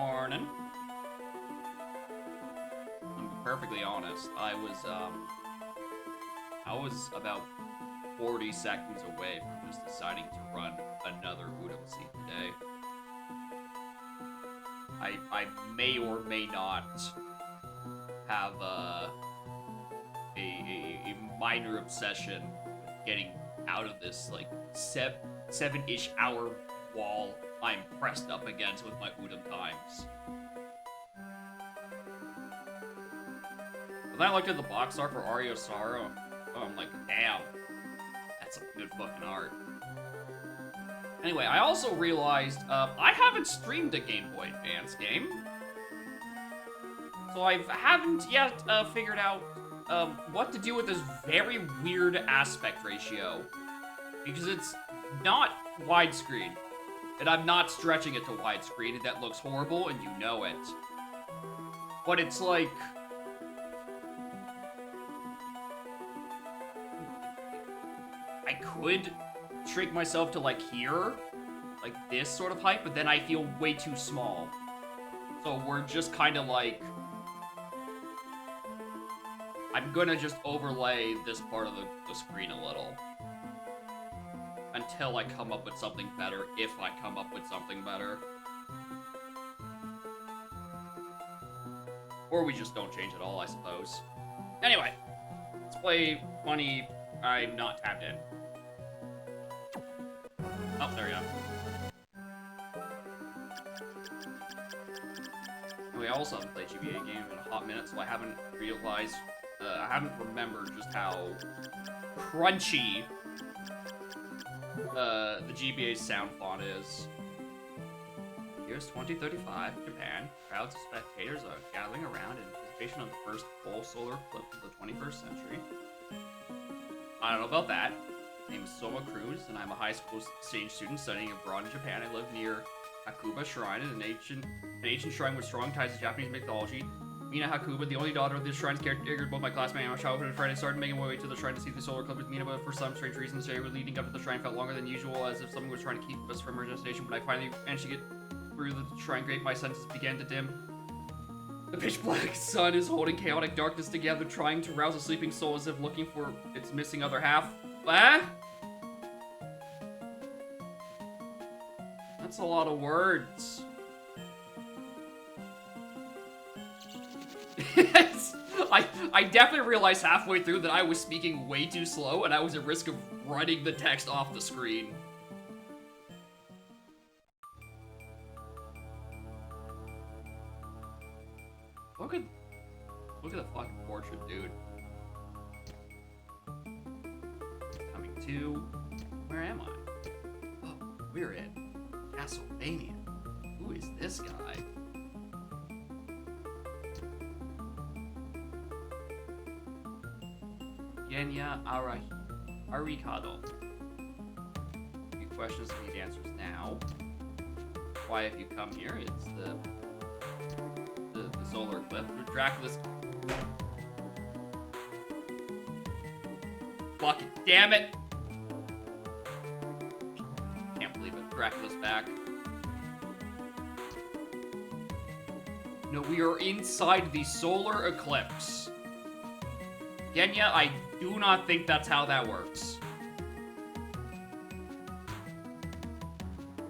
morning. I'm perfectly honest. I was about 40 seconds away from just deciding to run another Udon seed today. I may or may not have a minor obsession with getting out of this like 7-ish hour wall I'm pressed up against with my Udon times. But then I looked at the box art for Ario Saro. Oh, I'm like, damn, that's some good fucking art. Anyway, I also realized I haven't streamed a Game Boy Advance game. So I haven't yet figured out what to do with this very weird aspect ratio. Because it's not widescreen. And I'm not stretching it to widescreen, and that looks horrible, and you know it. But it's like... I could trick myself to like here, like this sort of height, but then I feel way too small. So we're just kind of like, I'm gonna just overlay this part of the screen a little until I come up with something better, if I come up with something better. Or we just don't change at all, I suppose. Anyway, let's play Money I'm Not Tapped In. Oh, there we go. We also haven't played GBA game in a hot minute, so I haven't realized, I haven't remembered just how crunchy the GBA sound font is. Here's 2035, Japan. Crowds of spectators are gathering around in anticipation of the first full solar eclipse of the 21st century. I don't know about that. My name is Soma Cruz, and I'm a high school exchange student studying abroad in Japan. I live near Hakuba Shrine, an ancient shrine with strong ties to Japanese mythology. Mina Hakuba, the only daughter of this shrine's caretaker, both my classmate and my childhood friend, I started making my way to the shrine to see the solar eclipse with Mina, but for some strange reason, the ceremony leading up to the shrine felt longer than usual, as if someone was trying to keep us from our destination. When I finally managed to get through the shrine gate, my senses began to dim. The pitch black sun is holding chaotic darkness together, trying to rouse a sleeping soul as if looking for its missing other half. Ah? That's a lot of words. I definitely realized halfway through that I was speaking way too slow and I was at risk of running the text off the screen. Look at the fucking portrait, dude. Coming to... Where am I? Oh, we're in Castlevania. Who is this guy? Genya Arikado. A few questions and need answers now. Why have you come here? It's the solar eclipse. Dracula's... Fuck it, damn it! Can't believe it. Dracula's back. No, we are inside the solar eclipse. Genya, I do not think that's how that works.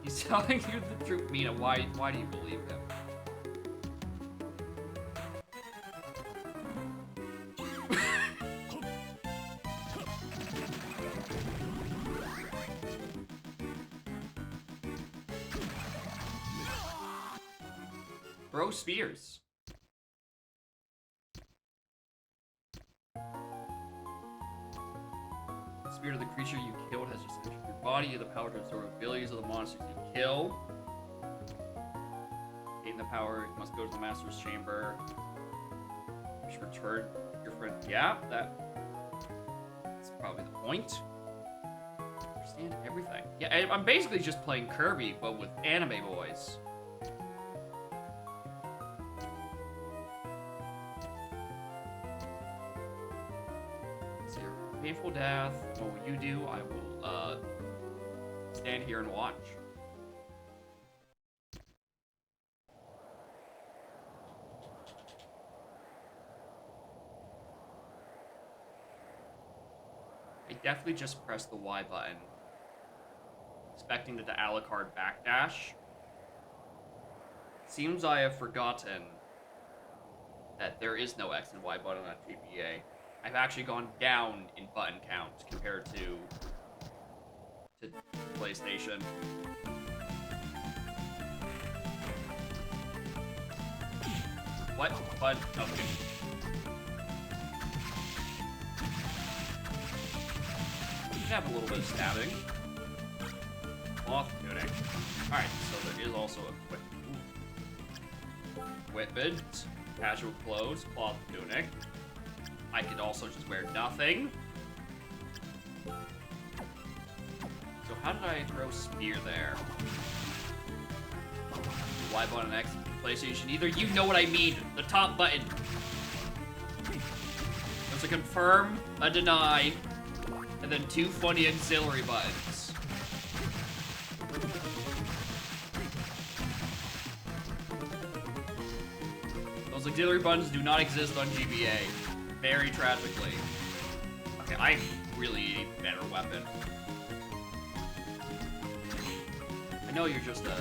He's telling you the truth, Mina. Why do you believe him? Throw spears. The spirit of the creature you killed has just entered your body. You have the power to absorb abilities of the monsters you kill. Gain the power, you must go to the master's chamber. You should return your friend. Yeah, that's probably the point. Understand everything. Yeah, I'm basically just playing Kirby, but with anime boys. Painful death. What will you do? I will stand here and watch. definitely just press the Y button, expecting to a la carte backdash. Seems I have forgotten that there is no X and Y button on GBA. I've actually gone down in button count compared to PlayStation. What? But okay. Have a little bit of stabbing. Cloth tunic. Alright, so there is also equipment, casual clothes, cloth tunic. I could also just wear nothing. So how did I throw spear there? Y button X PlayStation. Either you know what I mean. The top button. There's a confirm, a deny, and then 2 funny auxiliary buttons. Those auxiliary buttons do not exist on GBA. Very tragically. Okay, I really need a better weapon. I know you're just a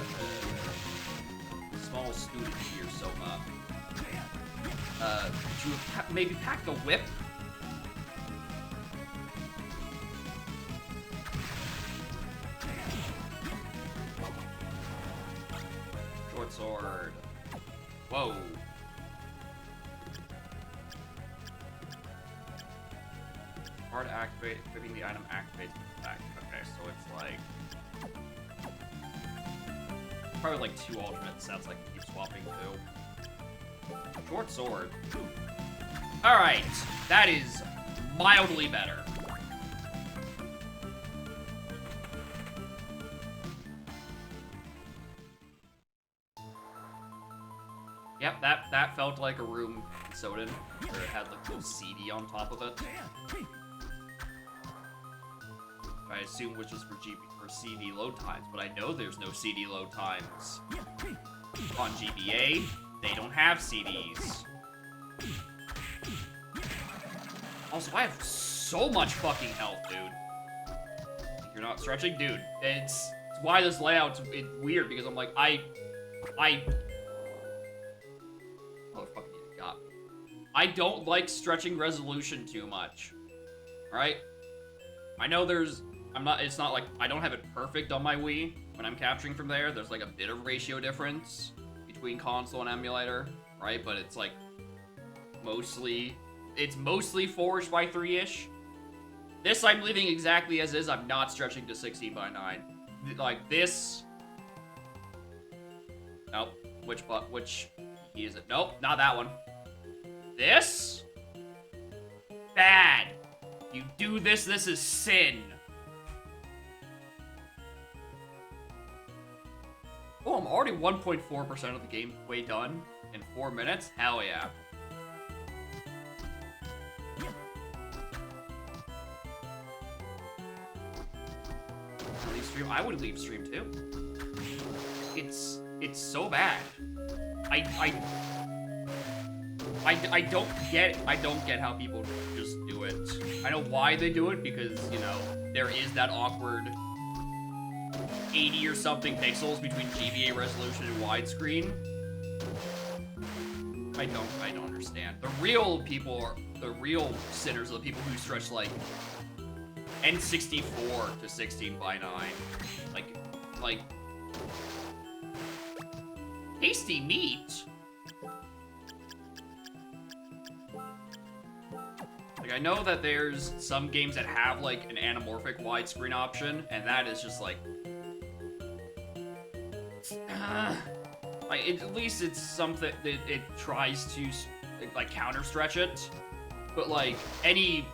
small student here, Soma. Could you maybe pack the whip? Short sword. Whoa. Hard to activate, equipping the item activates the effect. Okay, so it's like... probably like 2 alternate sets I can keep swapping to. Short sword. Alright, that is mildly better. Yep, that felt like a room in Soden, where it had like a little CD on top of it. I assume which is for CD load times, but I know there's no CD load times. On GBA, they don't have CDs. Also, I have so much fucking health, dude. You're not stretching? Dude, it's why this layout's weird, because I'm like, motherfucking got me. I don't like stretching resolution too much. Right? I know there's... it's not like, I don't have it perfect on my Wii when I'm capturing from there. There's like a bit of ratio difference between console and emulator, right? But it's like, it's mostly 4:3-ish. This I'm leaving exactly as is. I'm not stretching to 16:9. Like this, nope. Which key is it? Nope, not that one. This? Bad. You do this is sin. Oh, I'm already 1.4% of the gameplay done in 4 minutes? Hell yeah. Leave stream? I would leave stream too. It's so bad. I don't get how people just do it. I know why they do it, because, you know, there is that awkward 80 or something pixels between GBA resolution and widescreen. I don't understand. The real sinners are the people who stretch like N64 to 16:9. Like tasty meat. Like, I know that there's some games that have like an anamorphic widescreen option, and that is just like at least it's something that it tries to like counter stretch it, but like any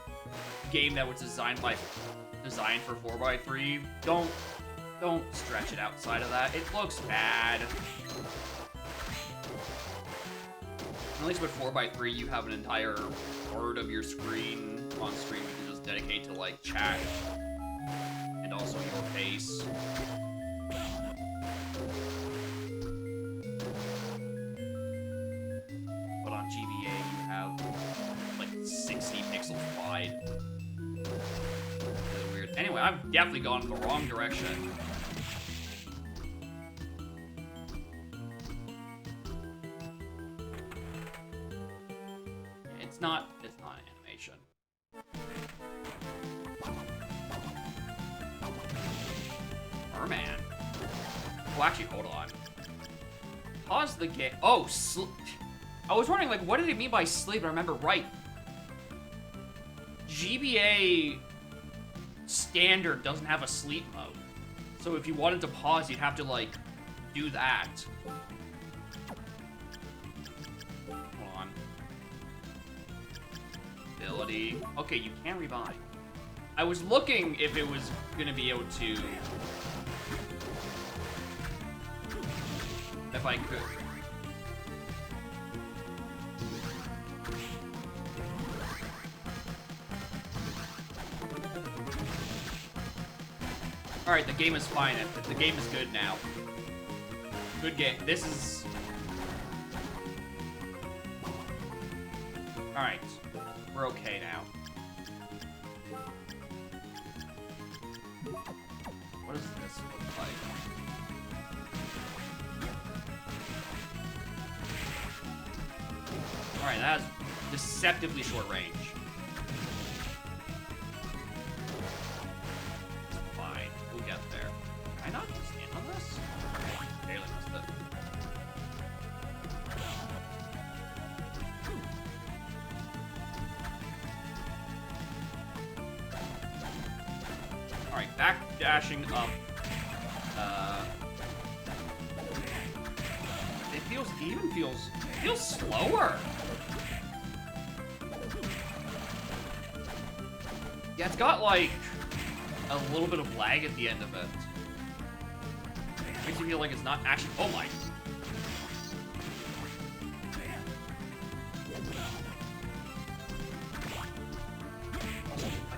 game that was designed for 4:3, don't stretch it outside of that. It looks bad. At least with 4:3, you have an entire part of your screen on screen you can just dedicate to like chat and also your face. But on GBA, you have like 60 pixels wide. I've definitely gone in the wrong direction. It's not an animation. Merman. Oh, actually, hold on. Pause the game. Oh, I was wondering, like, what did it mean by sleep? I remember right. GBA standard doesn't have a sleep mode. So if you wanted to pause, you'd have to, like, do that. Hold on. Ability. Okay, you can revive. I was looking if it was gonna be able to... If I could. Alright, the game is fine. The game is good now. Good game. This is... Alright. We're okay now. What does this look like? Alright, that has deceptively short range. Fine, we'll get there. Can I not stand on this? Okay, barely missed it. Alright, back dashing up. It feels slower. Yeah, it's got like a little bit of lag at the end of it. Makes me feel like it's not actually. Oh my.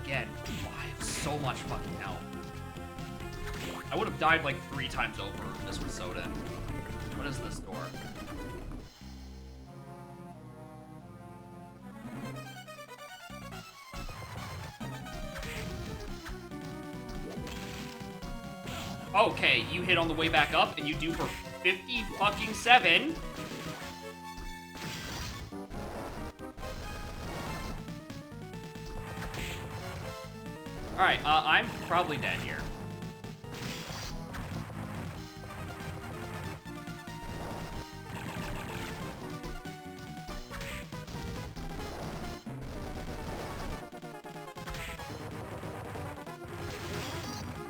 Again, I have so much fucking health. I would have died like 3 times over if this was Soden. What is this door? Okay, you hit on the way back up, and you do for 50 fucking 7. Alright, I'm probably dead here.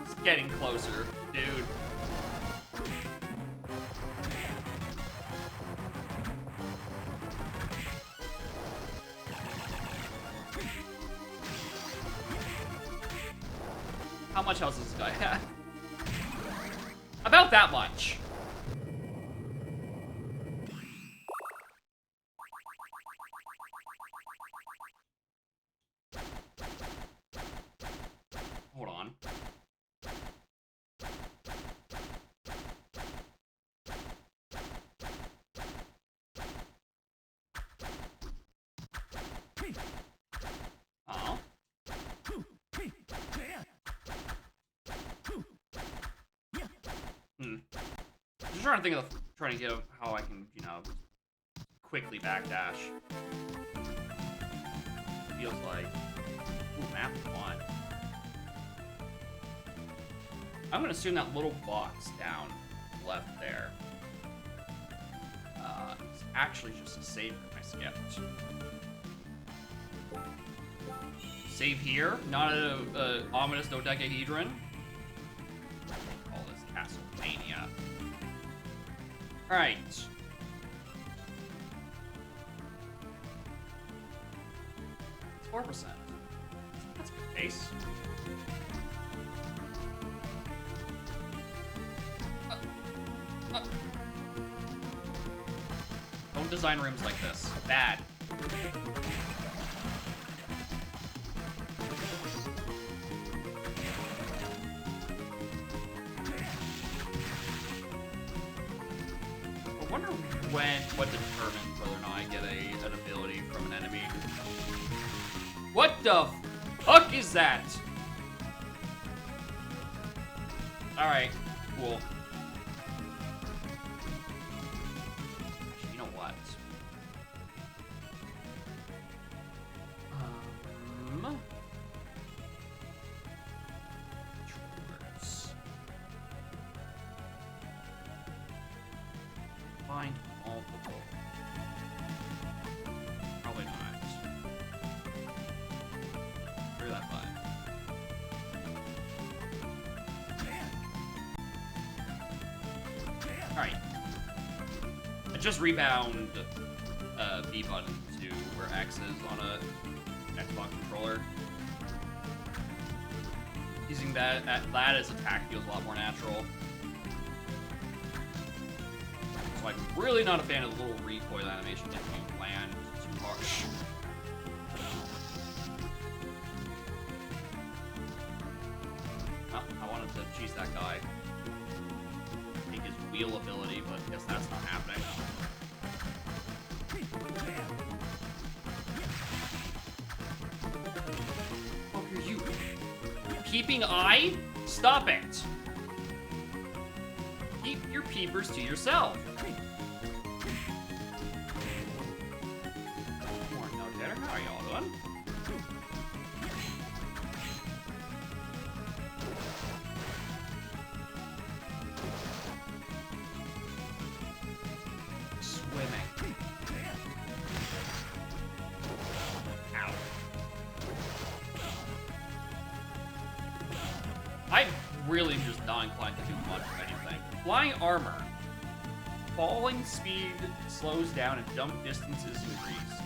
It's getting closer, dude. How much health does this guy have? About that much. Hold on. Oh. Just trying to think of how I can, you know, quickly backdash. Feels like, ooh, map 1. I'm gonna assume that little box down left there is actually just a save room I skipped. Save here, not a ominous dodecahedron. Call this Castlevania. Alright. It's 4%. That's a good pace. Don't design rooms like this. Bad. I wonder what determines whether or not I get an ability from an enemy. What the fuck is that? Alright, cool. Actually, you know what? Controllers. Find multiple. Probably not. Through that button. Alright. I just rebound B button to where X is on a Xbox controller. Using that as attack feels a lot more natural. So I'm really not a fan of the little recoil animation if you land too harsh. Oh, I wanted to cheese that guy. Take his wheel ability, but I guess that's not happening. What are you? Peeping eye? Stop it! Keep your peepers to yourself. How are y'all doing? Swimming. Ow. I'm really just not inclined to do much of anything. Flying armor. Falling speed slows down and jump distance is increased.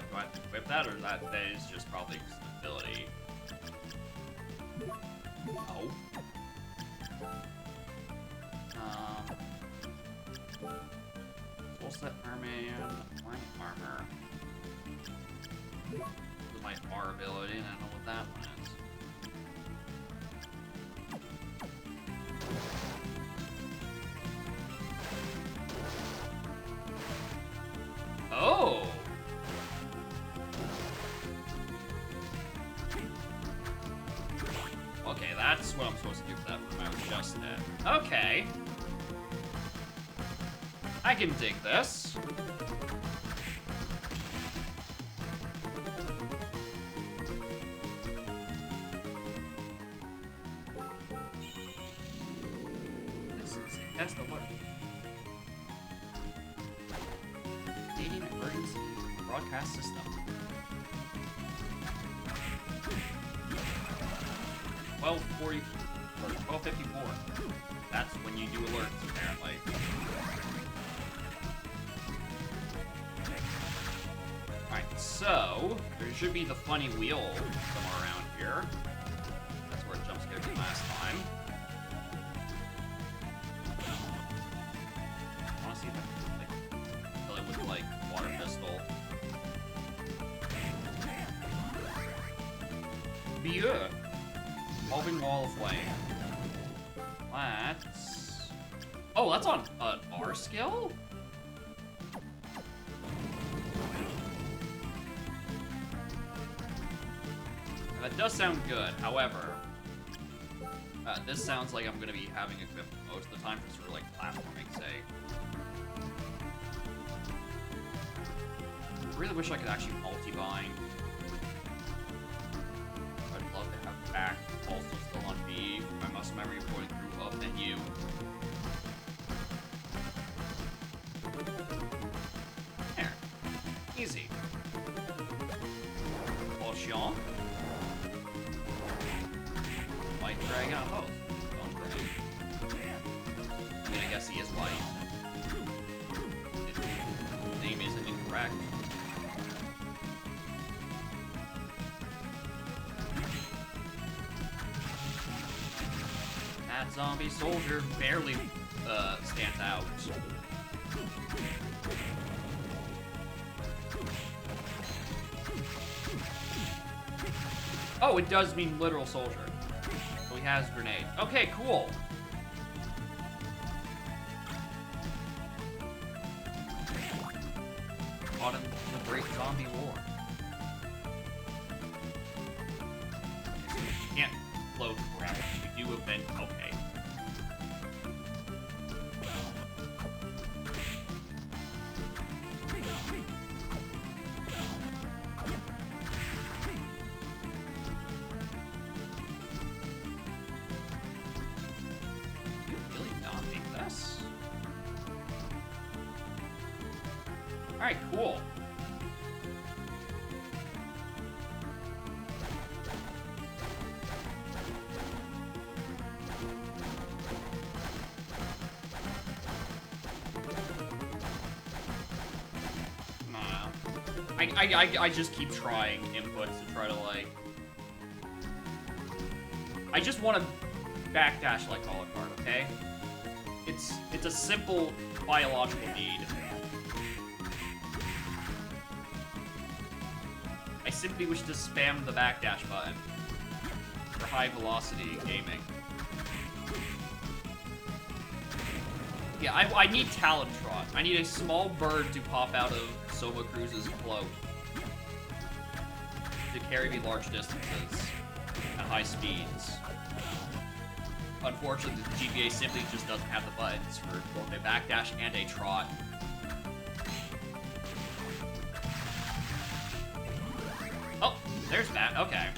Do I have to equip that, or that is just probably just an ability? Oh. Full set merman, flying armor. With my R ability, and I don't know what that one is. Oh! Okay, that's what I'm supposed to do for that room I was just in. Okay. I can dig this. This is a test of what? Canadian Emergency Broadcast System. 12:40 or 12:54. That's when you do alerts, apparently. Alright, so there should be the funny wheel somewhere around here. That's where it jump scared me last time. I want to see if I can kill it with like water pistol. Bieu. Evolving Wall of Flame. Let's... Oh, that's on an R skill? That does sound good. However, this sounds like I'm going to be having equipped most of the time for sort of like platforming's sake. I really wish I could actually multi-bind. I'd love to have back also still on B. My muscle memory going through up and U. There. Easy. Potion. White dragon. Oh. Bone dragon. I mean, I guess he is white. His name isn't incorrect. That zombie soldier barely stands out. Oh, it does mean literal soldier. So he has grenade. Okay, cool. Fought in the Great Zombie War. Can't load correct. We do event. Okay. Alright, cool. I just keep trying inputs to try to, like... I just want to backdash like Hollow Card, okay? It's a simple biological need. I simply wish to spam the backdash button for high velocity gaming. Yeah, I need Talon Trot. I need a small bird to pop out of Soma Cruz's cloak to carry me large distances at high speeds. Unfortunately, the GBA simply just doesn't have the buttons for both a backdash and a trot. Oh, there's that. Okay.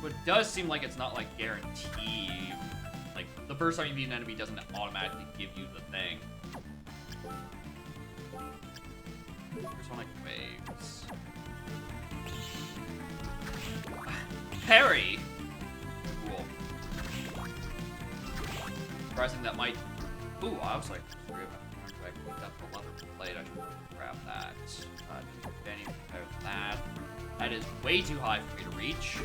So it does seem like it's not, like, guaranteed. Like, the first time you meet an enemy doesn't automatically give you the thing. Sonic waves. Parry! Cool. Surprising that might... Ooh, I was like, I picked up the leather plate. I should grab that. Any better than that. That is way too high for me to reach.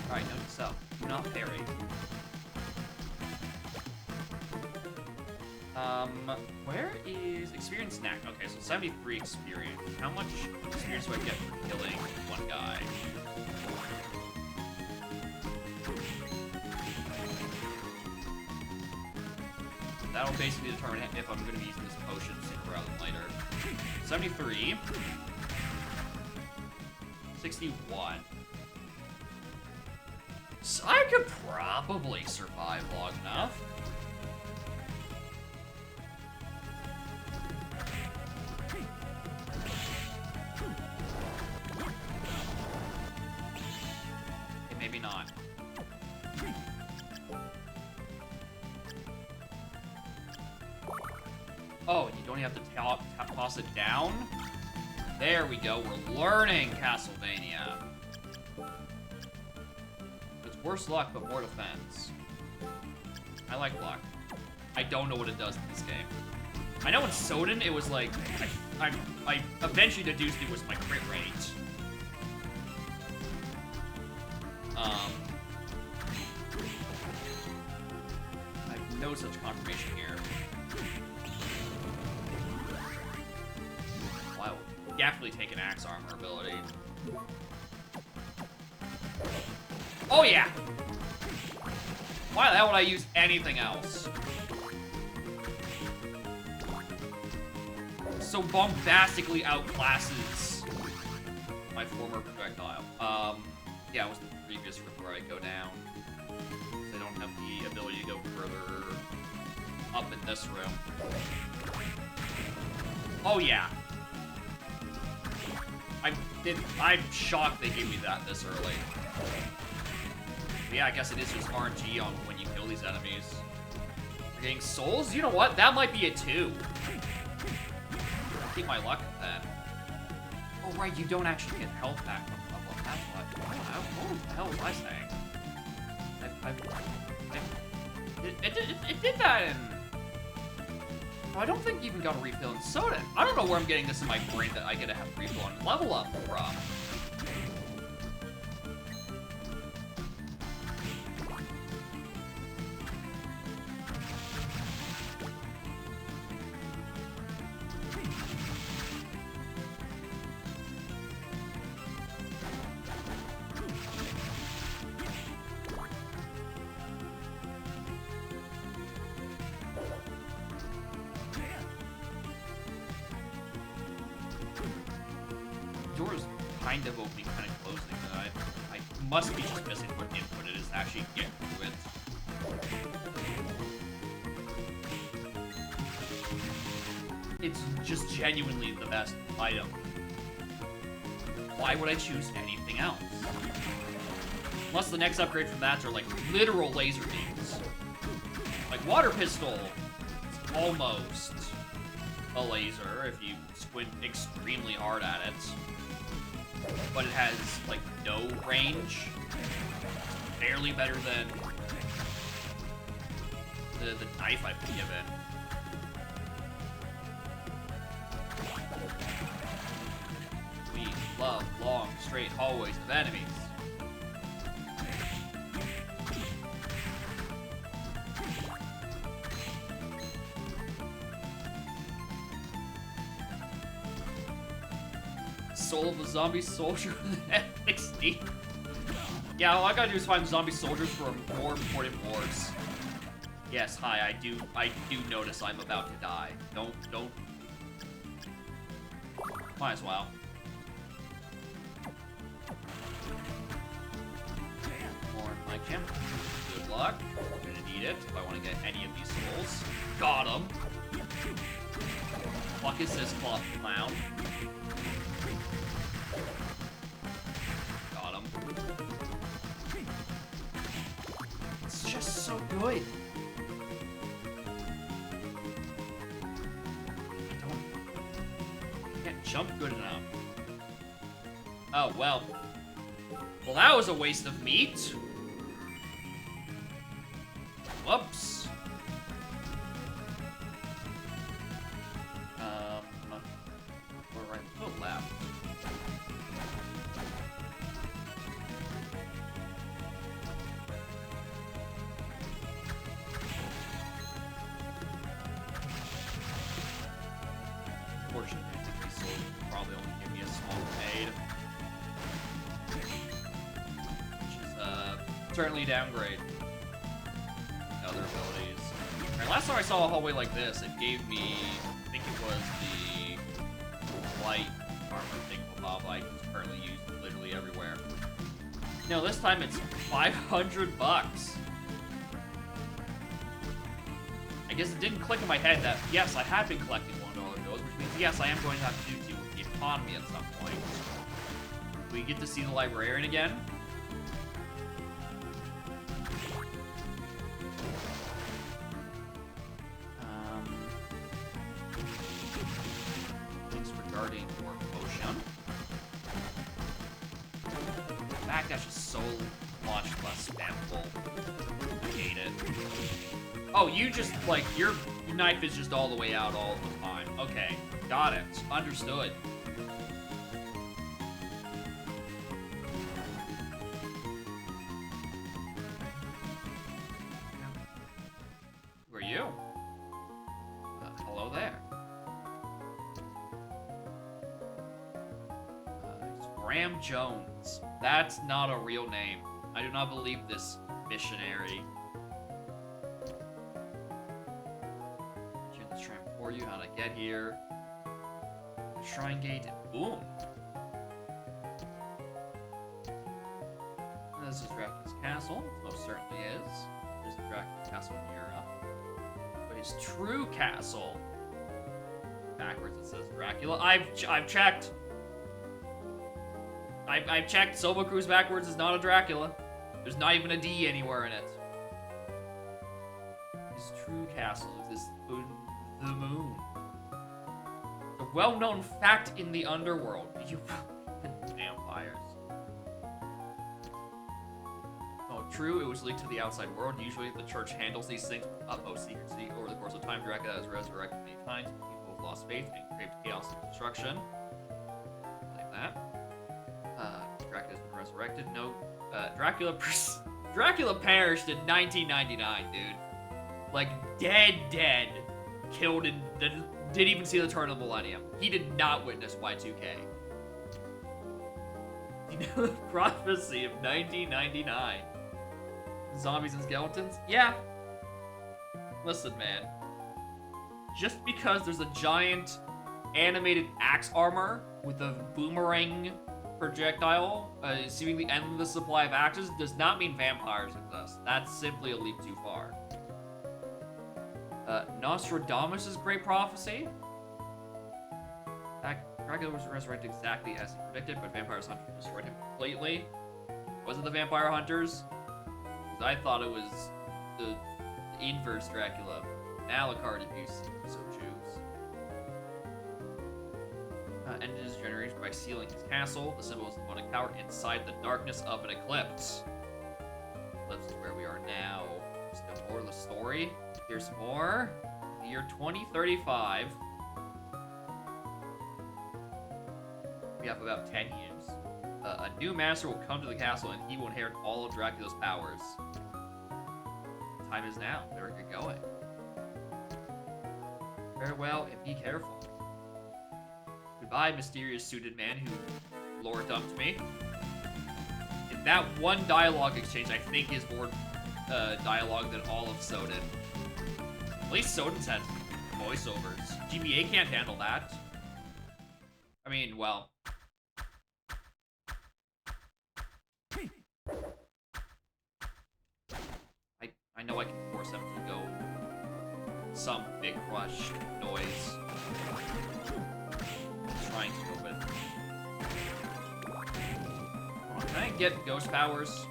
Alright, note to self. Do not parry. Where is experience snack? Okay, so 73 experience. How much experience do I get for killing one guy? That'll basically determine if I'm going to be using this potion sooner rather than later. 73. 61. So I could probably survive long enough. Maybe not. Oh, you don't have to toss it down? There we go, we're learning Castlevania. It's worse luck, but more defense. I like luck. I don't know what it does in this game. I know in Soden, it was like, I eventually deduced it was my crit rate. I have no such confirmation here. Wow, definitely take an axe armor ability. Oh yeah! Why the hell would I use anything else? So bombastically outclasses my former projectile. Yeah, it was the previous room where I go down. They don't have the ability to go further up in this room. Oh yeah. I'm shocked they gave me that this early. But yeah, I guess it is just RNG on when you kill these enemies. You're getting souls? You know what? That might be it too. I'll keep my luck then. Oh right, you don't actually get health back from the level. That's what. What the hell was I saying? It did that in... Oh, I don't think you even got a refill in Soden. I don't know where I'm getting this in my brain that I get to have refill on level up from. Door's kind of opening, kind of closing, and I must be just missing what input it is to actually get through it. It's just genuinely the best item. Why would I choose anything else? Unless the next upgrade from that are like literal laser beams. Like water pistol. It's almost a laser if you squint extremely hard at it. But it has, like, no range. It's barely better than the knife I've been given. We love long, straight hallways of enemies. Soul of a zombie soldier with XD. Yeah, all I gotta do is find zombie soldiers for more important wars. Yes, hi, I do notice I'm about to die. Don't. Might as well. More like him. Good luck. I'm gonna need it if I want to get any of these souls. Got him. Fuck is this clown? Got him. It's just so good. Jump good enough. Oh, well. Well, that was a waste of meat. Whoops. Or right foot left. Fortunately. Probably only give me a small grenade. Which is, certainly downgrade. Other abilities. Alright, last time I saw a hallway like this, it gave me, I think it was the light armor thingamabob I currently use literally everywhere. No, this time it's $500. I guess it didn't click in my head that, yes, I had been collecting $1 bills, which means, yes, I am going to have to do the economy at some point. We get to see the librarian again. Things regarding more potion. Backdash is so much less spamful. I hate it. Oh, you just, like, your knife is just all the way out all the time. Okay, got it. Understood. Who are you? Hello there. Graham Jones. That's not a real name. I do not believe this missionary. Let's try and pour you how to get here. Shrine gate. Boom. This is Dracula's castle. Most certainly is. There's a Dracula's castle in Europe. But his true castle. Backwards it says Dracula. I've checked. I've checked. Soma Cruz backwards is not a Dracula. There's not even a D anywhere in it. His true castle is the moon. A well-known fact in the underworld. You vampires. Oh, true. It was leaked to the outside world. Usually, the church handles these things with utmost secrecy. Over the course of time, Dracula has resurrected many times. People have lost faith and craved chaos and destruction. Like that. Dracula's been resurrected. No, Dracula perished in 1999, dude. Like, dead. Killed and didn't even see the turn of the millennium. He did not witness Y2K. You know the prophecy of 1999. Zombies and skeletons? Yeah. Listen, man. Just because there's a giant animated axe armor with a boomerang projectile, seemingly endless supply of axes, does not mean vampires exist. That's simply a leap too far. Nostradamus' great prophecy. Dracula was resurrected exactly as he predicted, but vampires hunters destroyed him completely. Was it the vampire hunters? Because I thought it was Inverse Dracula. Alucard if you so choose. Ended his generation by sealing his castle. The symbol is the demonic power inside the darkness of an eclipse. Eclipse is where we are now. Still more of the story. Here's more. The year 2035. We have about 10 years. A new master will come to the castle and he will inherit all of Dracula's powers. The time is now. Better get going. Farewell and be careful. Goodbye, mysterious suited man who lore dumped me. And that one dialogue exchange, I think, is more dialogue than all of Soden. At least Soden's had voiceovers. GBA can't handle that. I mean, well... I know I can force them to go some big rush noise. I'm trying to go with. Can I get ghost powers?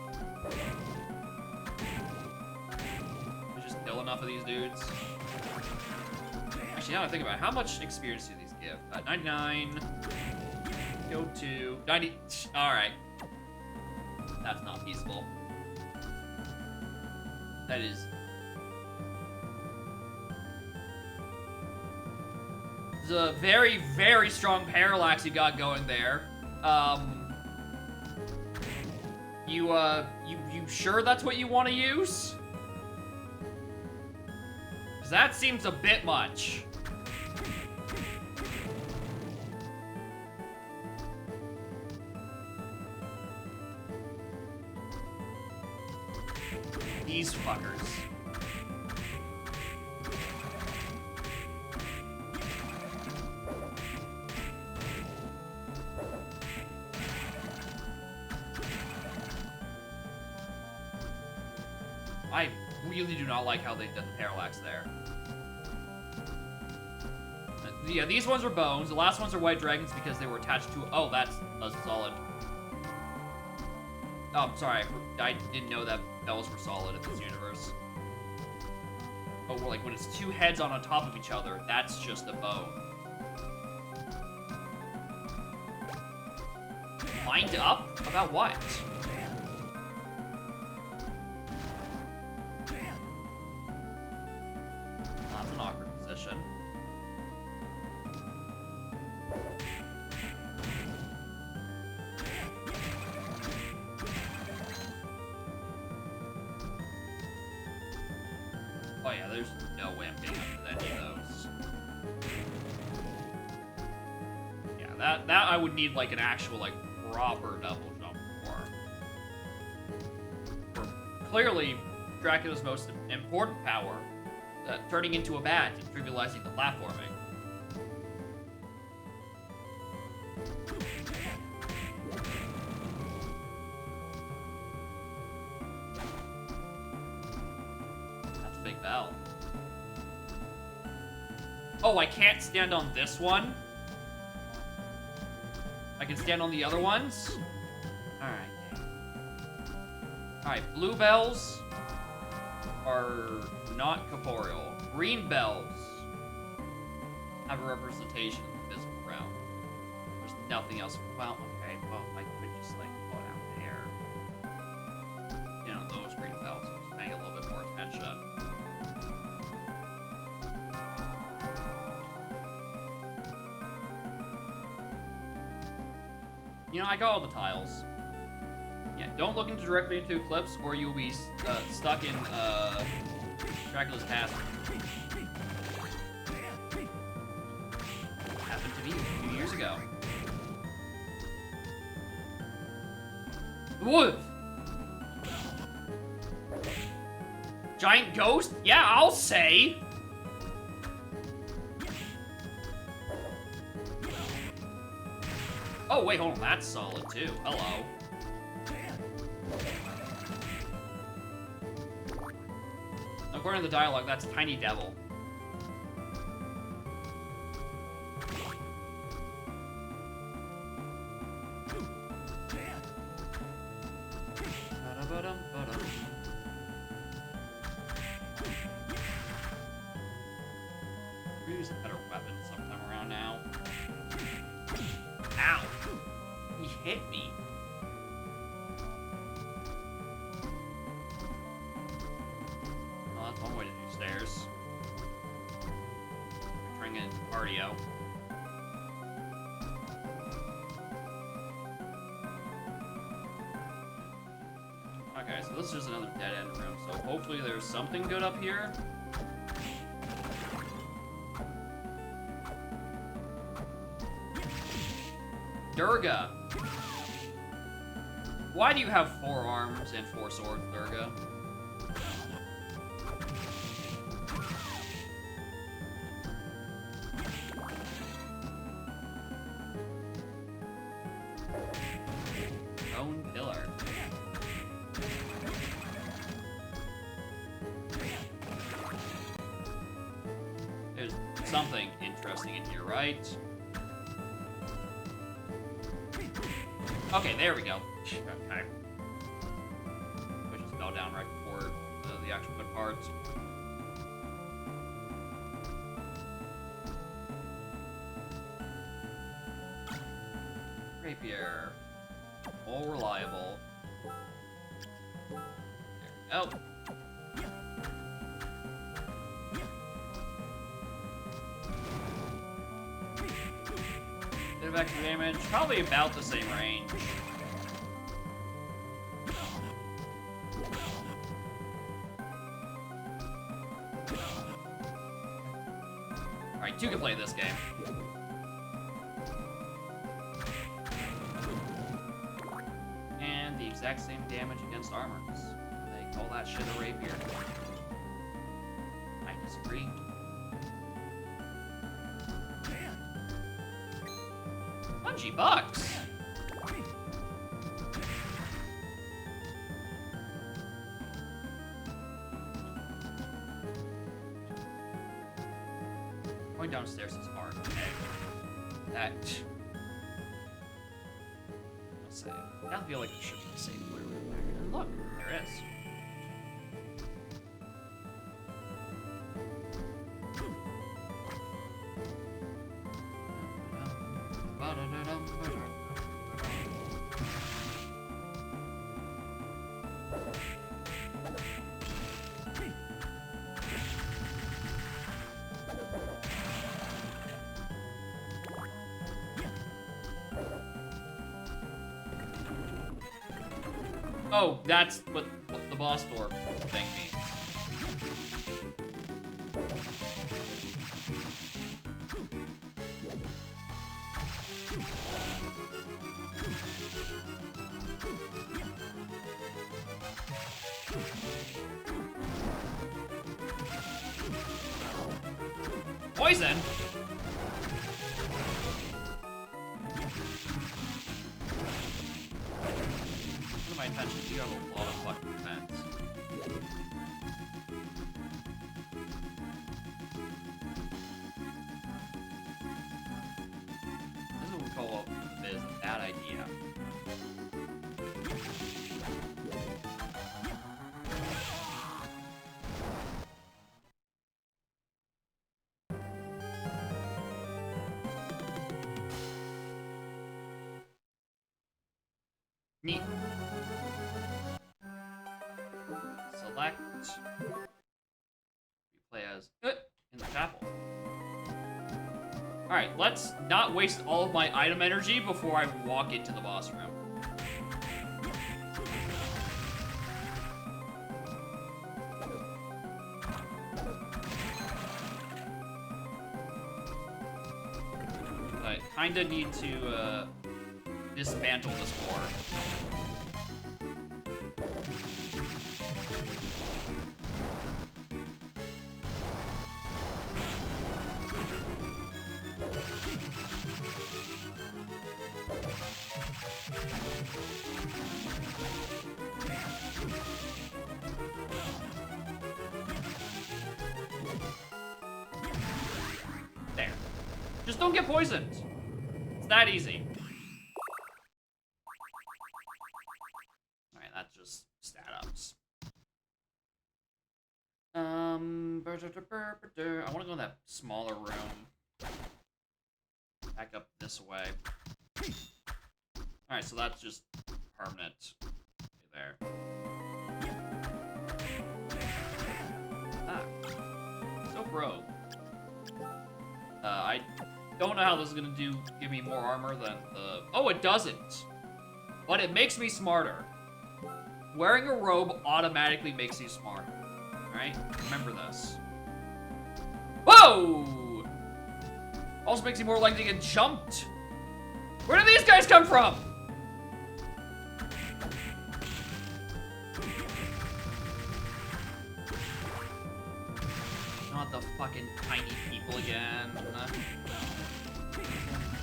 We just kill enough of these dudes. Actually, now I think about it, how much experience do these give? 99. Go to 90. Alright. That's not peaceful. That is... It's a very, very strong parallax you got going there. You sure that's what you want to use? 'Cause that seems a bit much. These fuckers. I really do not like how they did the parallax there. Yeah, these ones are bones. The last ones are white dragons because they were attached to... Oh, that's solid. Oh, I'm sorry. I didn't know that bells were solid in this universe. Oh, well, like when it's two heads on top of each other, that's just a bone. Mind up? About what? That's an awkward position. Oh yeah, there's no way I'm getting up to any of those. Yeah, that I would need like an actual like proper double jump for clearly Dracula's most important power, turning into a bat and trivializing the platforming. That's a big bell. Oh, I can't stand on this one? I can stand on the other ones? Alright. Alright, blue bells are not corporeal. Green bells have a representation of the physical realm. There's nothing else. Well, okay, well, I could just, like, put out there. You know, those green bells. Just paying a little bit more attention. You know, I got all the tiles. Yeah, don't look directly into Eclipse, or you'll be stuck in Dracula's past. Happened to me a few years ago. What? Giant ghost? Yeah, I'll say. Oh, wait, hold on. That's solid, too. Hello. According to the dialogue, that's Tiny Devil. hit me. Well, that's one way to do stairs. Bring in cardio. Okay, so this is just another dead-end room, so hopefully there's something good up here. Durga! Why do you have 4 arms and 4 swords, Durga? Stone pillar. There's something interesting in here, right? Okay, there we go. Okay. We just fell down right before the actual good part. Rapier. All reliable. There we go. Bit of extra damage. Probably about the same range. Alright, 2 can play this game. And the exact same damage against armors. They call that shit a rapier. I disagree. $20. Going downstairs is hard. That. Let's say. I feel like there should be a safe clear room back here. And look, there is. Oh, that's what the boss door thing means. Poison? What are my intentions? You have a lot of fucking defense. This is what we call a bad idea. Neat. Select. You play as in the chapel. Alright, let's not waste all of my item energy before I walk into the boss room. I kinda need to dismantle this war. There. Just don't get poisoned. It's that easy. Alright, that's just stat ups. I want to go in that smaller room. Back up this way. Alright, so that's just permanent. There. Ah. So broke. I don't know how this is gonna give me more armor than the... Oh, it doesn't! But it makes me smarter. Wearing a robe automatically makes you smarter. Alright? Remember this. Whoa! Also makes you more likely to get jumped. Where do these guys come from? Not the fucking tiny people again.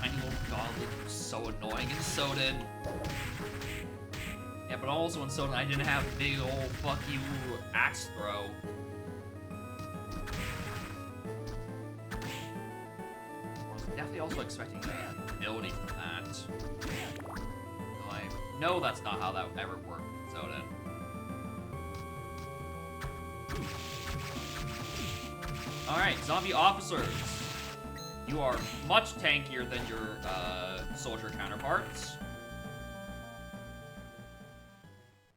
Tiny little goblins are so annoying in Soden. Yeah, but also in Soden I didn't have big old fuck you axe throw. I was definitely also expecting an ability from that. So I know that's not how that would ever work in Soden. Alright, zombie officers. You are much tankier than your soldier counterparts.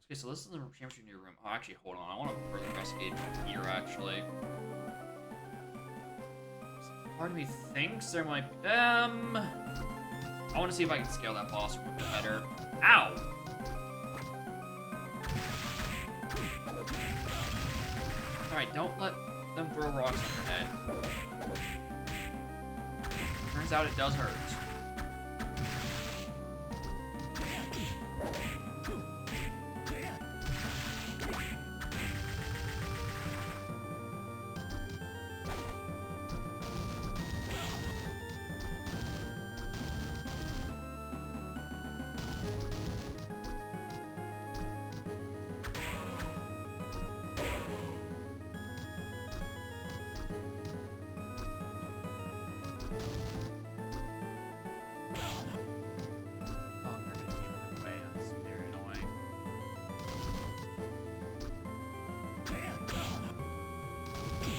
Okay, so this is the championship in your room. Oh, actually, hold on. I want to further investigate here, actually. Part of me thinks there might be... I want to see if I can scale that boss a bit better. Ow! Alright, don't let them throw rocks on your head. Turns out it does hurt.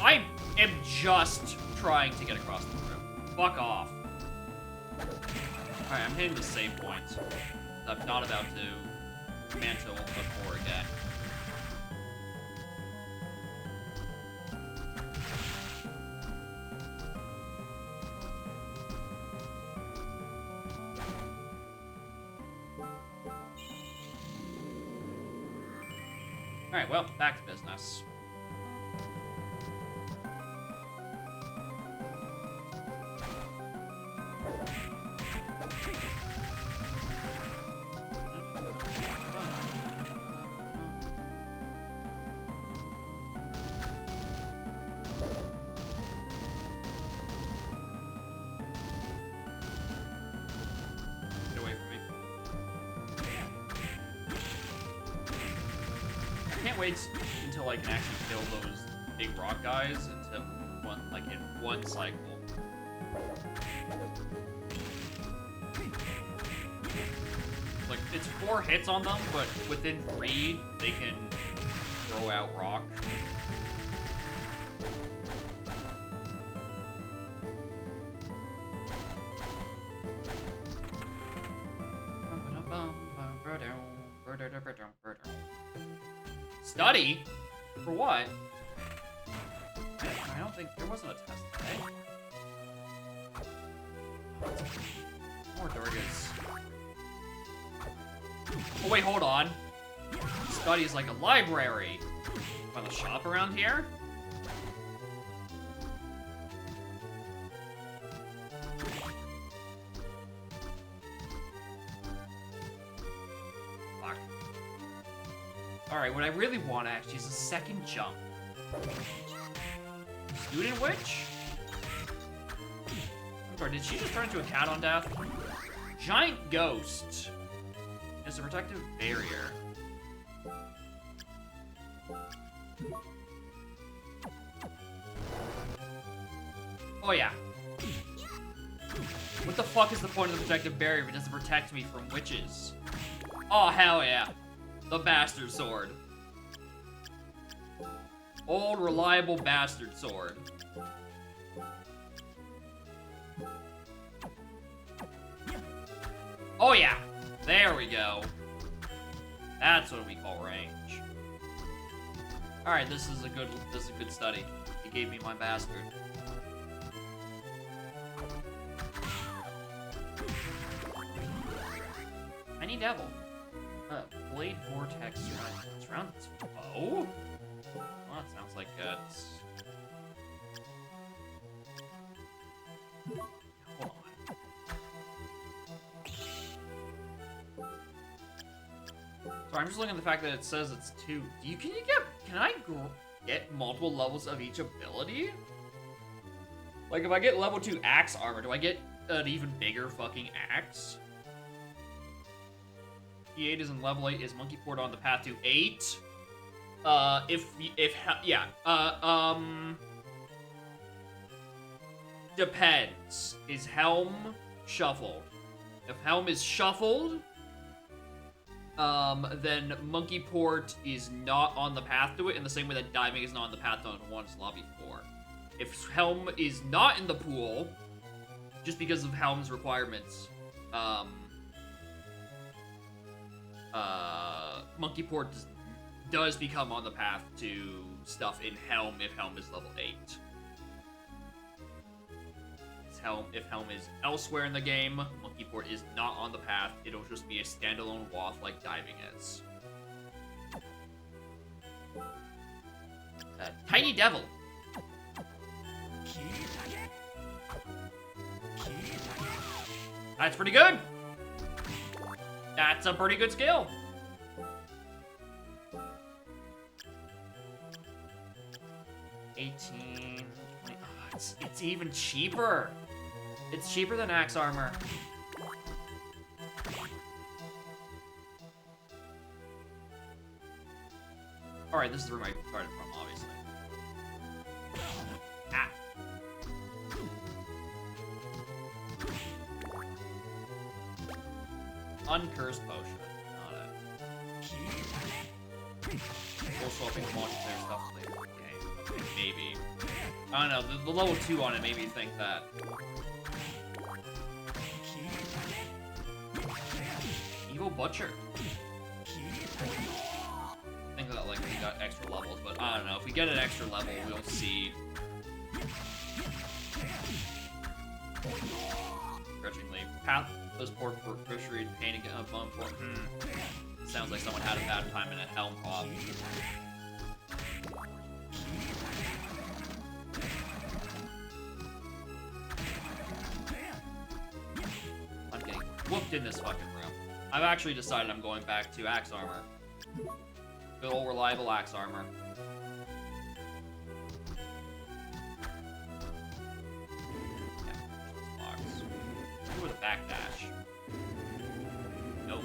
I am just trying to get across the room. Fuck off. Alright, I'm hitting the save point. I'm not about to mantle before again. Alright, well, back to business. Wait until I can actually kill those big rock guys into one, like in one cycle. Like it's 4 hits on them, but within 3 they can throw out rock. Study? For what? I don't think there wasn't a test today. More Durgas. Oh wait, hold on. Study is like a library. Find a shop around here? Alright, what I really want actually is a second jump. Student Witch? Or did she just turn into a cat on death? Giant Ghost. It's a protective barrier. Oh yeah. What the fuck is the point of the protective barrier if it doesn't protect me from witches? Oh hell yeah. The bastard sword. Old, reliable bastard sword. Oh yeah. There we go. That's what we call range. Alright, this is a good study. He gave me my bastard. Tiny Devil. Blade Vortex surround its foe? Well, that sounds like it's... Hold on. So I'm just looking at the fact that it says it's 2. Can I get multiple levels of each ability? Like, if I get level 2 axe armor, do I get an even bigger fucking axe? P8 is in level 8. Is Monkey Port on the path to 8? Depends. Is Helm shuffled? If Helm is shuffled, then Monkey Port is not on the path to it in the same way that diving is not on the path to one's lobby 4. If Helm is not in the pool, just because of Helm's requirements, Monkey Port does become on the path to stuff in Helm if Helm is level 8. If Helm is elsewhere in the game, Monkey Port is not on the path. It'll just be a standalone waft like diving is. Tiny Devil. That's pretty good. That's a pretty good skill. $18, $20. Oh, it's even cheaper. It's cheaper than axe armor. Alright, this is where I started from, obviously. Ah. Uncursed potion. Not it. Full swapping multiplayer stuff later in the game. Okay, maybe. I don't know, the level 2 on it made me think that. Evil Butcher. I think that, like, we got extra levels, but I don't know. If we get an extra level, we'll see. Grudgingly. Path those poor fishery and painting a bone for. Sounds like someone had a bad time in a Helm pop. I'm getting whooped in this fucking room. I've actually decided I'm going back to axe armor. Good old reliable axe armor. With a backdash. Nope.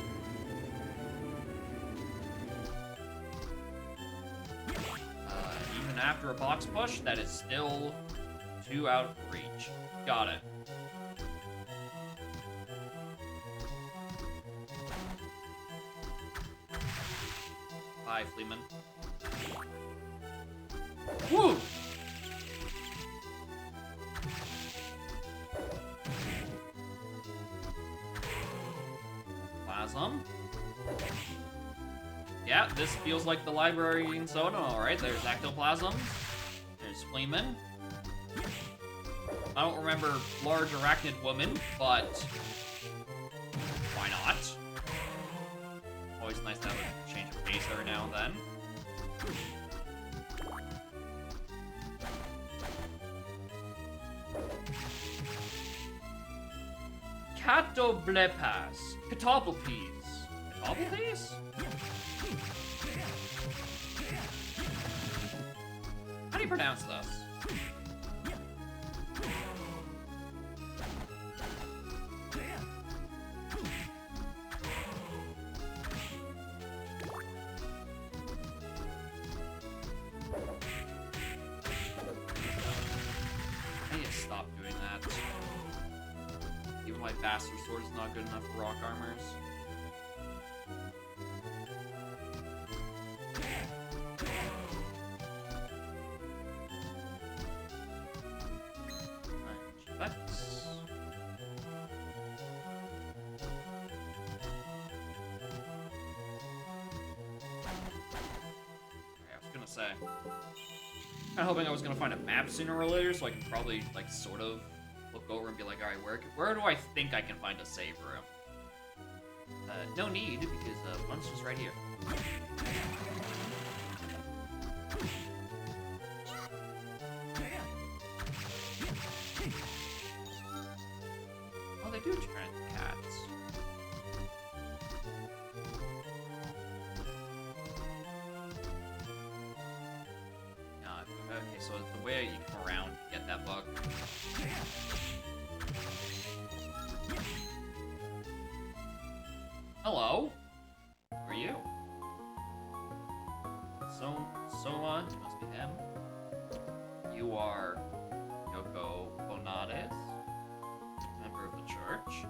Even after a box push, that is still 2 out of reach. Got it. Bye, Fleeman. Woo! Yeah, this feels like the library in Soda. Alright, there's ectoplasm. There's Fleeman. I don't remember large arachnid woman, but why not? Always nice to have a change of pace every now and then. Catoblepas. Catoplepas. Catoplepas? How do you pronounce this? I need to stop doing that. Even my bastard sword is not good enough for rock armors. gonna say. Kinda hoping I was gonna find a map sooner or later, so I can probably, like, sort of look over and be like, alright, where do I think I can find a save room? No need, because, one's just right here. Oh, they do turn into cats. Okay, so the way you come around to get that bug. Hello? Who are you? Soma, it must be him. You are Yoko Bonades, member of the church.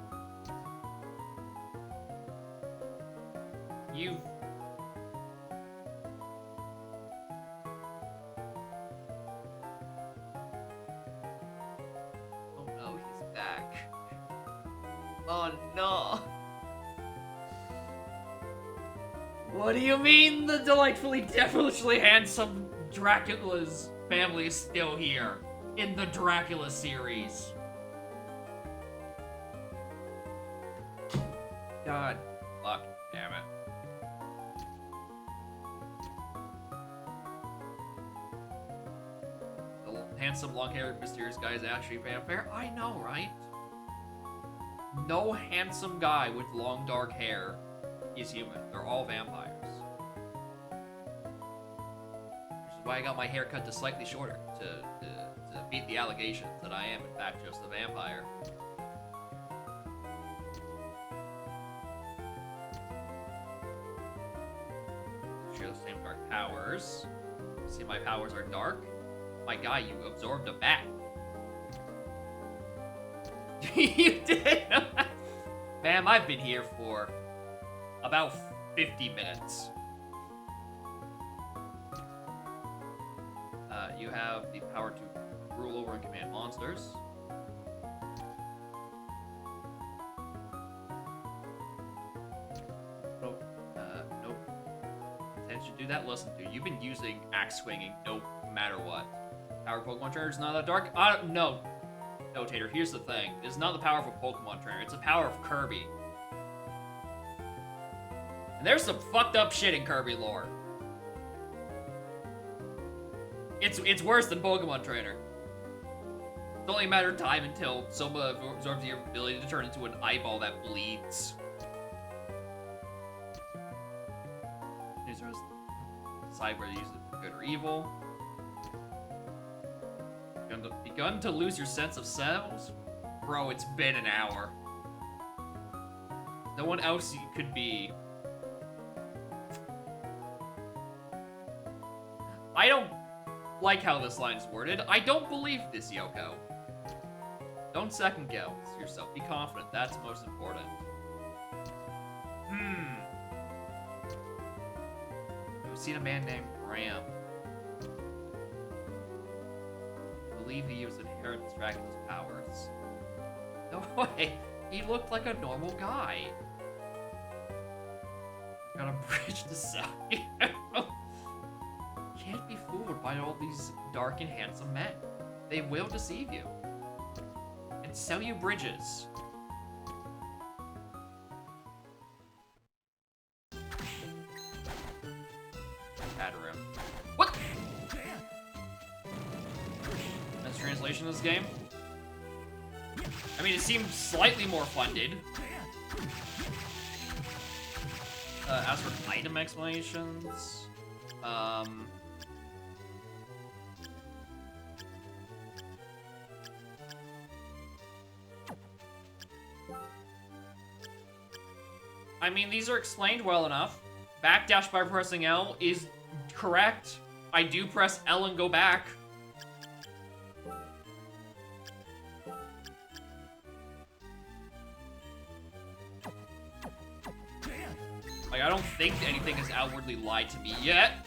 You've... Oh no, he's back. Oh no. What do you mean the delightfully, devilishly handsome Dracula's family is still here in the Dracula series? God, fuck, damn it. The handsome, long-haired, mysterious guy is actually a vampire? I know, right? No handsome guy with long, dark hair is human. They're all vampires. Which is why I got my hair cut to slightly shorter, to beat the allegations that I am, in fact, just a vampire. Share the same dark powers. See, my powers are dark? My guy, you absorbed a bat. You did? Ma'am, I've been here for about 50 minutes. You have the power to rule over and command monsters. Nope. Nope. Attention, do that. Listen to. You've been using axe swinging no matter what. Power of Pokemon trainer is not that dark. No. No, Tater, here's the thing. It's not the power of a Pokemon trainer. It's the power of Kirby. And there's some fucked up shit in Kirby lore. It's worse than Pokemon Trainer. It's only a matter of time until Soma absorbs your ability to turn into an eyeball that bleeds. Decide whether to use it for good or evil. Begun to lose your sense of selves? Bro, it's been an hour. No one else you could be. I don't like how this line is worded. I don't believe this, Yoko. Don't second guess yourself. Be confident. That's most important. I've seen a man named Graham. I believe he was inherent to Dracula's powers. No way. He looked like a normal guy. Got a bridge to sell you. Can't be fooled by all these dark and handsome men. They will deceive you and sell you bridges. Room. What? That's translation of this game. I mean, it seems slightly more funded. As for item explanations, I mean, these are explained well enough. Backdash by pressing L is correct. I do press L and go back. Like, I don't think anything has outwardly lied to me yet.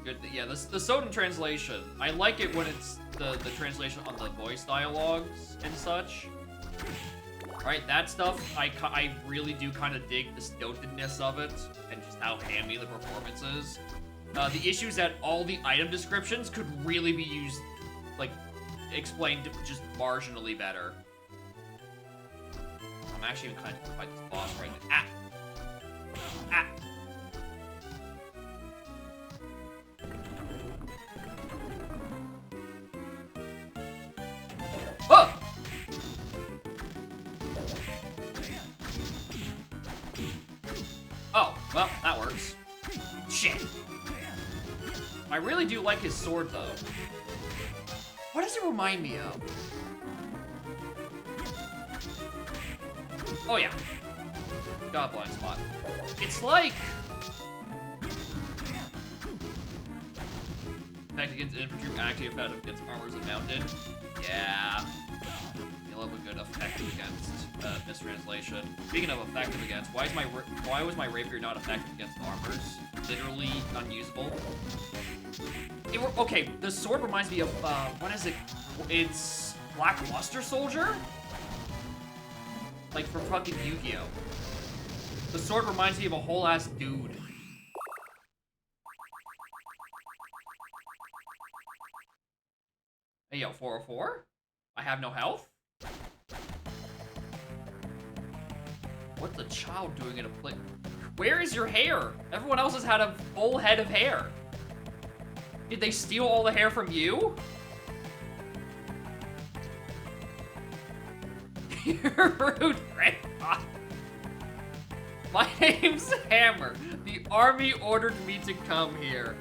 Good. Yeah, the Soden translation. I like it when it's the translation on the voice dialogues and such. Alright, that stuff, I really do kind of dig the stiltedness of it, and just how hammy the performance is. The issue is that all the item descriptions could really be used, like, explained just marginally better. I'm actually even kind of to fight this boss right now. Ah! Ah! Oh! Oh, well, that works. Shit. I really do like his sword, though. What does it remind me of? Oh, yeah. Got a blind spot. It's like... Effective against infantry, active effective against armors and mounted. Yeah. You love a good effective against mistranslation. Speaking of effective against, why was my rapier not effective against armors? Literally unusable. Okay, the sword reminds me of what is it? It's Lackluster Soldier? Like from fucking Yu-Gi-Oh! The sword reminds me of a whole ass dude. Hey yo, 404? I have no health? What's the child doing in a plate? Where is your hair? Everyone else has had a full head of hair. Did they steal all the hair from you? You're rude, Grandpa. My name's Hammer. The army ordered me to come here.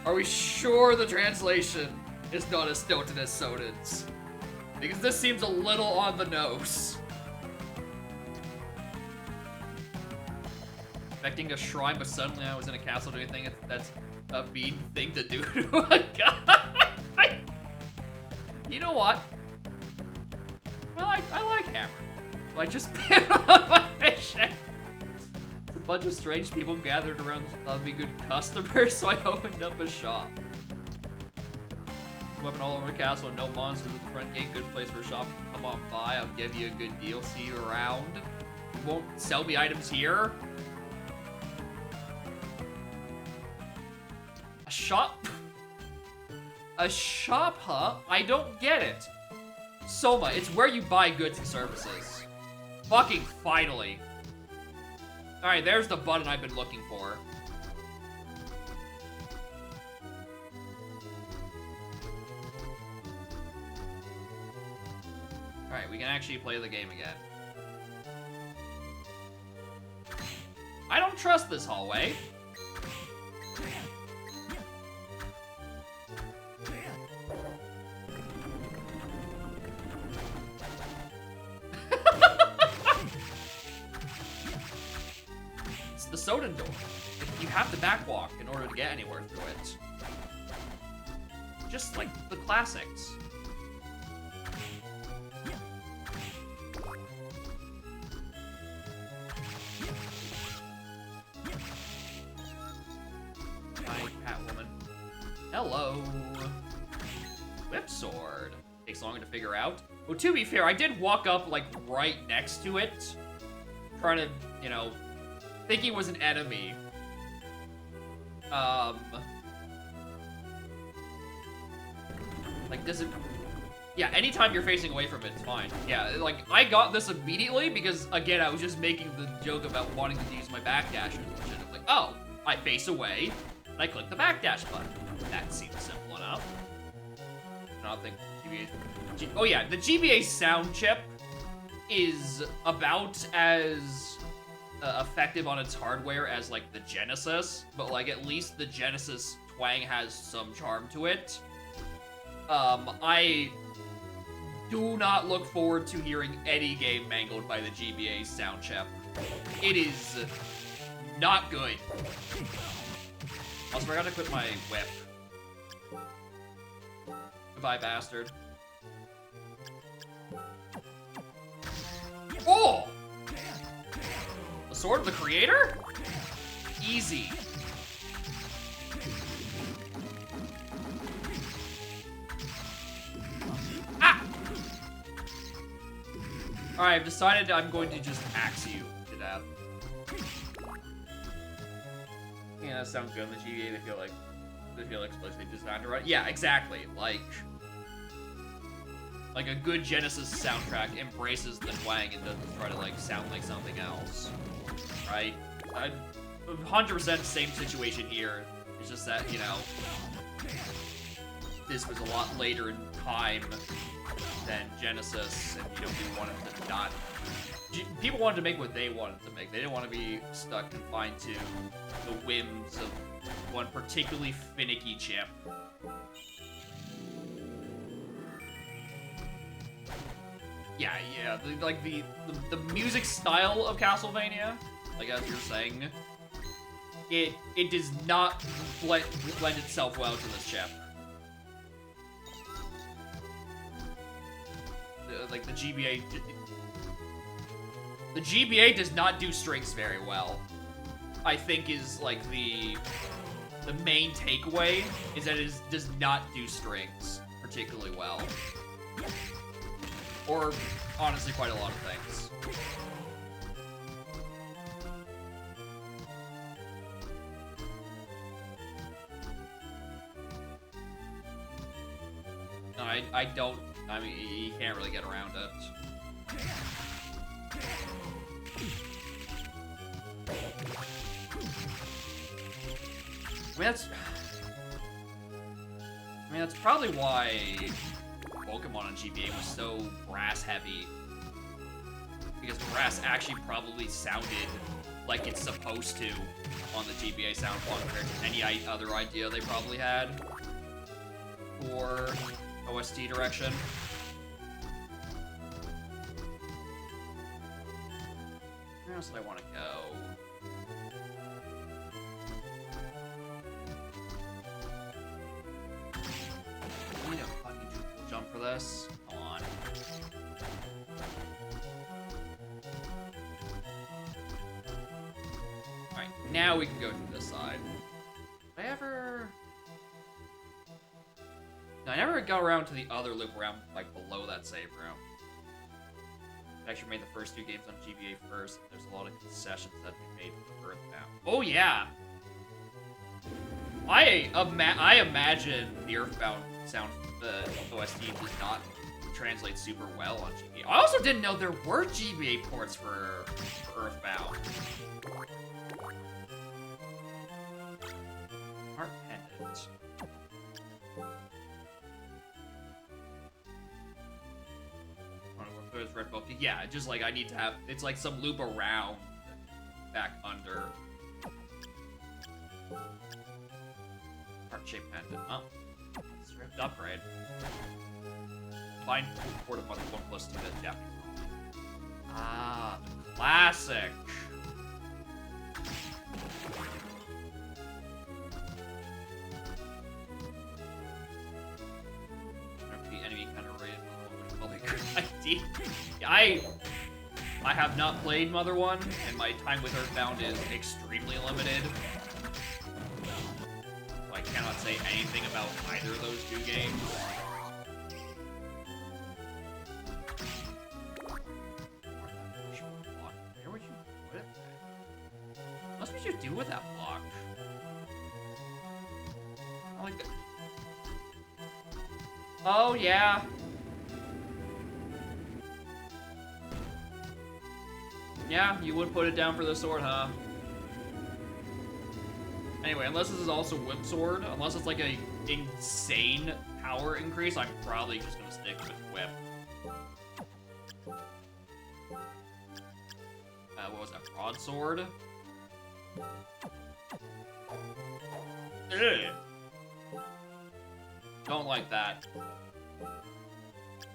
Are we sure the translation is not as stilted as Sonin's? Because this seems a little on the nose. Expecting a shrine, but suddenly I was in a castle doing anything that's a mean thing to do to a guy. You know what? I like Hammer. So I just picked up my mission. A bunch of strange people gathered around to be good customers, so I opened up a shop. Weapon all over the castle and no monsters at the front gate. Good place for a shop. Come on by, I'll give you a good deal. See you around. You won't sell me items here? A shop? A shop, huh? I don't get it. Soma, it's where you buy goods and services. Fucking finally. Alright, there's the button I've been looking for. Alright, we can actually play the game again. I don't trust this hallway. It's the Soden door. You have to backwalk in order to get anywhere through it. Just like the classics. Hi, Catwoman. Hello. Whip sword. Takes longer to figure out. Well, to be fair, I did walk up, like, right next to it. Trying to, you know, think he was an enemy. Like, does it... Yeah, anytime you're facing away from it, it's fine. Yeah, like, I got this immediately because, again, I was just making the joke about wanting to use my backdash and shit. I'm like, oh, I face away, and I click the backdash button. That seems simple enough. I don't think GBA... Oh yeah, the GBA sound chip is about as effective on its hardware as, like, the Genesis, but, like, at least the Genesis twang has some charm to it. I do not look forward to hearing any game mangled by the GBA sound chip. It is not good. Also, I forgot to quit my whip. Goodbye, bastard. Oh! The Sword of the Creator? Easy. Alright, I've decided I'm going to just axe you to death. Yeah, that sounds good. In the GBA, they feel explicitly designed to run. Yeah, exactly. Like a good Genesis soundtrack embraces the twang and doesn't try to like sound like something else, right? 100% same situation here. It's just that, you know, this was a lot later in time than Genesis, and you know, we wanted to not. People wanted to make what they wanted to make. They didn't want to be stuck confined to the whims of one particularly finicky chip. Yeah, the music style of Castlevania, like as you're saying, it does not blend itself well to this chip. Like the GBA does not do strings very well. I think is like the main takeaway is that it does not do strings particularly well. Or, honestly, quite a lot of things. No, I don't, I mean, you can't really get around it. I mean, that's probably why Pokemon on GBA was so brass heavy, because brass actually probably sounded like it's supposed to on the GBA soundcloud compared to any other idea they probably had for OST direction. Where else do I want to go? I need a fucking triple jump for this. Come on. Alright, now we can go to this side. Did I ever... No, I never got around to the other loop around, like, below that save room. I actually made the first two games on GBA first. There's a lot of concessions that we made for Earthbound. Oh, yeah! I imagine the Earthbound sound, the OST does not translate super well on GBA. I also didn't know there were GBA ports for Earthbound. Heart Pendant. Red book. Yeah, just like I need to have, it's like some loop around back under. Heart-shaped pendant. Oh, stripped upgrade. Find port of mother 1+2 that Japanese. Ah, the classic. The enemy kind of rated ID. I have not played Mother 1, and my time with Earthbound is extremely limited. So I cannot say anything about either of those two games. Where would you put it? What would you do with that block? I like that. Oh, yeah. Yeah, you would put it down for the sword, huh? Anyway, unless this is also Whip Sword, unless it's like a insane power increase, I'm probably just gonna stick with Whip. What was that? Broadsword? Ugh. Don't like that.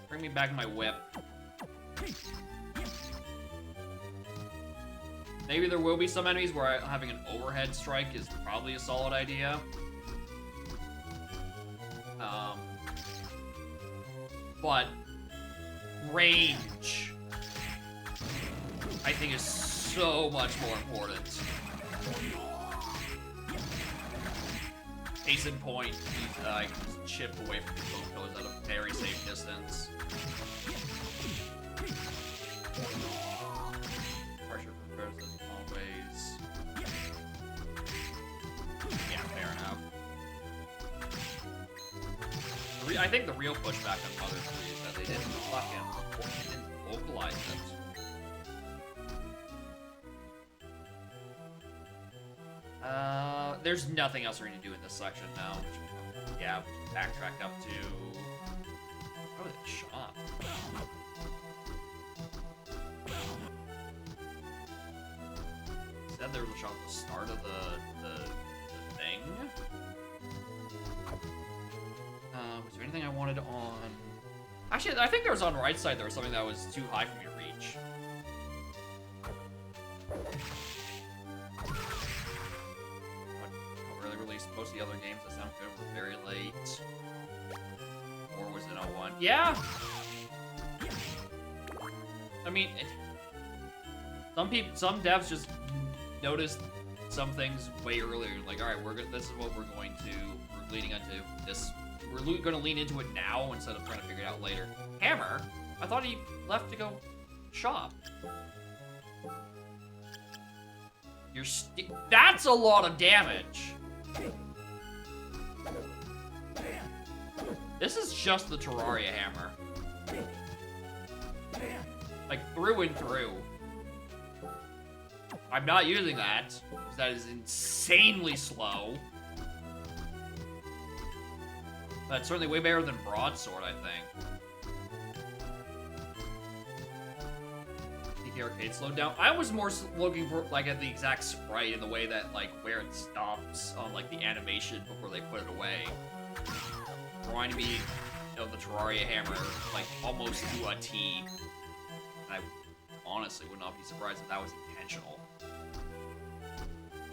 Bring me back my Whip. Maybe there will be some enemies where having an overhead strike is probably a solid idea. But range, I think, is so much more important. Case in point, I can just chip away from the bow pillars at a very safe distance. I think the real pushback on Mother 3 is that they didn't localize it. There's nothing else we're gonna do in this section now. Yeah, backtrack up to probably the shop. Said there was a shop at the start of the thing. Was there anything I wanted on? Actually, I think there was on the right side. There was something that was too high for me to reach. Early release. Most of the other games that sound good were very late. Or was it 01? Yeah. I mean, some devs just noticed some things way earlier. Like, all right, this is what we're leading into this. We're going to lean into it now instead of trying to figure it out later. Hammer? I thought he left to go shop. That's a lot of damage. This is just the Terraria hammer. Like, through and through. I'm not using that, because that is insanely slow. That's certainly way better than Broadsword, I think. DK Arcade slowed down. I was more looking for, like, at the exact sprite in the way that, like, where it stops on, like, the animation before they put it away. Reminding me of the Terraria hammer, like, almost to a T. And I honestly would not be surprised if that was intentional.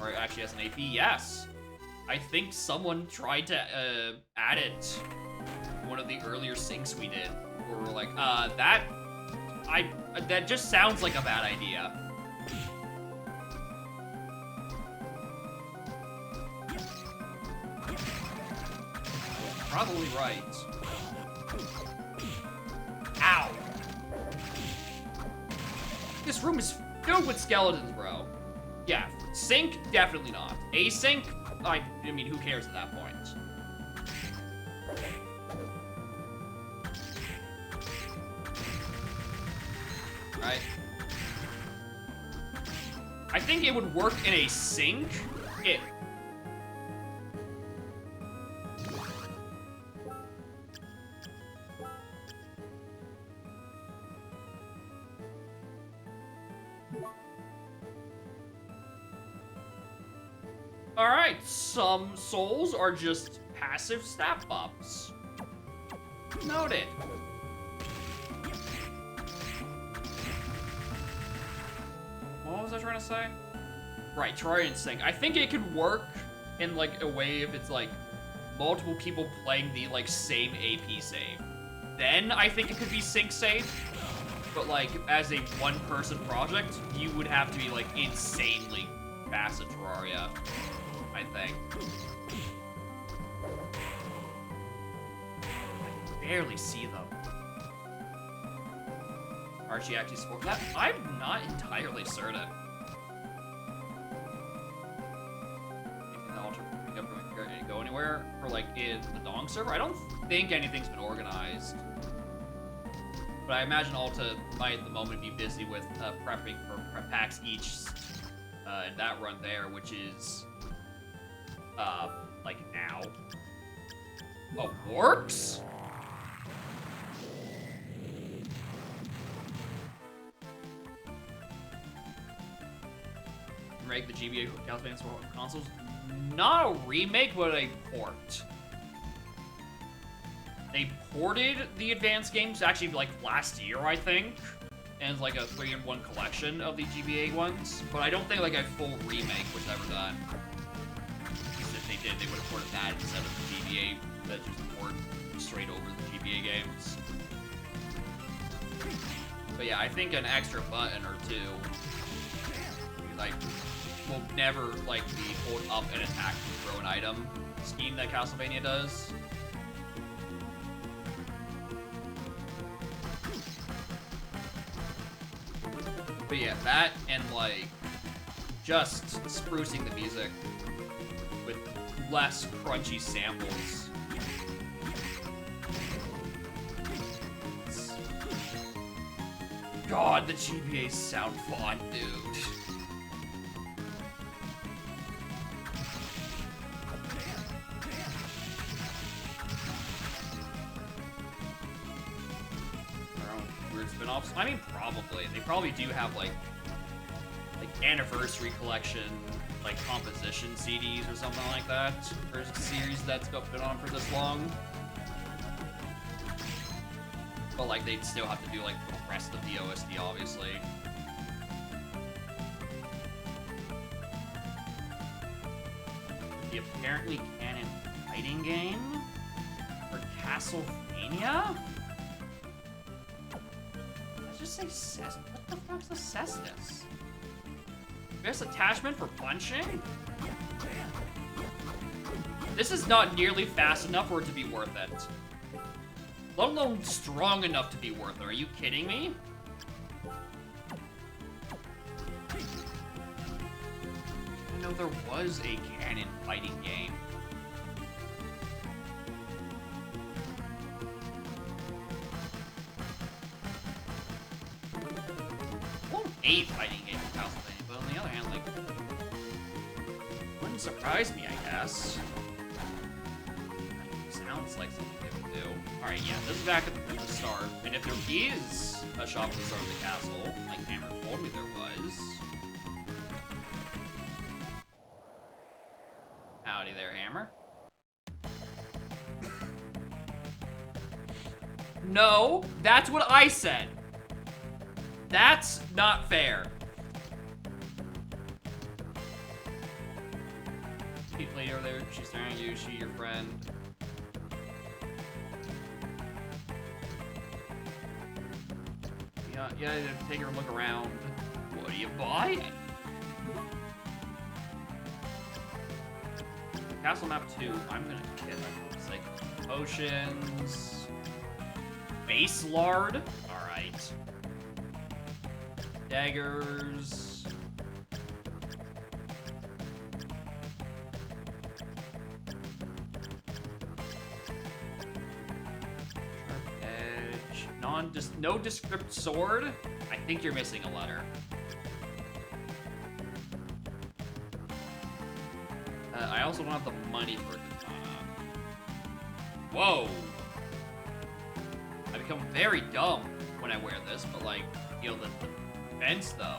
Or it actually has an AP, yes! I think someone tried to add it to one of the earlier syncs we did, where we're like, that just sounds like a bad idea. Probably right. Ow! This room is filled with skeletons, bro. Yeah, sync, definitely not. Async, I mean, who cares at that point? Right? I think it would work in a sync if... Alright, some souls are just passive stat buffs. Noted. What was I trying to say? Right, Terraria and Sync. I think it could work in, like, a way if it's, like, multiple people playing the, like, same AP save. Then I think it could be sync safe. But, like, as a one-person project, you would have to be, like, insanely fast at Terraria, I think. I can barely see them. Archie actually spoke that? I'm not entirely certain. Anything that will go anywhere for, like, in the Dong server? I don't think anything's been organized. But I imagine Alta might at the moment be busy with prepping for prep packs each in that run there, which is like now. Oh, works? Remake the GBA Castlevania for consoles? Not a remake, but a port. They ported the advanced games actually like last year, I think, and it's like a 3-in-1 collection of the GBA ones. But I don't think like a full remake was ever done. Because if they did, they would have ported that instead of the GBA that just port straight over the GBA games. But yeah, I think an extra button or two, like, will never like the hold up and attack and throw an item scheme that Castlevania does. But yeah, that and like just sprucing the music with less crunchy samples God, the GBAs sound fun, dude. Their own weird spin-offs? I mean, probably. They probably do have, like anniversary collection, like, composition CDs or something like that. For a series that's been on for this long. But, like, they'd still have to do, like, the rest of the OST, obviously. The apparently canon fighting game for Castlevania? Let's just say Cestus. What the fuck's a Cestus? Best attachment for punching? This is not nearly fast enough for it to be worth it. Let alone strong enough to be worth it. Are you kidding me? I didn't know there was a canon fighting game. Well, a fighting game in Castlevania, but on the other hand, like, wouldn't surprise me, I guess. Sounds like something they would do. Alright, yeah, this is back at the start. And if there is a shop at the start of the castle, like Hammer told me there was. Howdy there, Hammer. No, that's what I said. That's not fair. Pete lady over there, she's staring at you, she your friend. Yeah, take her a look around. What are you buying? Castle map 2, I'm gonna get like potions. Base lard? Alright. Daggers. No descript sword? I think you're missing a letter. I also don't have the money for a katana. Whoa! I become very dumb when I wear this, but like, you know, the defense though.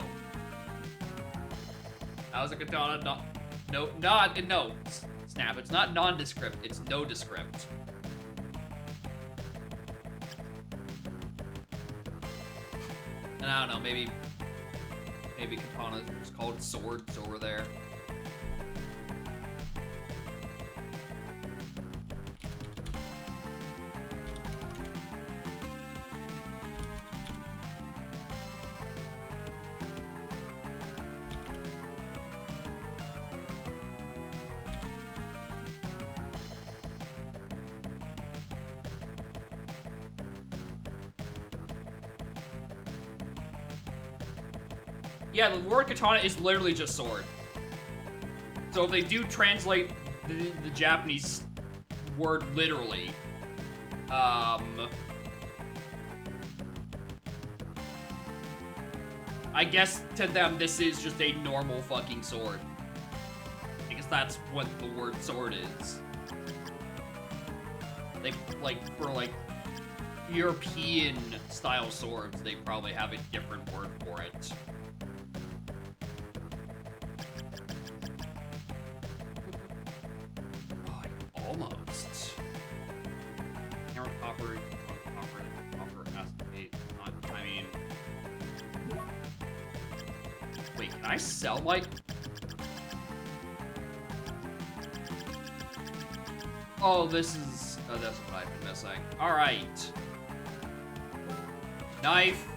How's a katana no, Snap, it's not nondescript, it's no descript. And I don't know, maybe katana is called swords over there. Yeah, the word katana is literally just sword. So if they do translate the Japanese word literally, I guess to them this is just a normal fucking sword. Because that's what the word sword is. They, like, for like European style swords, they probably have a different word for it. Almost. Hammer copper acetate. I mean, wait, can I sell like? Oh, this is. Oh, that's what I've been missing. All right. Knife.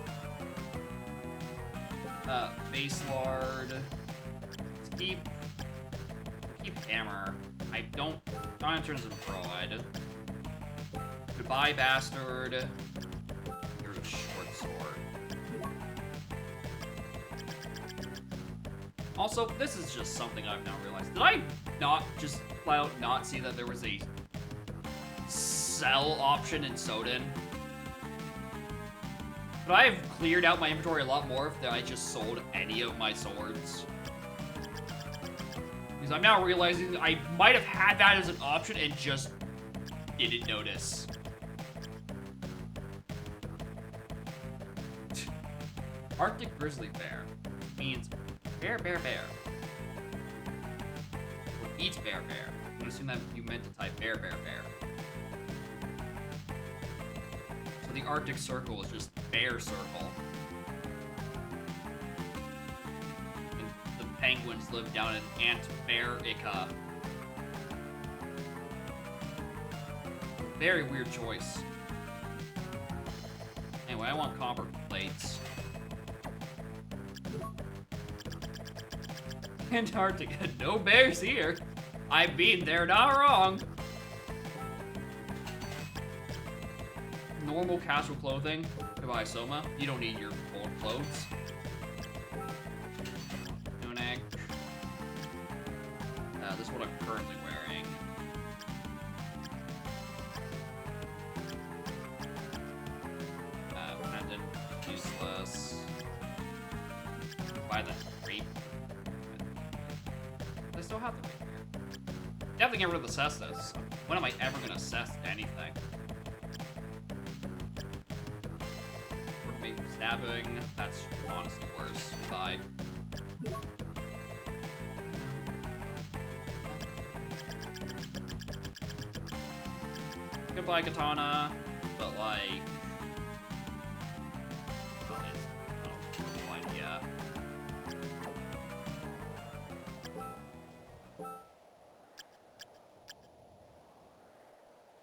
Base lard. Let's keep hammer. I don't. Time turns into broad. Goodbye, bastard. Here's a short sword. Also, this is just something I've now realized. Did I not just flat out not see that there was a sell option in Soden? But I have cleared out my inventory a lot more if I just sold any of my swords. Because I'm now realizing I might have had that as an option and just didn't notice. Arctic grizzly bear means bear, bear, bear. Or eat bear, bear. I'm gonna assume that you meant to type bear, bear, bear. So the Arctic Circle is just bear circle. And the penguins live down in Antarctica. Very weird choice. Anyway, I want copper plates. Antarctica, no bears here. I mean, they're not wrong. Normal casual clothing. Goodbye, Soma. You don't need your old clothes. Tunic. This is what I'm currently wearing. Pendant. Useless. Buy the grape. I still have them in here. Definitely get rid of the cestus. When am I ever gonna cest anything? Maybe stabbing. That's honestly worse. Bye. Goodbye, katana. But like, no idea.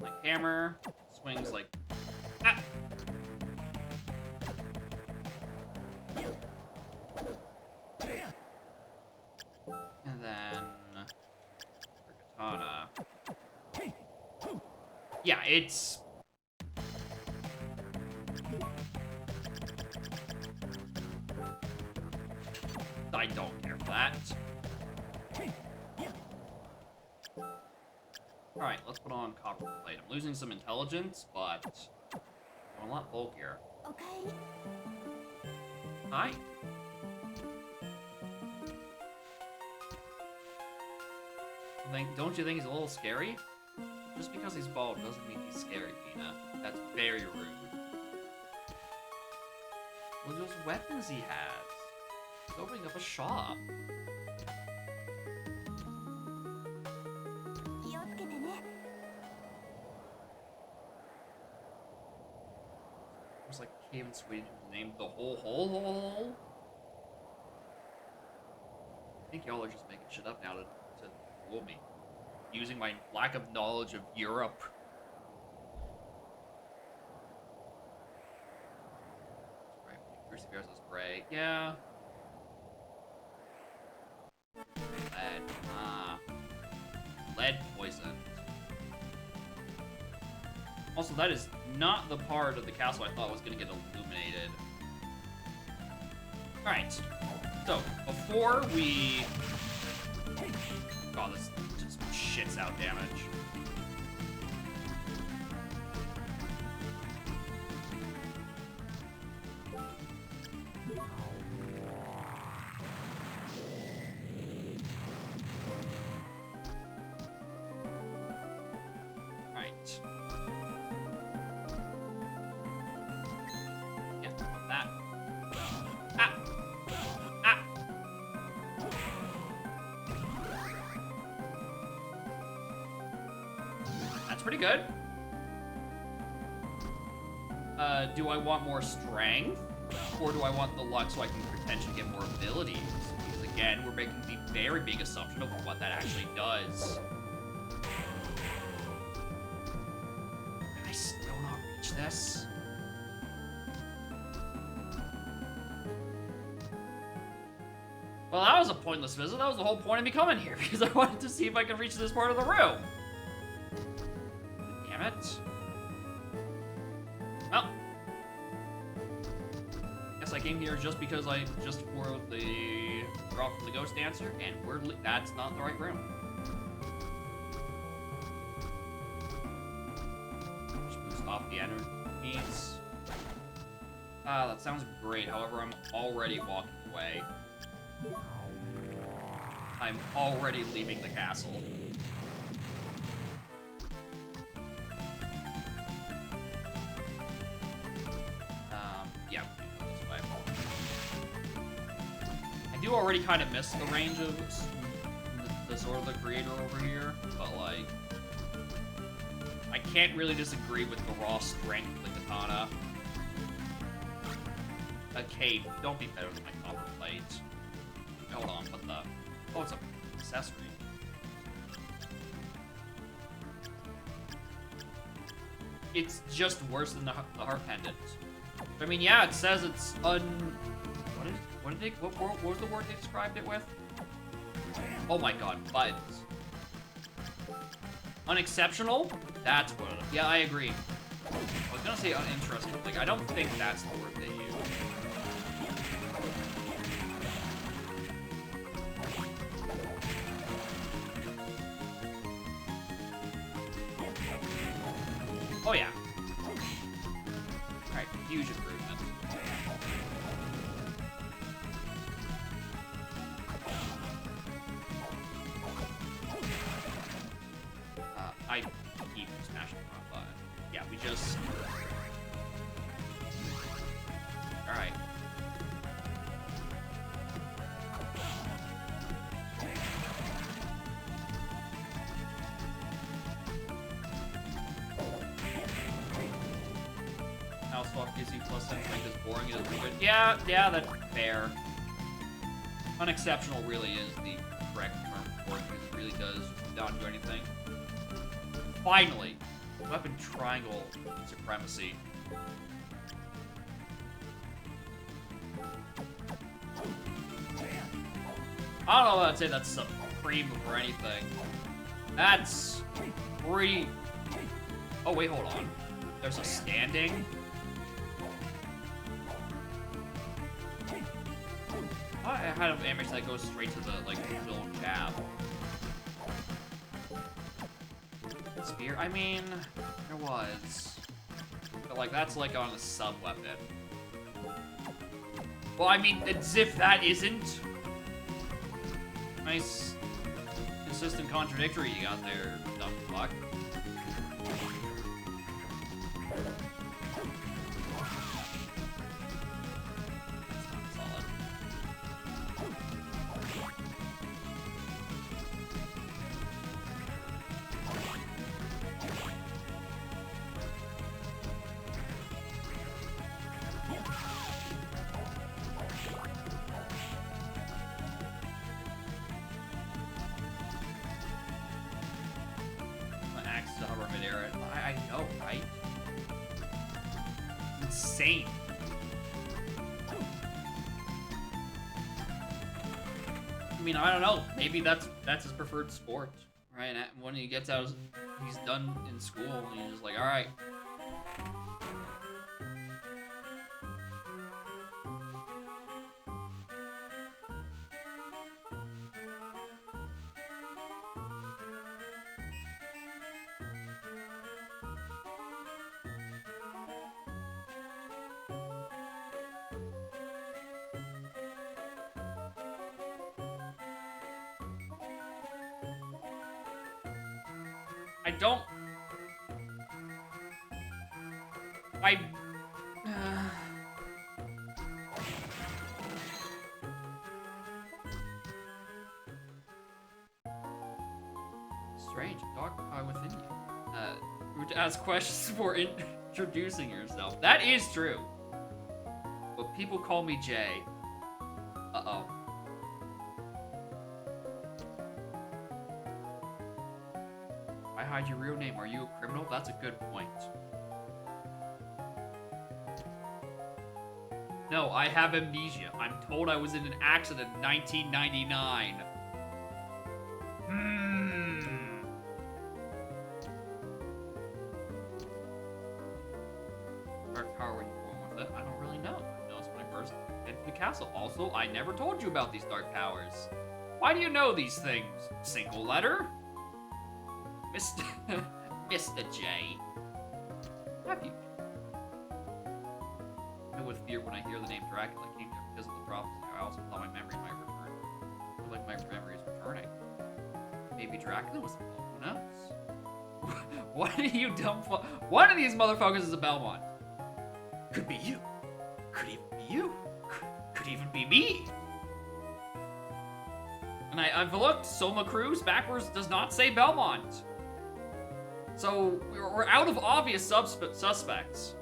My hammer swings like ah. And then for katana. Yeah, it's I don't care for that. Alright, let's put on copper plate. I'm losing some intelligence, but I'm a lot bulkier. Okay. Hi. Don't you think he's a little scary? Just because he's bald doesn't mean he's scary, Pina. That's very rude. Look at those weapons he has. He's opening up a shop. It's like cave in Sweden named the hole. I think y'all are just making shit up now to fool me. Using my lack of knowledge of Europe. Right, Grizzly Bears is gray. Yeah. Lead. Lead poison. Also, that is not the part of the castle I thought was going to get illuminated. Alright. So, before we... God, this just shits out damage. Alright. Yeah, that. Ah! Ah! That's pretty good. Do I want more strength? Or do I want the luck so I can potentially get more abilities? Because again, we're making the very big assumption of what that actually does. Can I still not reach this? Well, that was a pointless visit. That was the whole point of me coming here, because I wanted to see if I could reach this part of the room. Damn it. Well. Guess I came here just because just for the drop from the ghost dancer, and that's not the right room. Just boost off the enemies. That sounds great. However, I'm already walking away. I'm already leaving the castle. Yeah, this way. I do already kind of miss the range of the Sword of the Creator over here, but, like, I can't really disagree with the raw strength of the katana. Okay, don't be better than my copper plate. Hold on, what the... Oh, it's an accessory. It's just worse than the heart pendant. I mean, yeah, it says it's what was the word they described it with? Oh my god, buttons. Unexceptional? That's what it is. Yeah, I agree. I was gonna say uninteresting, but, like, I don't think that's the word they use. Oh, yeah. Alright, huge improvement. I keep smashing the wrong button. Yeah, we just... Alright. House swap gives you plus 10 to make this boring and good. Yeah, that's fair. Unexceptional really is the correct term for it, because it really does not do anything. Finally, weapon triangle supremacy. I don't know if I'd say that's supreme or anything. That's pretty... Oh, wait, hold on. There's a standing? I had an image that goes straight to the, like, middle jab. Spear? I mean, there was. But, like, that's, like, on a sub-weapon. Well, I mean, as if that isn't. Nice, consistent contradictory you got there, dumb fuck. I know, right? Insane. I mean, I don't know. Maybe that's his preferred sport, right? And when he gets out, he's done in school, and he's just like, all right. Strange, dark power within you. To ask questions before introducing yourself. That is true. But people call me Jay. Uh-oh. Why hide your real name? Are you a criminal? That's a good point. No, I have amnesia. I'm told I was in an accident in 1999. Dark power when you're born with it? I don't really know. I know it's when I first entered the castle. Also, I never told you about these dark powers. Why do you know these things? Single letter? Mr. J. Have you? I with fear when I hear the name Dracula came there because of the prophecy. I also thought my memory might return. I feel like my memory is returning. Maybe Dracula was the Who knows? What are you dumb One of these motherfuckers is a Belmont. Could be you. Could even be you. Could even be me. And I've looked. Soma Cruz backwards does not say Belmont. So we're out of obvious suspects.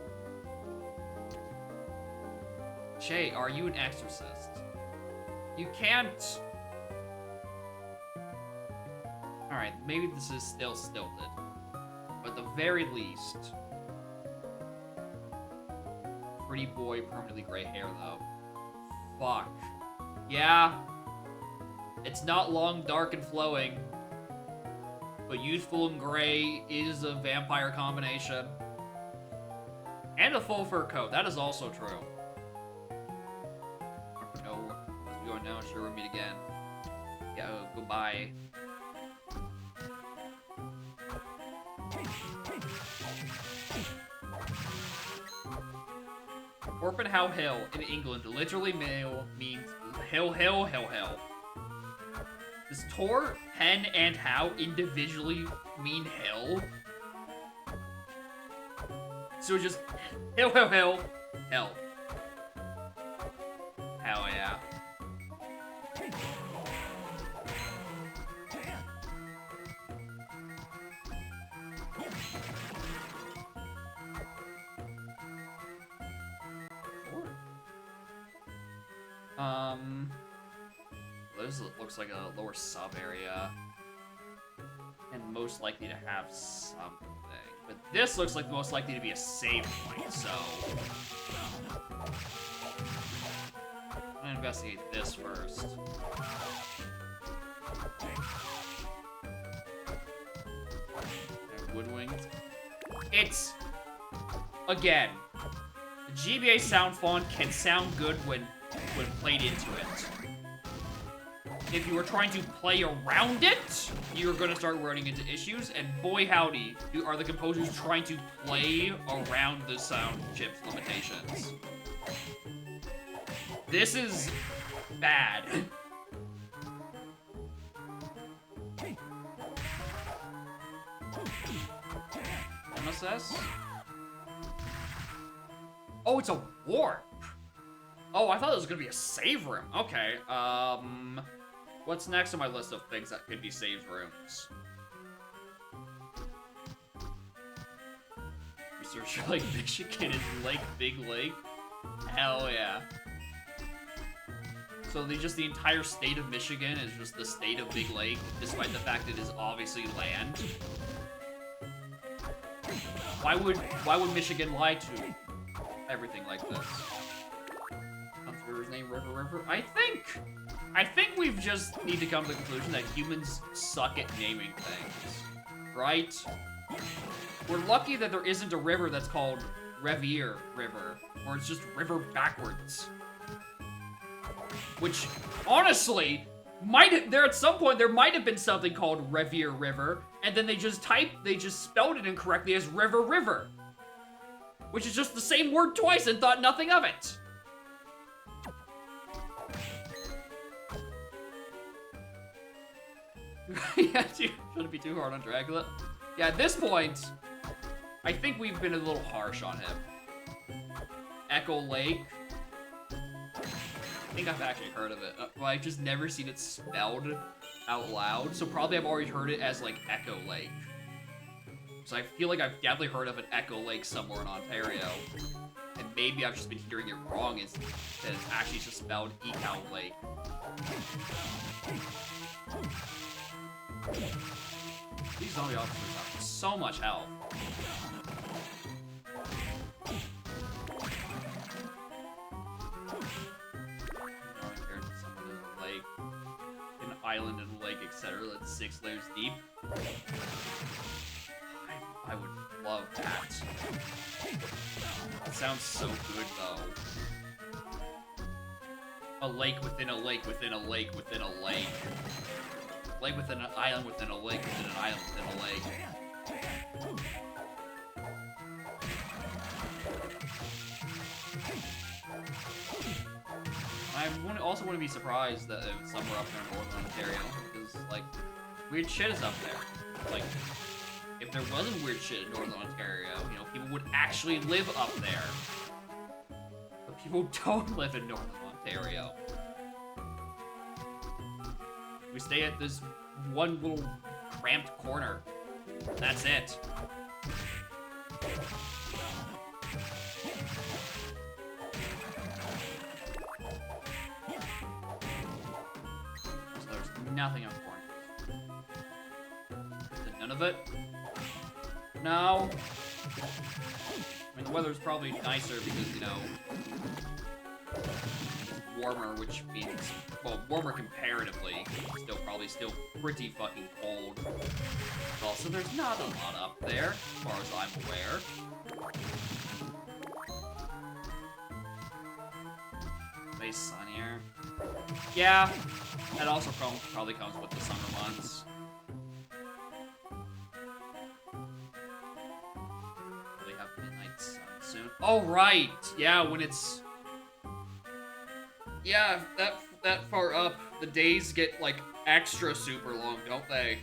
Che, are you an exorcist? You can't... Alright, maybe this is still stilted. But at the very least... Pretty boy, permanently gray hair, though. Fuck. Yeah. It's not long, dark, and flowing. But youthful and gray is a vampire combination. And a full fur coat. That is also true. No, let's be going now. Sure, we'll meet again. Yeah, goodbye. Orpenhow Hill in England literally means hill. Does Tor, Hen, and How individually mean hill? So just hill. Hell yeah. This looks like a lower sub area. And most likely to have something. But this looks like most likely to be a save point, so... I'm gonna investigate this first. Woodwinged. It's... Again, the GBA sound font can sound good when played into it. If you were trying to play around it, you're gonna start running into issues, and boy howdy, are the composers trying to play around the sound chip's limitations. This is bad. MSS? Oh, it's a warp! Oh, I thought it was gonna be a save room. Okay, what's next on my list of things that could be save rooms? Research like Michigan is Lake Big Lake? Hell yeah. So the entire state of Michigan is just the state of Big Lake, despite the fact it is obviously land. Why would Michigan lie to everything like this? River's name, River. I think we've just need to come to the conclusion that humans suck at naming things, right? We're lucky that there isn't a river that's called Revier River, or it's just river backwards. Which, honestly, at some point there might have been something called Revier River, and then they just spelled it incorrectly as River, which is just the same word twice and thought nothing of it. Yeah, shouldn't be too hard on Dracula. Yeah, at this point, I think we've been a little harsh on him. Echo Lake. I think I've actually heard of it. Well, I've just never seen it spelled out loud, so probably I've already heard it as, like, Echo Lake. So I feel like I've definitely heard of an Echo Lake somewhere in Ontario. And maybe I've just been hearing it wrong, that it's actually just spelled Ecow Lake. These zombie officers have so much health. Lake, an island and a lake, etc. That's 6 layers deep. I would love that. It sounds so good, though. A lake within a lake within a lake within a lake. Lake within an island within a lake within an island within a lake. Also wouldn't be surprised that if somewhere up there in Northern Ontario, because, like, weird shit is up there. Like, if there wasn't weird shit in Northern Ontario, you know, people would actually live up there. But people don't live in Northern Ontario. We stay at this one little cramped corner. That's it. So there's nothing important. None of it? No. I mean, the weather's probably nicer because, you know, it's warmer, which means, well, warmer comparatively. Still pretty fucking cold. Also, there's not a lot up there, as far as I'm aware. Nice sunnier. Yeah, that also probably comes with the summer months. Probably have midnight sun soon. Oh, right! Yeah, when it's... Yeah, that far up, the days get, like, extra super long, don't they?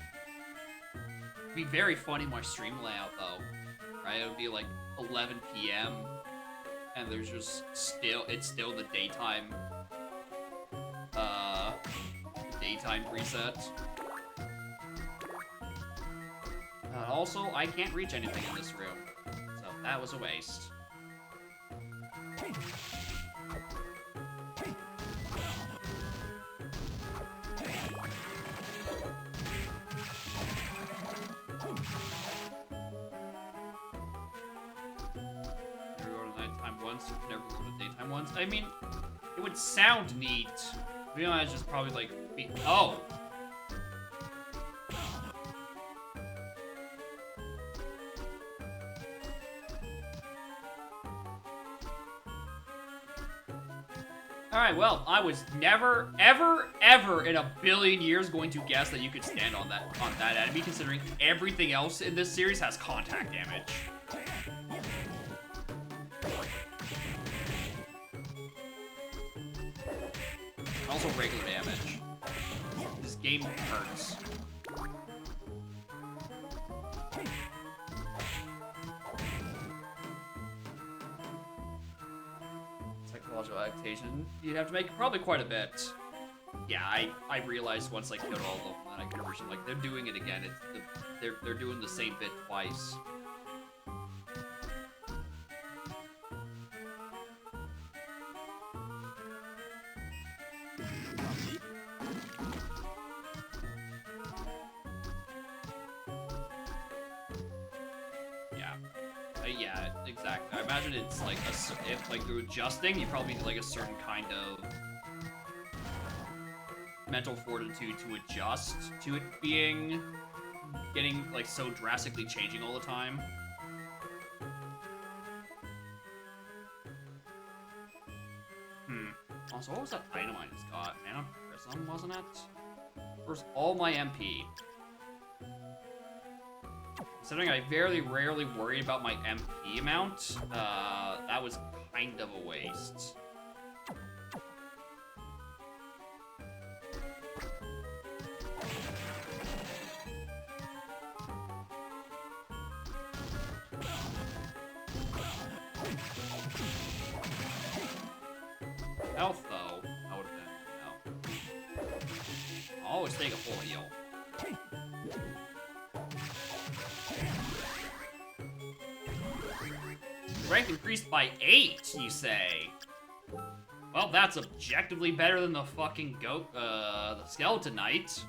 It'd be very funny my stream layout, though. Right? It would be, like, 11 p.m. And there's just it's still the daytime, preset. Also, I can't reach anything in this room, so that was a waste. Never go to nighttime once, never go to daytime once. I mean, it would sound neat. To be honest, just probably like oh. Alright, well, I was never, ever, ever in a billion years going to guess that you could stand on that enemy, considering everything else in this series has contact damage. Also regular damage. This game hurts. Psychological adaptation, you'd have to make probably quite a bit. Yeah, I realized once I killed all of them that I could originally, like, they're doing it again. They're doing the same bit twice. Yeah, exactly. I imagine it's like if like you're adjusting, you probably need like a certain kind of mental fortitude to adjust to it getting like so drastically changing all the time. Also, what was that item I just got? Mana Prism, wasn't it? Where's all my MP? Considering I very rarely worry about my MP amount, that was kind of a waste. Health, though, that would have been, you know. I'll always take a full heal. Rank increased by 8, you say? Well, that's objectively better than the fucking the Skeleton Knight.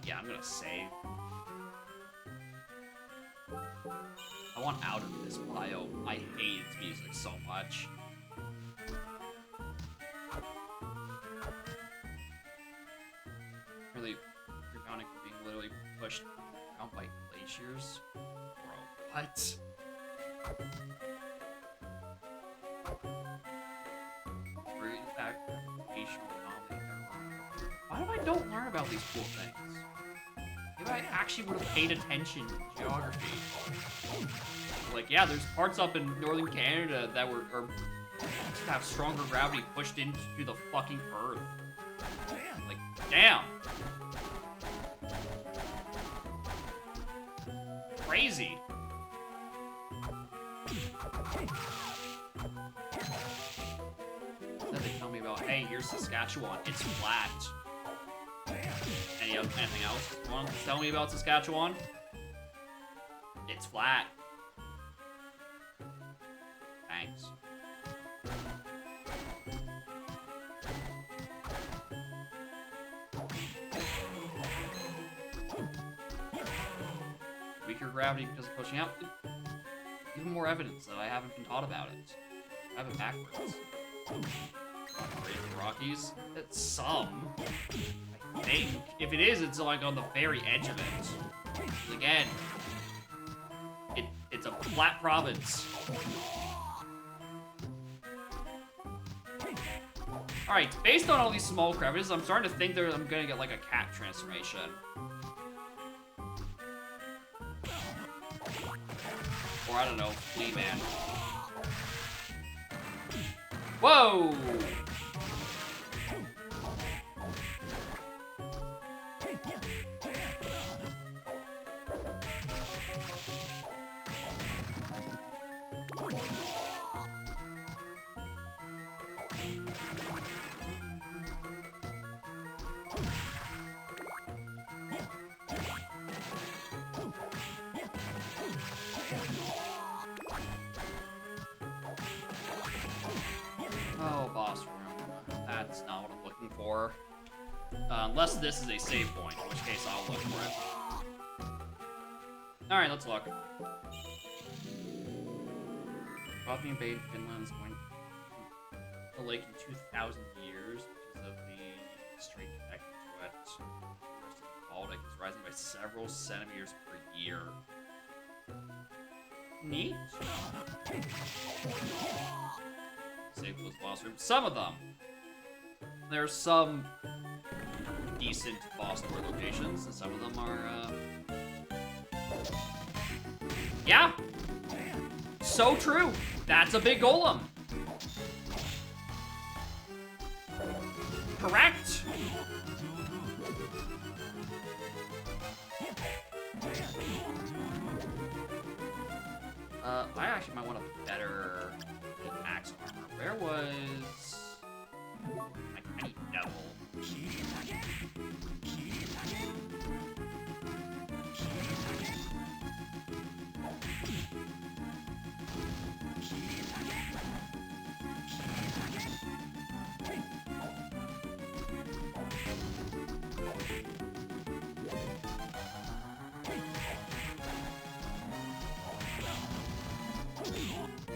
Yeah, I'm gonna save. I want out of this biome. I hate its music so much. Really, rebounding from being literally pushed out by glaciers. Bro, what? Why do I don't learn about these cool things? I actually would have paid attention to geography. Like, yeah, there's parts up in northern Canada that have stronger gravity pushed into the fucking earth. Like, damn. Crazy. Then they tell me about, hey, here's Saskatchewan. It's flat. Anything else you want to tell me about Saskatchewan? It's flat. Thanks. Weaker gravity because of pushing out. Even more evidence that I haven't been taught about it. I have it backwards. Great Rockies? It's some. I think. If it is, it's like on the very edge of it. Again, it's a flat province. Alright, based on all these small crevices, I'm starting to think that I'm gonna get like a cat transformation. Or I don't know, Flea Man. Whoa! Oh, boss room. That's not what I'm looking for. Unless this is a save point, in which case I'll look for it. Alright, let's look. Botany Bay, Finland is going to the lake in 2,000 years because of the strait connected to it. The rest of the Baltic is rising by several centimeters per year. Neat. Save those boss rooms. Some of them. There's some decent boss door locations, and some of them are, yeah! So true! That's a big golem! Correct! I actually might want a better axe armor. Where was my tiny devil?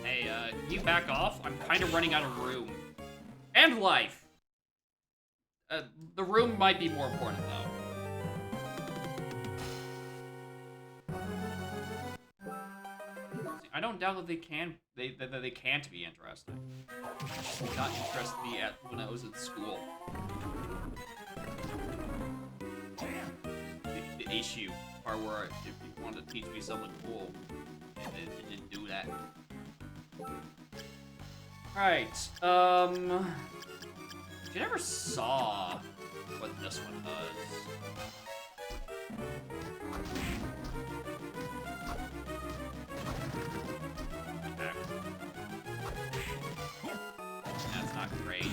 Hey, can you back off? I'm kind of running out of room. And life! The room might be more important, though. I don't doubt that they can't be interesting. It not interested me when I was in school. The issue part where if you wanted to teach me something cool, it didn't do that. Alright, you never saw what this one does. Okay. That's not great.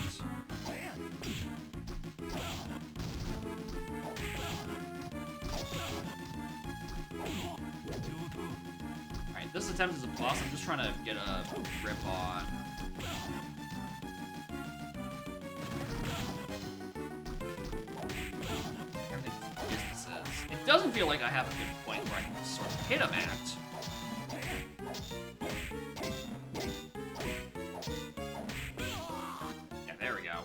Alright, this attempt is a boss. I'm just trying to get a grip on. It doesn't feel like I have a good point where I can just sort of hit him at. Yeah, there we go.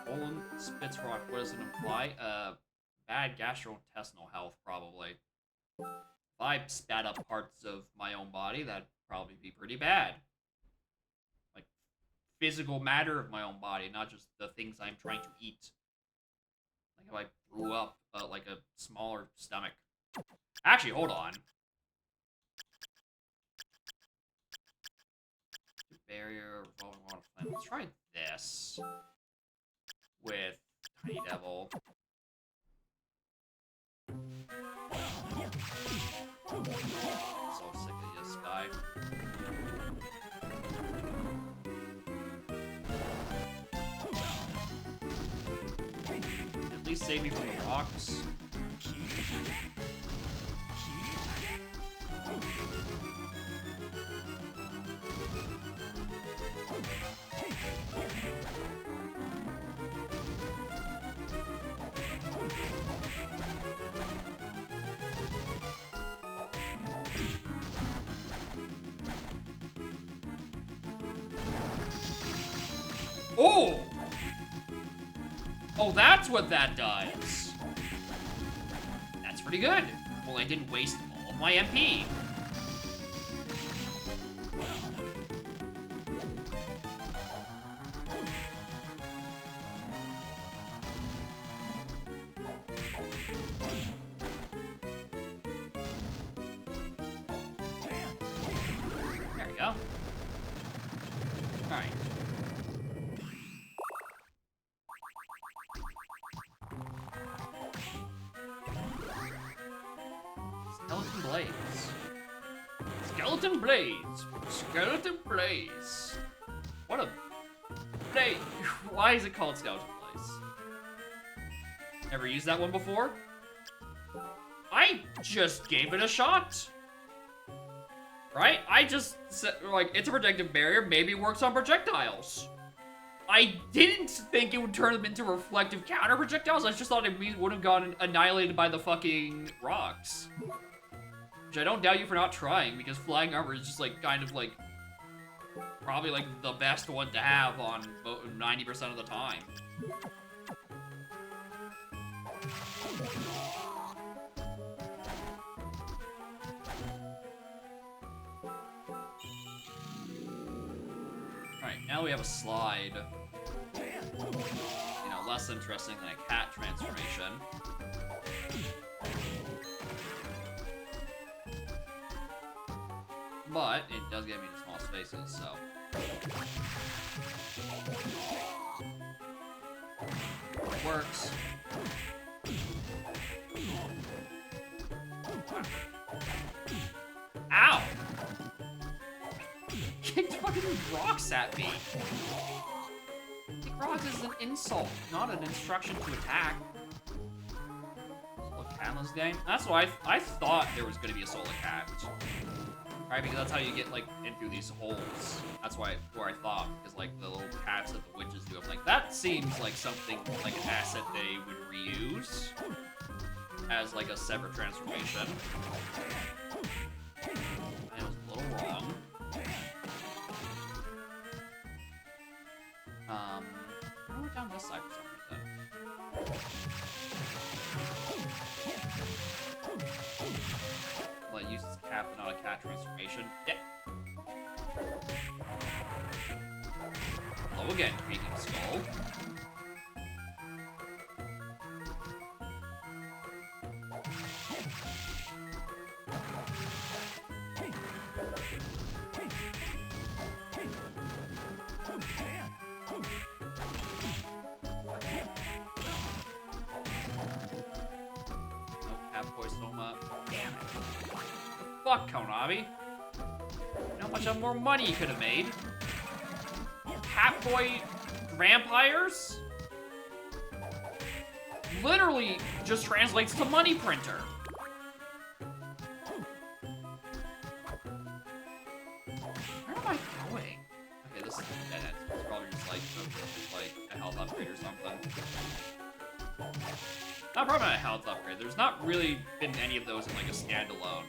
Olin spits rock. What does it imply? Bad gastrointestinal health, probably. If I spat up parts of my own body, that'd probably be pretty bad. physical matter of my own body, not just the things I'm trying to eat. Like if I threw up, like a smaller stomach. Actually, hold on. Barrier, revolving wall of flame. Let's try this with Tiny Devil. So sick of this guy. At least save me from the rocks. Oh! Oh, that's what that does. That's pretty good. Well, I didn't waste all of my MP. There we go. Alright. Skeleton Blades. Skeleton Blades. Skeleton Blades. What a... Hey, why is it called Skeleton Blades? Ever used that one before? I just gave it a shot. Right? I just said, like, it's a protective barrier. Maybe it works on projectiles. I didn't think it would turn them into reflective counter projectiles. I just thought it would have gotten annihilated by the fucking rocks. Which I don't doubt you for not trying, because flying armor is just, like, kind of, like, probably, like, the best one to have on 90% of the time. Alright, now we have a slide. You know, less interesting than a cat transformation. But it does get me to small spaces, so. It works. Ow! Kicked fucking rocks at me. Kick rocks is an insult, not an instruction to attack. Solar cat in this game? That's why I thought there was gonna be a solar cat. Right, because that's how you get, like, in through these holes. That's where I thought, because, like, the little cats that the witches do, I'm like, that seems like something, like an asset they would reuse as, like, a separate transformation. I was a little wrong. I went down this side for some reason. Well, it uses cat, but not a cat transformation. Yeah. Hello again, Creaking Skull. Soma. Damn it. Fuck, Konami. You know how much more money you could have made? Catboy vampires? Literally just translates to money printer. Where am I going? Okay, this is dead end. It's probably just like a health upgrade or something. Not probably not a health upgrade. There's not really been any of those in like a standalone.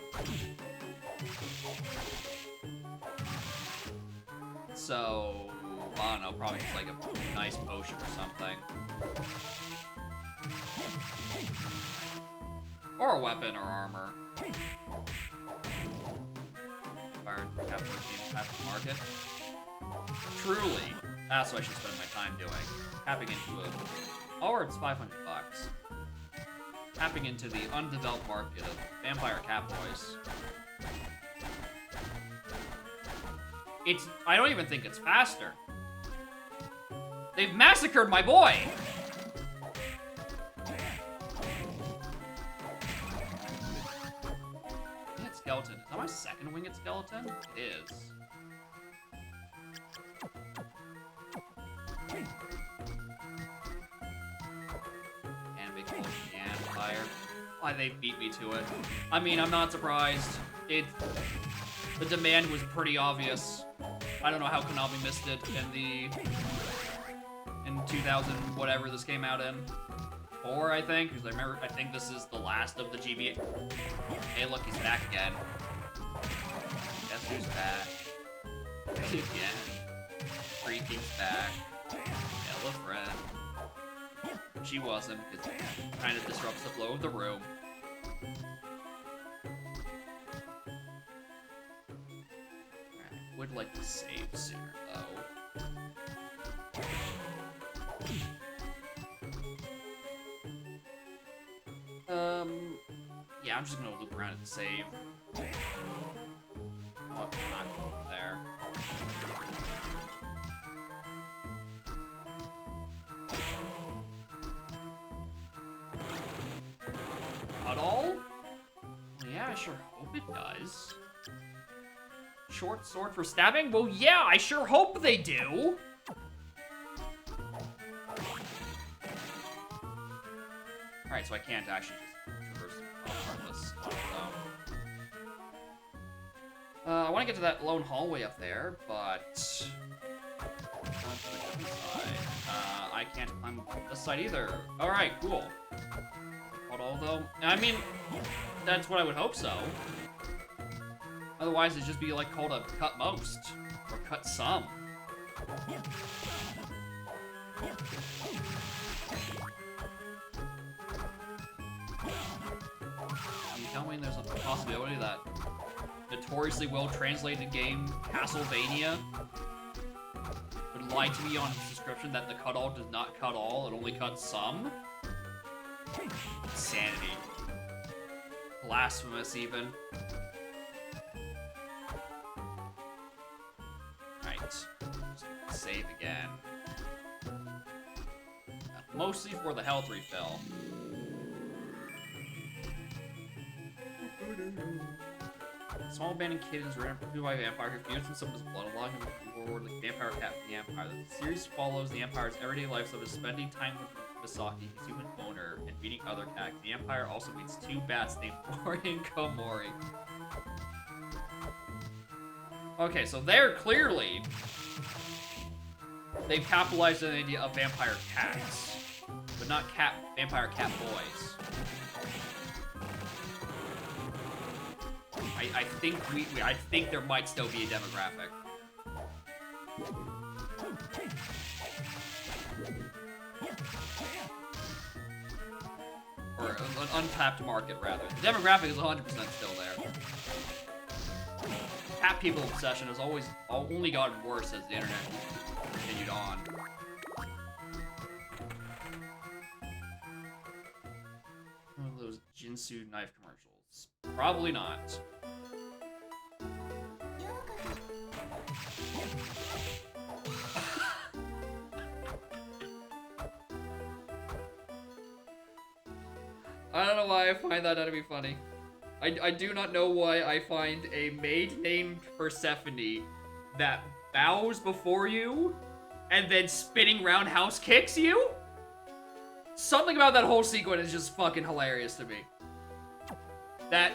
So, I don't know, probably just like a nice potion or something. Or a weapon or armor. Fire Captain at the market. Truly. That's what I should spend my time doing. Tapping into a... Or it's $500. Tapping into the undeveloped market of vampire cat boys. I don't even think it's faster. They've massacred my boy! Winged skeleton. Is that my second winged skeleton? It is. And big old fire. Why they beat me to it. I mean, I'm not surprised. The demand was pretty obvious. I don't know how Konami missed it in 2000 whatever this came out in. 4, I think, because I think this is the last of the GBA. Hey, look, he's back again. Guess who's back? Again. Freaking's back. Yellow friend. She wasn't, because it kind of disrupts the flow of the room. I would like to save sooner, though. Yeah, I'm just gonna loop around and save. Oh, not there. At all? Yeah, I sure hope it does. Short sword for stabbing? Well, yeah, I sure hope they do. Alright, so I can't actually just traverse regardless. I want to get to that lone hallway up there, but... I can't climb up this side either. Alright, cool. Although, I mean, that's what I would hope so. Otherwise, it'd just be like called a cut most, or cut some. You tell me there's a possibility that notoriously well-translated game Castlevania would lie to me on its description that the cut all does not cut all, it only cuts some? Insanity. Blasphemous, even. Right. Save again. Mostly for the health refill. Small abandoned kittens were pursued by a vampire who fused himself with his blood, allowing him to move forward like vampire cat from the Empire. The series follows the Empire's everyday life, such as spending time with Misaki, his human owner, and meeting other cats. The Empire also meets 2 bats named Mori and Komori. Okay, so they're clearly... They've capitalized on the idea of vampire cats, but not vampire cat boys. I think there might still be a demographic. Or an untapped market, rather. The demographic is 100% still there. Cat people obsession has only gotten worse as the internet continued on. One of those Jinsu knife commercials. Probably not. I don't know why I find that to be funny. I do not know why I find a maid named Persephone that bows before you and then spinning roundhouse kicks you? Something about that whole sequence is just fucking hilarious to me. That's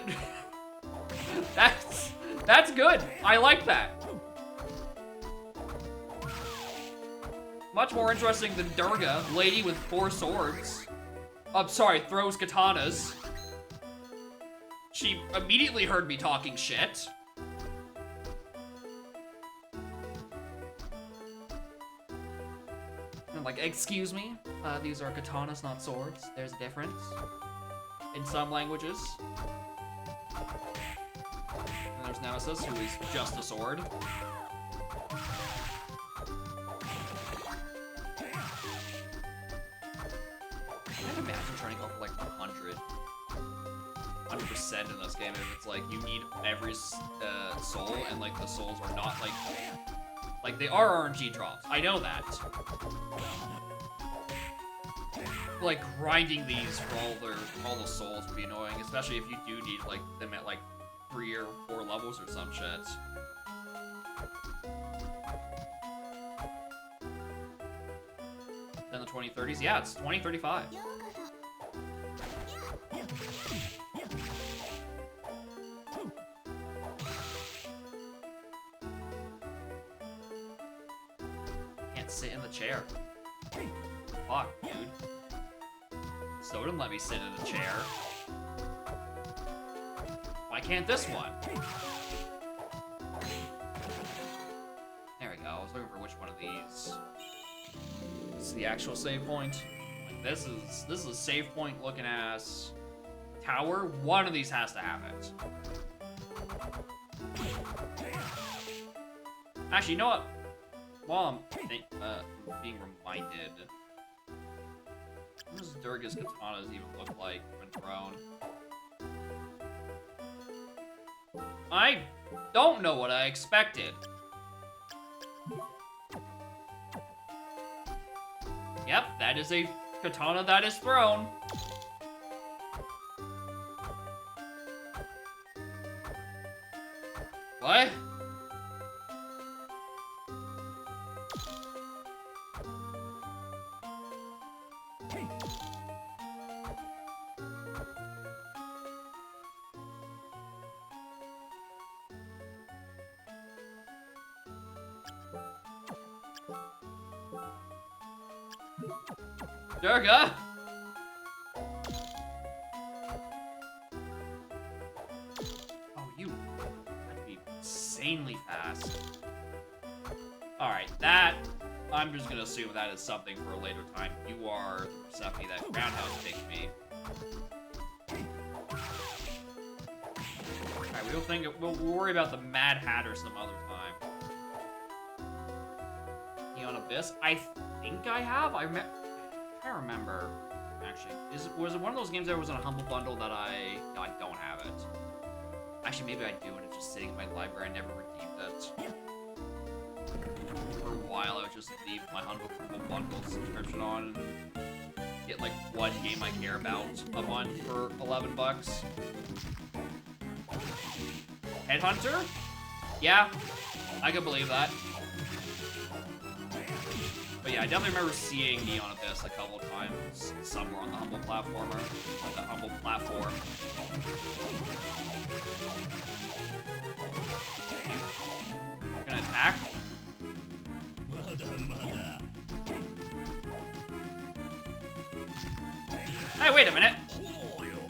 good. I like that. Much more interesting than Durga, lady with 4 swords. I'm sorry, throws katanas. She immediately heard me talking shit. I'm like, excuse me? These are katanas, not swords. There's a difference. In some languages. And there's Nemesis, who is just a sword. said in this game is it's like you need every soul, and like the souls are not like they are RNG drops. I know that. Like grinding these for all the souls would be annoying, especially if you do need like them at like 3 or 4 levels or some shit. Then the 2030s, yeah, it's 2035. Can't sit in the chair. Fuck, dude. So didn't let me sit in a chair. Why can't this one? There we go. I was looking for which one of these. This is the actual save point. Like this is a save point looking ass tower. One of these has to have it. Actually, you know what? While I'm being reminded, what does Durga's katanas even look like when thrown? I don't know what I expected. Yep, that is a katana that is thrown. What? Durga! Oh, you have to be insanely fast. Alright, that... I'm just gonna assume that is something for a later time. You are the Persephone that Roundhouse picked me. Alright, we'll worry about the Mad Hatter some other time. Neon Abyss? I think I have? I can't remember, actually. Was it one of those games that was in a Humble Bundle that I don't have it? Actually, maybe I do, and it's just sitting in my library. I never redeemed it. For a while, I would just leave my Humble Bundle subscription on and get, like, one game I care about a month for $11. Headhunter? Yeah, I could believe that. But yeah, I definitely remember seeing Neon Abyss a couple of times somewhere on the Humble Platformer, on the Humble Platform. Gonna attack? Hey, wait a minute!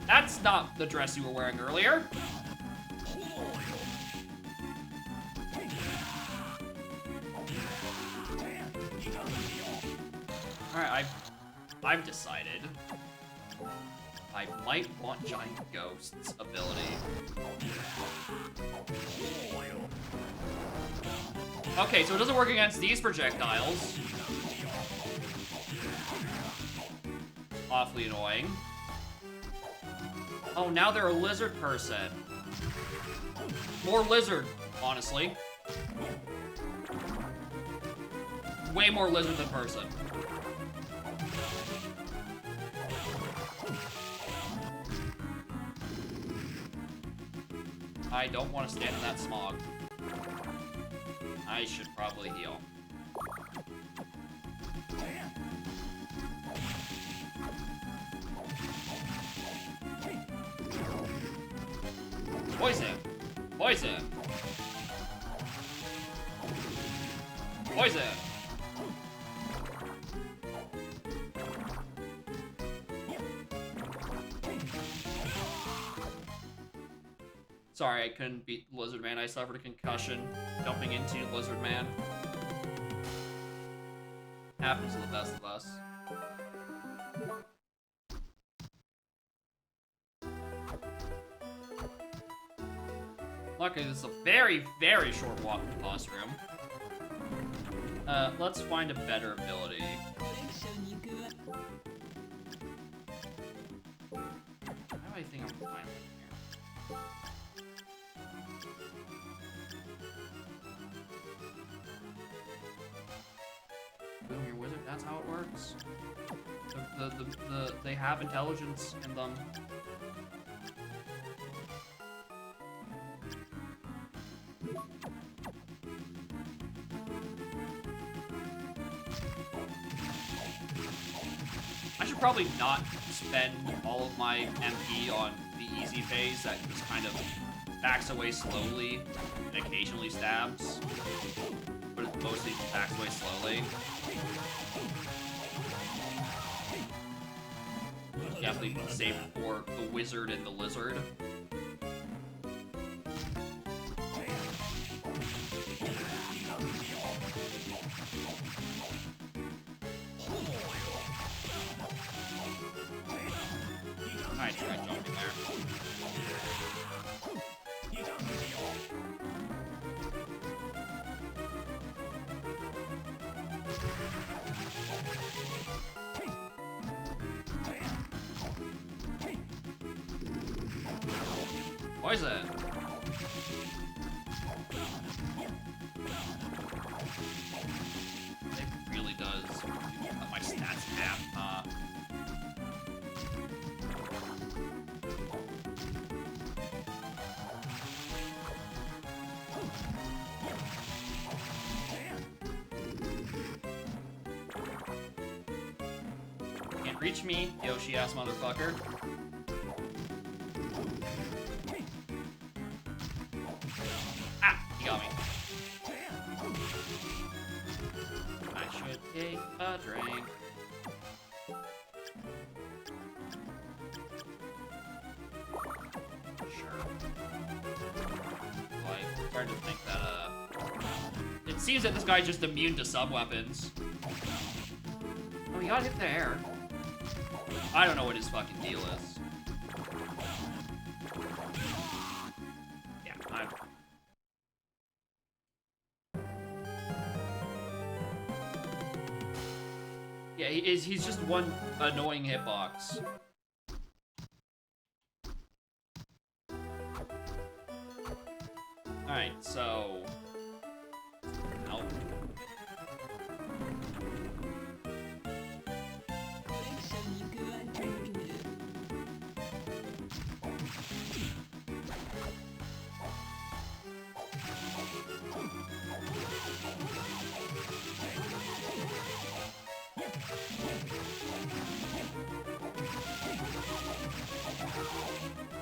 That's not the dress you were wearing earlier. Alright, I've decided I might want Giant Ghost's ability. Okay, so it doesn't work against these projectiles. Awfully annoying. Oh, now they're a lizard person. More lizard, honestly. Way more lizard than person. I don't want to stand in that smog. I should probably heal. Poison! Poison! Poison! Sorry, I couldn't beat Lizard Man. I suffered a concussion jumping into Lizard Man. Happens to the best of us. Luckily, this is a very, very short walk to the boss room. Let's find a better ability. How do I think I'm fine with here? Boom, you're a wizard. That's how it works. They have intelligence in them. I should probably not spend all of my MP on the easy phase that just kind of backs away slowly and occasionally stabs, but it mostly backs away slowly. Definitely safe for the wizard and the lizard. I tried jumping there. Poison! It really does cut my stats in half, huh? Can't reach me, Yoshi-ass motherfucker. Got me. I should take a drink. Sure. Like, hard to think that, it seems that this guy's just immune to sub-weapons. Oh, he got hit there. I don't know what his fucking deal is. Yeah, yeah, he's just one annoying hitbox. Alright, so... Nope.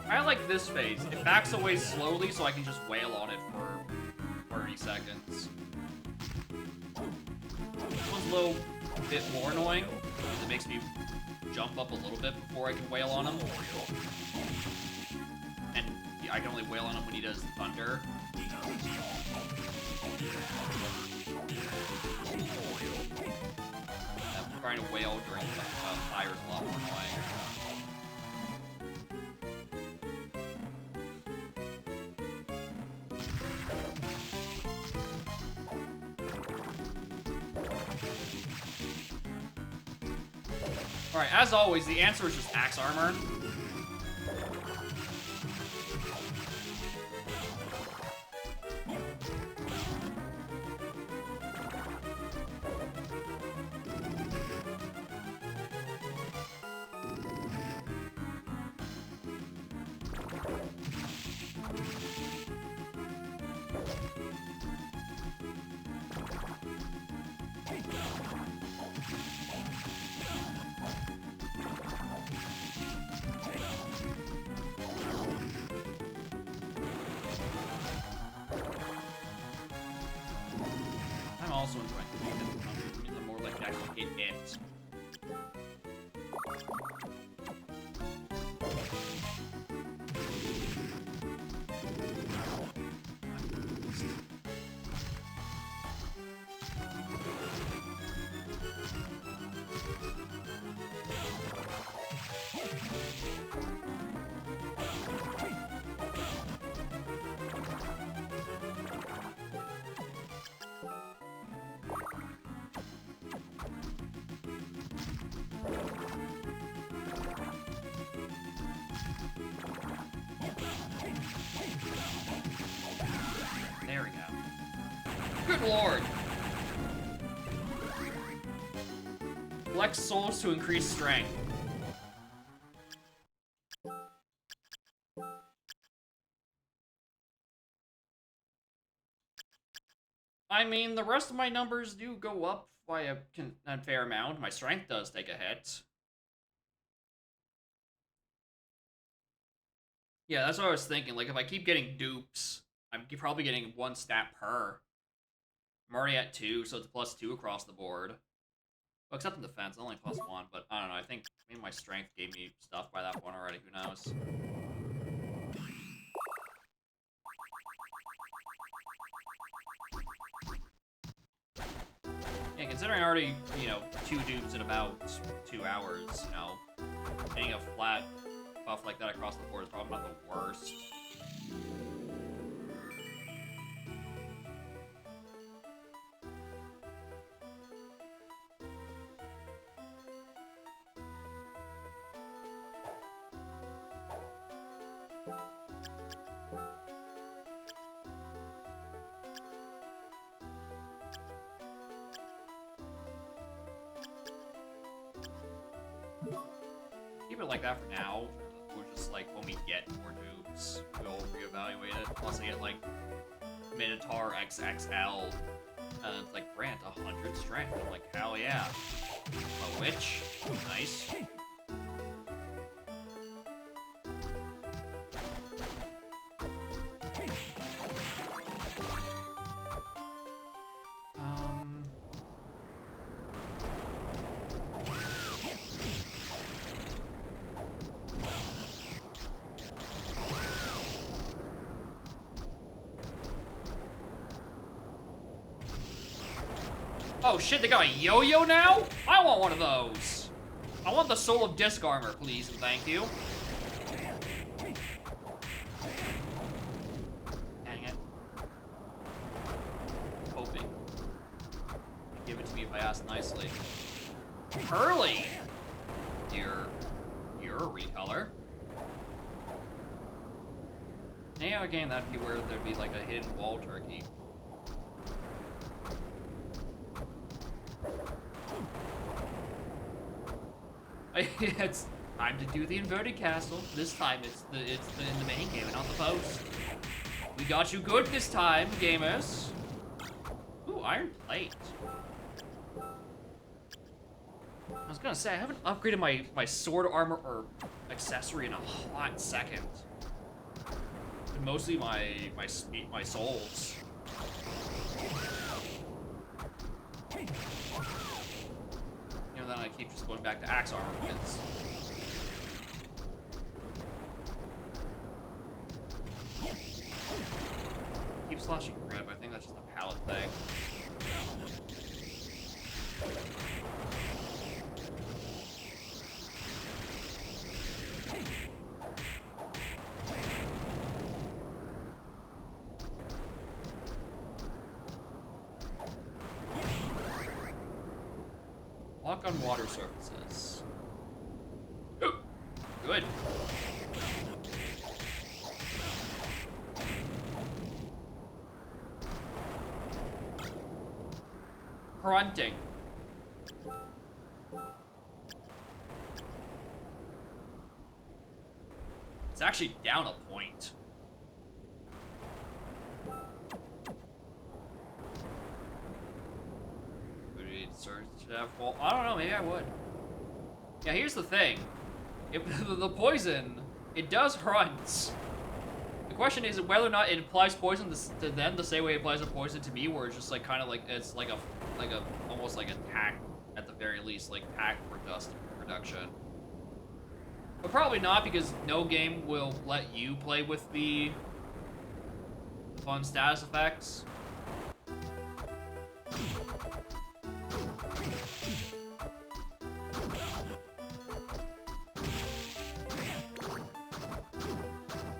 I like this phase. It backs away slowly so I can just wail on it for 30 seconds. This one's a little bit more annoying because it makes me jump up a little bit before I can wail on him. And I can only wail on him when he does thunder. Trying to wail during fire is a lot more annoying. Alright, as always, the answer is just axe armor. I'm also enjoying the fact that it means I'm more like to actually hit it. Lord! Collect souls to increase strength. I mean, the rest of my numbers do go up by a fair amount. My strength does take a hit. Yeah, that's what I was thinking. Like, if I keep getting dupes, I'm probably getting 1 stat per. I'm already at 2, so it's +2 across the board. Well, except in defense, only +1, but I don't know. I think maybe my strength gave me stuff by that point already. Who knows? Yeah, considering I already, 2 dupes in about 2 hours, getting a flat buff like that across the board is probably not the worst. Keep it like that for now. We're just like, when we get more dupes, we'll reevaluate it. Plus, I get like Minotaur XXL, and it's like, grant 100 strength. I'm like, hell yeah. A witch? Nice. Oh shit, they got a yo-yo now? I want one of those. I want the soul of disc armor, please and thank you. Dang it. Hoping. Give it to me if I ask nicely. Hurley! You're a recolor. Any other game, that'd be where there'd be like a hidden wall turkey. It's time to do the inverted castle. This time it's in the main game and not the post. We got you good this time, gamers. Ooh, iron plate. I was gonna say, I haven't upgraded my sword armor or accessory in a hot second. And mostly my souls. Then I keep just going back to axe armor wins. Keep slashing red, but I think that's just a palette thing. Walk on water surfaces. Ooh, good. Grunting. It's actually down a point. Well, I don't know, maybe I would. Yeah, here's the thing. If the poison, it does grunt. The question is whether or not it applies poison to them the same way it applies a poison to me, where it's just like kind of like it's like a almost like a tack at the very least, like tack for dust reduction. But probably not, because no game will let you play with the fun status effects.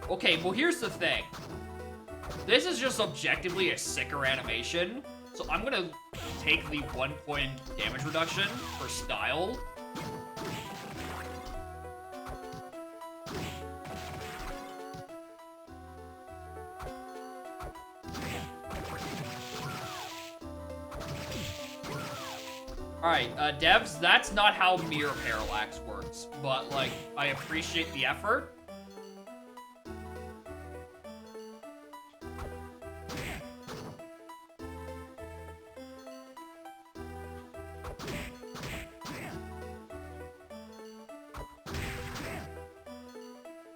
Okay, well here's the thing. This is just objectively a sicker animation, so I'm gonna take the 1 point damage reduction for style. Alright, devs, that's not how mirror parallax works, but, like, I appreciate the effort.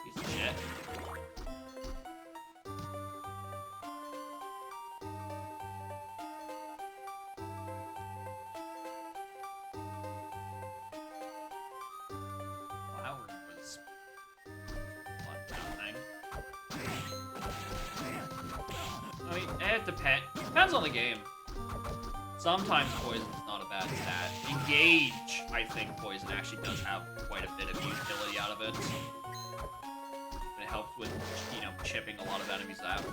Piece of shit. I mean, it depends on the game. Sometimes poison's not a bad stat. Engage, I think poison actually does have quite a bit of utility out of it. It helps with, you know, chipping a lot of enemies out,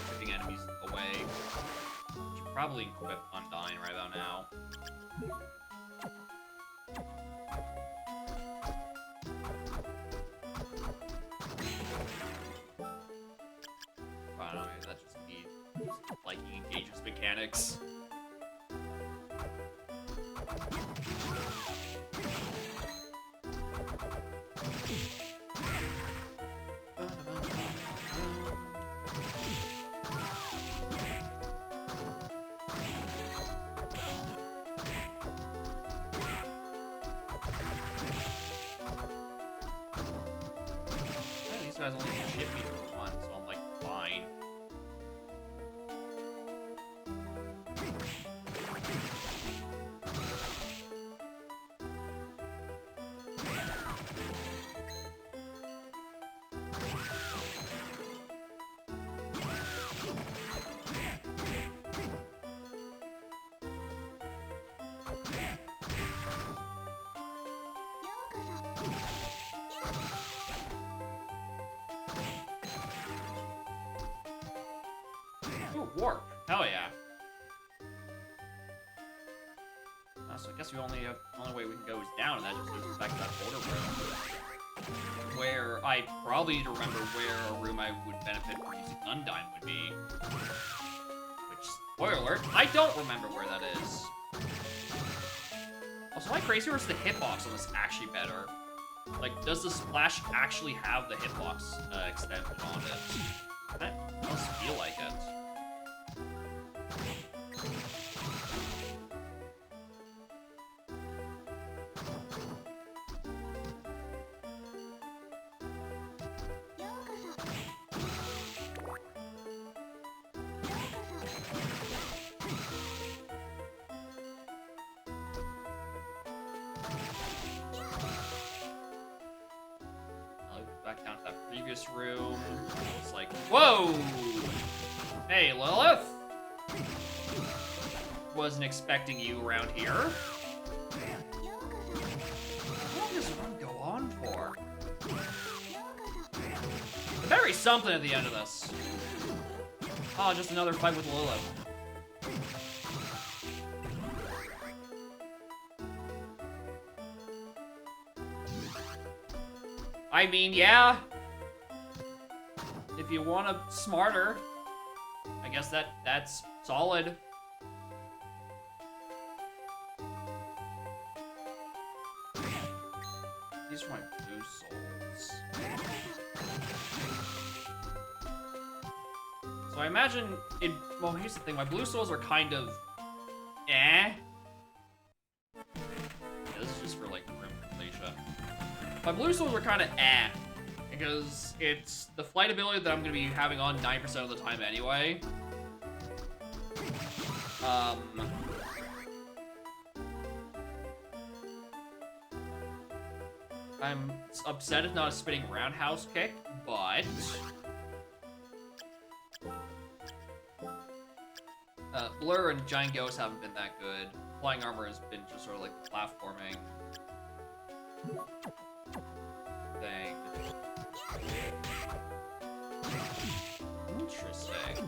chipping enemies away. Should probably equip Undying right about now. I don't know, maybe that just needs liking engages mechanics. These guys only hit me for one, so I'm like, fine. Ooh, warp. Hell yeah. So I guess the only way we can go is down, and that just leads us back to that border room. Where I probably need to remember where a room I would benefit from using Undyne would be. Which, spoiler alert, I don't remember where that is. Also, am I crazy, or is the hitbox on this actually better? Like, does the splash actually have the hitbox extended on it? That does feel like it. Back down to that previous room. It's like, whoa! Hey, Lilith! Wasn't expecting you around here. How long does the run go on for? There is something at the end of this. Oh, just another fight with Lilith. I mean, yeah. If you want a smarter, I guess that's solid. These are my blue souls. So I imagine it. Well, here's the thing: my blue souls are kind of, eh. Yeah, this is just for like room completion. My blue souls are kind of eh, because it's the flight ability that I'm going to be having on 9% of the time anyway. I'm upset it's not a spinning roundhouse kick, but Blur and Giant Ghost haven't been that good. Flying Armor has been just sort of like platforming thing. Interesting.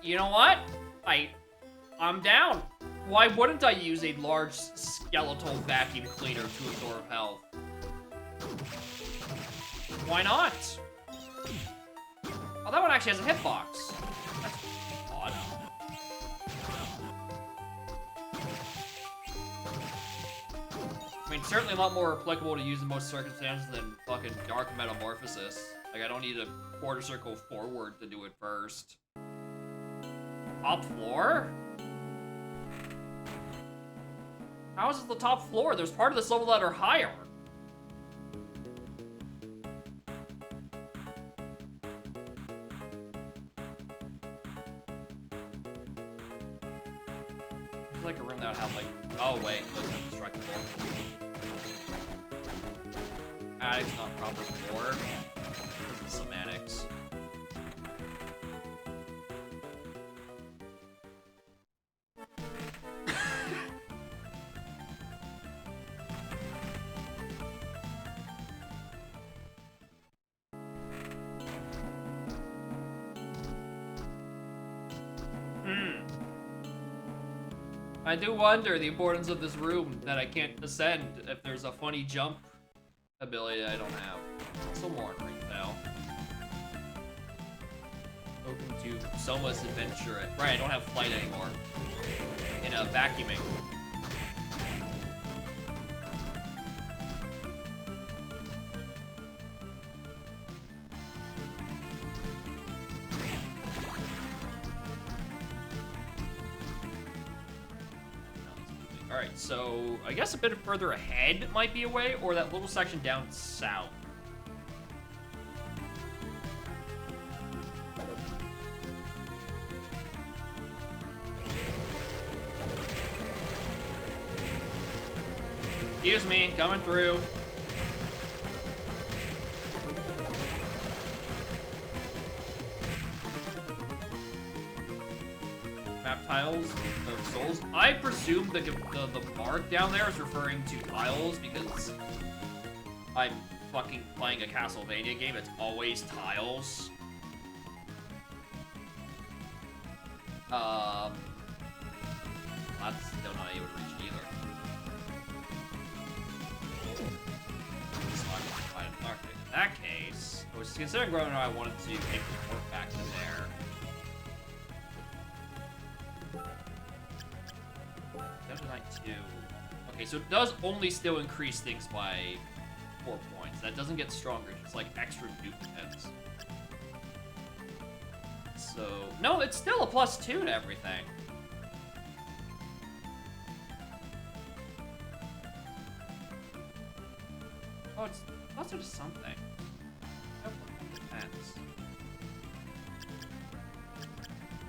You know what? I'm down. Why wouldn't I use a large skeletal vacuum cleaner to absorb health? Why not? Oh, that one actually has a hitbox. That's odd. I mean, certainly a lot more applicable to use in most circumstances than fucking Dark Metamorphosis. Like, I don't need a quarter circle forward to do it first. Top floor? How is it the top floor? There's part of this level that are higher. There's like a room that would have like... Oh wait, those are destructible. Attic's not proper floor. This is semantics. I do wonder the importance of this room that I can't ascend if there's a funny jump ability I don't have. Some more ring bell. Open to Soma's adventure. Right, I don't have flight anymore. In a vacuuming. Alright, so I guess a bit further ahead might be a way, or that little section down south. Excuse me, coming through. Map tiles of souls. I presume the mark down there is referring to tiles because I'm fucking playing a Castlevania game. It's always tiles. That's still not able to reach either. In that case, I was considering whether or not I wanted to take the port back to there. Okay, so it does only still increase things by 4 points. That doesn't get stronger, it's like extra duplicates. So, no, it's still a +2 to everything. Oh, it's +2 to something. Depends.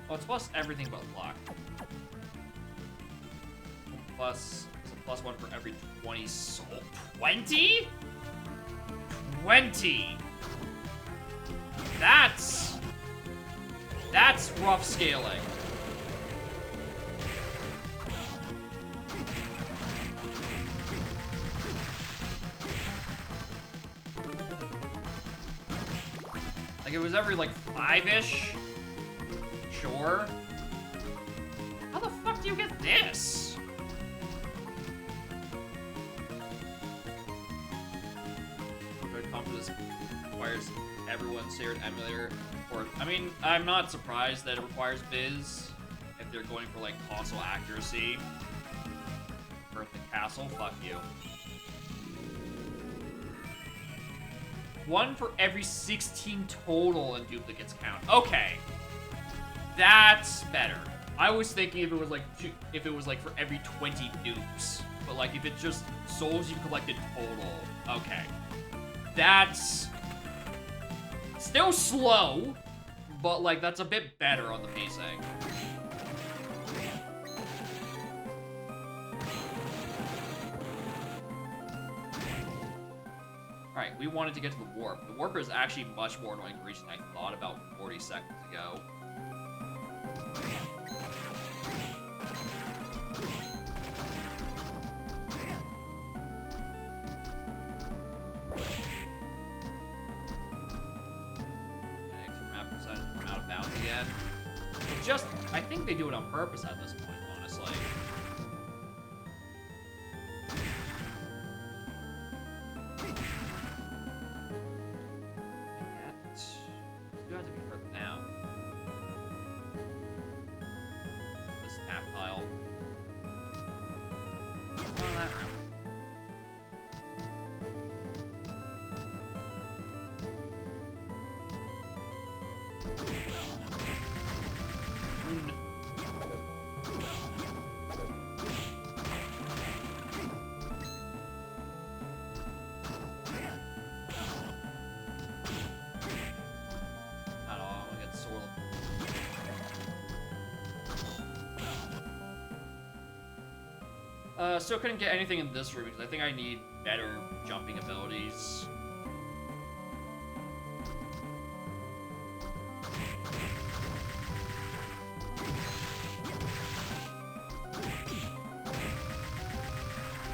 Oh, it's plus everything but luck. Plus, there's a +1 for every 20 soul. 20? 20! That's rough scaling. Like, it was every, like, 5-ish? Sure. How the fuck do you get this? This requires everyone's shared emulator. Or, I mean, I'm not surprised that it requires Biz if they're going for, like, console accuracy. For the castle, fuck you. 1 for every 16 total in duplicates count. Okay. That's better. I was thinking if it was like for every 20 dupes. But like if it's just souls you collected total. Okay. That's still slow, but like that's a bit better on the pacing. Alright, we wanted to get to the warp. The warp is actually much more annoying to reach than I thought about 40 seconds ago. Just, I think they do it on purpose at this point, honestly. Still couldn't get anything in this room because I think I need better jumping abilities.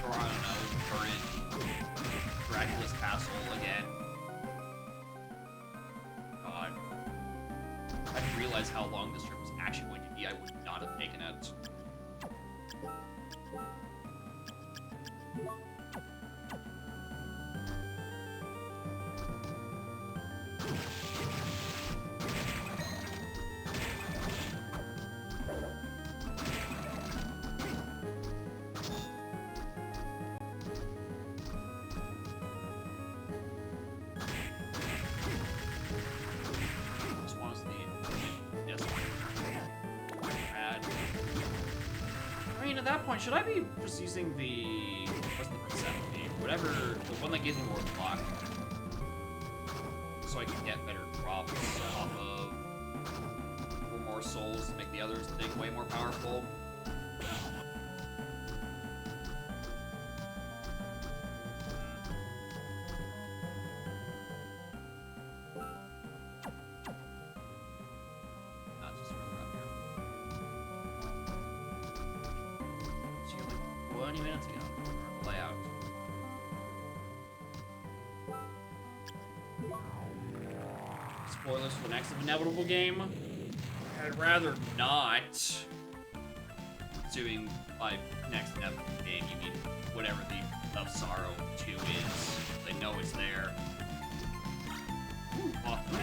Or I don't know, current Dracula's castle again. God. I didn't realize how long this trip was actually going to be. I would not have taken it. At that point, should I be just using the... what's the percent name? Whatever, the one that gives me more luck. So I can get better drops off of... or more souls to make the others thing way more powerful. Minutes ago. Layout. Spoilers for the next inevitable game. I'd rather not. Assuming by next inevitable game you mean whatever the of Sorrow 2 is. They know it's there. Ooh, off the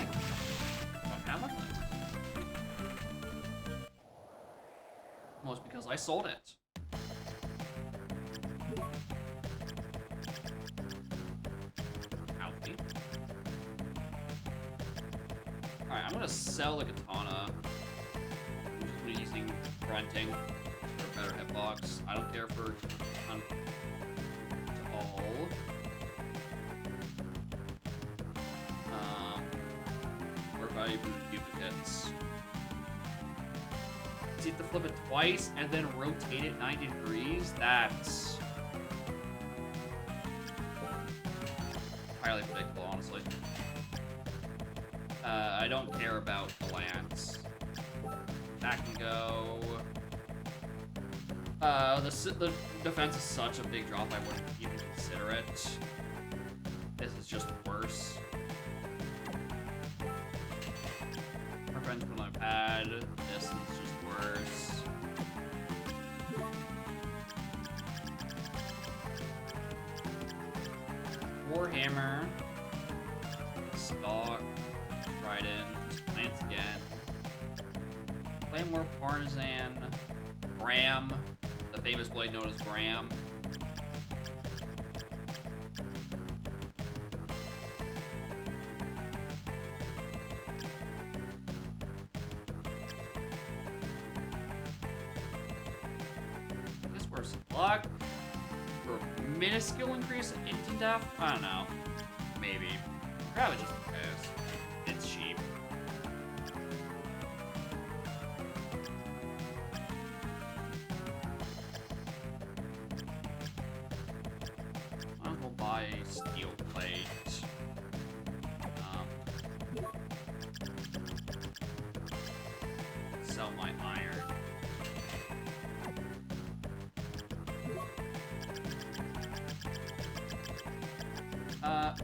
how much? Most because I sold it. Alright, I'm gonna sell the katana. I'm just gonna be using grunting for a better hitbox. I don't care for all. Or if I even duplicates. So you have to flip it twice and then rotate it 90 degrees. That's highly predictable, honestly. I don't care about the lance. That can go. The defense is such a big drop, I wouldn't even consider it. This is just worse. Revenge when I've had. This is just worse. Warhammer. Stalk. Trident. Lance again. Claymore Partisan. Graham. The famous blade known as Graham. This worse luck. For a minuscule increase in instant death? I don't know. Maybe. Probably just because it's cheap. Might as well buy a steel plate. Sell my iron.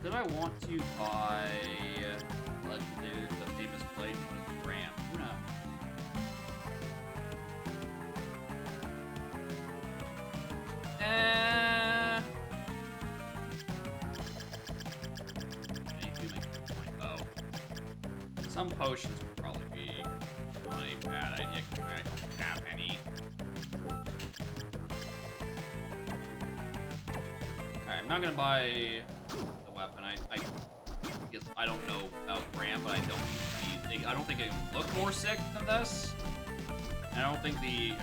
Did I want to buy Legendary, the famous blade with Graham? Who knows? Some potions would probably be not a bad idea because I don't have any. Alright, I'm not gonna buy the weapon. I guess I don't know about Graham, but I don't think it would look more sick than this. And I don't think the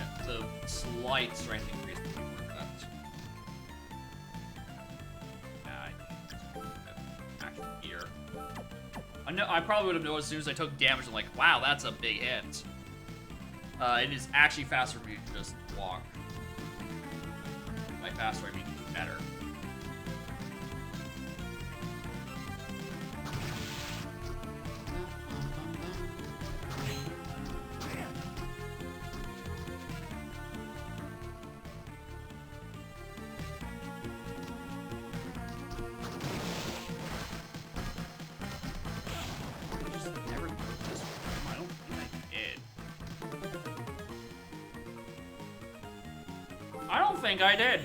slight strength increase would be worth that. Actual gear. I probably would have noticed as soon as I took damage. I'm like, wow, that's a big hit. It is actually faster for me to just walk. faster, I mean better. I don't think I did.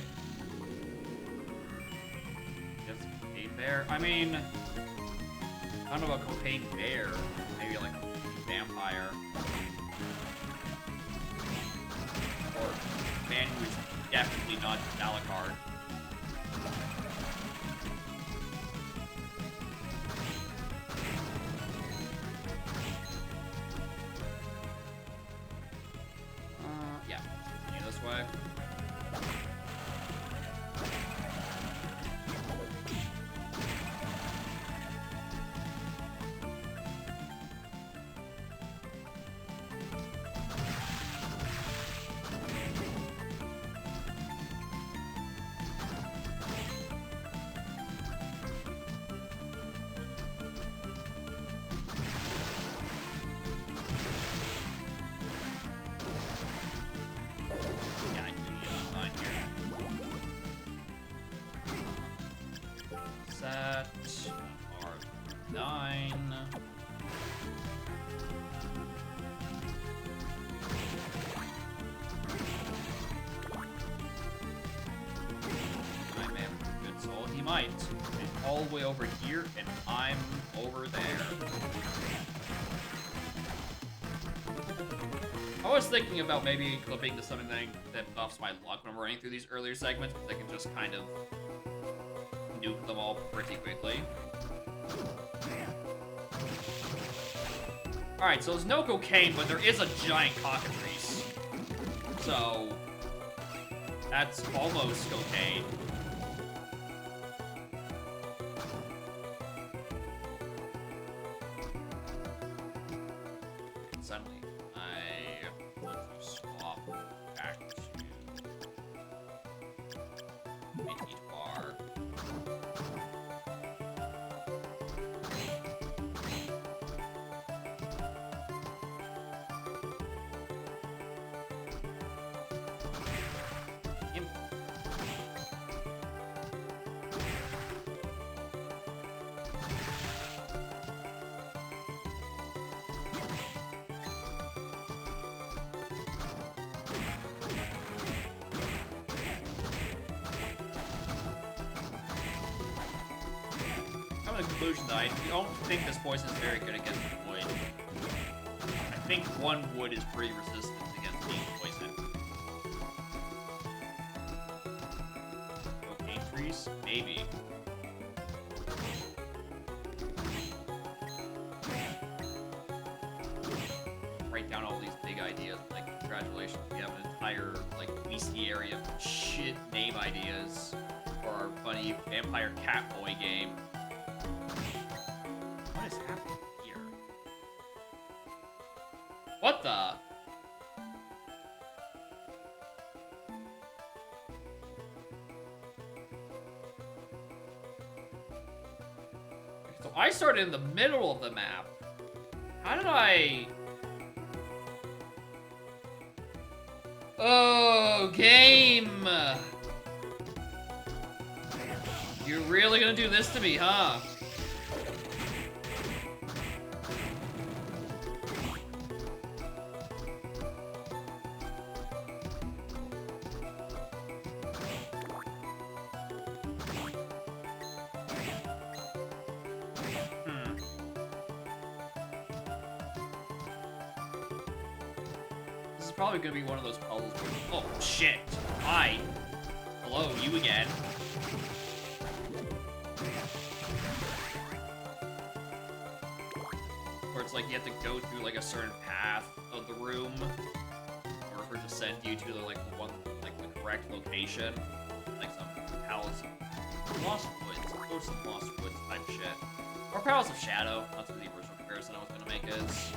Just cocaine bear. I mean, I don't know about cocaine bear. Maybe like a vampire. Or a man who is definitely not Alucard. Yeah. Continue this way. Set R9. My man, good soul. He might. It's all the way over here, and I'm over there. I was thinking about maybe clipping to something that buffs my luck when I'm running through these earlier segments, because I can just kind of nuke them all pretty quickly. Alright, so there's no cocaine, but there is a giant cockatrice. So, that's almost cocaine. Suddenly, I want to swap back to vintage bar. The conclusion that I don't think this poison is very good against wood. I think one wood is pretty resistant against being poison. Cocaine trees? Maybe. Write down all these big ideas. Like, congratulations, we have an entire, like, bestiary of shit name ideas for our funny vampire catboy game. What is happening here? What the? So I started in the middle of the map. How did I... Oh, game! You're really gonna do this to me, huh? This is probably gonna be one of those puzzles where... Oh, shit. Hi. Hello, you again. Where it's like you have to go through like a certain path of the room in order for it to send you to the like one like the correct location. Like some Palace of Lost Woods. Go to some Lost Woods type shit. Or Palace of Shadow. That's what the original comparison I was gonna make is.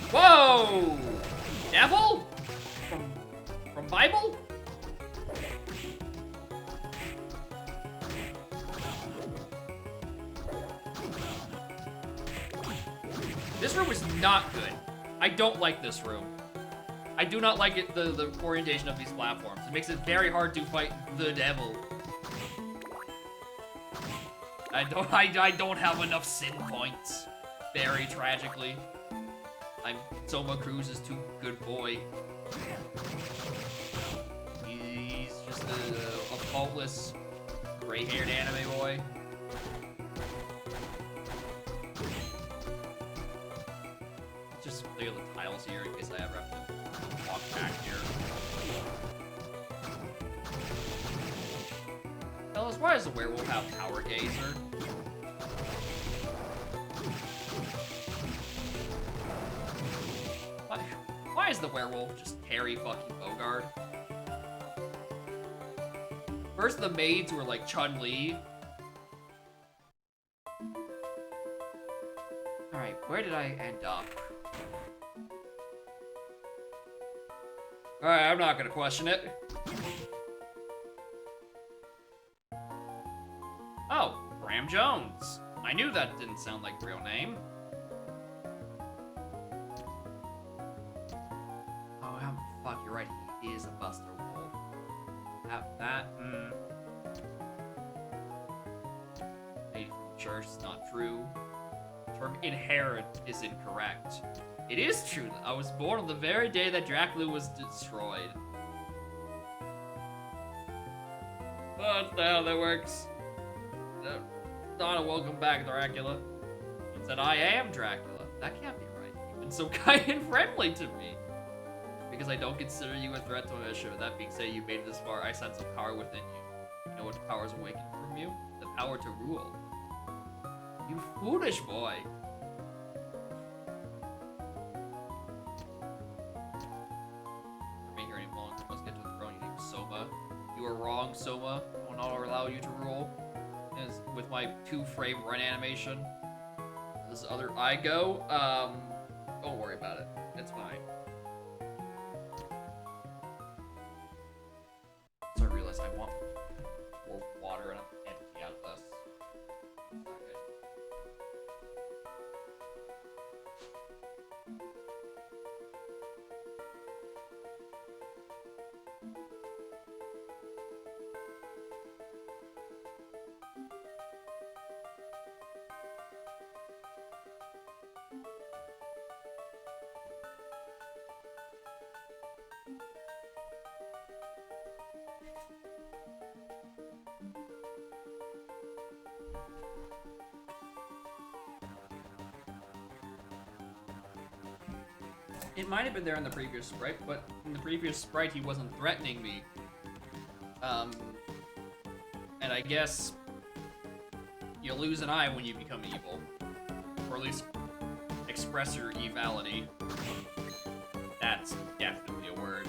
Whoa! devil? From Bible? This room is not good. I don't like this room. I do not like it, the orientation of these platforms. It makes it very hard to fight the devil. I don't have enough sin points. Very tragically. Soma Cruz is too good boy. He's just a faultless, gray-haired anime boy. Just clear the tiles here in case I ever have to walk back here. Tell us, why does the werewolf have Power Gazer? Why is the werewolf just Terry fucking Bogard? First the maids were like Chun-Li. Alright, where did I end up? Alright, I'm not gonna question it. Oh, Bram Jones. I knew that didn't sound like a real name. Oh, fuck, you're right. He is a Buster Wolf. Have that. Lady from church is not true. The term inherent is incorrect. It is true that I was born on the very day that Dracula was destroyed. Oh, that's not how that works. Donna, welcome back, Dracula. He said, I am Dracula. That can't be right. You've been so kind and friendly to me. Because I don't consider you a threat to my mission. That being said, you made it this far. I sense a power within you. You know what power is awakened from you? The power to rule. You foolish boy. Remain here any longer. You must get to the throne. You need Soma. You are wrong, Soma. I will not allow you to rule. As with my 2-frame run animation. This other I go. Don't worry about it. It's fine. So I realized I want more water and I'm empty out of this. Not good. It might have been there in the previous sprite, but in the previous sprite he wasn't threatening me. And I guess you lose an eye when you become evil. Or at least express your evility. That's definitely a word.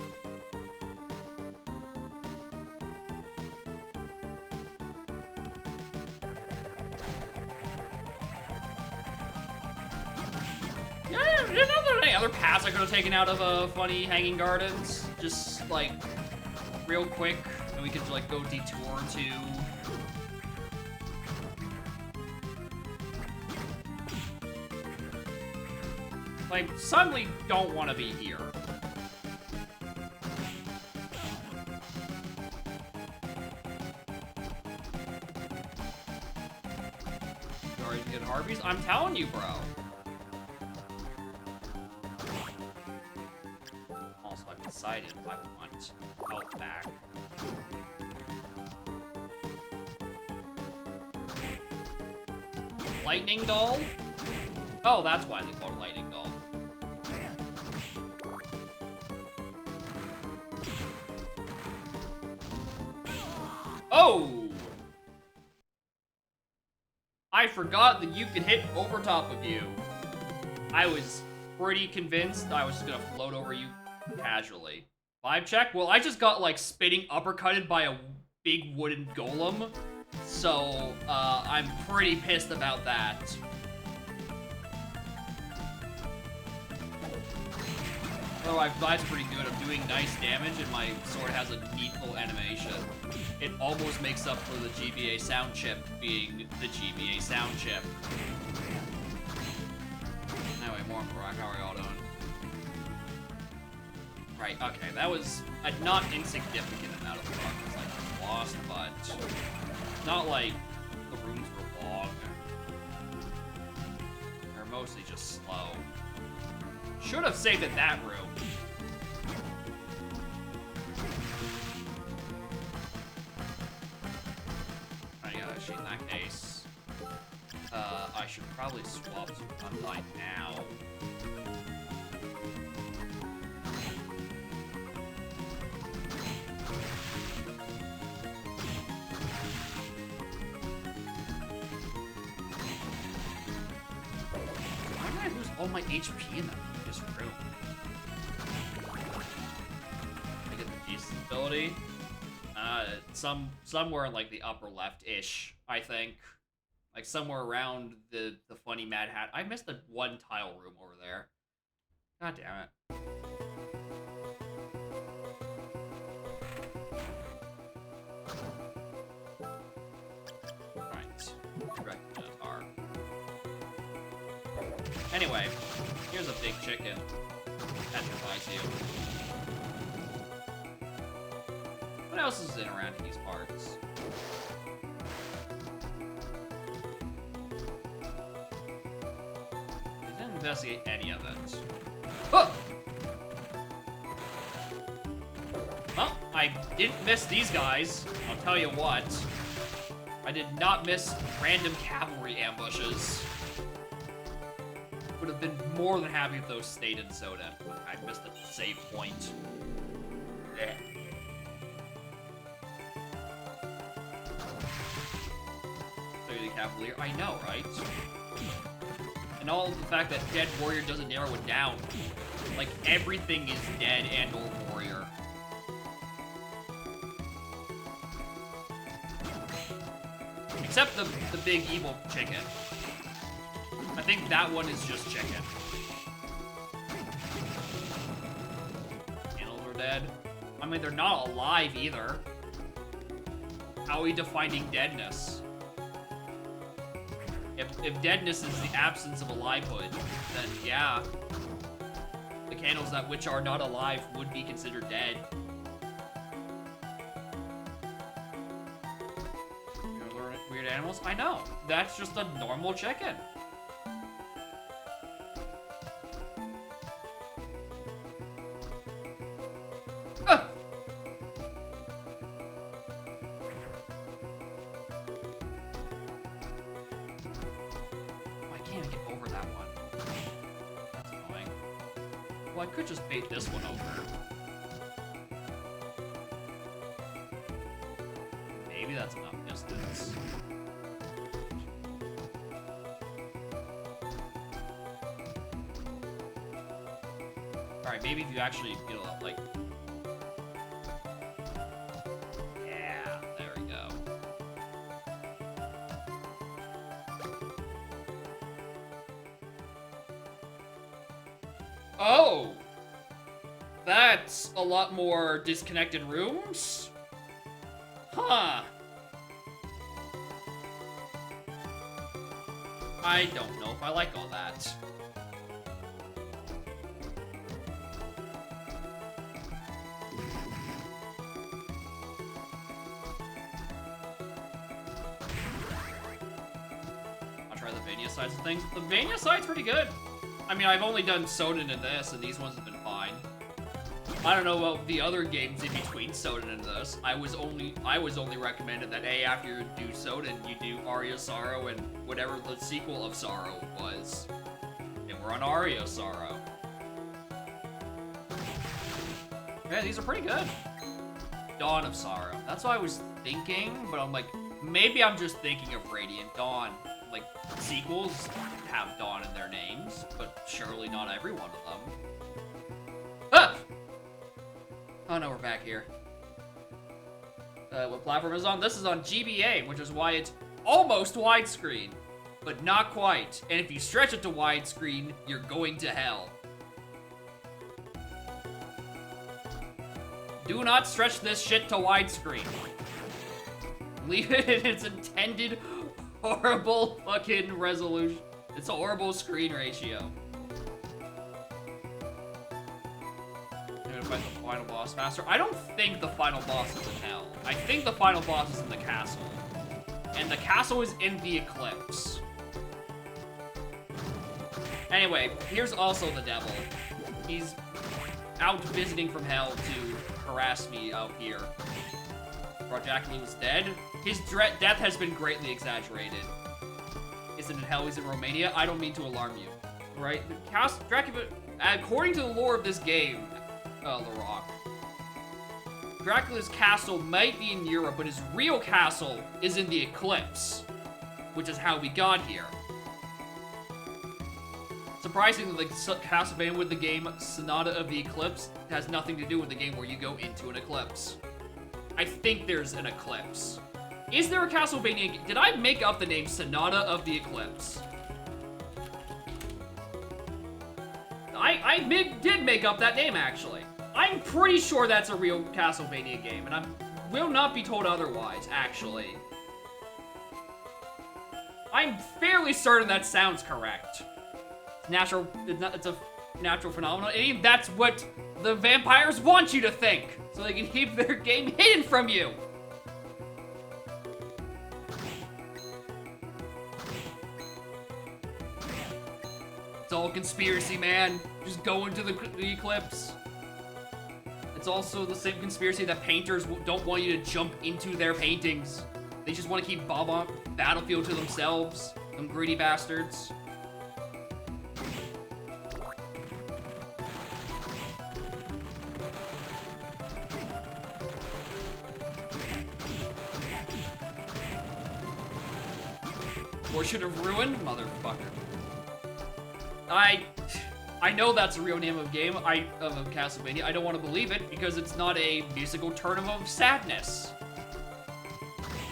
Any other paths I could have taken out of Funny Hanging Gardens? Just like real quick, and we could like go detour to. Like, suddenly don't want to be here. Sorry to get Harvey's. I'm telling you, bro. Decided if I want health back. Lightning doll? Oh, that's why they call it lightning doll. Oh! I forgot that you could hit over top of you. I was pretty convinced I was just gonna float over you casually. Vibe check? Well, I just got, like, spinning uppercutted by a big wooden golem. So, I'm pretty pissed about that. Although I've got pretty good at doing nice damage, and my sword has a needful animation. It almost makes up for the GBA sound chip being the GBA sound chip. Anyway, more on Brock. How are y'all doing? Right, okay, that was a not insignificant amount of progress I just lost, but not like the rooms were long. They're mostly just slow. Should have saved in that room. Actually, in that case, I should probably swap to Undyne now. Why did I lose all my HP in this room? I get the Beast ability. Somewhere in like the upper left-ish, I think. Like somewhere around the funny Mad Hat. I missed the one tile room over there. God damn it. Right. Minotaur. Anyway, here's a big chicken. Petrifies you. What else is in around in these parts? I didn't investigate any of it. Oh! Well, I didn't miss these guys. I'll tell you what. I did not miss random cavalry ambushes. Would have been more than happy if those stayed in Soden. I missed the save point. Yeah. The Cavalier. I know, right? And all the fact that Dead Warrior doesn't narrow it down. Like, everything is dead and or warrior. Except the big evil chicken. I think that one is just chicken. Animals are dead. I mean, they're not alive either. How are we defining deadness? If deadness is the absence of alivehood, then yeah, the candles that which are not alive would be considered dead. Weird animals? I know. That's just a normal chicken. Well, I could just bait this one over. Maybe that's enough distance. Alright, maybe if you actually, you know, like... Yeah, there we go. Oh! That's a lot more disconnected rooms? Huh. I don't know if I like all that. I'll try the Vania sides of things. The Vania side's pretty good. I mean, I've only done Soden and this, and these ones have been fine. I don't know about the other games in between Soden and this. I was only recommended that, hey, after you do Soden, you do Aria Sorrow and whatever the sequel of Sorrow was. And we're on Aria Sorrow. Yeah, these are pretty good. Dawn of Sorrow. That's what I was thinking, but I'm like, maybe I'm just thinking of Radiant Dawn. Like, sequels have Dawn in their names, but surely not every one of them. Ah! Oh no, we're back here. What platform is on? This is on GBA, which is why it's almost widescreen, but not quite. And if you stretch it to widescreen, you're going to hell. Do not stretch this shit to widescreen. Leave it in its intended horrible fucking resolution. It's a horrible screen ratio. I'm gonna fight the final boss faster. I don't think the final boss is in hell. I think the final boss is in the castle. And the castle is in the eclipse. Anyway, here's also the devil. He's out visiting from hell to harass me out here. Bro, Dracula was dead. His death has been greatly exaggerated. Isn't in hell, he's in Romania. I don't mean to alarm you. Right? Dracula, according to the lore of this game, LaRock, Dracula's castle might be in Europe, but his real castle is in the Eclipse, which is how we got here. Surprisingly, the Castlevania with the game Sonata of the Eclipse has nothing to do with the game where you go into an eclipse. I think there's an eclipse. Is there a Castlevania game? Did I make up the name Sonata of the Eclipse? I did make up that name, actually. I'm pretty sure that's a real Castlevania game, and I will not be told otherwise, actually. I'm fairly certain that sounds correct. It's a natural phenomenon, and even that's what the vampires want you to think, so they can keep their game hidden from you. It's all conspiracy, man. Just go into the eclipse. It's also the same conspiracy that painters don't want you to jump into their paintings. They just want to keep Battlefield to themselves. Them greedy bastards. Portrait of Ruin? Motherfucker. I know that's a real name of a game, of a Castlevania. I don't want to believe it because it's not a musical tournament of sadness.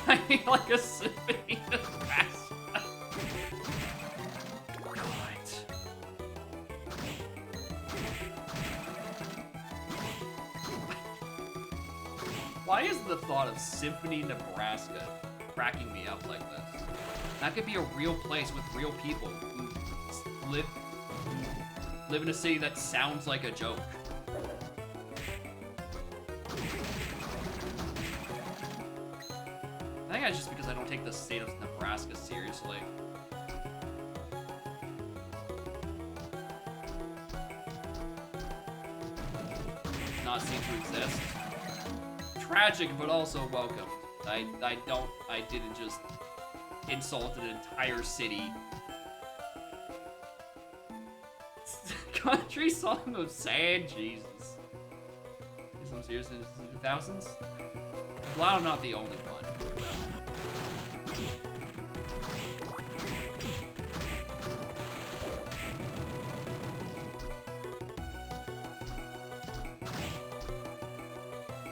I mean, like a symphony of sadness. God. Why is the thought of Symphony, Nebraska cracking me up like this? That could be a real place with real people who live in a city that sounds like a joke. I think that's just because I don't take the state of Nebraska seriously. Does not seem to exist. Tragic, but also welcome. I didn't just insult an entire city. Country song of sad, Jesus. Is some serious in the 2000s? Well, I'm not the only one.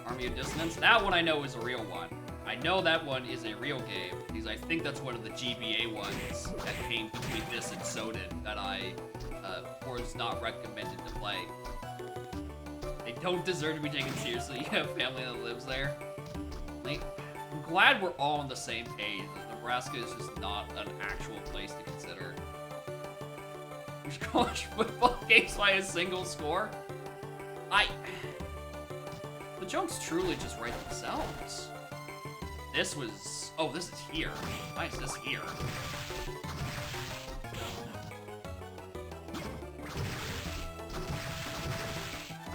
Army of Dissonance? That one I know is a real one. I know that one is a real game, because I think that's one of the GBA ones that came between this and Soden that I was not recommended to play. They don't deserve to be taken seriously. You have family that lives there. Like, I'm glad we're all on the same page. Nebraska is just not an actual place to consider. Which college football games by a single score? The jokes truly just write themselves. This was... Oh, this is here. Why is this here?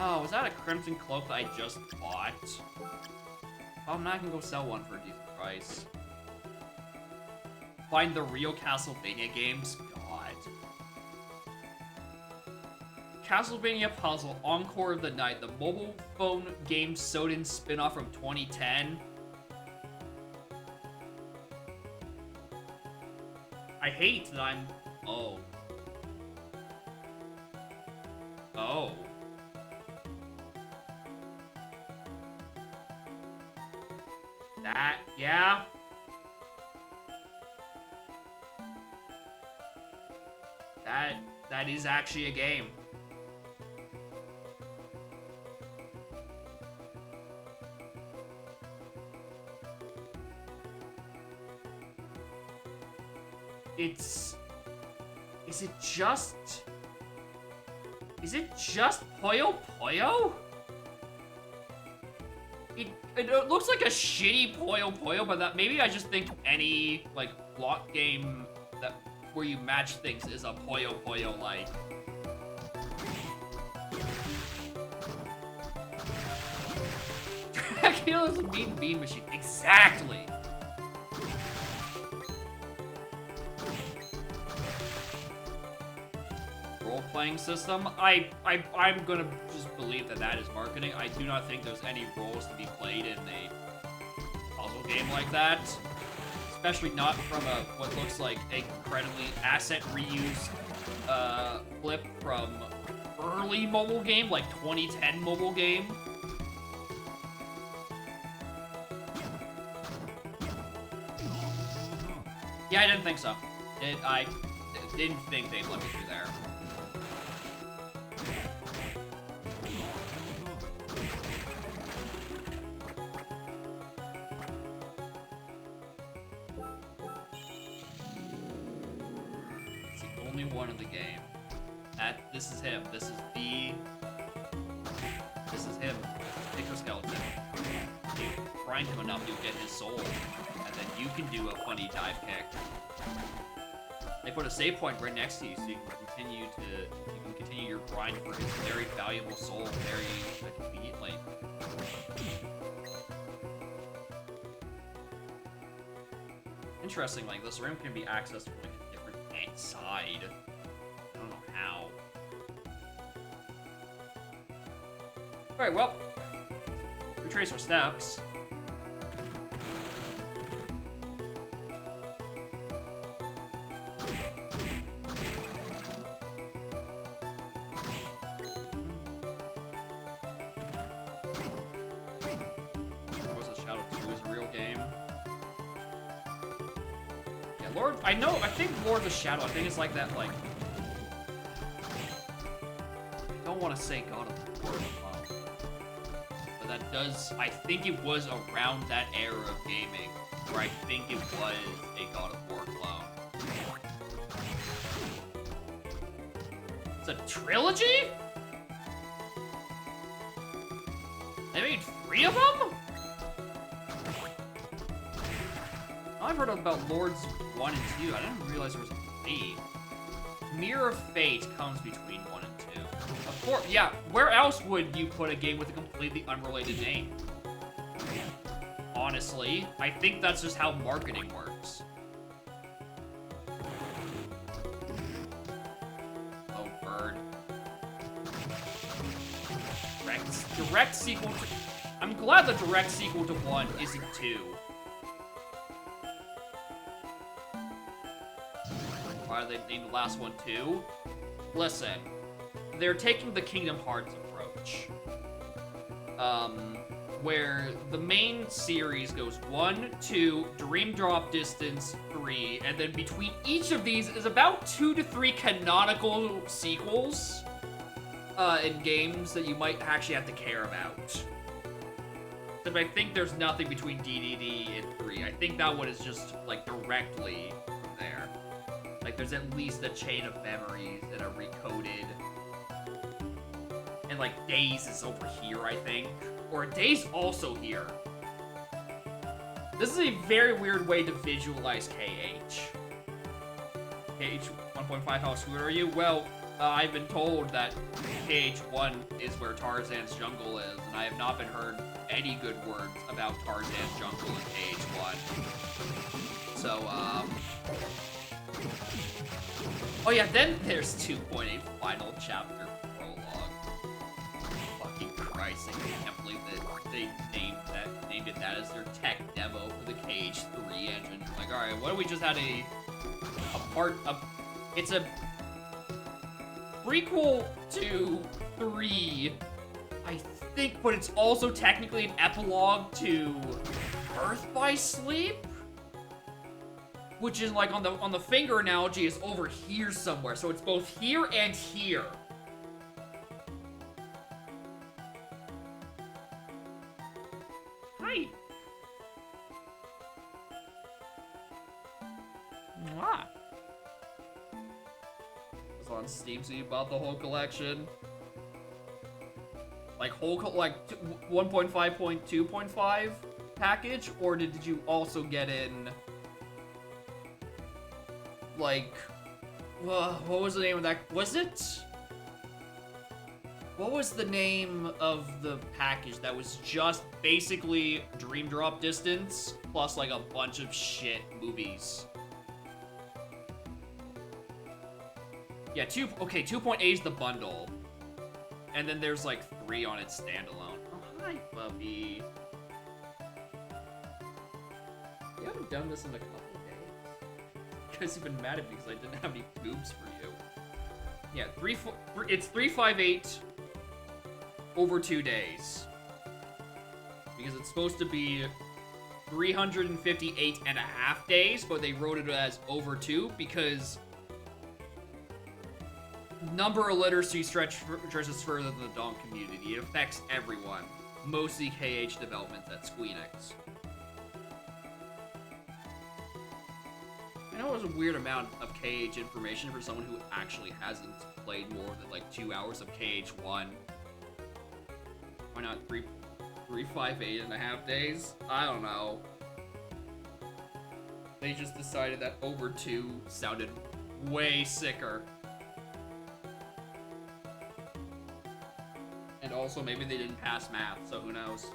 Oh, was that a Crimson Cloak that I just bought? Oh, I'm not gonna go sell one for a decent price. Find the real Castlevania games? God. Castlevania Puzzle, Encore of the Night, the mobile phone game Soden spin-off from 2010. I hate that I'm... Oh. Oh. That, yeah. That is actually a game. it's... Is it just Puyo Puyo? It looks like a shitty Puyo Puyo, but that maybe I just think any like block game that where you match things is a Puyo Puyo like. Dracula's a mean bean machine. Exactly. Role-playing system. I'm gonna just believe that that is marketing. I do not think there's any roles to be played in a puzzle game like that, especially not from a what looks like a incredibly asset reused flip from early mobile game, like 2010 mobile game. Yeah, I didn't think so. I didn't think they'd let me through there. It's the only one in the game. This is him. This is him. Sticker skeleton. You grind him enough, you'll get his soul. And then you can do a funny dive kick. They put a save point right next to you, so you can continue your grind for his very valuable soul very conveniently. Interesting, like this rim can be accessed from like a different side. I don't know how. Alright, well, retrace our steps. I think Lord of the Shadow, I think it's like that, like... I don't want to say God of War, but that does... I think it was around that era of gaming, where I think it was a God of War clone. It's a trilogy? They made 3 of them? I've heard about Lords 1 and 2. I didn't realize there was a 3. Mirror of Fate comes between 1 and 2. Of course, yeah, where else would you put a game with a completely unrelated name? Honestly, I think that's just how marketing works. Oh, bird. Direct sequel to... I'm glad the direct sequel to 1 isn't 2. Why they named the last one 2? Listen, they're taking the Kingdom Hearts approach. Where the main series goes 1, 2, Dream Drop Distance, 3, and then between each of these is about 2 to 3 canonical sequels in games that you might actually have to care about. But I think there's nothing between DDD and 3. I think that one is just, like, directly from there. Like, there's at least a chain of memories that are recoded. And, like, Days is over here, I think. Or Days also here. This is a very weird way to visualize KH. KH 1.5, how screwed are you? Well, I've been told that KH1 is where Tarzan's jungle is, and I have not been heard any good words about Tarzan's jungle in KH1. So, oh yeah, then there's 2.8 final chapter prologue. Fucking Christ, I can't believe that they named it that as their tech demo for the KH3 engine. Like, alright, what if we just had it's a prequel to 3, I think, but it's also technically an epilogue to Birth by Sleep? Which is like on the finger analogy is over here somewhere, so it's both here and here. Hi. Mwah. Steam, so you bought the whole collection? Like, like 1.5.2.5 package? Or did you also get in, like, what was the name of that? Was it? What was the name of the package that was just basically Dream Drop Distance plus like a bunch of shit movies? Yeah, 2.8 is the bundle. And then there's like 3 on its standalone. Oh, hi, puppy. You haven't done this in a couple of days. You guys have been mad at me because I didn't have any boobs for you. Yeah, it's 358 over 2 days. Because it's supposed to be 358 and a half days, but they wrote it as over 2 because number of literacy stretches further than the Donk community. It affects everyone, mostly KH development at Squeenix. I know it was a weird amount of KH information for someone who actually hasn't played more than like 2 hours of KH1. Why not 358 and a half days? I don't know. They just decided that over 2 sounded way sicker. And also, maybe they didn't pass math, so who knows?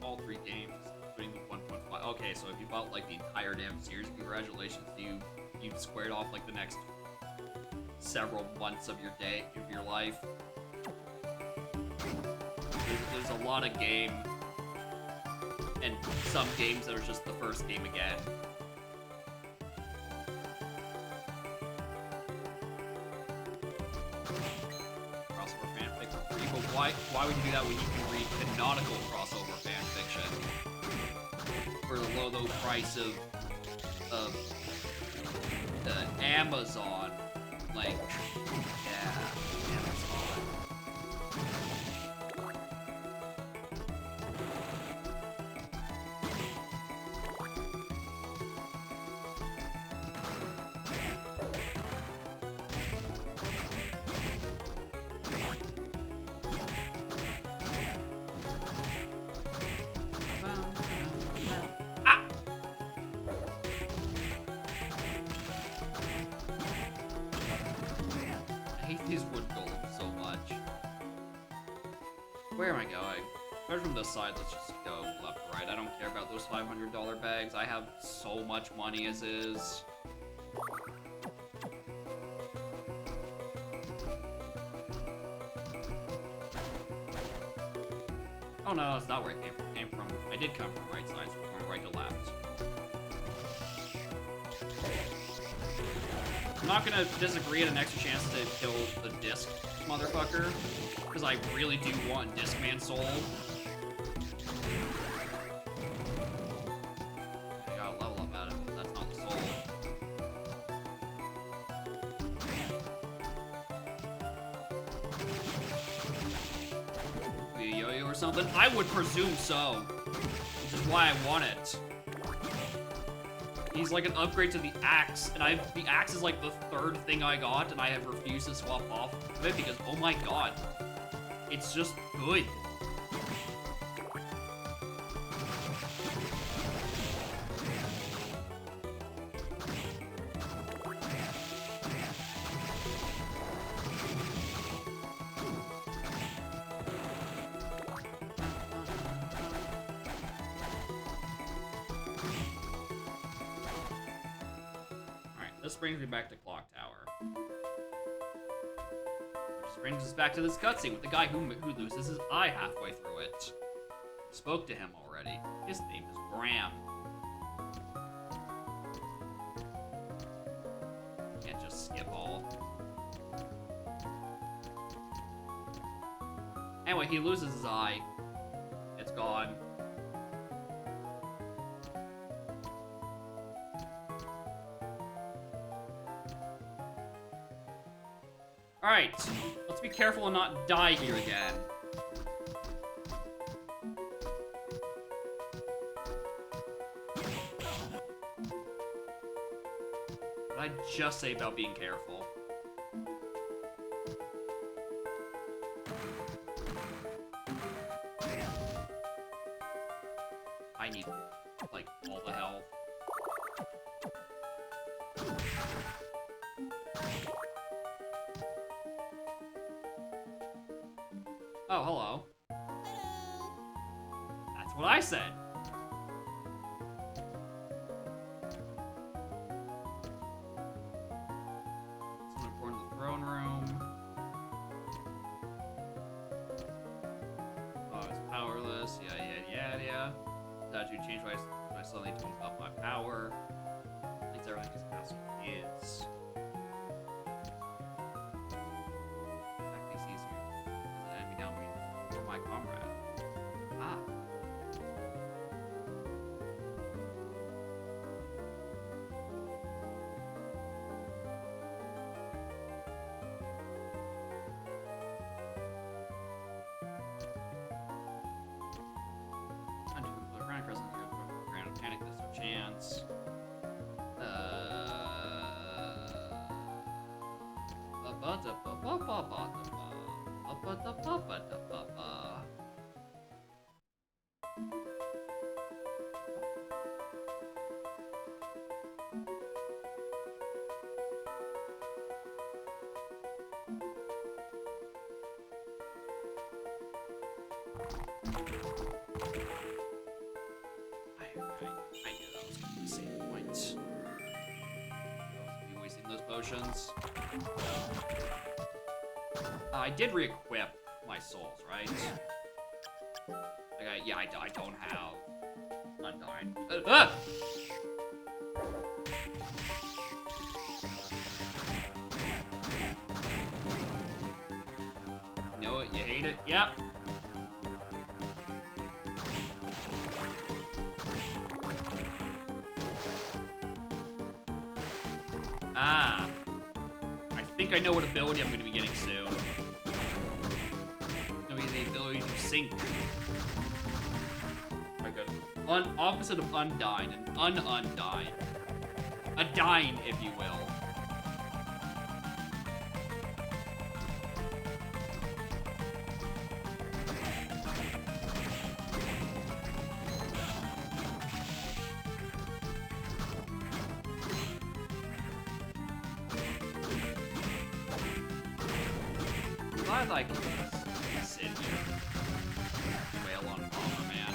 All 3 games, including the 1.5. Okay, so if you bought like the entire damn series, congratulations to you. You've squared off like the next several months of your life. There's a lot of game, and some games that are just the first game again. Crossover fanfic for free, but why would you do that when you can read canonical crossover fanfiction for the low price of Amazon? Like, yeah, Amazon. These wood golems so much. Where am I going? Start from this side, let's just go left, right. I don't care about those $500 bags. I have so much money as is. Oh no, that's not where it came from. I did come from right side, so from right to left. I'm not gonna disagree at an extra chance to kill the disc motherfucker, because I really do want Discman Soul. I gotta level up at it, but that's not the soul. Be a yo-yo or something? I would presume so, which is why I want it. He's like an upgrade to the axe, and the axe is like the 3rd thing I got, and I have refused to swap off of it because, oh my god, it's just good. This brings me back to Clock Tower. Which brings us back to this cutscene with the guy who loses his eye halfway through it. Spoke to him already. His name is Graham. Yeah, just skip all. Anyway, he loses his eye. It's gone. Alright, let's be careful and not die here again. What did I just say about being careful? I need, like, all the health. Oh, hello. That's what I said. Someone important in the throne room. Oh, it's powerless. Yeah. That you change my suddenly to up my power. At least everything is castle is. Tactics easier. There's an enemy down for my comrade. Ah. Panic, there's no chance. I knew that was going to be the same point. Be wasting those potions. I did re-equip my souls, right? Okay, yeah, I don't have Undyne. You know it, you hate it? Yep. Ah. I think I know what ability I'm going to be getting soon. It's going to be the ability to sink. Very good. Opposite of Undyne, and Undyne. A Dyne, if you will. I like sit here. Wail on Bomber Man.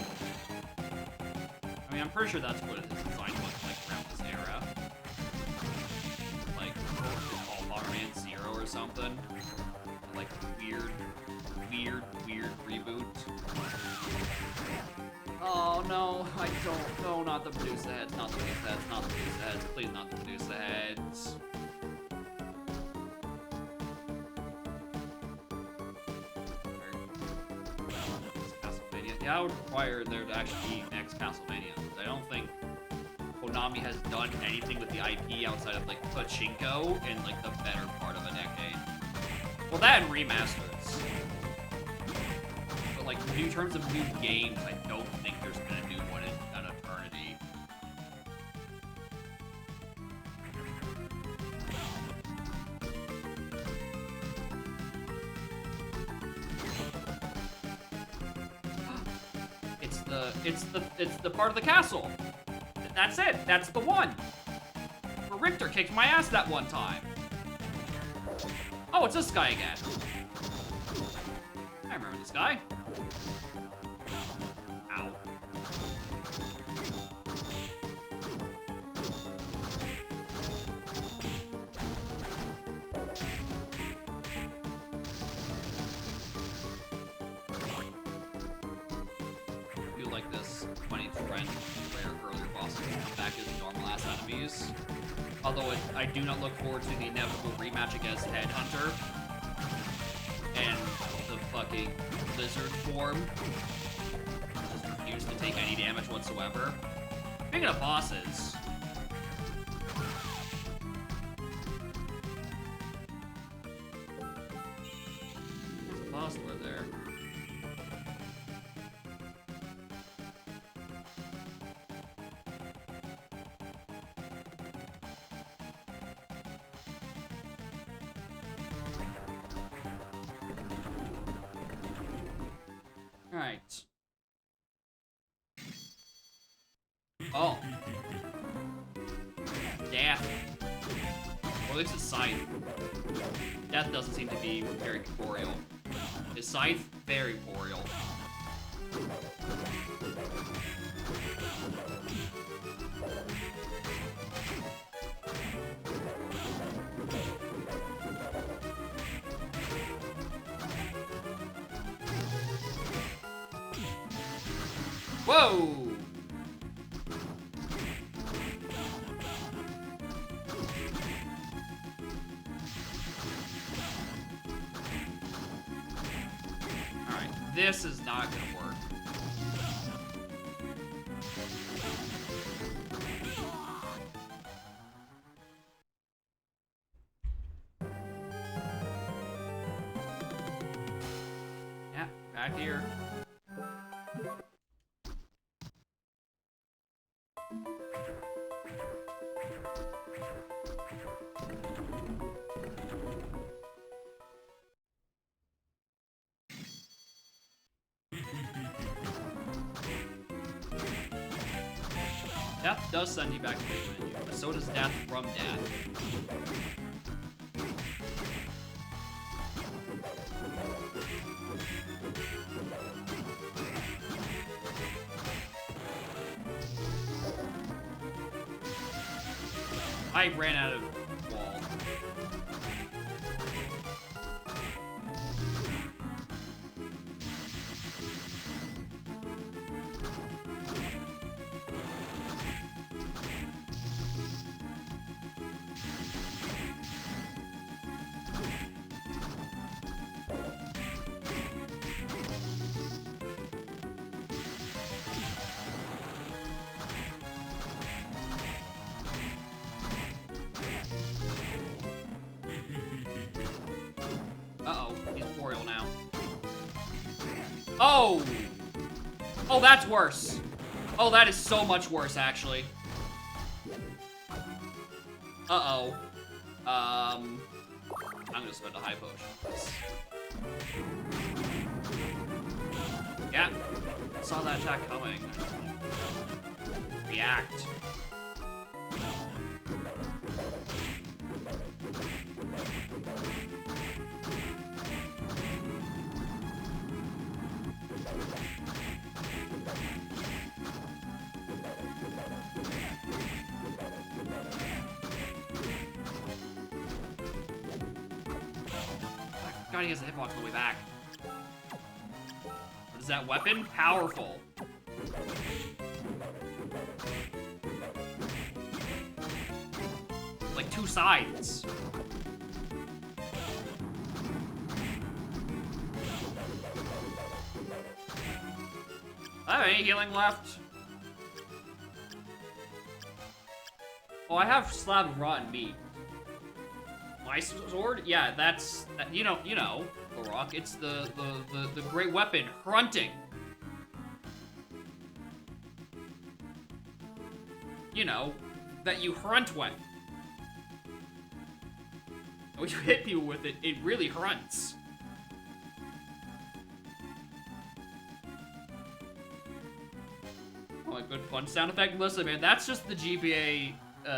I mean, I'm pretty sure that's what it is designed with, like, around this era. Like, call Bomber Man Zero or something. Like, weird reboot. Oh no, I don't. No, not the Medusa heads, not the Medusa heads, not the Medusa heads. Please, not the Medusa heads. Yeah, I would require there to actually be next Castlevania. I don't think Konami has done anything with the IP outside of, like, Pachinko in, like, the better part of a decade. Well, that and remasters. But, like, in terms of new games, I don't think there's been a new one in an eternity. It's the part of the castle. That's it. That's the one. Where Richter kicked my ass that one time. Oh, it's this guy again. I remember this guy. Ow. Like this 20 different, where earlier bosses come back as normal-ass enemies. Although I do not look forward to the inevitable rematch against Headhunter and the fucking lizard form. Just refuse to take any damage whatsoever. Speaking of bosses, there's a boss over there. Alright. Oh. Death. Or at least his scythe. Death doesn't seem to be very corporeal. His scythe, very corporeal. Whoa! Alright, this is not gonna work. Yeah, back here. Death does send you back to the menu, but so does death from death. I ran out of wall. Uh-oh, he's corporeal now. Oh! Oh, that's worse. Oh, that is so much worse, actually. Uh-oh. I'm gonna spend a high potion. Yeah, saw that attack coming. React. God, he has a hitbox on the way back. What is that weapon? Powerful. Like two sides. Alright, healing left. Oh, I have slab of rotten meat. My sword? Yeah, that's you know, Rock. It's the great weapon, grunting. You know, that you grunt with. When you hit people with it, it really grunts. Oh, a good fun sound effect. Listen, man, that's just the GBA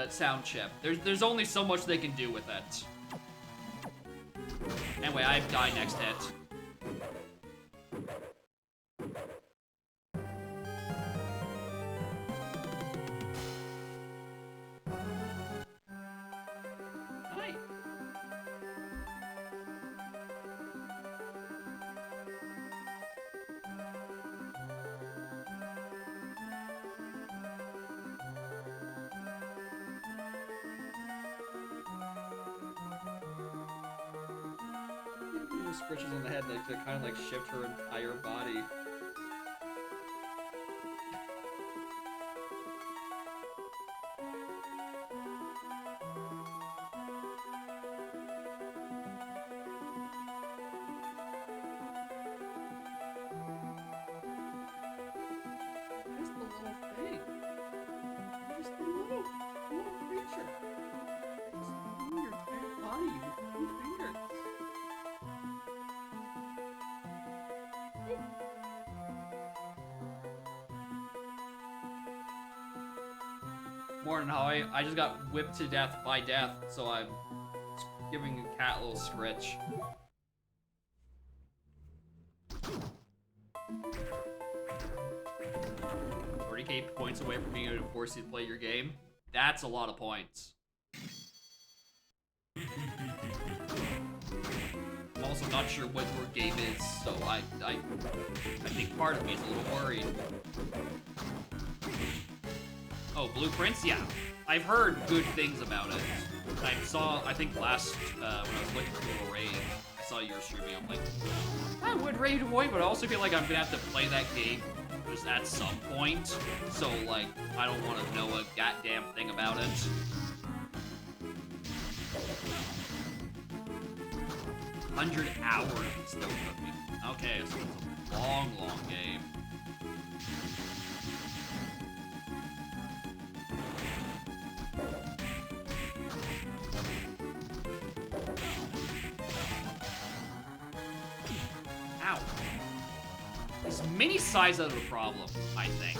sound chip. There's only so much they can do with it. Anyway, I die next hit. Hi. some scratches on the head to kind of like shift her entire body. More than how I just got whipped to death by death, so I'm giving a cat a little scritch. 30k points away from being able to force you to play your game. That's a lot of points. I'm also not sure what your game is, so I think part of me is a little worried. Oh, Blueprints? Yeah. I've heard good things about it. I think last, when I was looking for a raid, I saw you were streaming. I'm like, I would raid Hawaii, but I also feel like I'm gonna have to play that game just at some point. So, like, I don't want to know a goddamn thing about it. $100 hours in Snow Cooking. Okay, so it's a long, long game. Ow. This mini size of the problem, I think.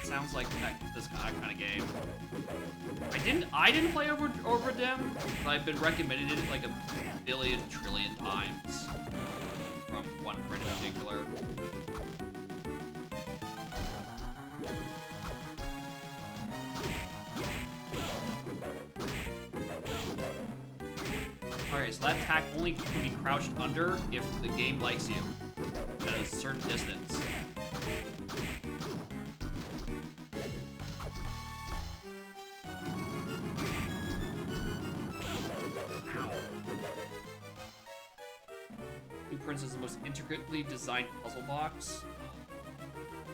Sounds like this kind of game. I didn't play over Dem, but I've been recommended it like a billion trillion times from one friend in particular. Alright, so that attack only can be crouched under if the game likes you at a certain distance. Blueprints is the most intricately designed puzzle box.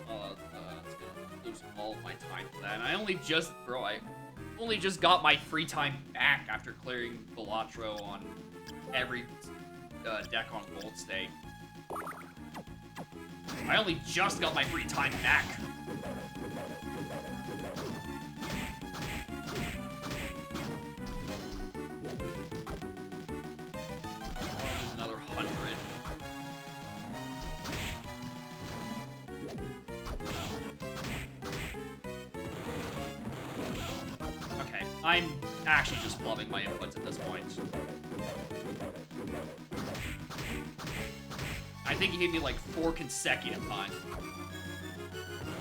It's gonna lose all of my time for that. And I only just got my free time back after clearing Velatro on every deck on Gold Stake. I only just got my free time back. There's another 100. Okay, I'm actually just loving my inputs at this point. I think he hit me like 4 consecutive times.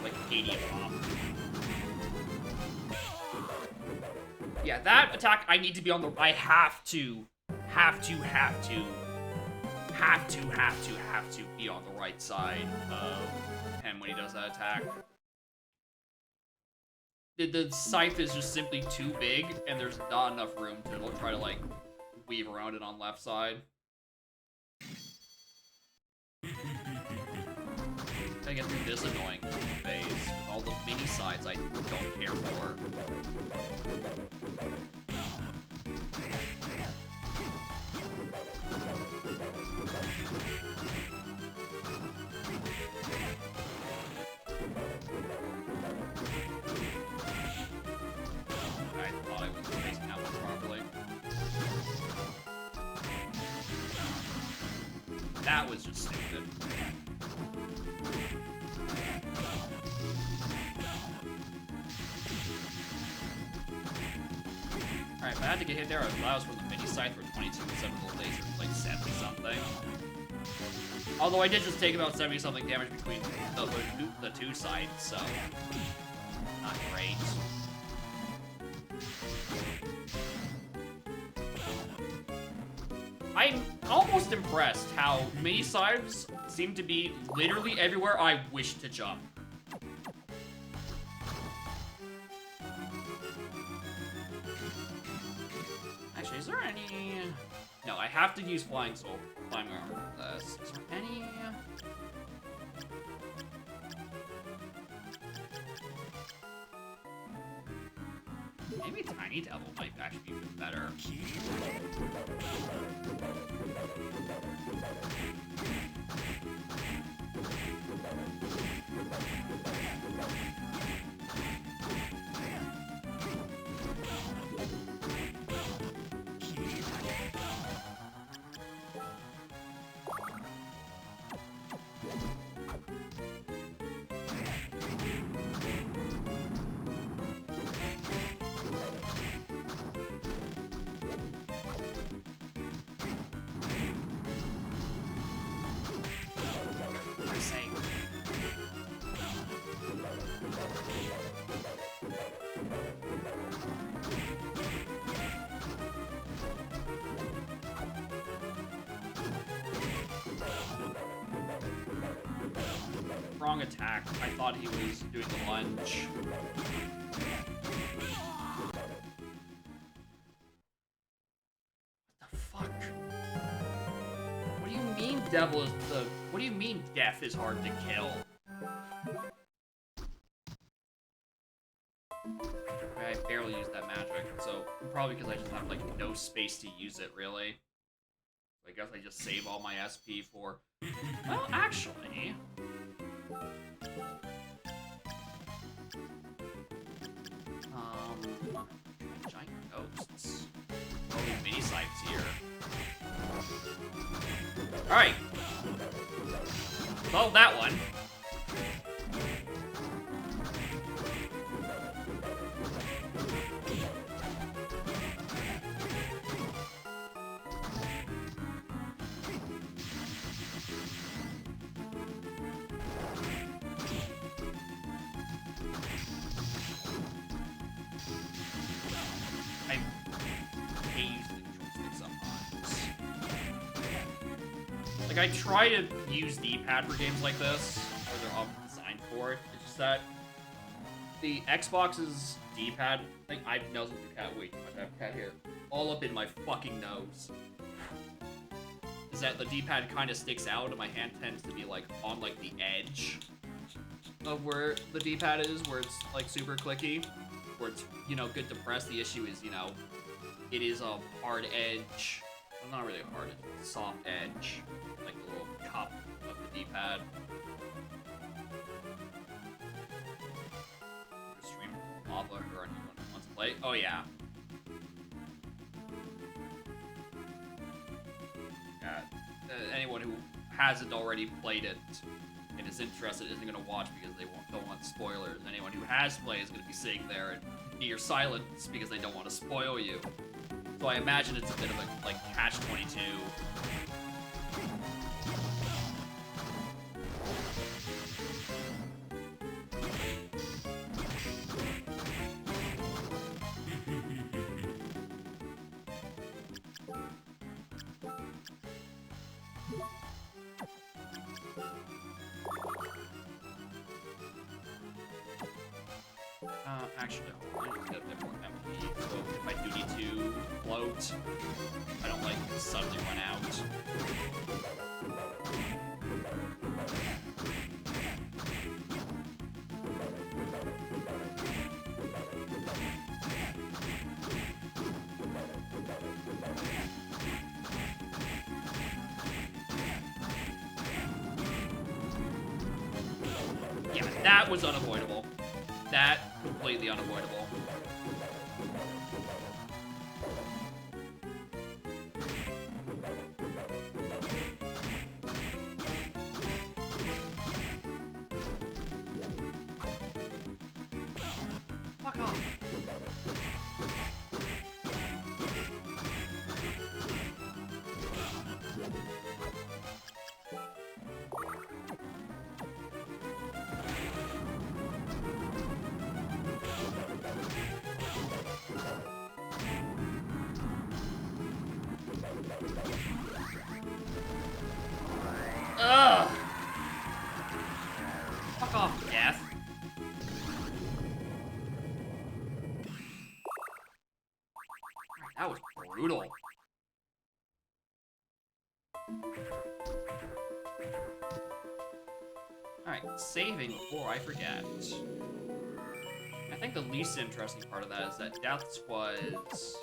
Like 80 of them. Yeah, that attack I need to be on the... I have to be on the right side of him when he does that attack. The scythe is just simply too big, and there's not enough room to try to, like, weave around it on left side. I get through this annoying phase with all the mini sides I don't care for. I thought I was facing that one properly. That was just stupid. Alright, if I had to get hit there, that was from the mini scythe for 22 instead of the laser for like 70 something. Although I did just take about 70 something damage between the two sides, so not great. I'm almost impressed how mini scythes seem to be literally everywhere I wish to jump. Actually, is there any... No, I have to use flying armor for this. Is there any... Maybe Tiny Devil might actually be even better. Wrong attack. I thought he was doing the lunge. What the fuck? What do you mean devil is the... What do you mean death is hard to kill? I barely used that magic, so probably because I just have, like, no space to use it, really. I guess I just save all my SP for... Well, actually... Giant ghosts. Oh, mini scythes here. Alright. Well, that one. Like, I try to use D-pad for games like this, or they're often designed for it. It's just that the Xbox's D-pad thing, I've nuzzled the cat way too much. I have a cat here all up in my fucking nose. Is that the D-pad kind of sticks out, and my hand tends to be like on like the edge of where the D-pad is, where it's like super clicky, where it's, you know, good to press. The issue is, you know, it is a hard edge. Well, not really a hard edge, it's a soft edge. Like the little cup of the D-pad. Stream Lava or anyone who wants to play. Oh yeah. Anyone who hasn't already played it and is interested isn't going to watch because they don't want spoilers. Anyone who has played is going to be sitting there in near silence because they don't want to spoil you. So I imagine it's a bit of a like catch-22. Actually, I need to get a bit more MP. So if I do need to float, I don't like suddenly run out. Yeah, that was unavoidable. That completely unavoidable. Fuck off. Alright, saving before I forget. I think the least interesting part of that is that Death's was...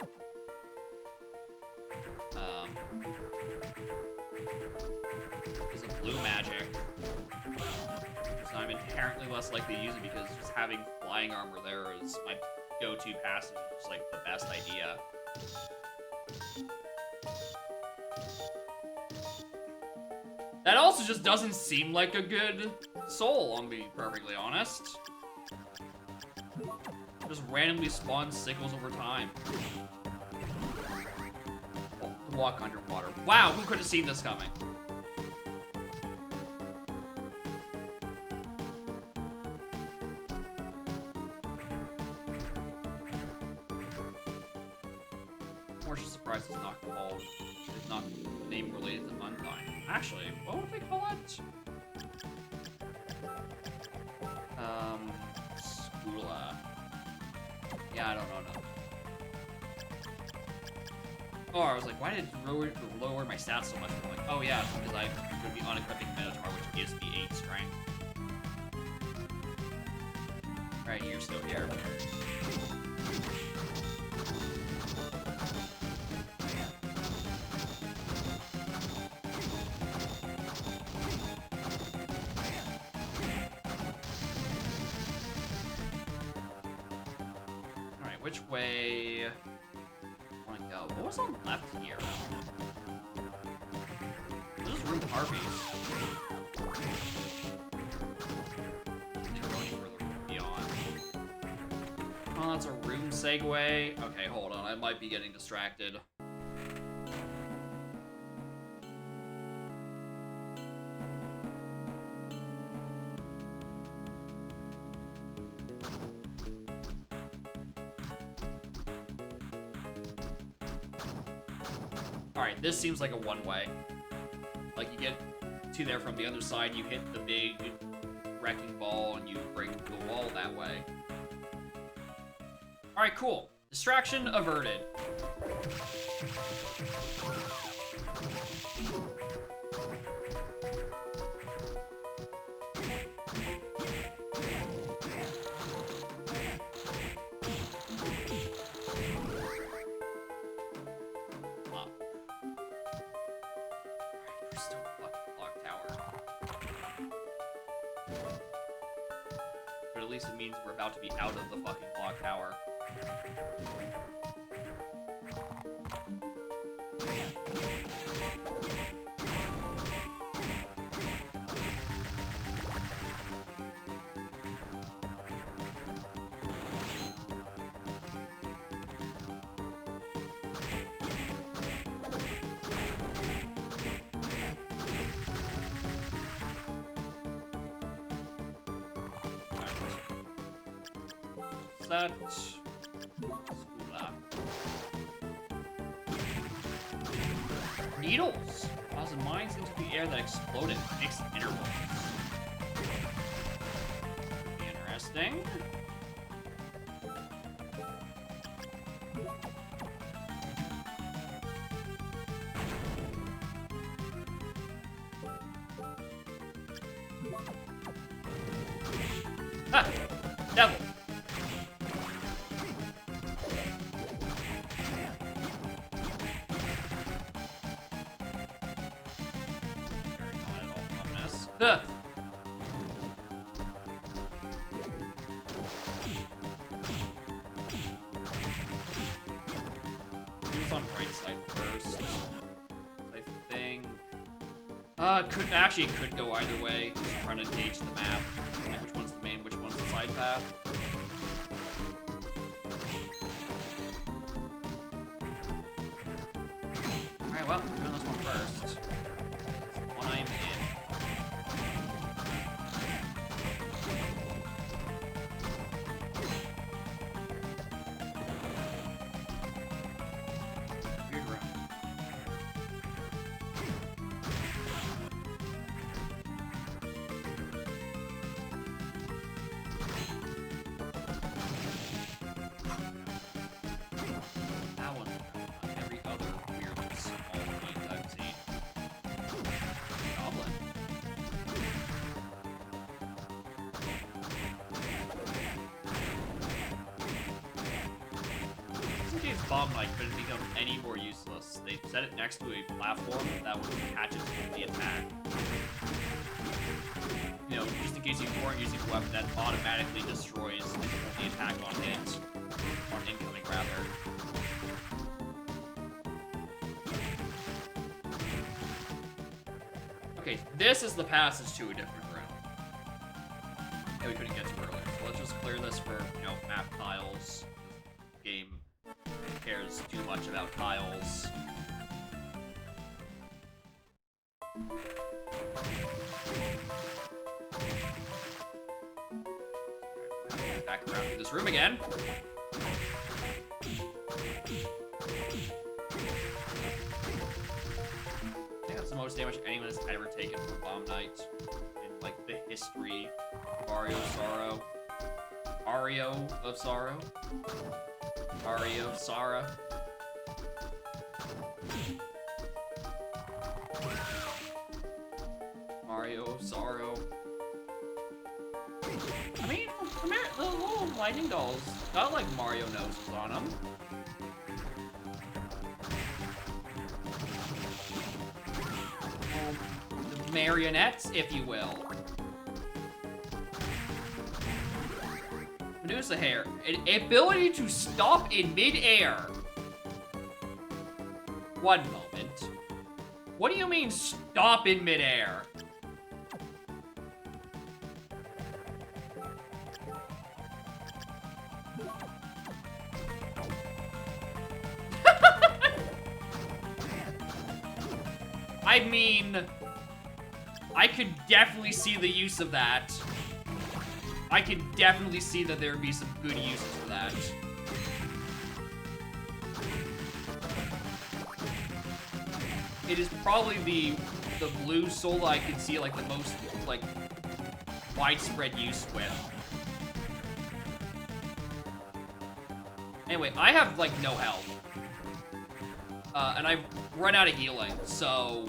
is a blue magic. So I'm inherently less likely to use it because just having flying armor there is my go-to passive. It's like the best idea. That also just doesn't seem like a good soul, I'll be perfectly honest. Just randomly spawn sickles over time. Oh, walk underwater. Wow, who could have seen this coming? More just surprised it's not called. It's not name related to Undyne. Actually, what would they call it? Skula. Yeah, I don't know. Oh, I was like, why did it lower my stats so much? I'm like, oh yeah, it's because I'm going to be unequipping Minotaur, which gives me 8 strength. Alright, you're still here. Which way I want to go? What was on left here? This is room Harvey's. Didn't go any further beyond. Oh, that's a room segue. Okay, hold on. I might be getting distracted. Alright, this seems like a one-way. Like, you get to there from the other side, you hit the big wrecking ball, and you break the wall that way. Alright, cool. Distraction averted. But at least it means we're about to be out of the fucking clock tower. That needles causing mines into the air that explode at fixed intervals. Interesting. Ah! Devil! Huh. Who's on right side first? I think. It could go either way. Just trying to gauge the map. Like which one's the main, which one's the side path. Alright, well, we're doing this one first. One I'm in. Goblin. Bomb Knight couldn't become any more useless. They set it next to a platform that would catch it with the attack. You know, just in case you weren't using a weapon that automatically destroys the attack on hit. On incoming, rather. Okay, this is the passage to a different room that we couldn't get to earlier. So let's just clear this for, you know, map tiles. The game cares too much about tiles. Back around to this room again. I think that's the most damage anyone has ever taken from Bomb Knight in, like, the history of Ario of Sorrow. Ario of Sorrow? Ario of Sorrow. Mario of Sorrow. I mean, the little lightning dolls got, like, Mario noses on them. The marionettes, if you will. Medusa hair. An ability to stop in mid-air. One moment. What do you mean, stop in mid-air? I mean, I could definitely see the use of that. I can definitely see that there would be some good uses for that. It is probably the blue soul I can see, like, the most, like, widespread use with. Anyway, I have, like, no health. And I've run out of healing, so...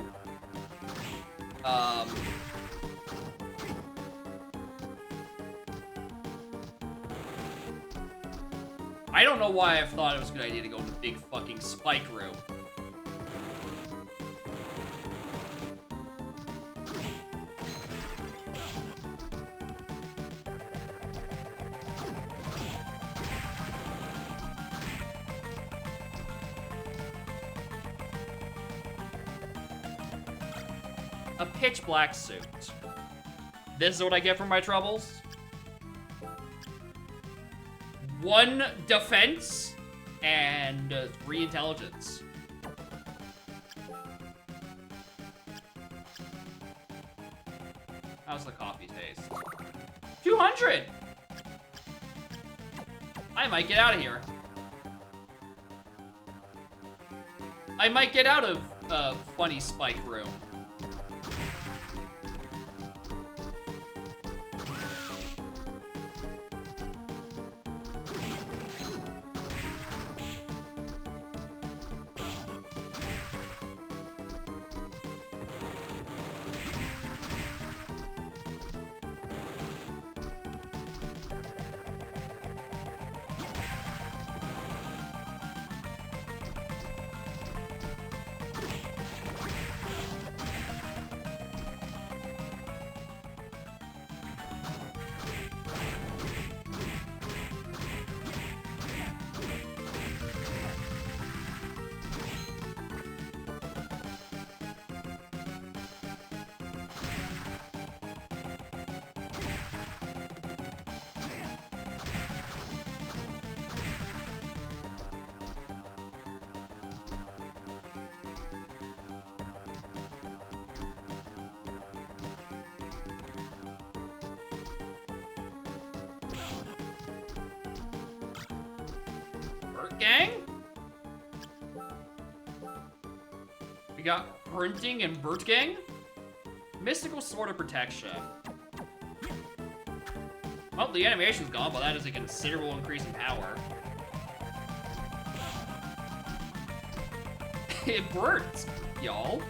I don't know why I thought it was a good idea to go in the big fucking spike room. A pitch black suit. This is what I get for my troubles. 1 defense and 3 intelligence. How's the coffee taste? 200! I might get out of here. I might get out of funny spike room. Gang? We got Printing and Burt Gang? Mystical Sword of Protection. Well, the animation's gone, but that is a considerable increase in power. It burns, y'all.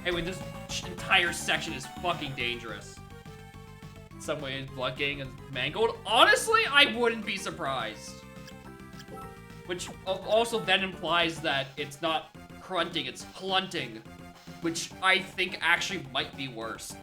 Anyway, this entire section is fucking dangerous. some way blood getting mangled. Honestly, I wouldn't be surprised. Which also then implies that it's not crunting, it's clunting. Which I think actually might be worse.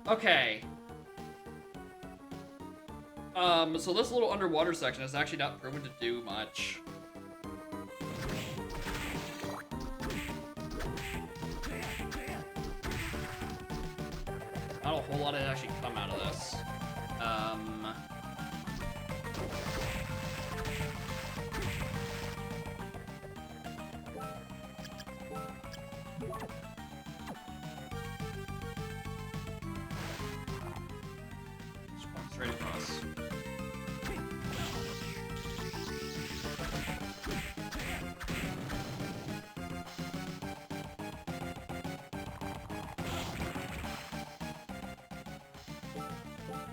Okay. So this little underwater section is actually not proven to do much. Not a whole lot to actually come out of this. Just walk straight across.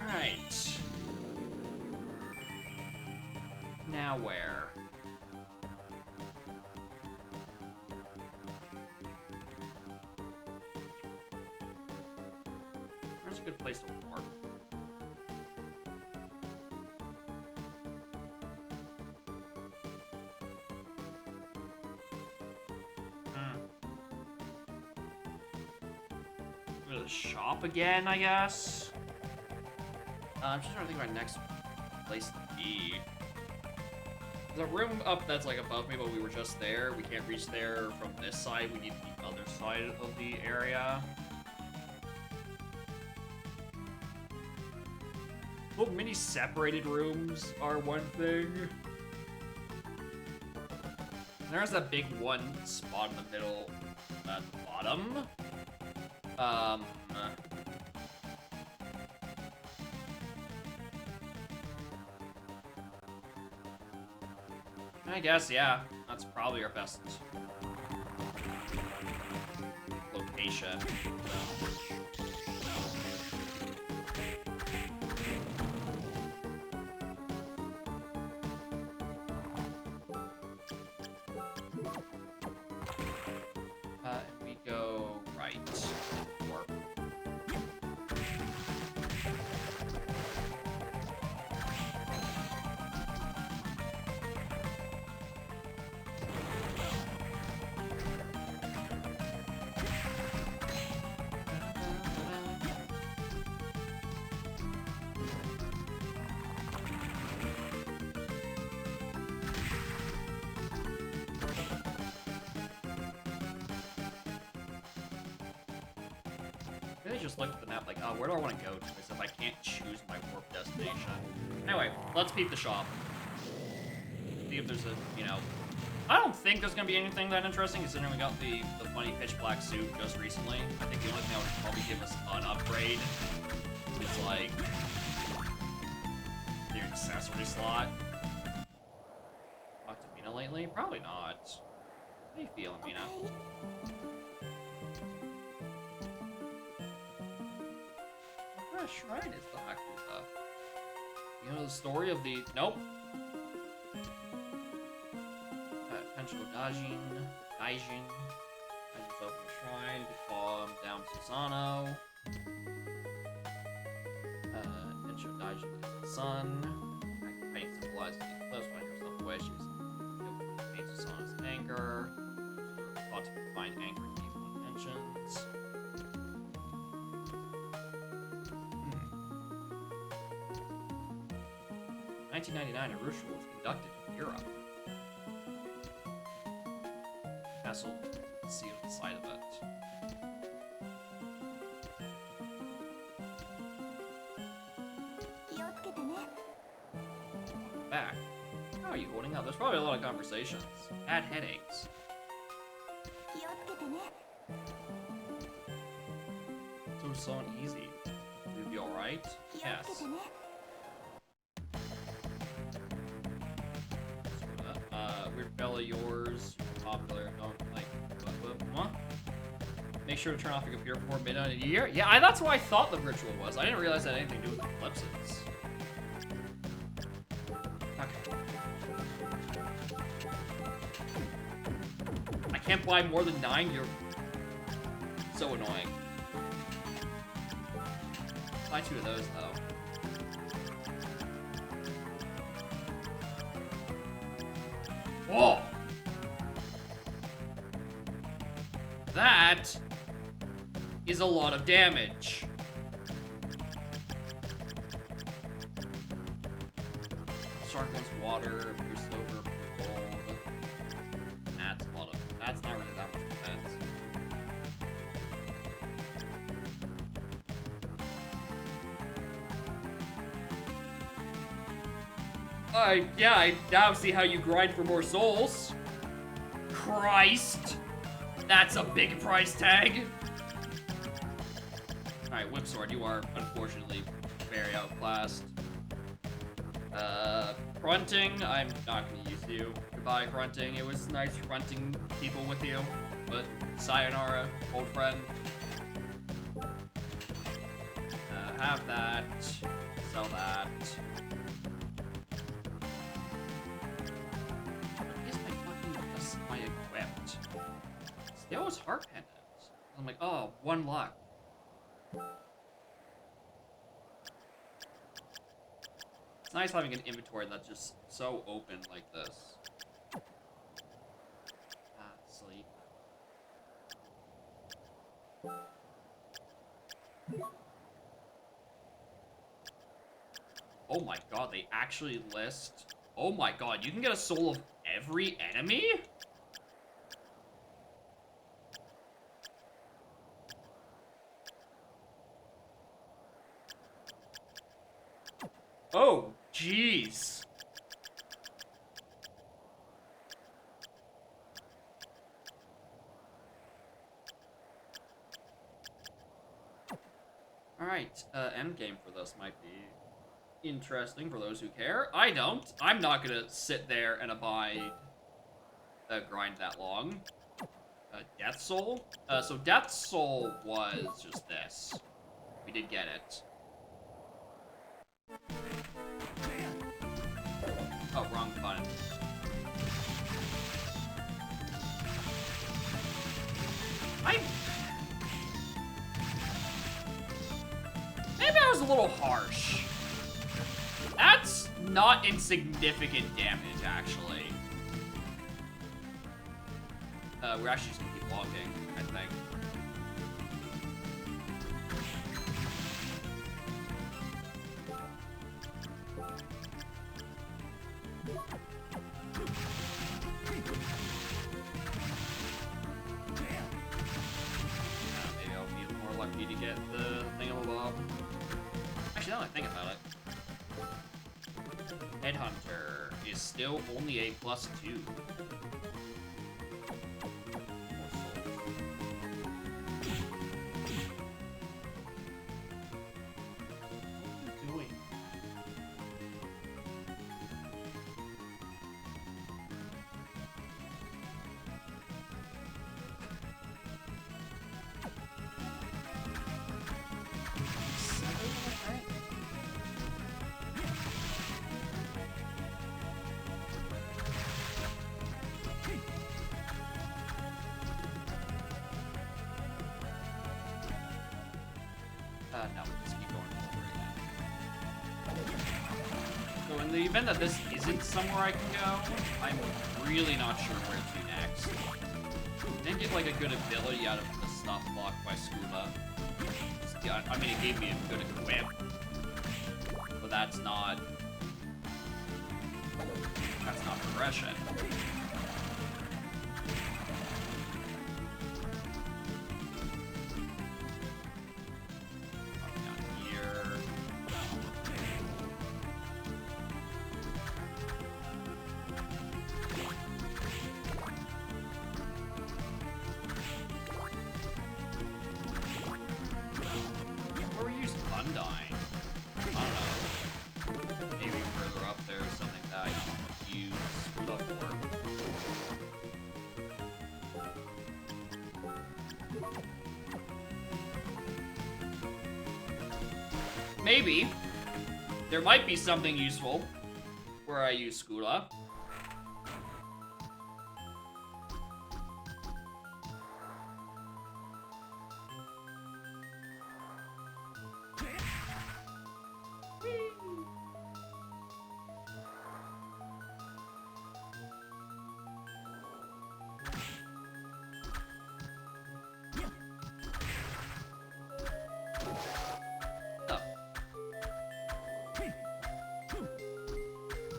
Alright. Now where? Where's a good place to warp? Go to the shop again, I guess? I'm just trying to think of my next place to be. There's a room up that's like above me, but we were just there. We can't reach there from this side. We need the other side of the area. Little mini separated rooms are one thing. There's that big one spot in the middle at the bottom. I guess, yeah. That's probably our best location. And we go right. Warp. Really just look at the map like, oh, where do I want to go to? As if I can't choose my warp destination. Anyway, let's peep the shop. See if there's a, you know... I don't think there's gonna be anything that interesting, considering we got the funny pitch black suit just recently. I think the only thing that would probably give us an upgrade is, like, the accessory slot. Talked to Mina lately? Probably not. How you feeling, Mina? What shrine is the Hakuta? You know the story of the... Nope. Potential Gaijin. Gaijin's open the shrine to calm down Susano. Potential Gaijin is the sun. Pain symbolizes the eclipse. Find yourself away. She was pain Susano's anger. Thought to find anger in evil intentions. 1999, a ritual was conducted in Europe. Castle sealed the side of it. Back. How are you holding up? There's probably a lot of conversations. Bad headaches. So easy. Will you be alright? Yes. Weird fella yours, popular, don't like, what? Make sure to turn off your computer before midnight in a year. Yeah, that's what I thought the ritual was. I didn't realize that had anything to do with eclipses. Okay. I can't buy more than 9. You're so annoying. Buy 2 of those though. Whoa! That is a lot of damage. Shark wants water, boost over gold. That's a lot of. That's not really that much defense. Yeah, I now see how you grind for more souls. Christ! That's a big price tag. Alright, Whip Sword, you are unfortunately very outclassed. Grunting, I'm not gonna use you. Goodbye, Grunting. It was nice grunting people with you, but sayonara, old friend. Have that. Sell that. My equipped. That was heart pendant. I'm like, oh, 1 luck. It's nice having an inventory that's just so open like this. Sleep. Oh my god, they actually list. Oh my god, you can get a soul of every enemy? Oh, jeez. Alright, endgame for this might be interesting for those who care. I don't. I'm not gonna sit there and abide grind that long. Death Soul? So Death Soul was just this. We did get it. Oh, wrong button. Maybe I was a little harsh. That's not insignificant damage, actually. We're actually just gonna keep walking, I think. Maybe I'll be more lucky to get the thingamabob. Actually, now that I think about it. Headhunter is still only a +2. No, we'll just keep going over again. So in the event that this isn't somewhere I can go, I'm really not sure where to next. Didn't get like a good ability out of the stuff blocked by Scuba. Yeah, I mean, it gave me a good equip, but that's not progression. maybe there might be something useful where I use Skula.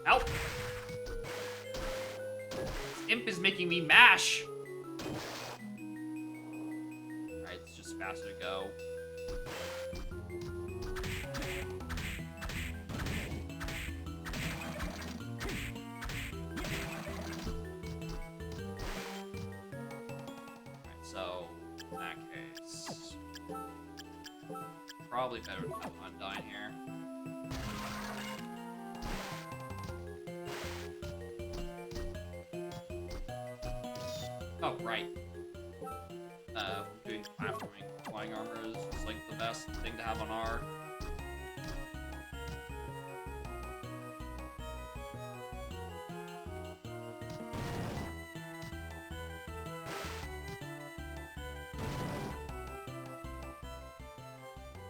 Help! This imp is making me mash! Alright, it's just faster to go. Alright, so, in that case... Probably better to have Undyne here. Oh, right. Doing platforming, flying armor is like the best thing to have on R.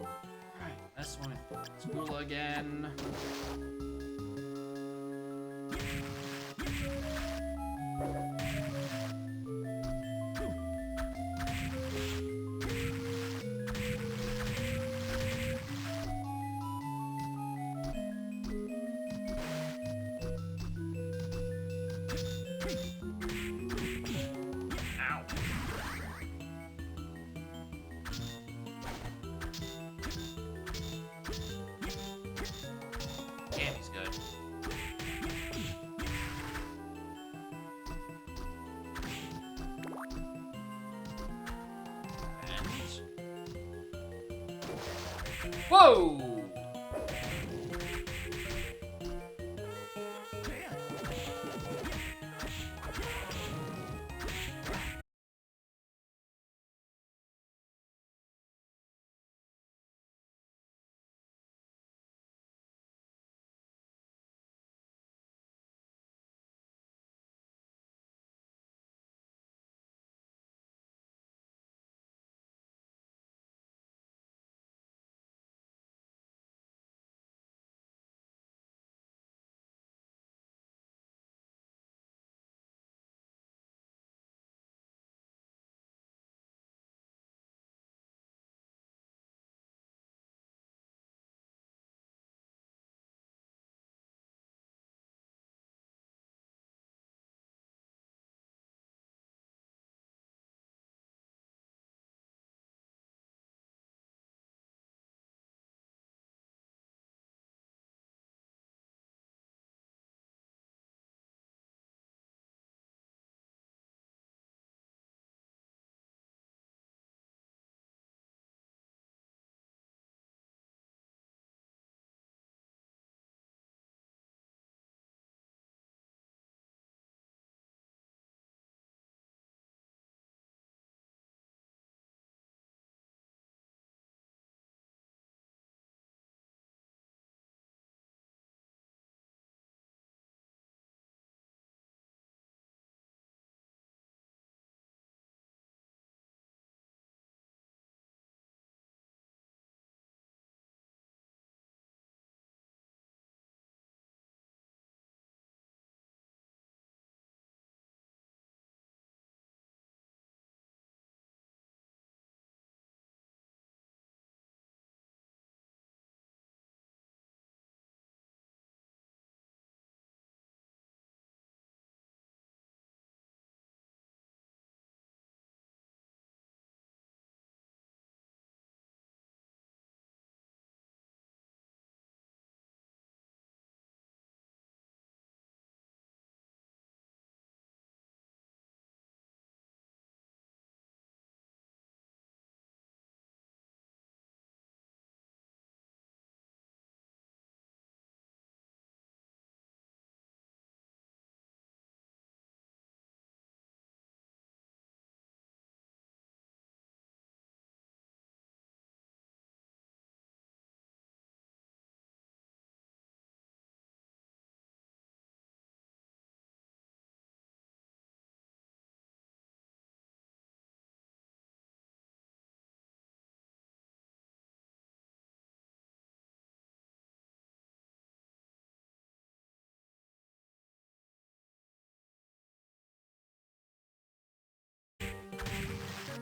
Alright, this one is Skula again. Candy's good. And... Whoa!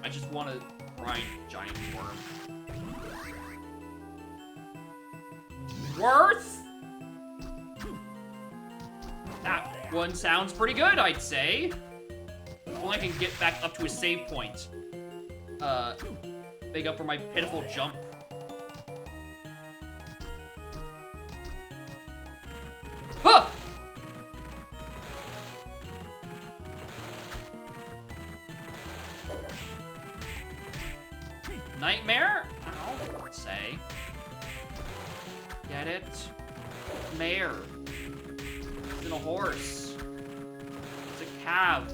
I just want to grind giant worm. Worth? That one sounds pretty good, I'd say. If only I can get back up to a save point. Make up for my pitiful jump. Huh! Nightmare? I don't know what I would say. Get it? Mare. It's in a horse. It's a cab.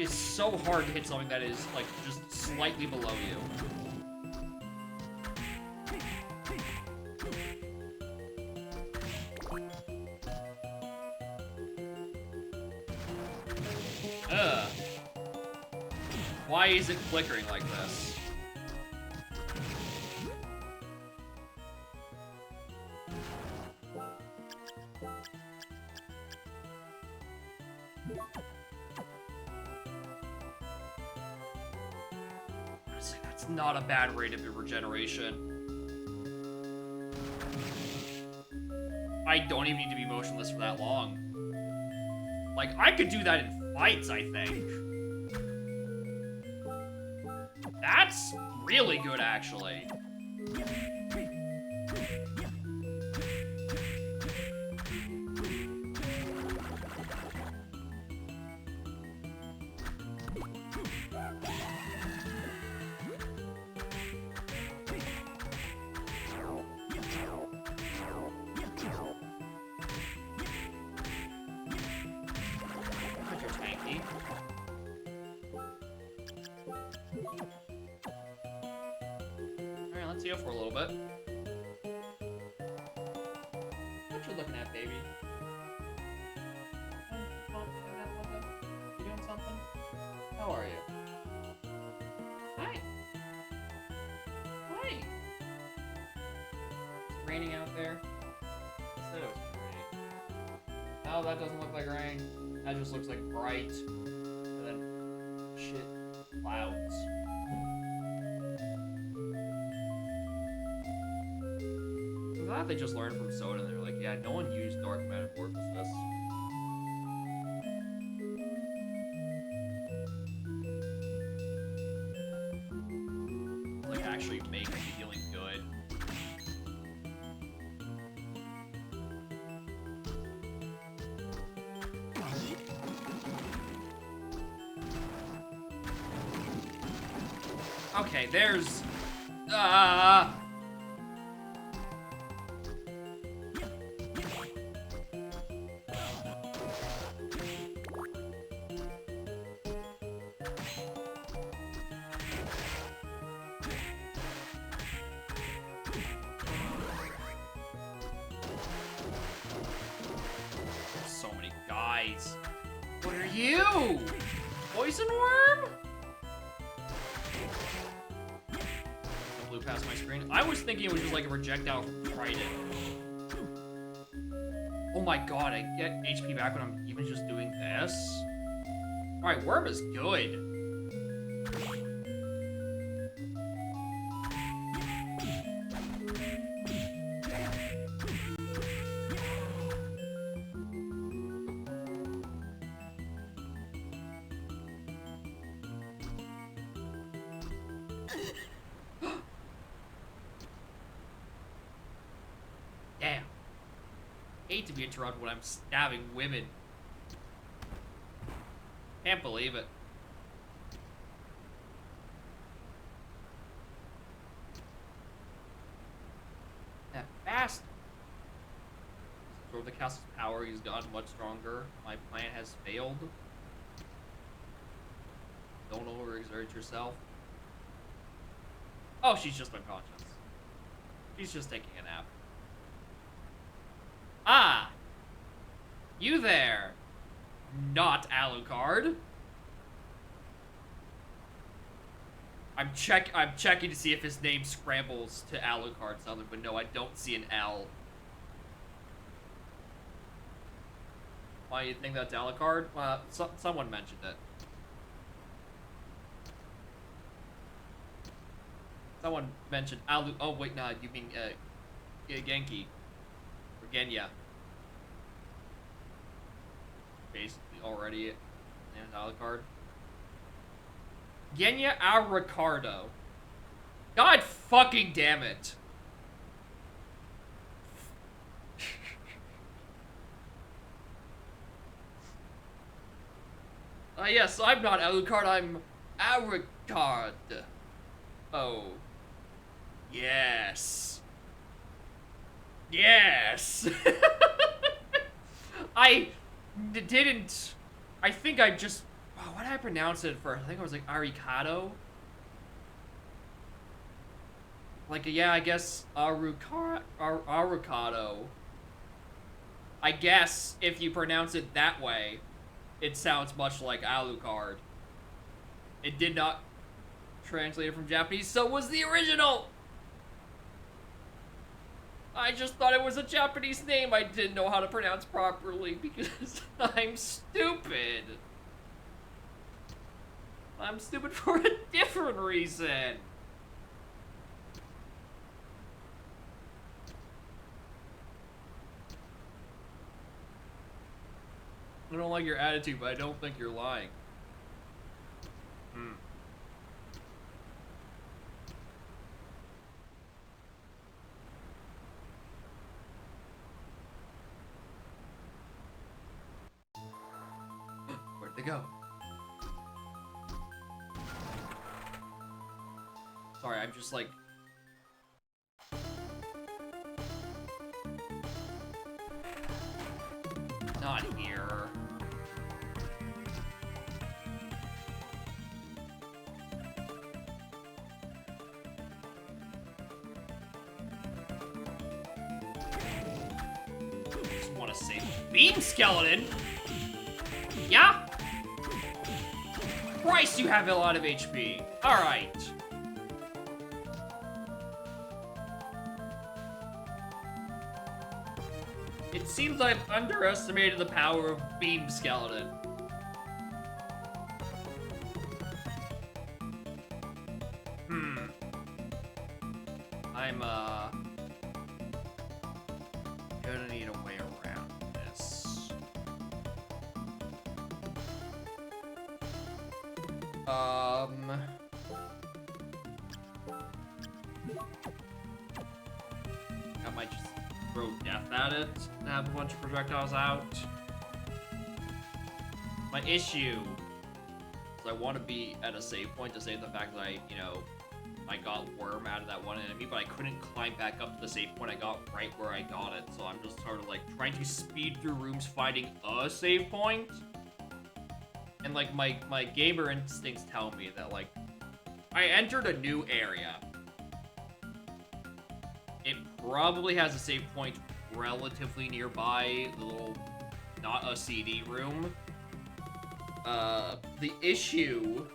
It's so hard to hit something that is, like, just slightly below you. Ugh. Why is it flickering like this? That's not a bad rate of regeneration. I don't even need to be motionless for that long. Like, I could do that in fights, I think. That's really good, actually. Alright, let's heal for a little bit. What you looking at, baby? You doing something? How are you? Hi. Hi. It's raining out there. I said it was raining. Oh, that doesn't look like rain. That just looks like bright. And then shit. Clouds. I'm glad they just learned from Soda and they're like, yeah, no one used dark metamorphosis. Like, actually make the healing good. Okay, there's... so many guys. What are you? Poison worm? Blew past my screen. I was thinking it was just like a projectile from Trident. Oh my god, I get HP back when I'm even just doing this? Alright, worm is good. Damn. Hate to be interrupted when I'm stabbing women. Can't believe it. That fast. Absorb the castle's power, he's gotten much stronger. My plan has failed. Don't overexert yourself. Oh, she's just unconscious. She's just taking a nap. Ah! You there! Not Alucard. I'm checking to see if his name scrambles to Alucard something, but no, I don't see an L. Why do you think that's Alucard? Someone mentioned it. Someone mentioned Alu. Oh wait, no, you mean Genki or Genya. Basically, already named Alucard. Genya Al Ricardo. God fucking damn it. Yes, I'm not Alucard, I'm Alucard. Oh. Yes. Yes. I didn't. I think I just. Oh, what did I pronounce it first? I think I was like Aricado. Like, yeah, I guess Arucado. I guess if you pronounce it that way, it sounds much like Alucard. It did not translate it from Japanese, so was the original! I just thought it was a Japanese name I didn't know how to pronounce properly because I'm stupid. I'm stupid for a different reason. I don't like your attitude, but I don't think you're lying. Hmm. Where'd they go? Sorry, I'm just like... Not here. Just want to save Beam Skeleton. Yeah? Christ, you have a lot of HP. Alright. It seems I've underestimated the power of Beam Skeleton. I'm, gonna need a way around this. I might just throw death at it to have a bunch of projectiles out. My issue is I want to be at a save point to save the fact that I got worm out of that one enemy, but I couldn't climb back up to the save point I got right where I got it, so I'm just sort of like trying to speed through rooms finding a save point. And like my gamer instincts tell me that like I entered a new area. It probably has a save point relatively nearby, the little not a CD room. The issue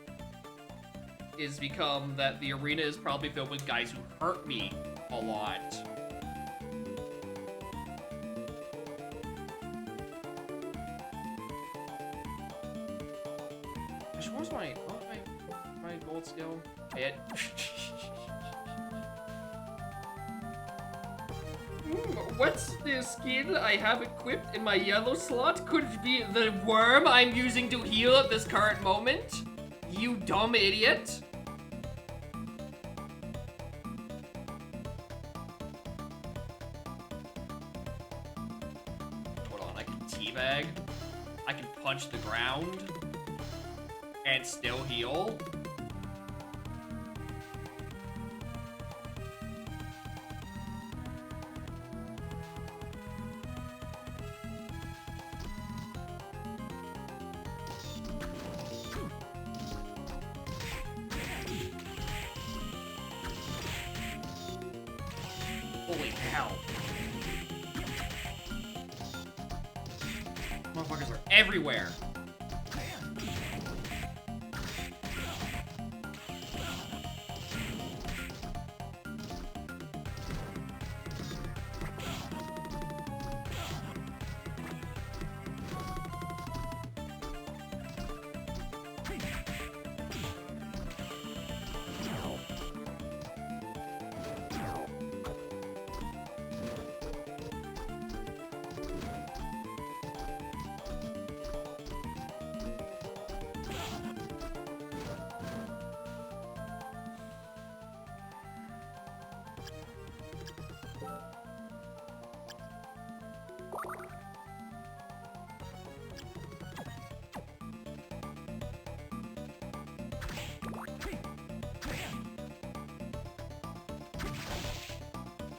is become that the arena is probably filled with guys who hurt me a lot. What was my gold skill? Hit. What's the skill I have equipped in my yellow slot? Could it be the worm I'm using to heal at this current moment? You dumb idiot. Hold on, I can teabag. I can punch the ground. And still heal. hell? Motherfuckers are everywhere.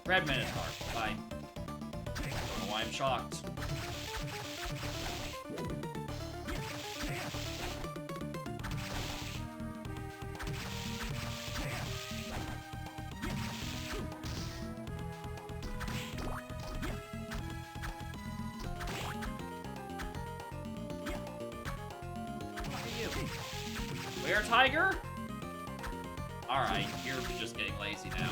Red Minotaur. Bye. I don't know why I'm shocked. Where, Tiger? Alright, you're just getting lazy now.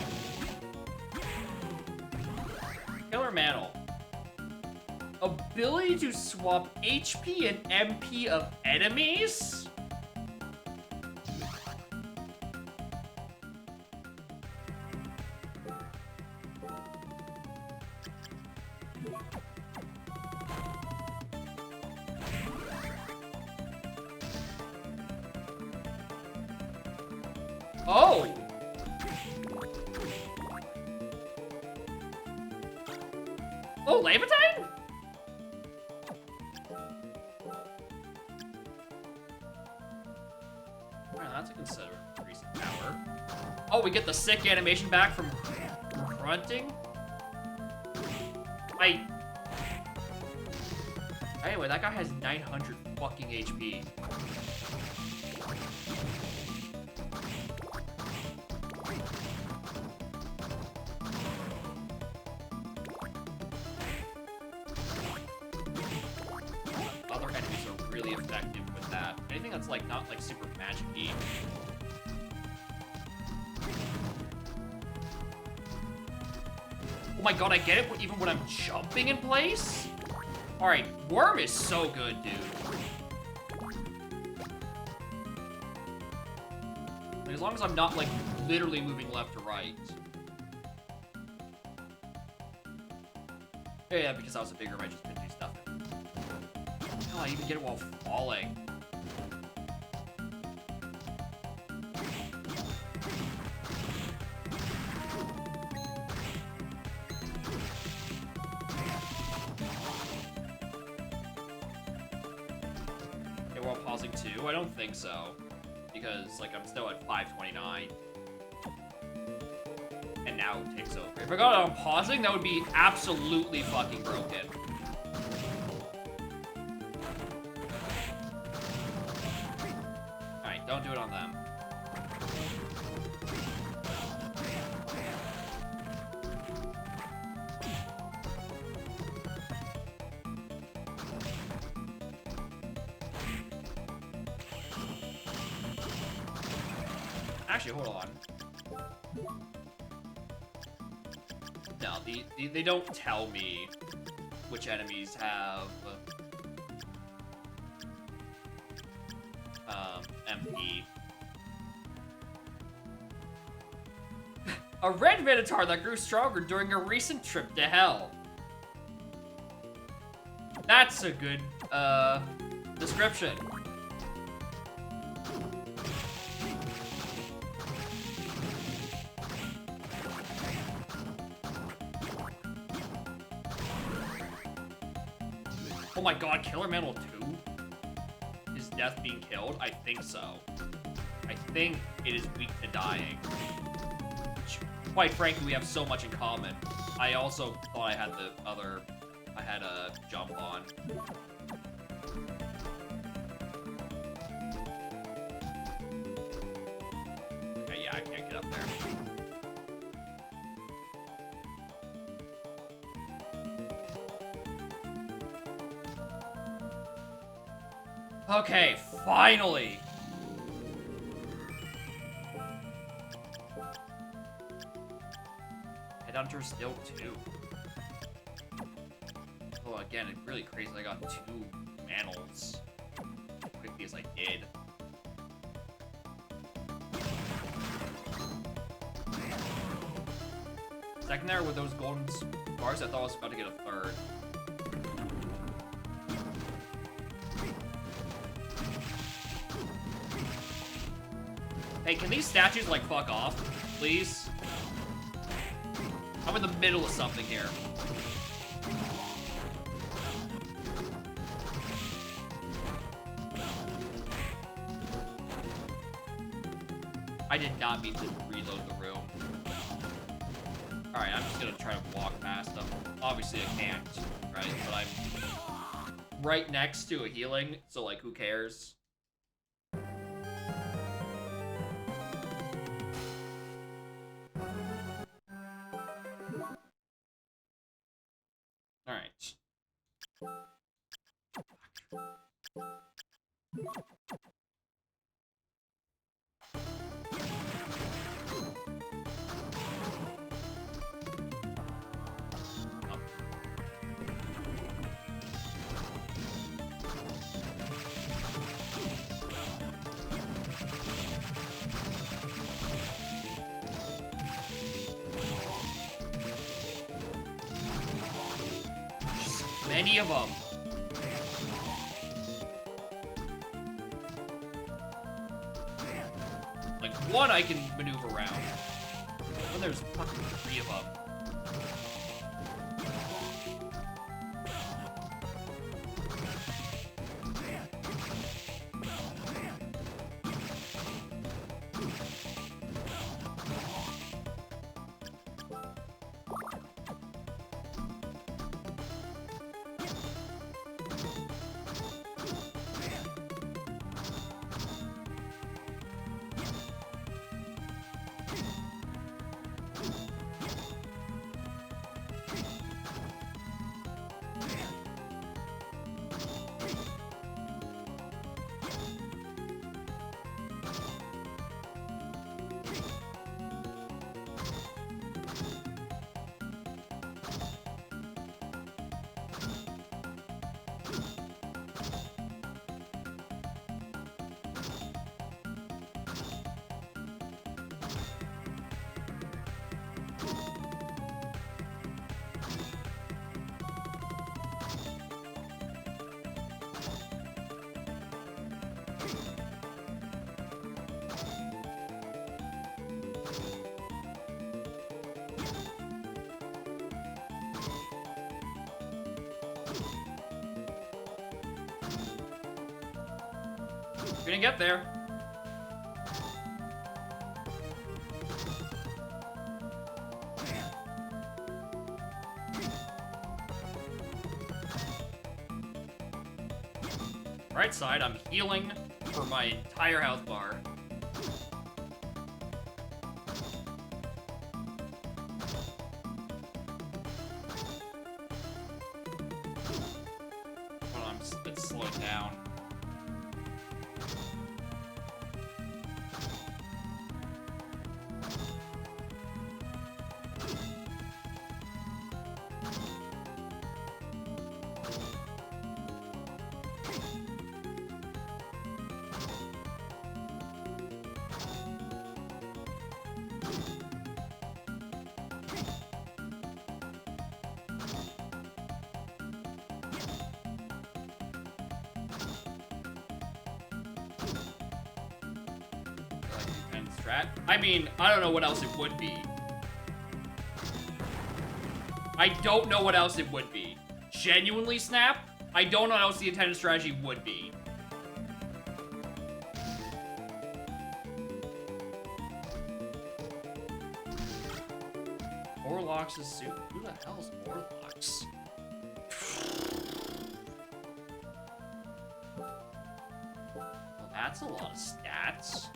Killer Mantle. Ability to swap HP and MP of enemies? Oh! Oh, Levitine? Alright, that's a considerable increase in power. Oh, we get the sick animation back from grunting? Anyway, that guy has 900 fucking HP. Other enemies are really effective with that. Anything that's like not like super magic-y. Oh my god, I get it even when I'm jumping in place? Alright, Worm is so good, dude. Like, as long as I'm not, like, literally moving left to right. Yeah, because I was a bigger, I just couldn't do stuff. Oh, I even get it while falling. While pausing too? I don't think so. Because, like, I'm still at 529. And now it takes over. If I got it on pausing, that would be absolutely fucking broken. Alright, don't do it on them. Actually, hold on. No, they don't tell me which enemies have MP. A red Minotaur that grew stronger during a recent trip to hell. That's a good description. Oh my god, Killer Mantle 2? Is death being killed? I think so. I think it is weak to dying. Which, quite frankly, we have so much in common. I also thought I had the other... I had a jump on. Okay, yeah, I can't get up there. Okay, finally! Headhunter still 2. Oh, again, it's really crazy I got 2 manals as quickly as I did. Second there with those golden bars, I thought I was about to get a 3rd. Hey, can these statues, like, fuck off, please? I'm in the middle of something here. I did not mean to reload the room. Alright, I'm just gonna try to walk past them. Obviously I can't, right? But I'm right next to a healing, so like, who cares? Alright. Many of them. Like, one I can maneuver around. When there's fucking 3 of them. We're gonna get there. Right side, I'm healing for my entire health bar. Hold on, let's slow it down. I mean, I don't know what else it would be. I don't know what else it would be. Genuinely, Snap? I don't know what else the intended strategy would be. Orlox is suit. Who the hell is Orlox? Well, that's a lot of stats.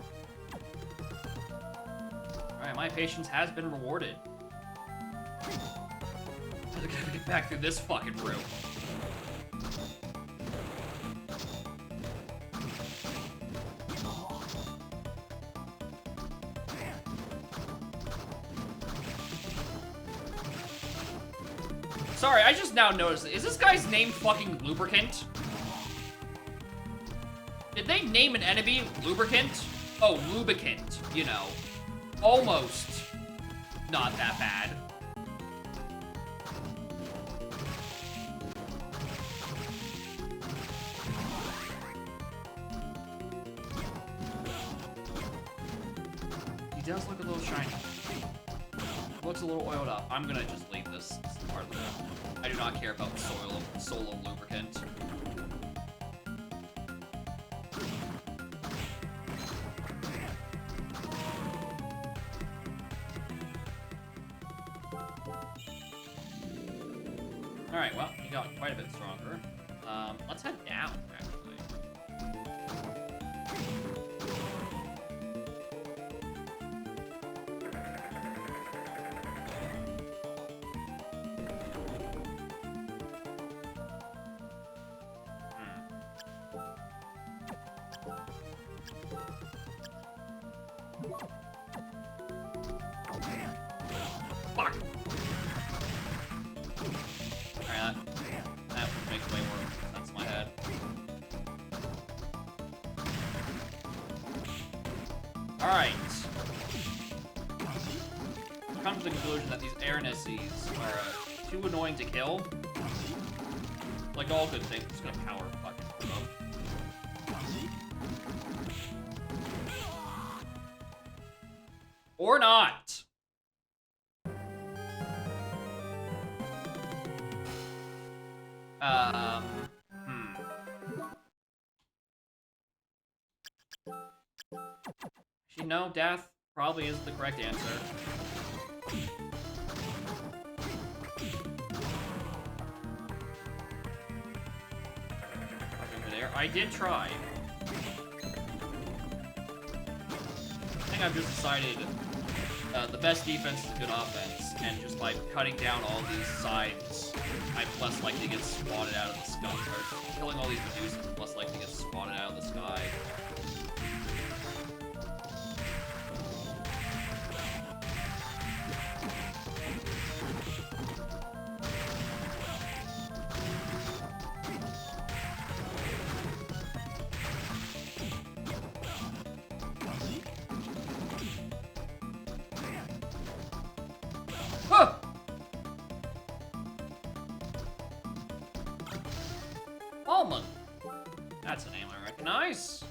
Alright, my patience has been rewarded. I gotta get back through this fucking room. Sorry, I just now noticed. Is this guy's name fucking Lubricant? Did they name an enemy Lubricant? Oh, Lubricant, you know. Almost not that bad. He does look a little shiny. Looks a little oiled up. I'm gonna just leave this part of the... I do not care about solo lubricant. Alright, well, he got quite a bit stronger. Let's head down, actually. Fuck! Alright, that makes way more sense in my head. Alright. I've come to the conclusion that these Airnesses are too annoying to kill. Like all good things, I'm just gonna power fucking them. Or not. Actually, no, death probably is the correct answer. Over there. I did try. I think I've just decided the best defense is good offense, and just by cutting down all these sides, I'm less likely to get swatted out of the sky. Or killing all these Medusas, I'm less likely to get swatted out of the sky. Huh! Almond. That's a name I recognize.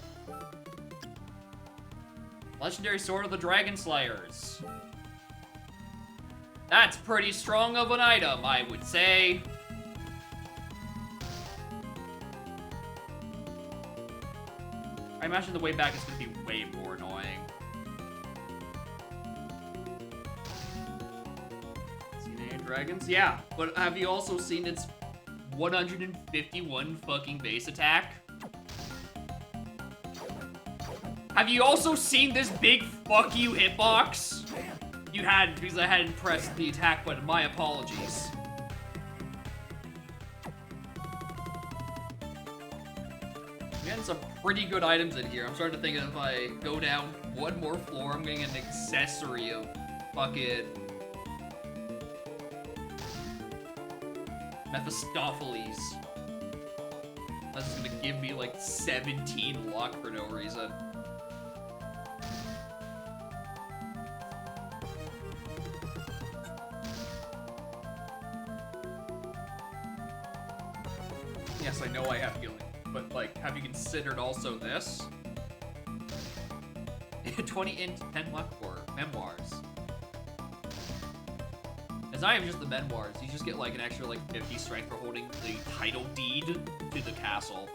Legendary Sword of the Dragon Slayers. That's pretty strong of an item, I would say. I imagine the way back is going to be way more annoying. Seen any dragons? Yeah, but have you also seen its 151 fucking base attack? Have you also seen this big fuck you hitbox? You hadn't, because I hadn't pressed the attack button. My apologies. We had some pretty good items in here. I'm starting to think if I go down one more floor, I'm getting an accessory of fucking Mephistopheles. That's just gonna give me like 17 luck for no reason. Yes, I know I have healing, but like, have you considered also this? 20 int, 10 luck for memoirs. It's not even just the memoirs, you just get like an extra like 50 strength for holding the title deed to the castle.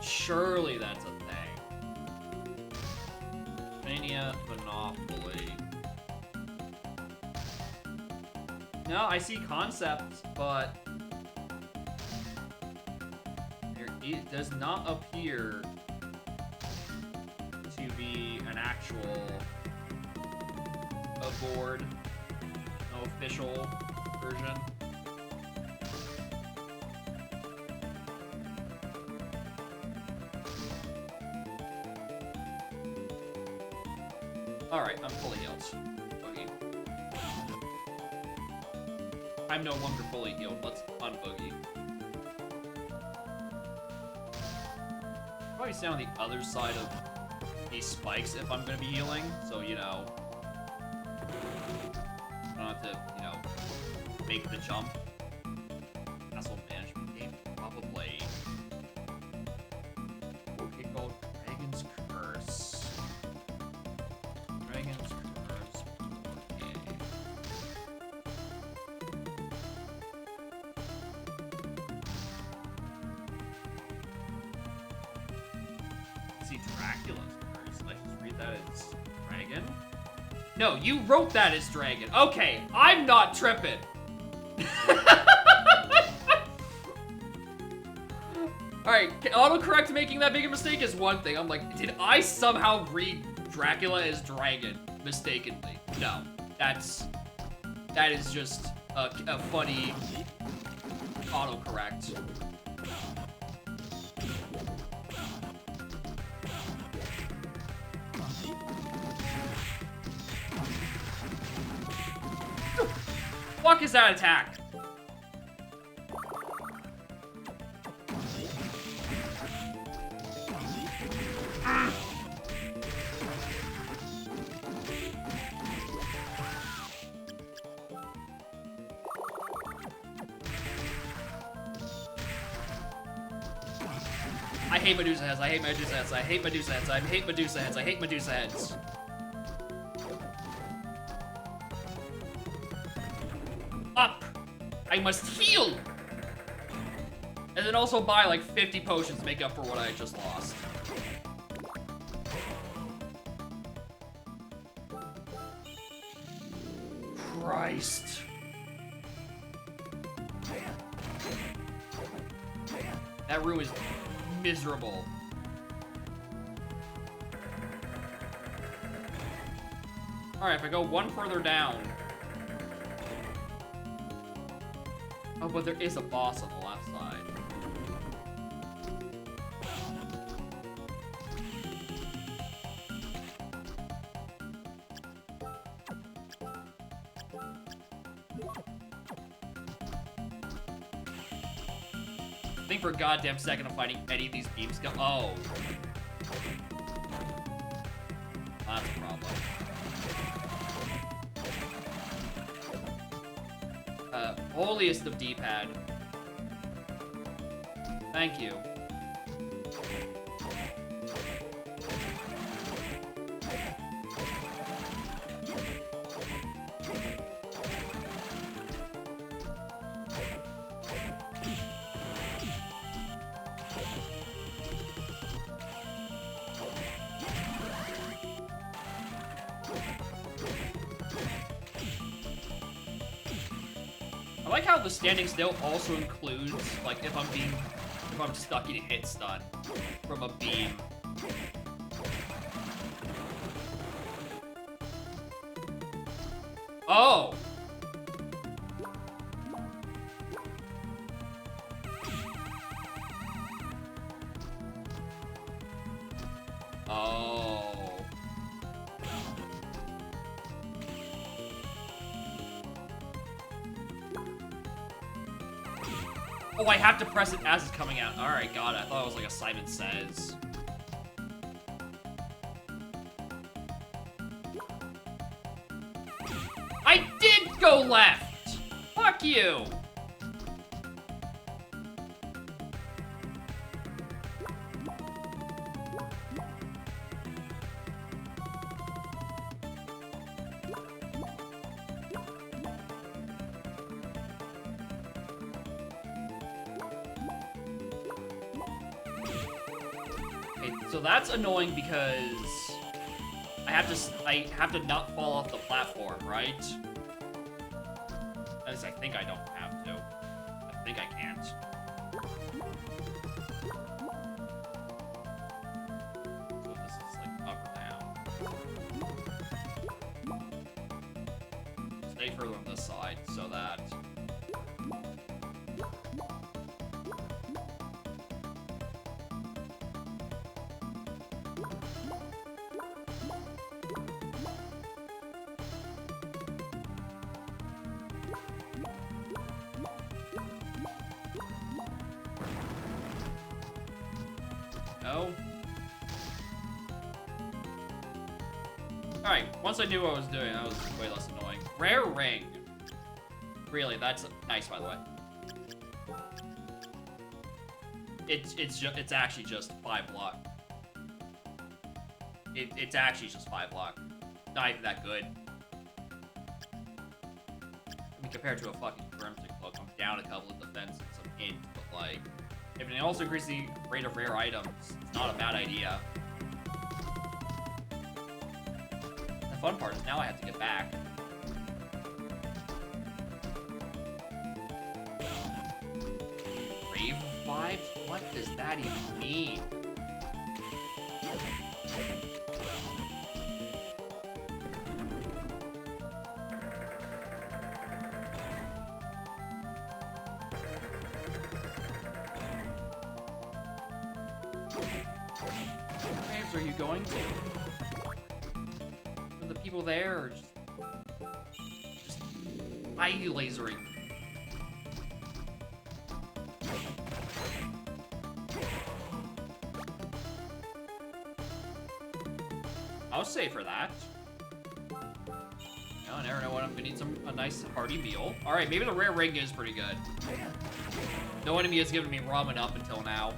Surely that's a thing. Mania Monopoly. No, I see concepts, but it does not appear to be an actual board. No official version. Alright, I'm fully healed. Boogie. I'm no longer fully healed. Let's unboogie. Probably stand on the other side of these spikes if I'm gonna be healing, so, you know, I don't have to, you know, make the jump. Castle management game, probably. Okay, called Dragon's Curse. Dragon's Curse. Okay. See, Dracula's Curse. Let's just read that as Dragon. No, you wrote that as Dragon. Okay, I'm not tripping. Alright, autocorrect making that big a mistake is one thing. I'm like, did I somehow read Dracula as Dragon mistakenly? No, that is just a funny autocorrect. Fuck is that attack? I hate Medusa heads, I hate Medusa heads, I hate Medusa heads, I hate Medusa heads, I hate Medusa heads. Up! I must heal! And then also buy like 50 potions to make up for what I just lost. Christ. That room is miserable. Alright, if I go one further down. Oh, but there is a boss on the left side. I think for a goddamn second of fighting any of these beams go. Oh. That's a problem. Holiest of D-pad. Thank you. I like how the standing still also includes, like, if I'm stuck in a hit stun from a beam. Oh! Oh. Oh, I have to press it as it's coming out. Alright, got it. I thought it was like a Simon Says. I did go left! Fuck you! So that's annoying because I have to not fall off the platform, right? At least I think I don't have to. I think I can't. So this is like up or down. stay further on this side so that... No. Alright, once I knew what I was doing, that was way less annoying. Rare ring. Really, that's nice, by the way. It's actually just 5 luck. It's actually just 5 luck. Not even that good. I mean, compared to a fucking Crimson Cloak, I'm down a couple of defense and some int, but like, if it also increases the rate of rare items, it's not a bad idea. The fun part is now I have to get back. Rave vibes? What does that even mean? What are you going to? Are the people there or just eye lasering? I'll say for that. No, I never know what I'm gonna need a nice hearty meal. Alright, maybe the rare ring is pretty good. No enemy has given me ramen up until now.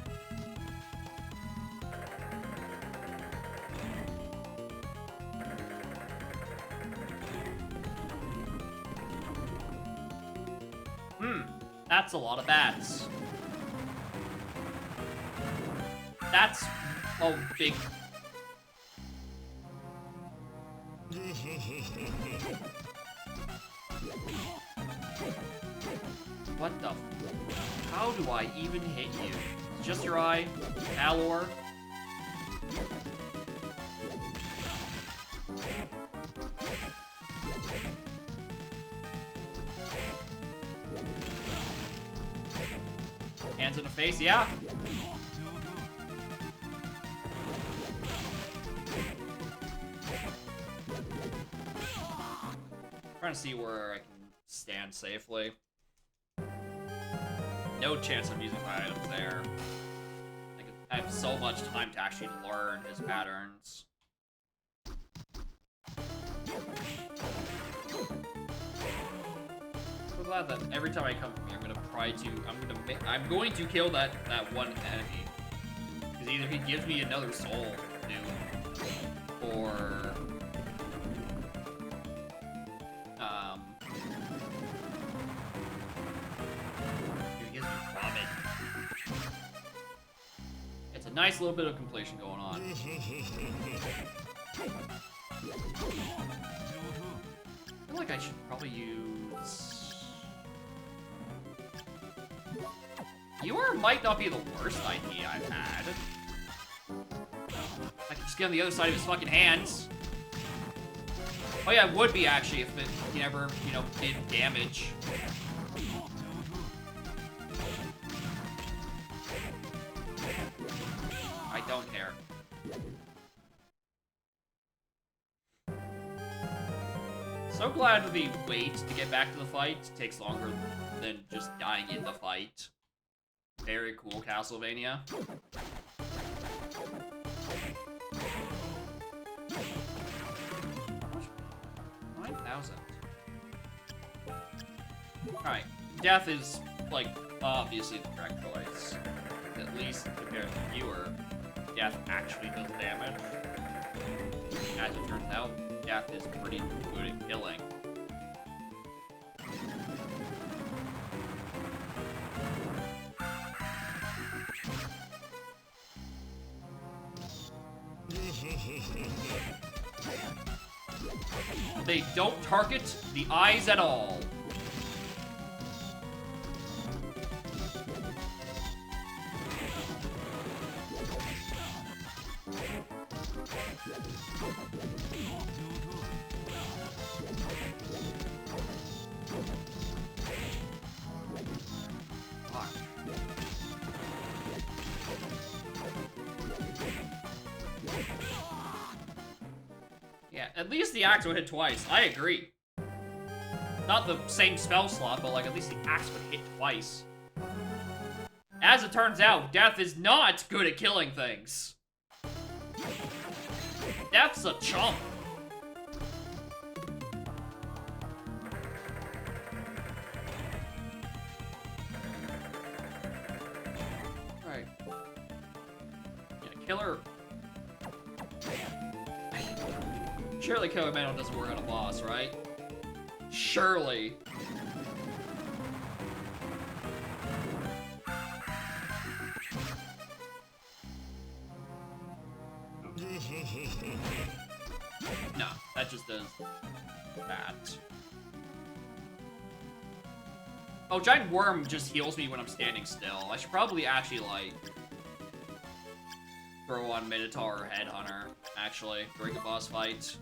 That's a lot of bats. That's a big... What the... How do I even hit you? It's just your eye? Valor? Hands in the face, yeah. Trying to see where I can stand safely. No chance of using my items there. I have so much time to actually learn his patterns. I'm glad that every time I come from here, I'm going to kill that one enemy. Because either he gives me another soul new, or he gives me vomit. It's a nice little bit of completion going on. I feel like I should probably use... might not be the worst idea I've had. I can just get on the other side of his fucking hands. Oh yeah, it would be actually if he never, you know, did damage. I don't care. So glad the wait to get back to the fight takes longer than just dying in the fight. Very cool, Castlevania. 9,000. Alright, death is, like, obviously the correct choice. At least compared to viewer, death actually does damage. As it turns out, death is pretty good at killing. They don't target the eyes at all. Yeah, at least the axe would hit twice. I agree. Not the same spell slot, but like at least the axe would hit twice. As it turns out, Death is not good at killing things. Death's a chump. Right. Yeah, killer. Surely Killer Manual doesn't work on a boss, right? Surely. No, that just does that. Oh, Giant Worm just heals me when I'm standing still. I should probably actually, like, throw on Minotaur or Headhunter, actually, during the boss fight.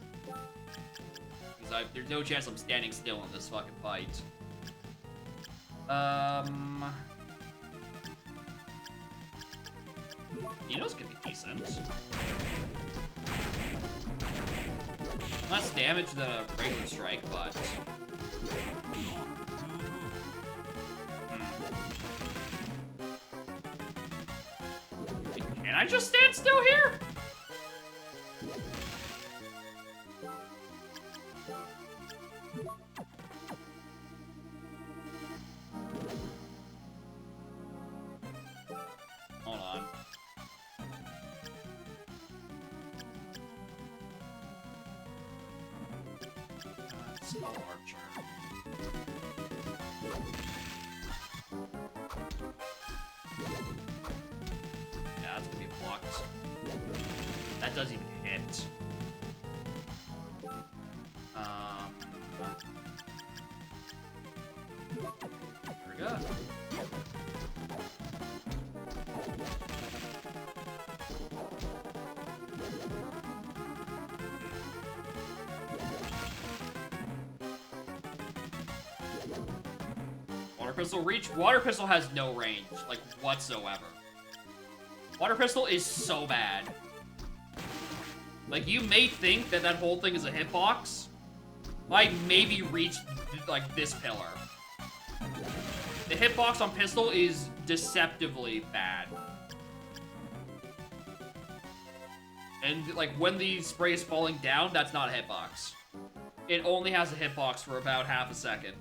Because there's no chance I'm standing still in this fucking fight. Nino's gonna be decent. Less damage than a regular strike, but... Can I just stand still here? Hold on. Small archer. Yeah, that's gonna be blocked. That doesn't even hit. There we go. Water Pistol reach? Water Pistol has no range, like, whatsoever. Water Pistol is so bad. Like, you may think that that whole thing is a hitbox. I maybe reached, like, this pillar. The hitbox on Pistol is deceptively bad. And, like, when the spray is falling down, that's not a hitbox. It only has a hitbox for about half a second.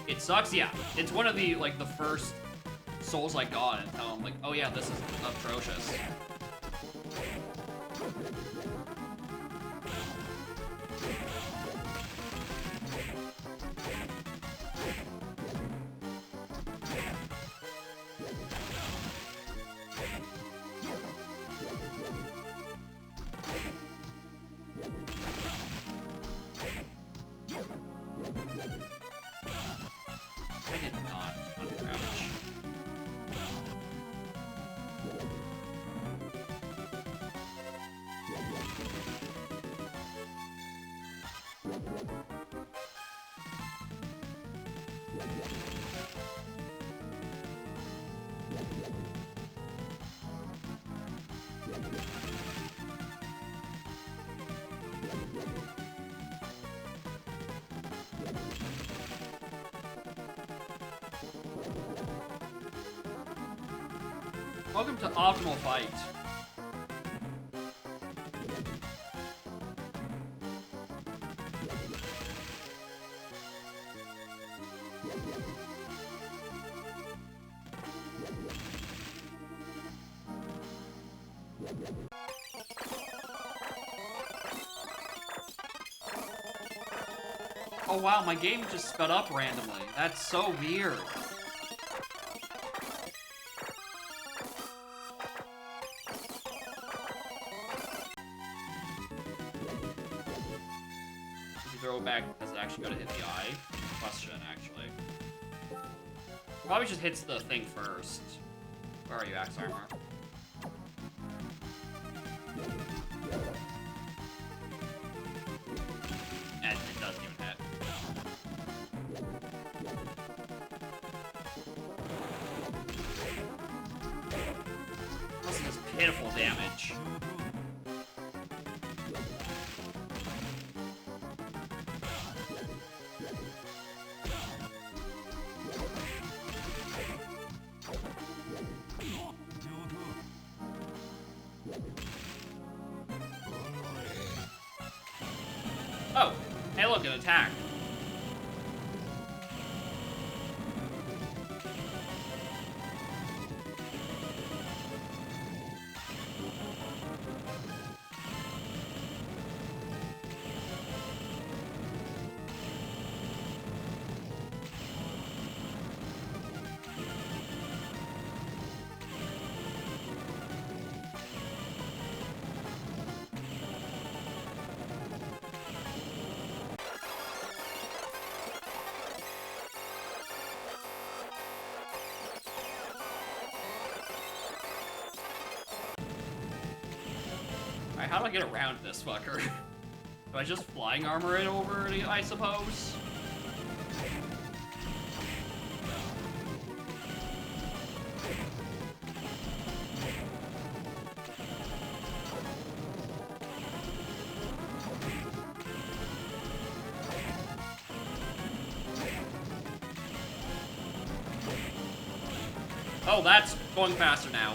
It sucks, yeah. It's one of the, like, the first souls I got until I'm like, oh yeah, this is atrocious. I did not uncrouch. Welcome to Optimal Fight. Oh wow, my game just sped up randomly. That's so weird. Throw it back, does it actually go to hit the eye? Question, actually. Probably just hits the thing first. Where are you, Axe Armor? And it doesn't even hit. pitiful damage. Oh, hey look, an attack. Alright, how do I get around this fucker? Do I just flying armor it over, I suppose? Oh, that's going faster now.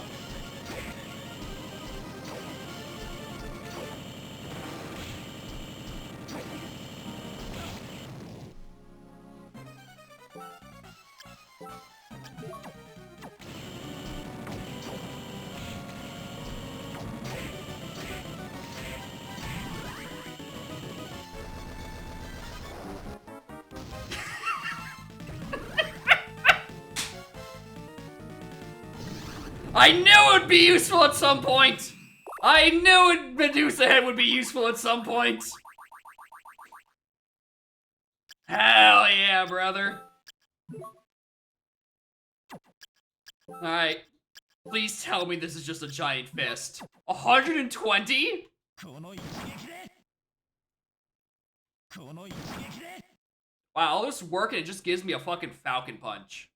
I knew it would be useful at some point! I knew Medusa Head would be useful at some point! Hell yeah, brother. Alright. Please tell me this is just a giant fist. 120? Wow, all this work and it just gives me a fucking falcon punch.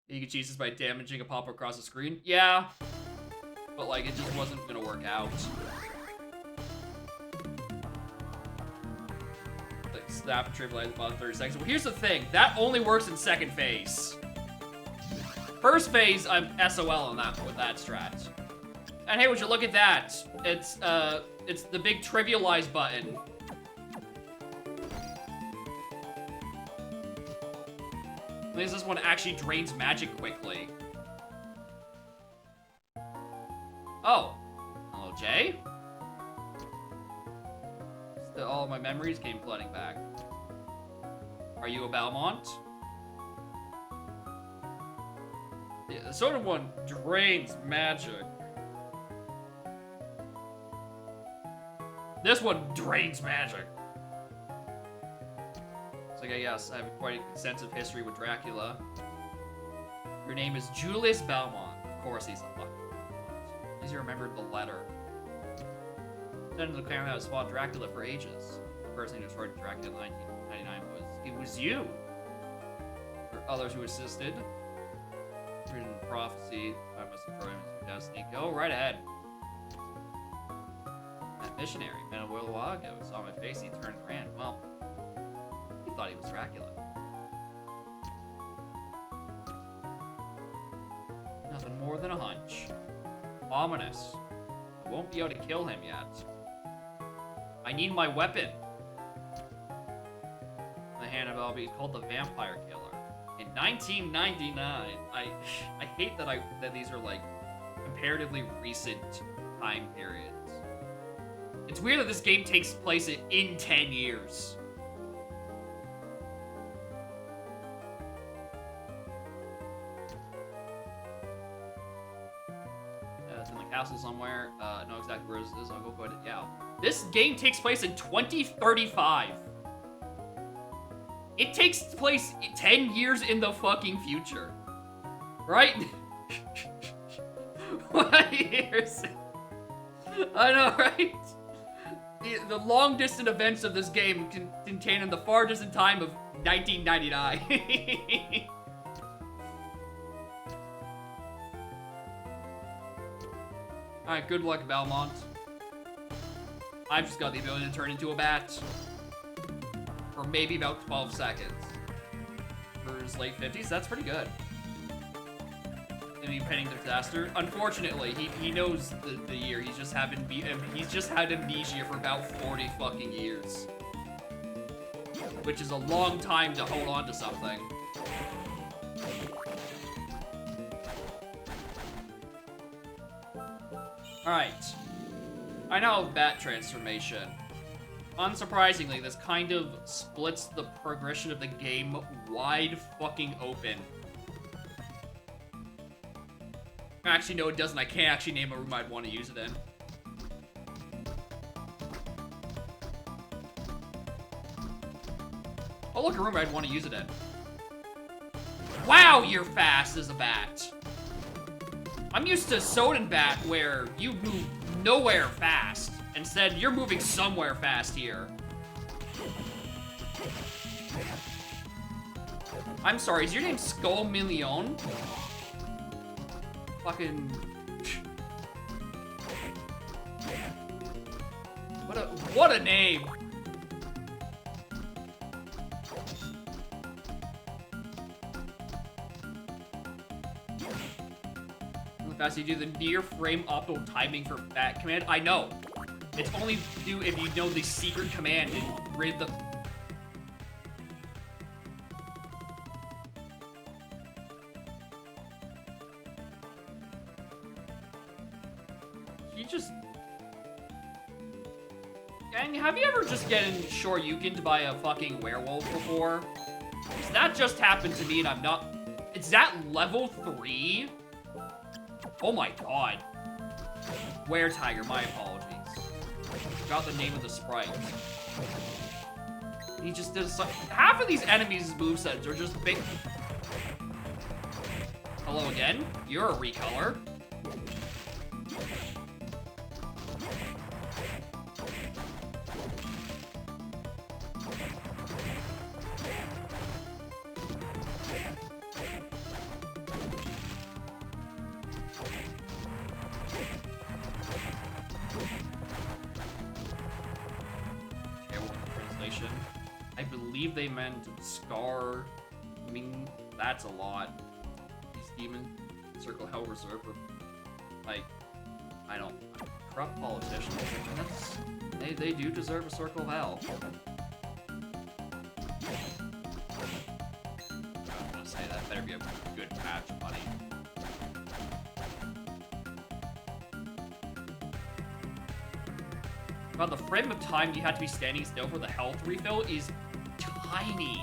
You can cheese this by damaging a pop-up across the screen? Yeah. But, like, it just wasn't gonna work out. Like, snap and trivialize about 30 seconds. Well, here's the thing. That only works in second phase. First phase, I'm SOL on that with that strat. And hey, would you look at that? It's the big trivialize button. At least this one actually drains magic quickly. Oh. Hello, Jay? All of my memories came flooding back. Are you a Belmont? Yeah, the sort of one drains magic. This one drains magic. It's like, yes, I have quite an extensive history with Dracula. Your name is Julius Belmont. Of course he's a fucking Belmont. At least you remembered the letter. Sent to the clan that has fought Dracula for ages. The person who destroyed Dracula in 1999 was you. There are others who assisted. Written in prophecy, I must destroy him as your destiny. Go right ahead. That missionary met a little while ago. He saw my face, he turned and ran. Well, he thought he was Dracula. Nothing more than a hunch. Ominous. I won't be able to kill him yet. I need my weapon. The hand of I'll be called the Vampire Killer. In 1999, I hate that these are like comparatively recent time periods. It's weird that this game takes place in 10 years. It's in the castle somewhere. Know exactly where this is. I'll go ahead. Yeah. This game takes place in 2035. It takes place 10 years in the fucking future. Right? What years? I know, right? The long distant events of this game contain in the far distant time of 1999. Alright, good luck, Belmont. I've just got the ability to turn into a bat. For maybe about 12 seconds. For his late 50s, that's pretty good. An impending disaster. Unfortunately, he knows the year. He's just had amnesia for about 40 fucking years. Which is a long time to hold on to something. Alright. I now have bat transformation. Unsurprisingly, this kind of splits the progression of the game wide fucking open. Actually, no, it doesn't. I can't actually name a room I'd want to use it in. Oh, look, a room I'd want to use it in. Wow, you're fast as a bat. I'm used to Soden Bat, where you move nowhere fast. Instead, you're moving somewhere fast here. I'm sorry, is your name Skull Million? Fucking... What a name! Fast you do the near frame optimal timing for bat command. I know. It's only do if you know the secret command and rid the... He just... And have you ever just gotten Shoryukened by a fucking werewolf before? Because that just happened to me and I'm not... It's that level 3? Oh my god. Were Tiger, my apologies. Forgot the name of the sprite. He just did half of these enemies' movesets are just big. Hello again? You're a recolor. I believe they meant Scar. I mean, that's a lot. These demons circle hell reserve for, like, I don't, corrupt politicians. That's, they do deserve a circle of hell. I'm gonna say that better be a good patch, buddy. About the frame of time you have to be standing still for the health refill is tiny.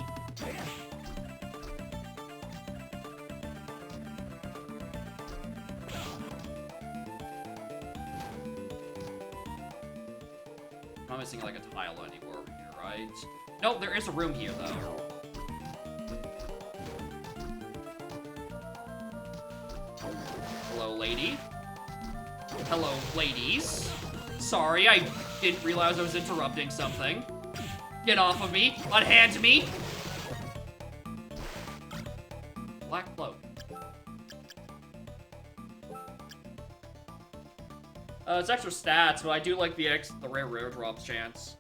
I'm not missing like a tile anymore over here, right? No, there is a room here though. Hello, lady. Hello, ladies. Sorry, I didn't realize I was interrupting something. Get off of me! Unhand me! Black cloak. It's extra stats, but I do like the rare drops chance.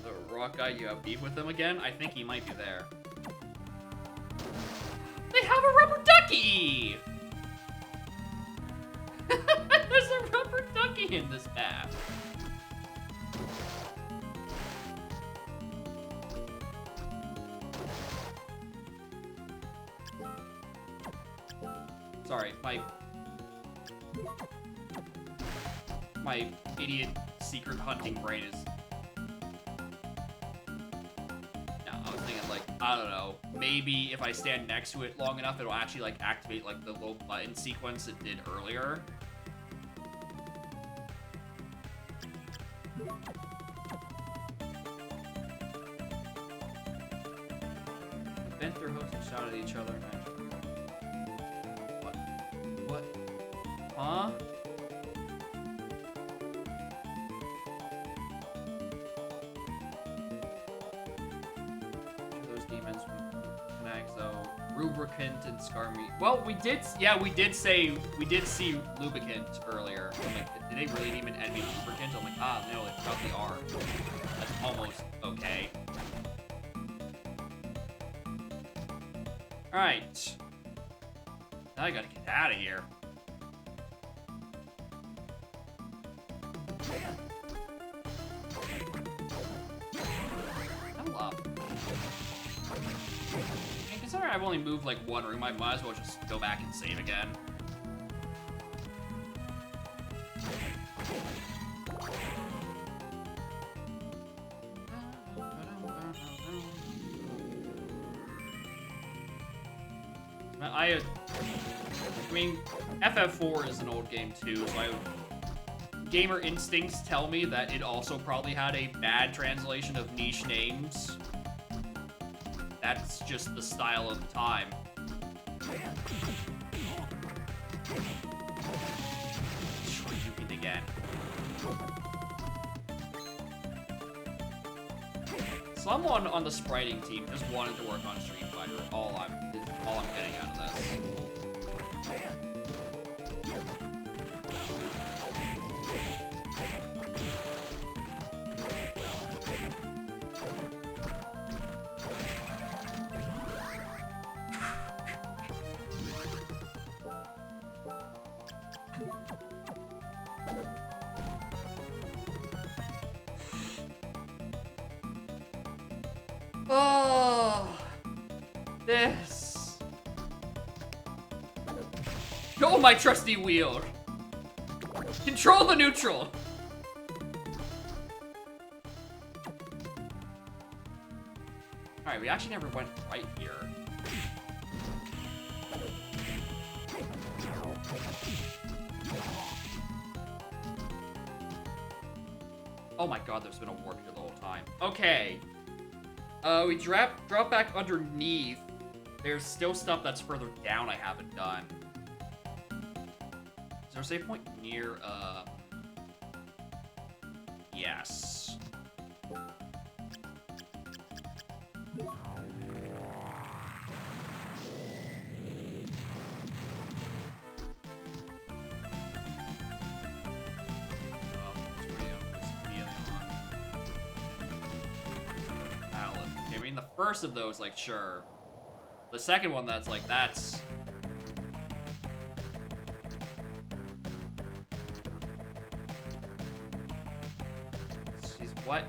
The rock guy, you have beef with him again? I think he might be there. They have a rubber ducky! There's a rubber ducky in this map. Sorry, my idiot secret hunting brain is... No, I was thinking like, I don't know, maybe if I stand next to it long enough, it'll actually like activate like the little button sequence it did earlier. Bent their hooks and shouted at each other. What? Huh? Those demons from Exo. Lubricant and scar meat. Well, we did see lubricant earlier. I'm like, did they really even add me lubricant? I'm like, no, they forgot the R. That's almost okay. Alright. Now I gotta get out of here. Level up. Considering I've only moved like one room, I might as well just go back and save again. I mean, FF4 is an old game too, so gamer instincts tell me that it also probably had a bad translation of niche names. That's just the style of the time. Shoot again. Someone on the spriting team just wanted to work on Street Fighter. All I'm getting out of this. Oh, this. Oh, my trusty wheel. Control the neutral. Alright, we actually never went right here. Oh my god, there's been a warp here the whole time. Okay. We drop back underneath. There's still stuff that's further down I haven't done. Is there a save point near, yes. I mean, the first of those, like, sure. The second one, that's like, that's... Jeez, what?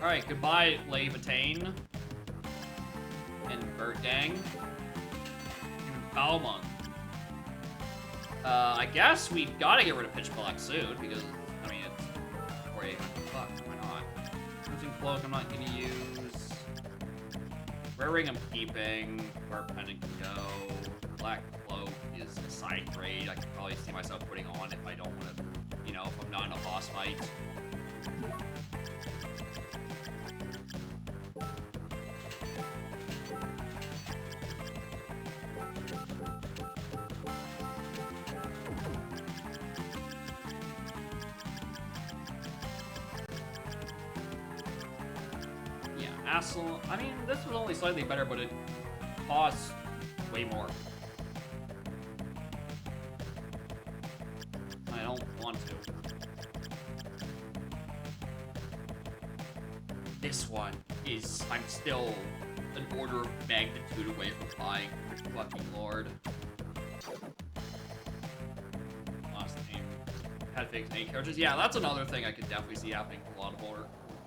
Alright, goodbye, Levitain. And Bird Gang. Balmung. I guess we've got to get rid of Pitch Black soon, because, I mean, it's 4800 bucks, why not? Crimson Cloak I'm not gonna use. Rare Ring I'm keeping. Dark Pendant can go. Black Cloak is a side grade I could probably see myself putting on if I don't want to, you know, if I'm not in a boss fight. I mean, this was only slightly better, but it costs way more. I don't want to. This one is, I'm still an order of magnitude away from buying. Fucking Lord. Last name. Had fake main characters. Yeah, that's another thing I could definitely see happening in a lot of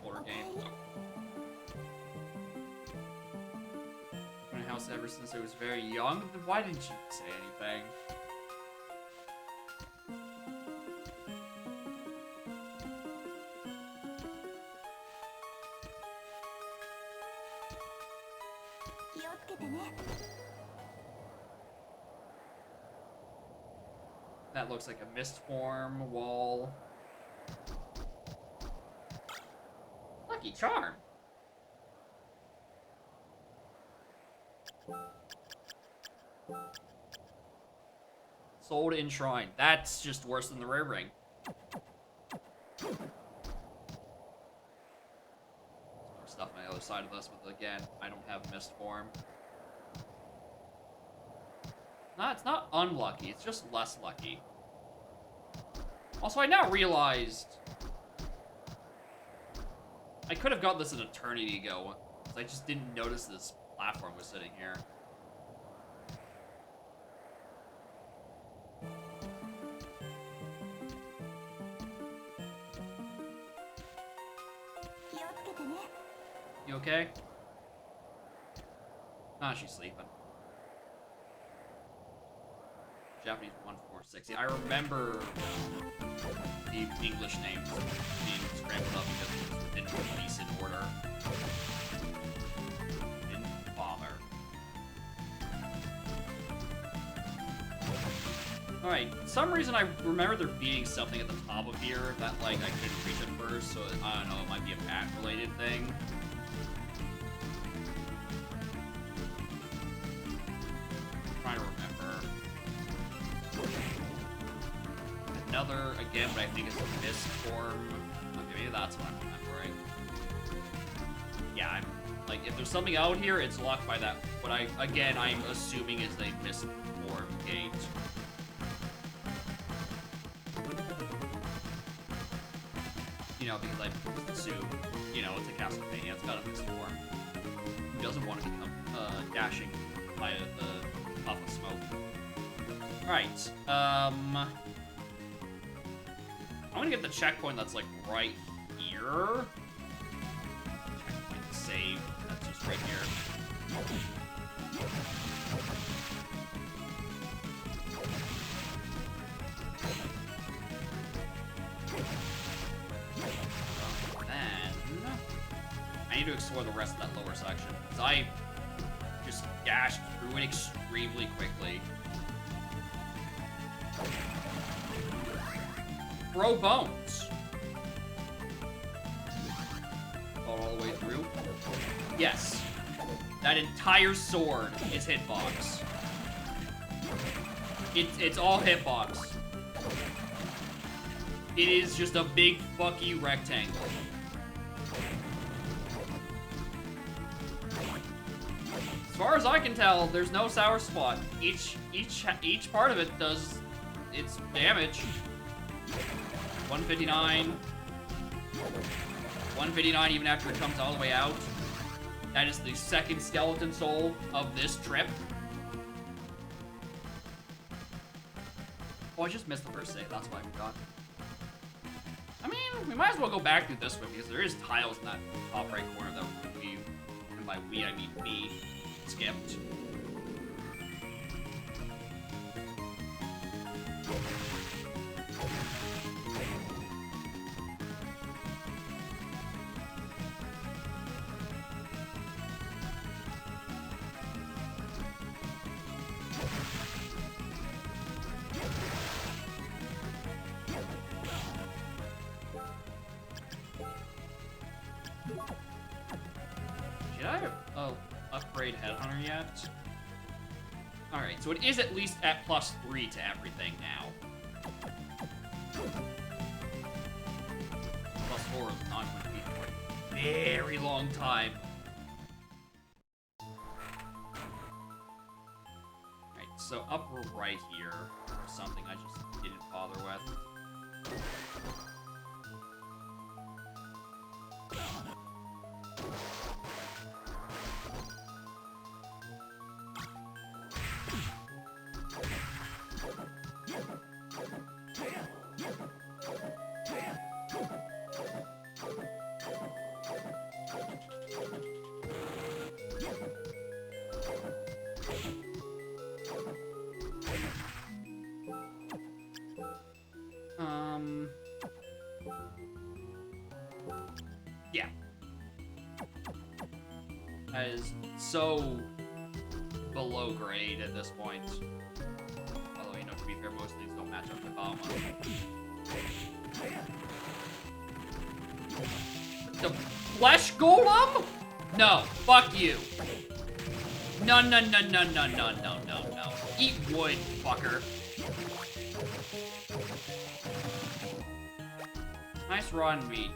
older games. Ever since I was very young, then why didn't you say anything? That looks like a mist form wall. Lucky Charm. Sold Enshrined. That's just worse than the Rare Ring. Stuff on the other side of us, but again, I don't have mist form. No, it's not unlucky, it's just less lucky. Also, I now realized I could have got this an eternity ago, because I just didn't notice this platform was sitting here. You okay? Nah, she's sleeping. Japanese 146. Yeah, I remember the English names being scrambled up because it didn't release in order. Didn't bother. Alright, for some reason I remember there being something at the top of here that, like, I couldn't reach at first, so I don't know, it might be a bat-related thing. I'm trying to remember. Another, again, but I think it's a mist form. Okay, maybe that's what I'm remembering. Yeah, I'm, like, if there's something out here, it's locked by that. But I'm assuming is a mist form gate. You know, because I assume, you know, it's a Castlevania, it's got a mist form. Who doesn't want to become, dashing by a puff of smoke? Alright, I'm gonna get the checkpoint that's, like, right here. Checkpoint save. That's just right here. Then I need to explore the rest of that lower section, because I just dashed through it extremely quickly. Throw bones. All the way through. Yes. That entire sword is hitbox. It's all hitbox. It is just a big fuck you rectangle. As far as I can tell, there's no sour spot. Each part of it does its damage. 159. 159 even after it comes all the way out. That is the second skeleton soul of this trip. Oh, I just missed the first save. That's why I forgot. I mean, we might as well go back through this one because there is tiles in that top right corner that we, and by we I mean me, skipped. Did I upgrade Headhunter yet? Alright, so it is at least at +3 to everything now. +4 is not going to be for a very long time. Alright, so upper right here, something I just didn't bother with. Yeah. That is so below grade at this point. Although, you know, to be fair, most things don't match up with Alma. The flesh golem? No, fuck you. No, no, no, no, no, no, no, no, no. Eat wood, fucker. Nice rotten meat.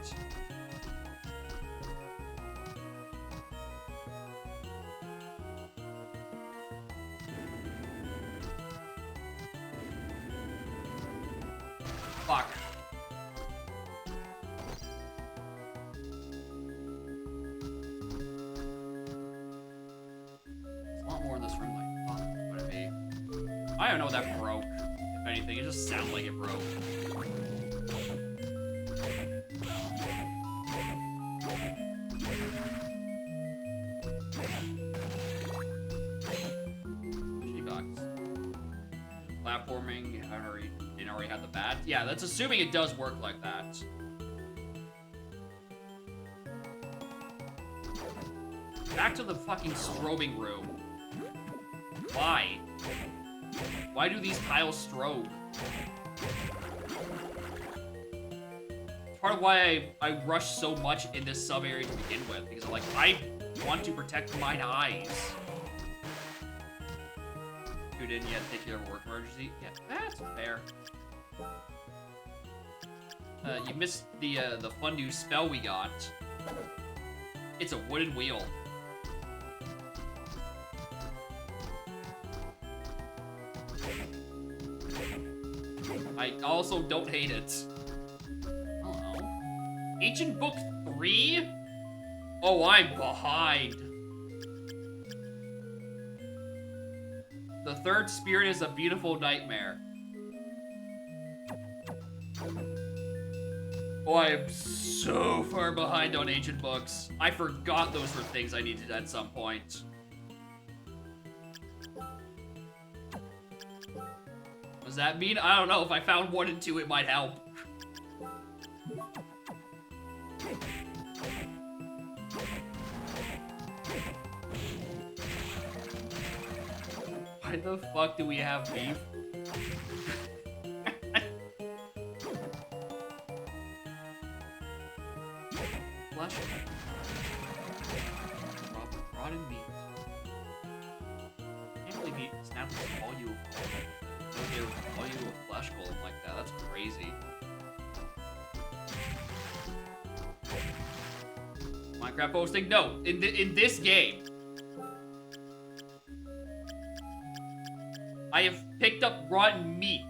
Fuck. There's a lot more in this room, like, fuck, would it be? I don't know that broke. If anything, it just sounded like it broke. Platforming, I didn't already have the bat. Yeah, that's assuming it does work like that. Back to the fucking strobing room. Why? Why do these tiles strobe? Part of why I rush so much in this sub area to begin with, because I'm like, I want to protect my eyes. You didn't yet take care of a work emergency? Yeah, that's fair. You missed the fun new spell we got. It's a wooden wheel. I also don't hate it. Hello. Ancient Book 3? Oh, I'm behind. The third spirit is a beautiful nightmare. Oh, I am so far behind on ancient books. I forgot those were things I needed at some point. What does that mean? I don't know. If I found 1 and 2, it might help. Why the fuck do we have beef? Flesh. Rotten meat. I can't believe he snapped this volume of flesh golem like that. That's crazy. Minecraft posting? No, in this game. I have picked up rotten meat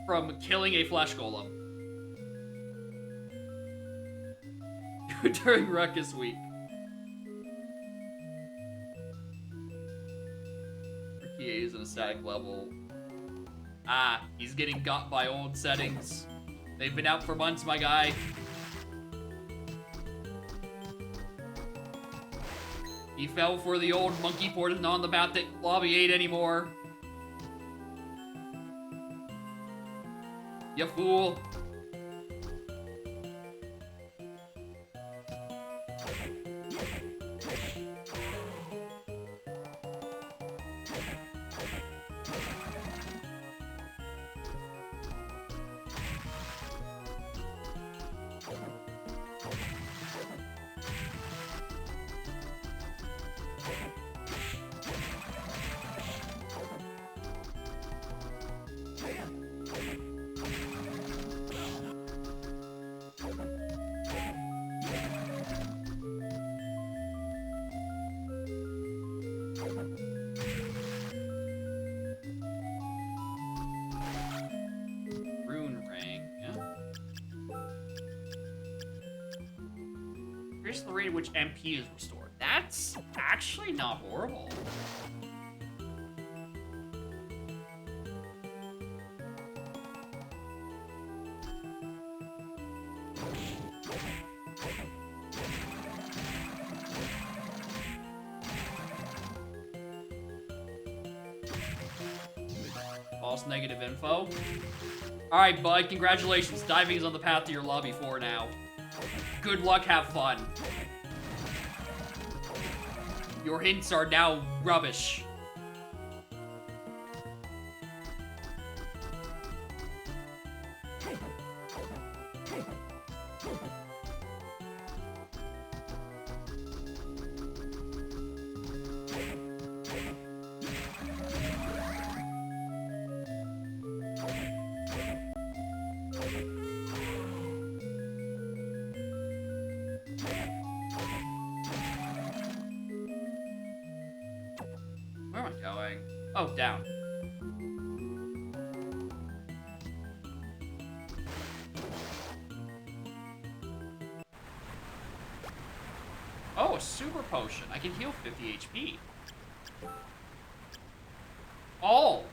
from killing a flesh golem. During Ruckus Week. Ricky is in a static level. Ah, he's getting got by old settings. They've been out for months, my guy. He fell for the old monkey port isn't on the map that Lobby 8 anymore. You fool. Here's the rate at which MP is restored. That's actually not horrible. False negative info. Alright, bud, congratulations. Diving is on the path to your lobby 4 now. Good luck, have fun. Your hints are now rubbish. Oh, down. Oh, a super potion. I can heal 50 HP. All.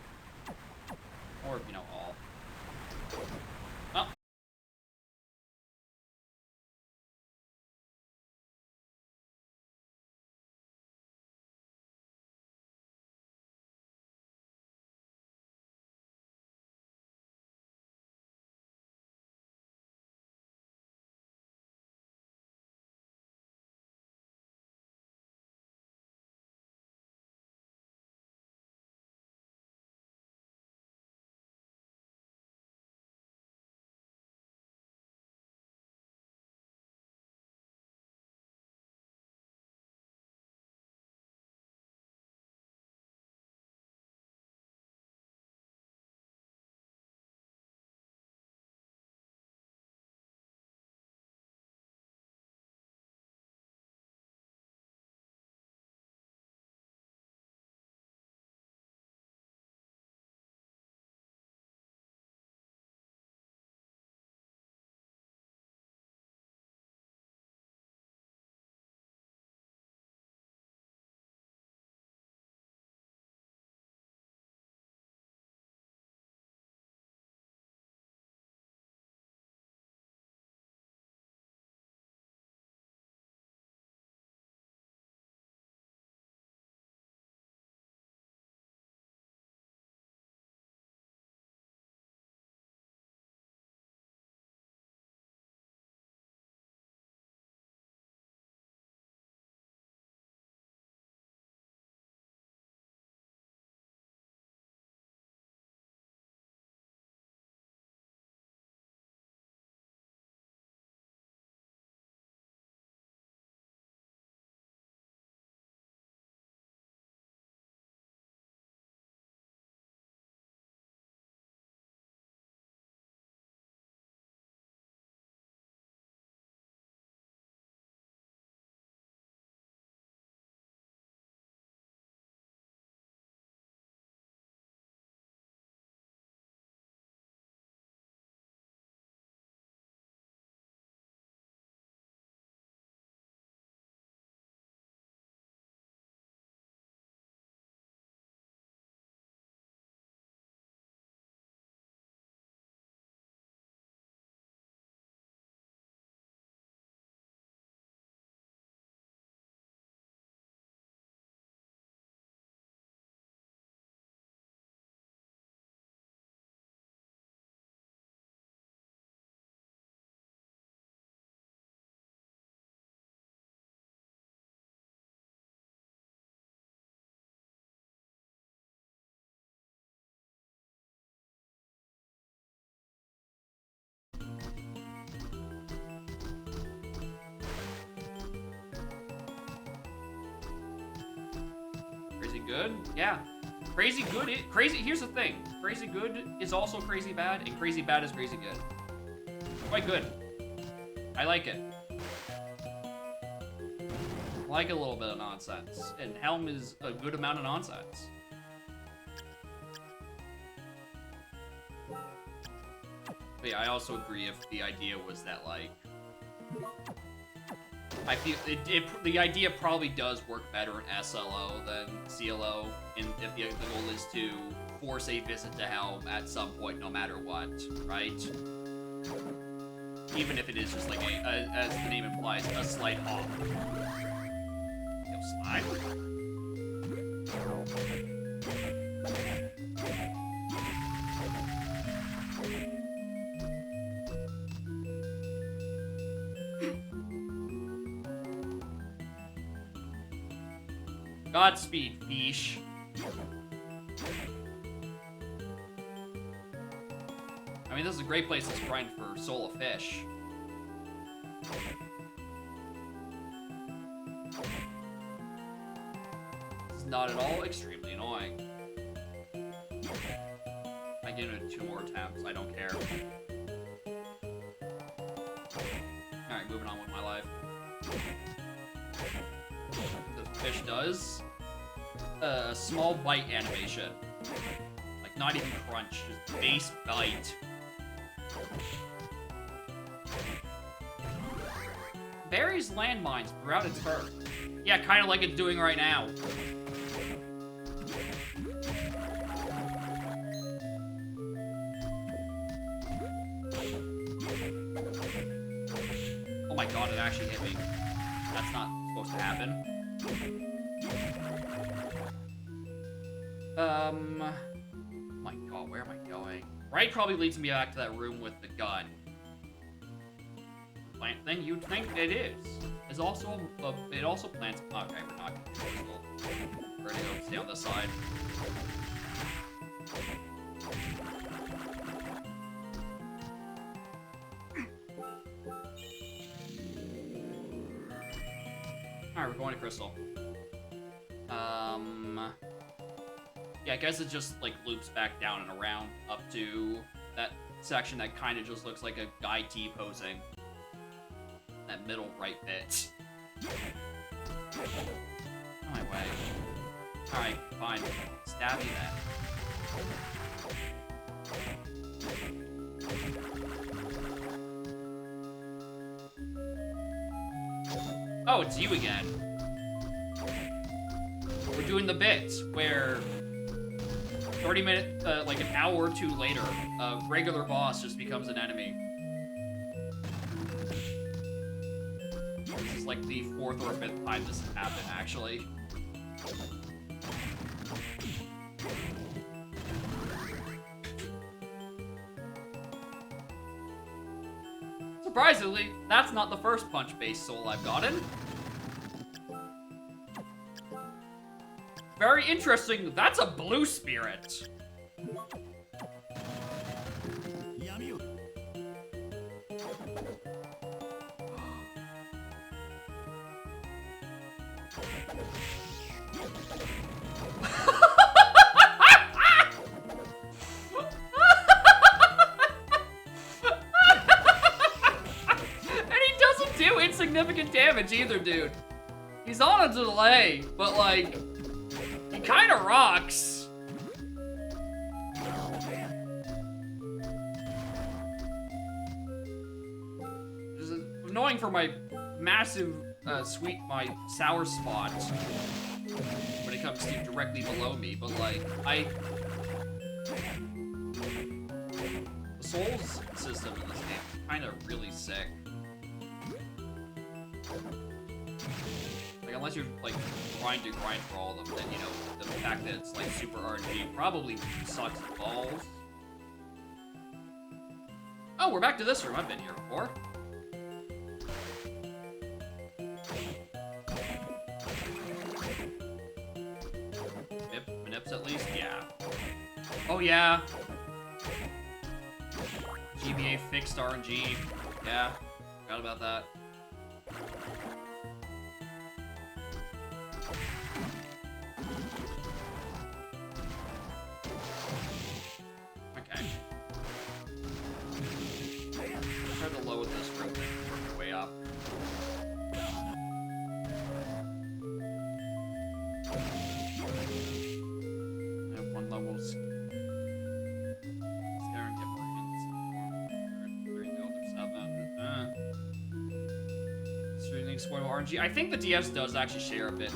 Or, you know, all. Oh. Crazy good? Yeah. Crazy good. Here's the thing. Crazy good is also crazy bad, and crazy bad is crazy good. Quite good. I like it. I like a little bit of nonsense, and Helm is a good amount of nonsense. But yeah, I also agree if the idea was that, like, I feel the idea probably does work better in SLO than CLO, and if the goal is to force a visit to Helm at some point, no matter what, right? Even if it is just like as the name implies, a slight hop. Yo, slide. Godspeed, fish. I mean, this is a great place to grind for Soul of Fish. This is not at all extremely annoying. I get it 2 more attempts. I don't care. Alright, moving on with my life. The fish does. a small bite animation. Like, not even crunch, just base bite. Buries landmines throughout its turn. Yeah, kind of like it's doing right now. Oh my god, it actually hit me. That's not supposed to happen. Oh my god, where am I going? Right probably leads me back to that room with the gun. Plant thing? You'd think it is. It's also, it also plants. Okay, we're not gonna do this. We're gonna go stay on this side. Alright, we're going to Crystal. Yeah, I guess it just, like, loops back down and around up to that section that kind of just looks like a guy T-posing. That middle right bit. On my way. Alright, fine. Stab you then. Oh, it's you again. We're doing the bit where 30 minutes, like an hour or two later, a regular boss just becomes an enemy. This is like the 4th or 5th time this has happened, actually. Surprisingly, that's not the first punch-based soul I've gotten. Very interesting, that's a blue spirit. Insignificant damage either, dude. He's on a delay, but like, he kind of rocks. It's annoying for my massive, my sour spot when it comes to directly below me, but like, the souls system in this game is kind of really sick. Like, unless you're, like, trying to grind for all of them, then, you know, the fact that it's, like, super RNG probably sucks balls. Oh, we're back to this room. I've been here before. Manips at least? Yeah. Oh, yeah. GBA fixed RNG. Yeah. Forgot about that. RNG. I think the DS does actually share a bit.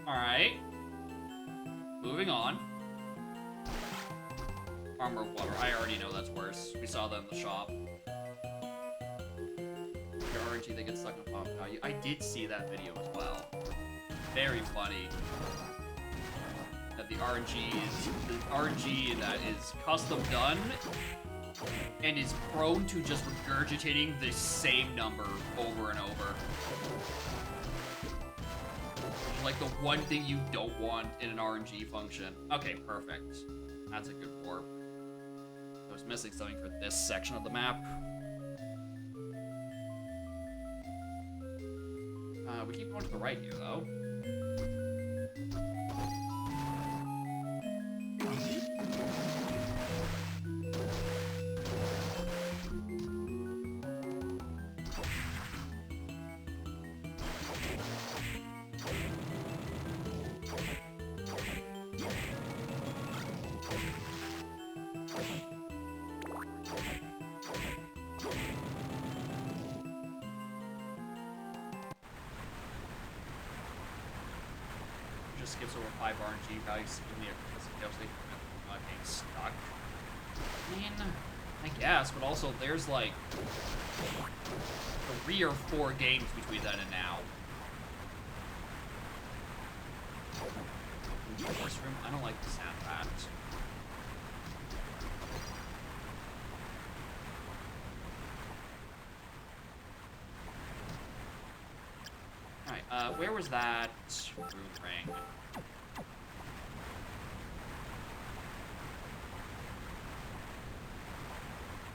Alright. Moving on. Armor of water. I already know that's worse. We saw that in the shop. Your RNG that gets stuck in a pop value. I did see that video as well. Very funny that the RNG that is custom done and is prone to just regurgitating the same number over and over. Like the one thing you don't want in an RNG function. Okay, perfect. That's a good warp. I was missing something for this section of the map. We keep going to the right here, though. just skips over 5 RNG values, seemingly because of chaos not getting stuck. I mean, I guess, but also there's like 3 or 4 games between then and now. Horse room? I don't like the sound of that. Alright, where was that room ring?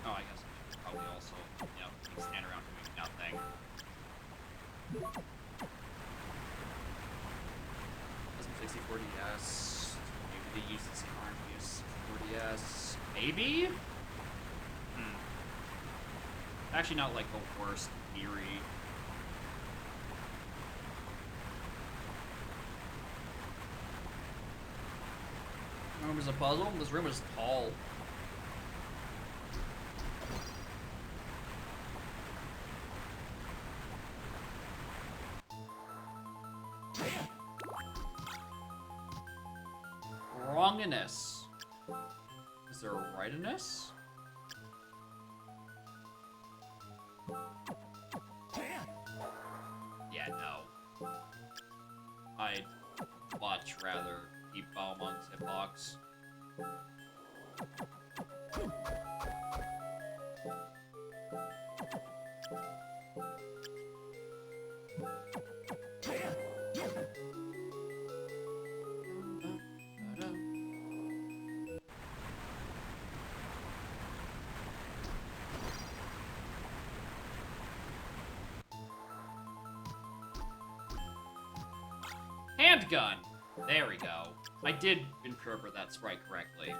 Oh, I guess I should probably also, you know, stand around doing nothing. Doesn't 64 DS. Maybe they use the same RNG as 64 DS. Maybe? Actually, not like the worst theory. This room is a puzzle. This room is tall. Wronginess. Is there a rightiness? Yeah, no. I'd much rather keep Balmond's hitbox. Handgun! There we go. I did interpret that sprite correctly.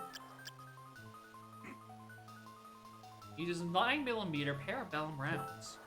Uses 9mm parabellum rounds.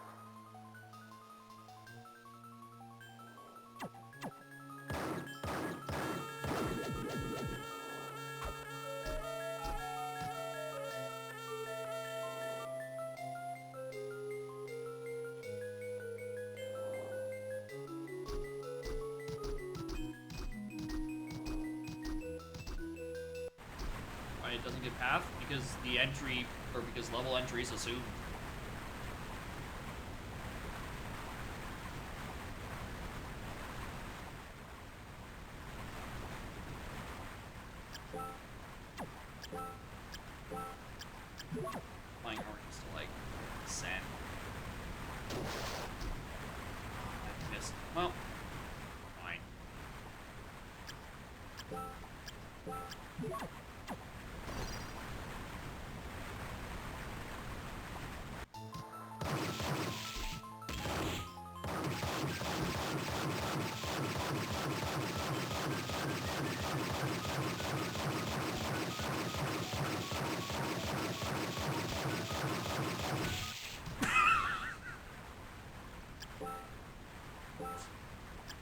It doesn't get path because the entry, or because level entry is assumed. Flying orange is to like send. I missed. Well, fine.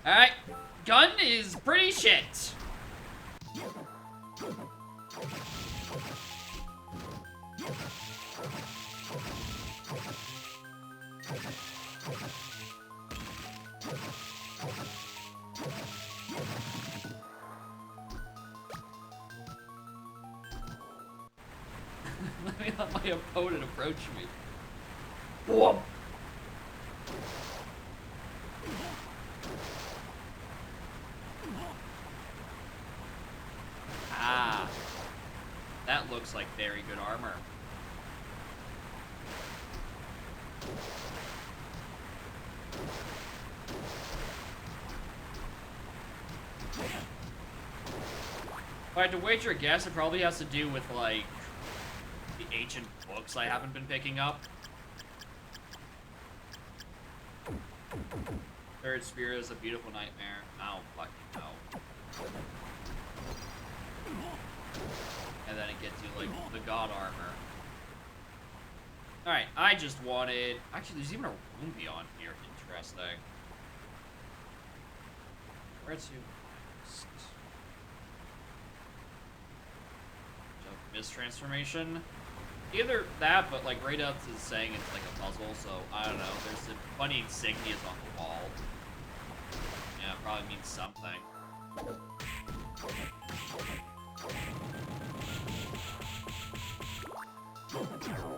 Alright, gun is pretty shit. Let me let my opponent approach me. Whoa. Ah, that looks like very good armor. If I had to wager a guess, it probably has to do with, like, the ancient books I haven't been picking up. Third Spear is a beautiful nightmare. Oh, fucking no. And then it gets you, like, the god armor. Alright, I just wanted... Actually, there's even a room beyond here. Interesting. Where's you? Mistransformation. Either that, but like right up is saying it's like a puzzle, so I don't know. There's a funny insignias on the wall. Yeah, it probably means something.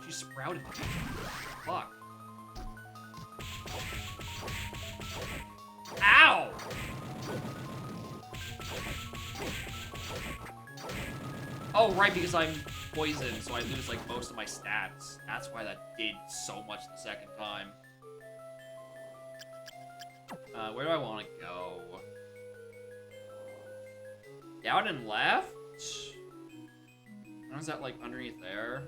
She sprouted. Fuck. Ow! Oh, right, because I'm poisoned, so I lose, like, most of my stats. That's why that did so much the second time. Where do I want to go? Down and left? Is that, like, underneath there?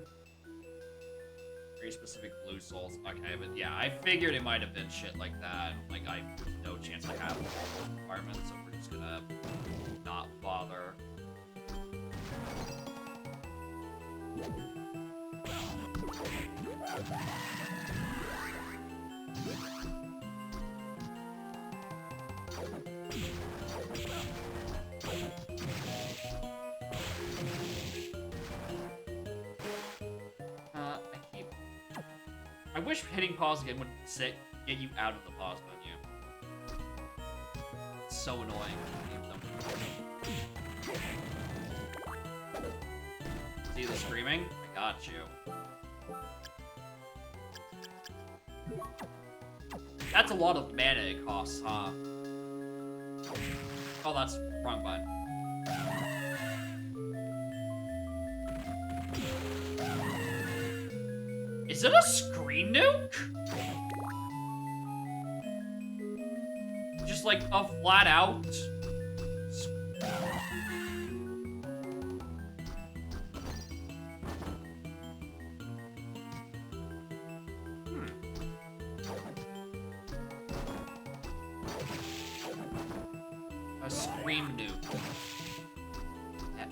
Very specific blue souls. Okay, but yeah, I figured it might have been shit like that. Like, there's no chance I have all the requirements, so we're just gonna not bother. I wish hitting pause again would get you out of the pause menu. It's so annoying to leave them. See the screaming? I got you. That's a lot of mana it costs, huh? Oh, that's wrong button. Is it a screen nuke? Just like a flat out. A scream nuke.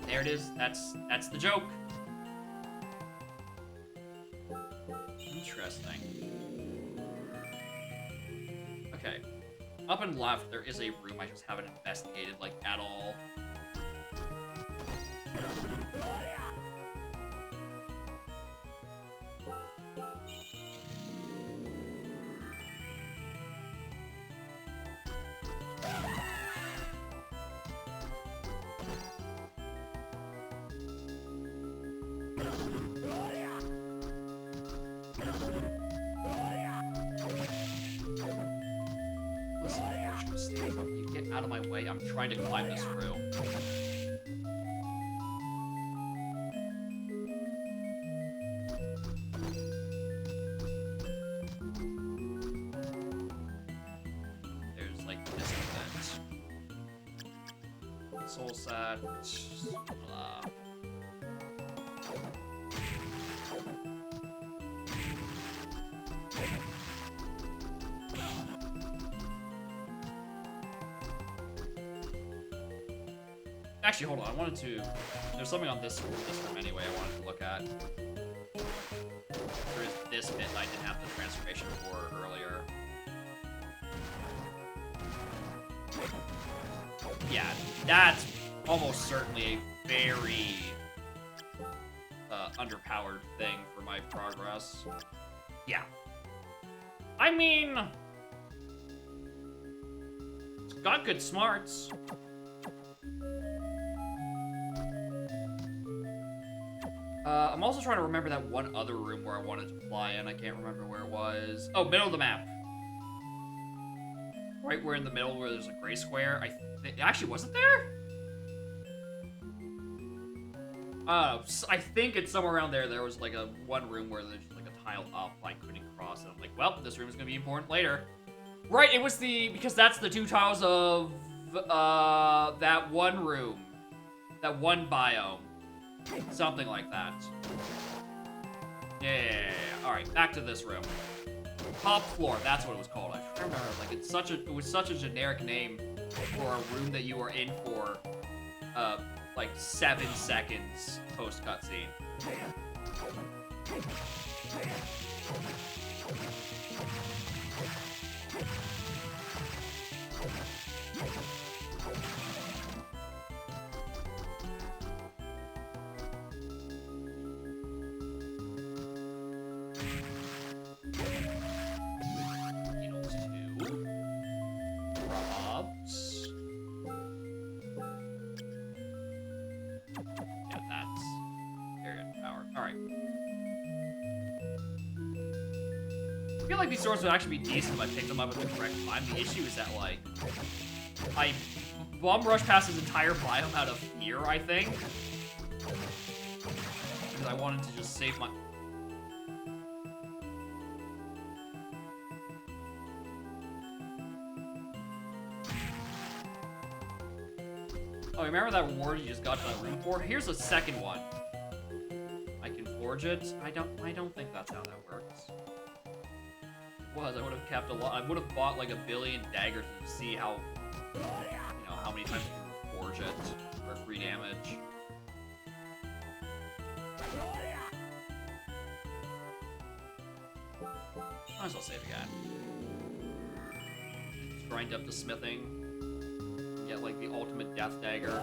There it is. That's the joke. Interesting. Okay. Up and left, there is a room I just haven't investigated, like, at all. You get out of my way. I'm trying to climb this room. There's like this event. Soul set. Blah. Actually, hold on. I wanted to... There's something on this room anyway I wanted to look at. There is this bit that I didn't have the transformation for earlier. Yeah, that's almost certainly a very underpowered thing for my progress. Yeah. I mean... It's got good smarts. I'm also trying to remember that one other room where I wanted to fly in. I can't remember where it was. Oh, middle of the map. Right where in the middle where there's a gray square. Actually, was it there? I think it's somewhere around there. There was like one room where there's like a tile up I couldn't cross. And I'm like, well, this room is going to be important later. Right, it was because that's the two tiles of that one room. That one biome. Something like that. Yeah. Alright, back to this room. Top floor, that's what it was called. I remember, like, it was such a generic name for a room that you were in for, like, 7 seconds post-cutscene. feel like these swords would actually be decent if I picked them up at the correct time. The issue is that, like, I bum rush past this entire biome out of fear, I think. Because I wanted to just save my... Oh, remember that reward you just got to that room for? Here's a second one. I can forge it. I don't think that's how that works. If it was, I would have kept a lot. I would have bought like 1 billion daggers to see how, you know, how many times you can forge it for free damage. Might as well save again. Just grind up the smithing. Get like the ultimate death dagger.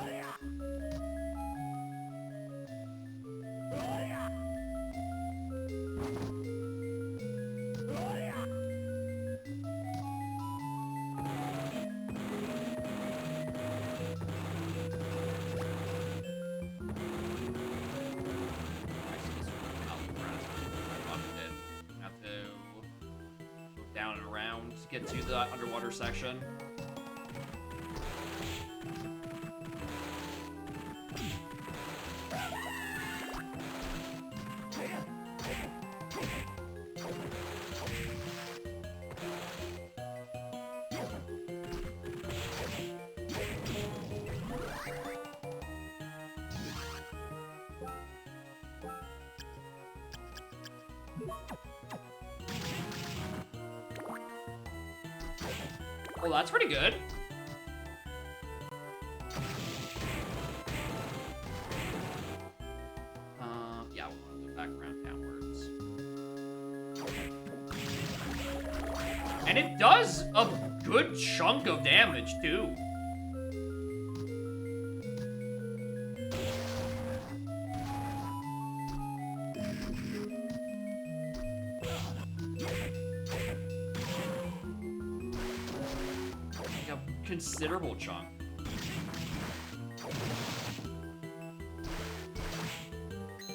Have to go down and around to get to the underwater section. Well, that's pretty good. Yeah, we'll look back around downwards. And it does a good chunk of damage, too. Considerable chunk.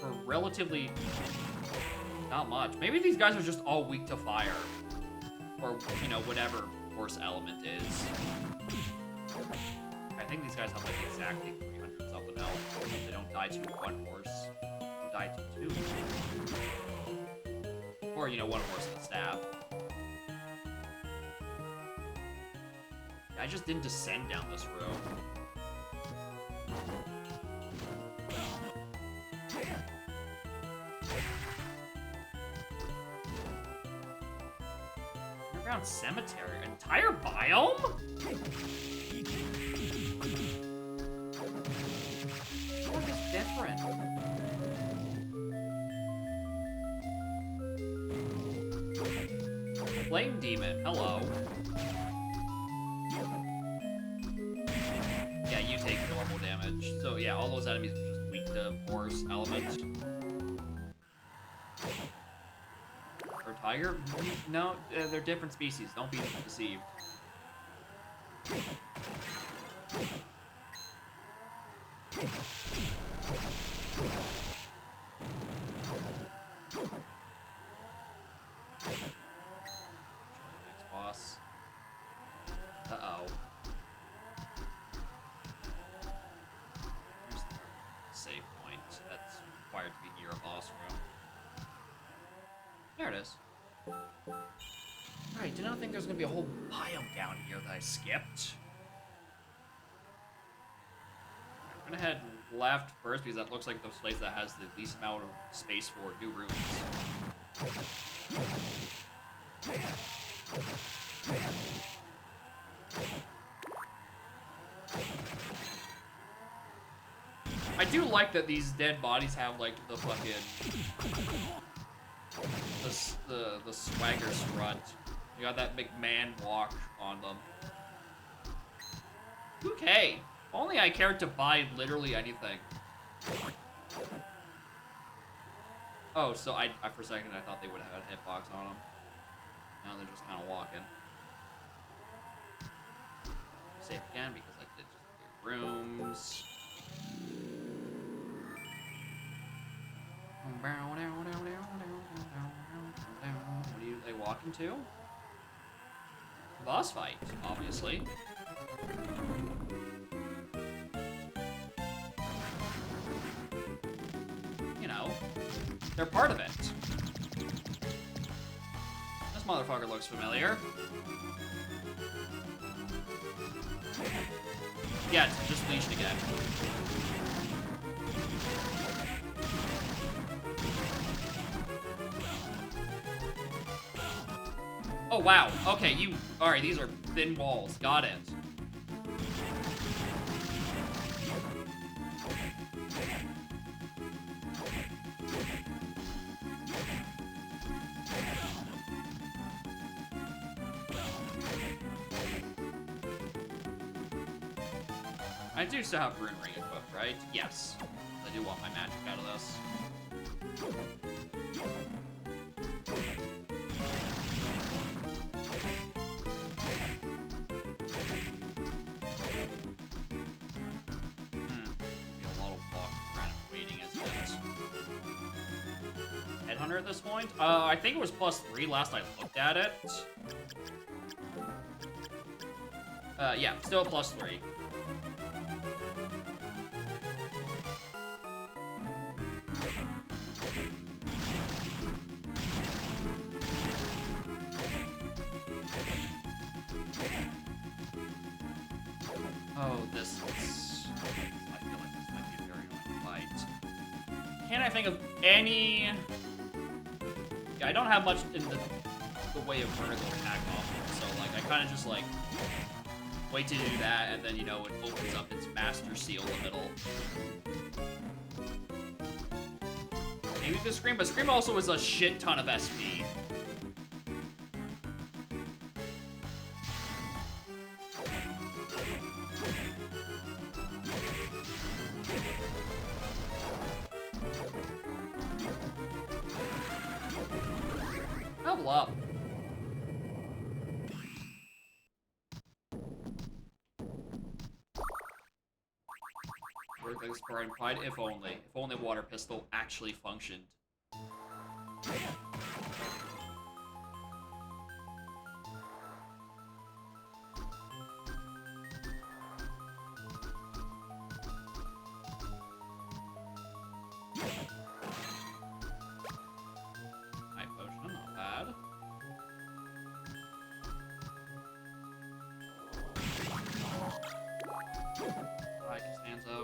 For relatively not much. Maybe these guys are just all weak to fire. Or, you know, whatever force element is. I think these guys have like exactly 300 something else. They don't die to one horse. They die to 2. Or, you know, one horse and a stab. I just didn't descend down this road. Underground cemetery, entire biome? What is different? Flame demon, hello. Yeah, you take normal damage. So yeah, all those enemies are just weak to force element. Or tiger? No, they're different species. Don't be deceived. Next boss. Uh-oh. Here's the save point that's required to be near a boss room. There it is. Alright, did not think there's gonna be a whole biome down here that I skipped. I'm gonna head left first because that looks like the place that has the least amount of space for new rooms. I do like that these dead bodies have like the fucking the swagger strut. You got that McMahon walk on them. Okay. Only I cared to buy literally anything. Oh, so I for a second I thought they would have had a hitbox on them. Now they're just kind of walking. Save again because I did just clear rooms. What are they walk into? Boss fight, obviously. You know, they're part of it. This motherfucker looks familiar. Yeah, it's just leashed again. Oh, wow. Okay, you... Alright, these are thin walls. Got it. I do still have Rune Ring equipped, right? Yes. I do want my magic out of this. Headhunter at this point? I think it was +3 last I looked at it. Yeah, still +3. Oh, this is... I feel like this might be a very annoying fight. Can't I think of any... Yeah, I don't have much in the way of vertical attack off, so, like, I kind of just, like, wait to do that, and then, you know, it opens up its Master Seal in the middle. Maybe the Scream, but Scream also is a shit ton of SP. Level up. Worth exploring Pride, if only. If only Water Pistol actually functioned. Night potion, not bad. Alright, Costanzo.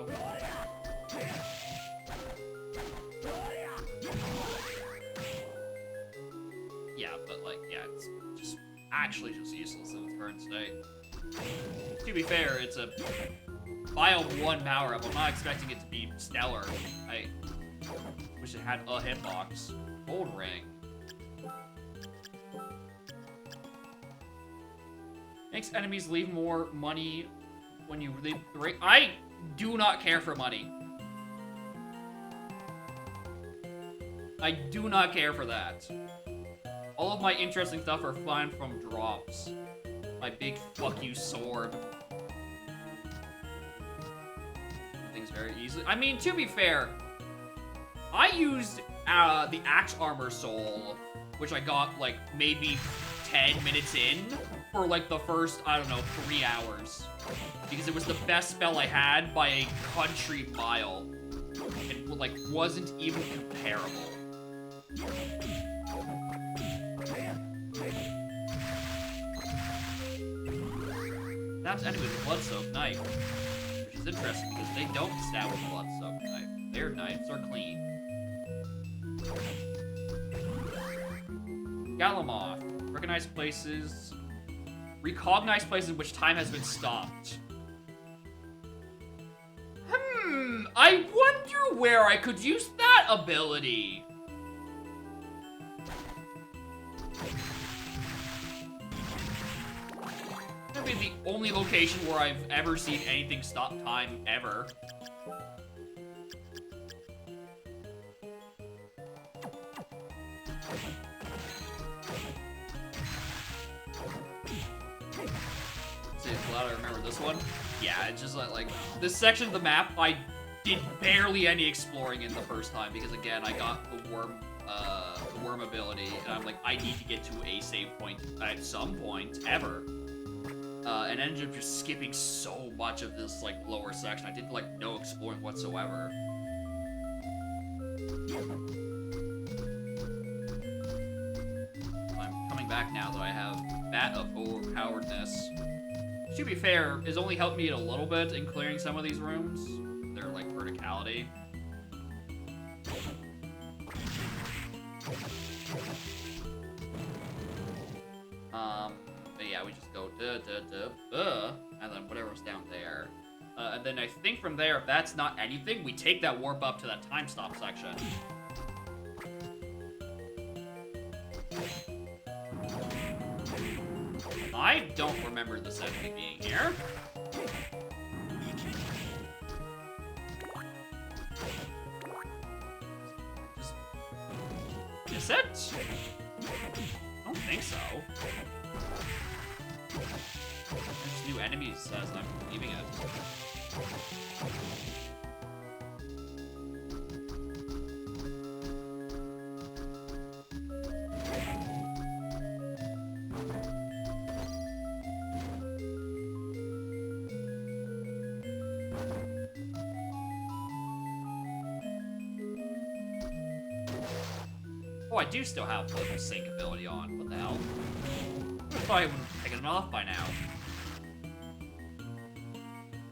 Yeah, but like, yeah, it's just actually just useless in its current state. To be fair, it's a Biome 1 power-up. I'm not expecting it to be stellar. I wish it had a hitbox. Gold ring. Makes enemies leave more money when you leave the ring. I do not care for money. I do not care for that. All of my interesting stuff are fine from drops. My big fuck you sword. Things very easily. I mean, to be fair, I used the Axe Armor Soul, which I got like maybe 10 minutes in for like the first, I don't know, 3 hours. Because it was the best spell I had by a country mile. It like wasn't even comparable. That's enemy with Blood-Soaked Knife, which is interesting because they don't stab with Blood-Soaked Knife. Their knives are clean. Galamoth. Recognize places. Recognize places in which time has been stopped. I wonder where I could use that ability. That'd be the only location where I've ever seen anything stop time, ever. See, glad I remember this one. Yeah, it's just like this section of the map, I did barely any exploring in the first time because again, I got the worm ability, and I'm like, I need to get to a save point at some point, ever. And ended up just skipping so much of this, like, lower section. I did, like, no exploring whatsoever. I'm coming back now that I have that of overpoweredness. To be fair, has only helped me a little bit in clearing some of these rooms. Their, like, verticality. But yeah, we just go and then whatever's down there. And then I think from there, if that's not anything, we take that warp up to that time stop section. I don't remember this enemy being here. Is it? I don't think so. There's new enemies as I'm leaving it. Oh, I do still have the sync ability on. What the hell? I thought I would have taken it off by now.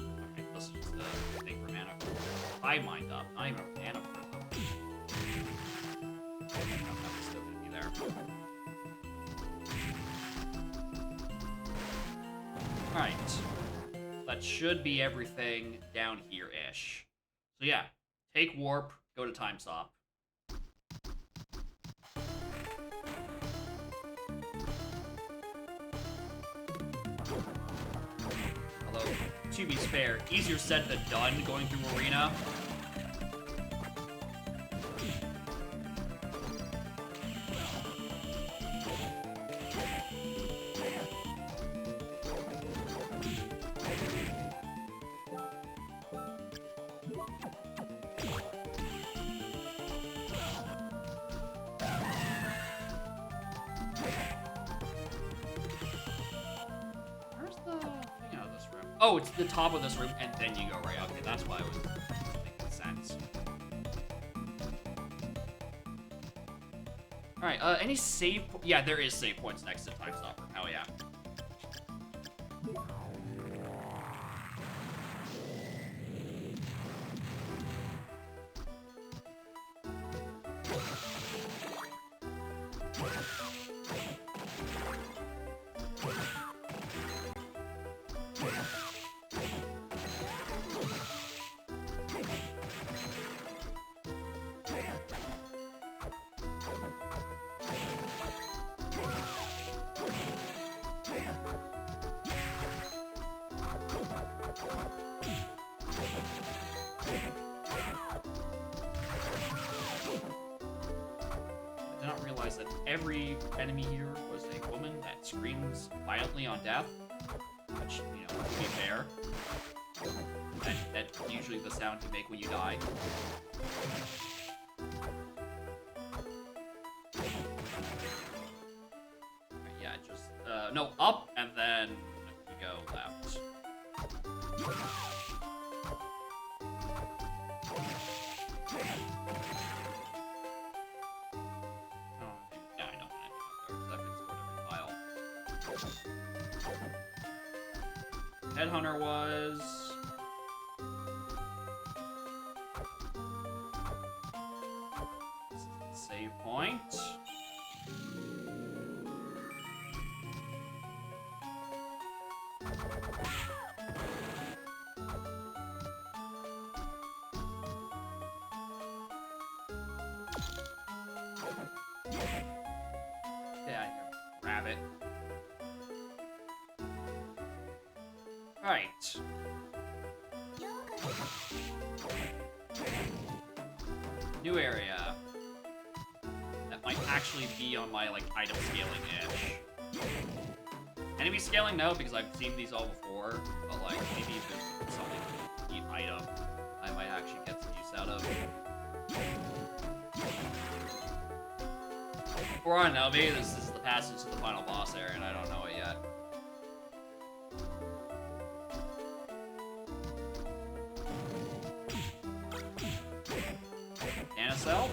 Okay, this is just a thing for mana. I mind up, not even a mana prism. That's still gonna be there. Alright. That should be everything down here-ish. So yeah, take warp, go to time stop. Although, to be fair, easier said than done going through Arena. Oh, it's the top of this room, and then you go right. Okay, that's why it was making sense. Alright, any save... Yeah, there is save points next to Time Stopper. Hell yeah. That every enemy here was a woman that screams violently on death, which, you know, to be fair, that's usually the sound you make when you die. Yeah, just, no, up, and then we go left. Headhunter was... Save point. Yeah, I can grab it. Right. New area. That might actually be on my, like, item scaling-ish. Enemy scaling? No, because I've seen these all before. But, like, maybe if there's something neat item I might actually get some use out of. For all I know, maybe this is the passage to the final boss area, and I don't know it yet. Cell?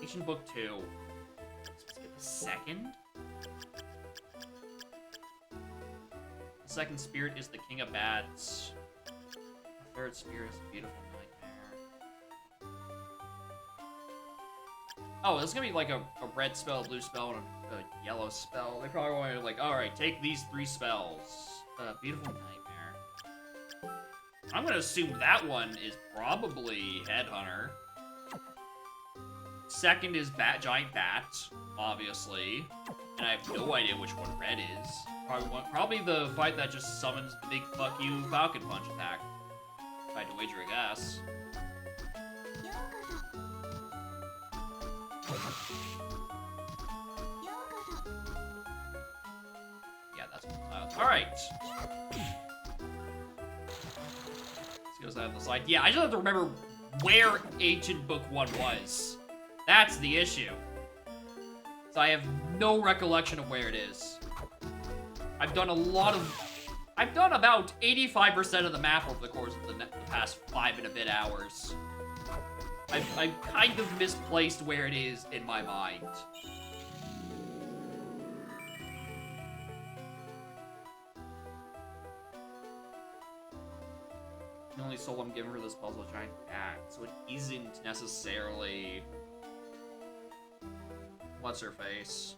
Ancient Book 2. Let's get the second. The second spirit is the King of Bats. The third spirit is Beautiful Nightmare. Oh, this is gonna be like a red spell, a blue spell, and a yellow spell. They probably wanted to like, alright, take these 3 spells. Beautiful Nightmare. I'm gonna assume that one is probably Headhunter. Second is Giant Bat, obviously. And I have no idea which one red is. Probably the fight that just summons the big fuck you Falcon Punch attack. If I had to wager a guess. Yeah, that's what alright. Goes out of the side. Yeah, I just have to remember where Ancient Book 1 was. That's the issue. So I have no recollection of where it is. I've done about 85% of the map over the course of the past 5 and a bit hours. I've kind of misplaced where it is in my mind. The only soul I'm giving for this puzzle is Giant Bat, so it isn't necessarily... What's her face?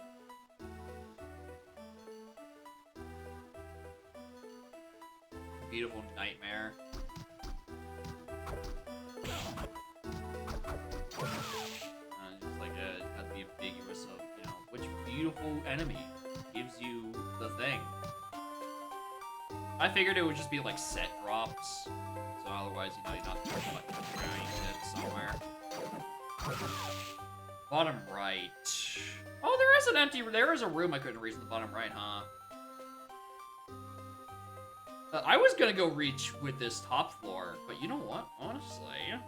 Beautiful Nightmare. Just like at the ambiguous of, you know, which beautiful enemy gives you the thing. I figured it would just be like set drops. So otherwise, you know, you're not like trying it somewhere. Bottom right. Oh, there is a room I couldn't reach in the bottom right, huh? I was gonna go reach with this top floor, but you know what? Honestly.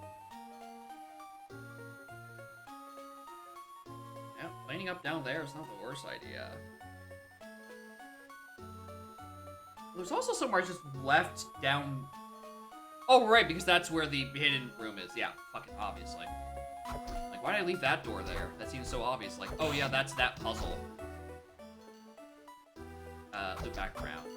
Yeah, planing up down there is not the worst idea. There's also somewhere just left down... Oh, right, because that's where the hidden room is. Yeah, fucking obviously. Like, why did I leave that door there? That seems so obvious. Like, oh yeah, that's that puzzle. Loop back around.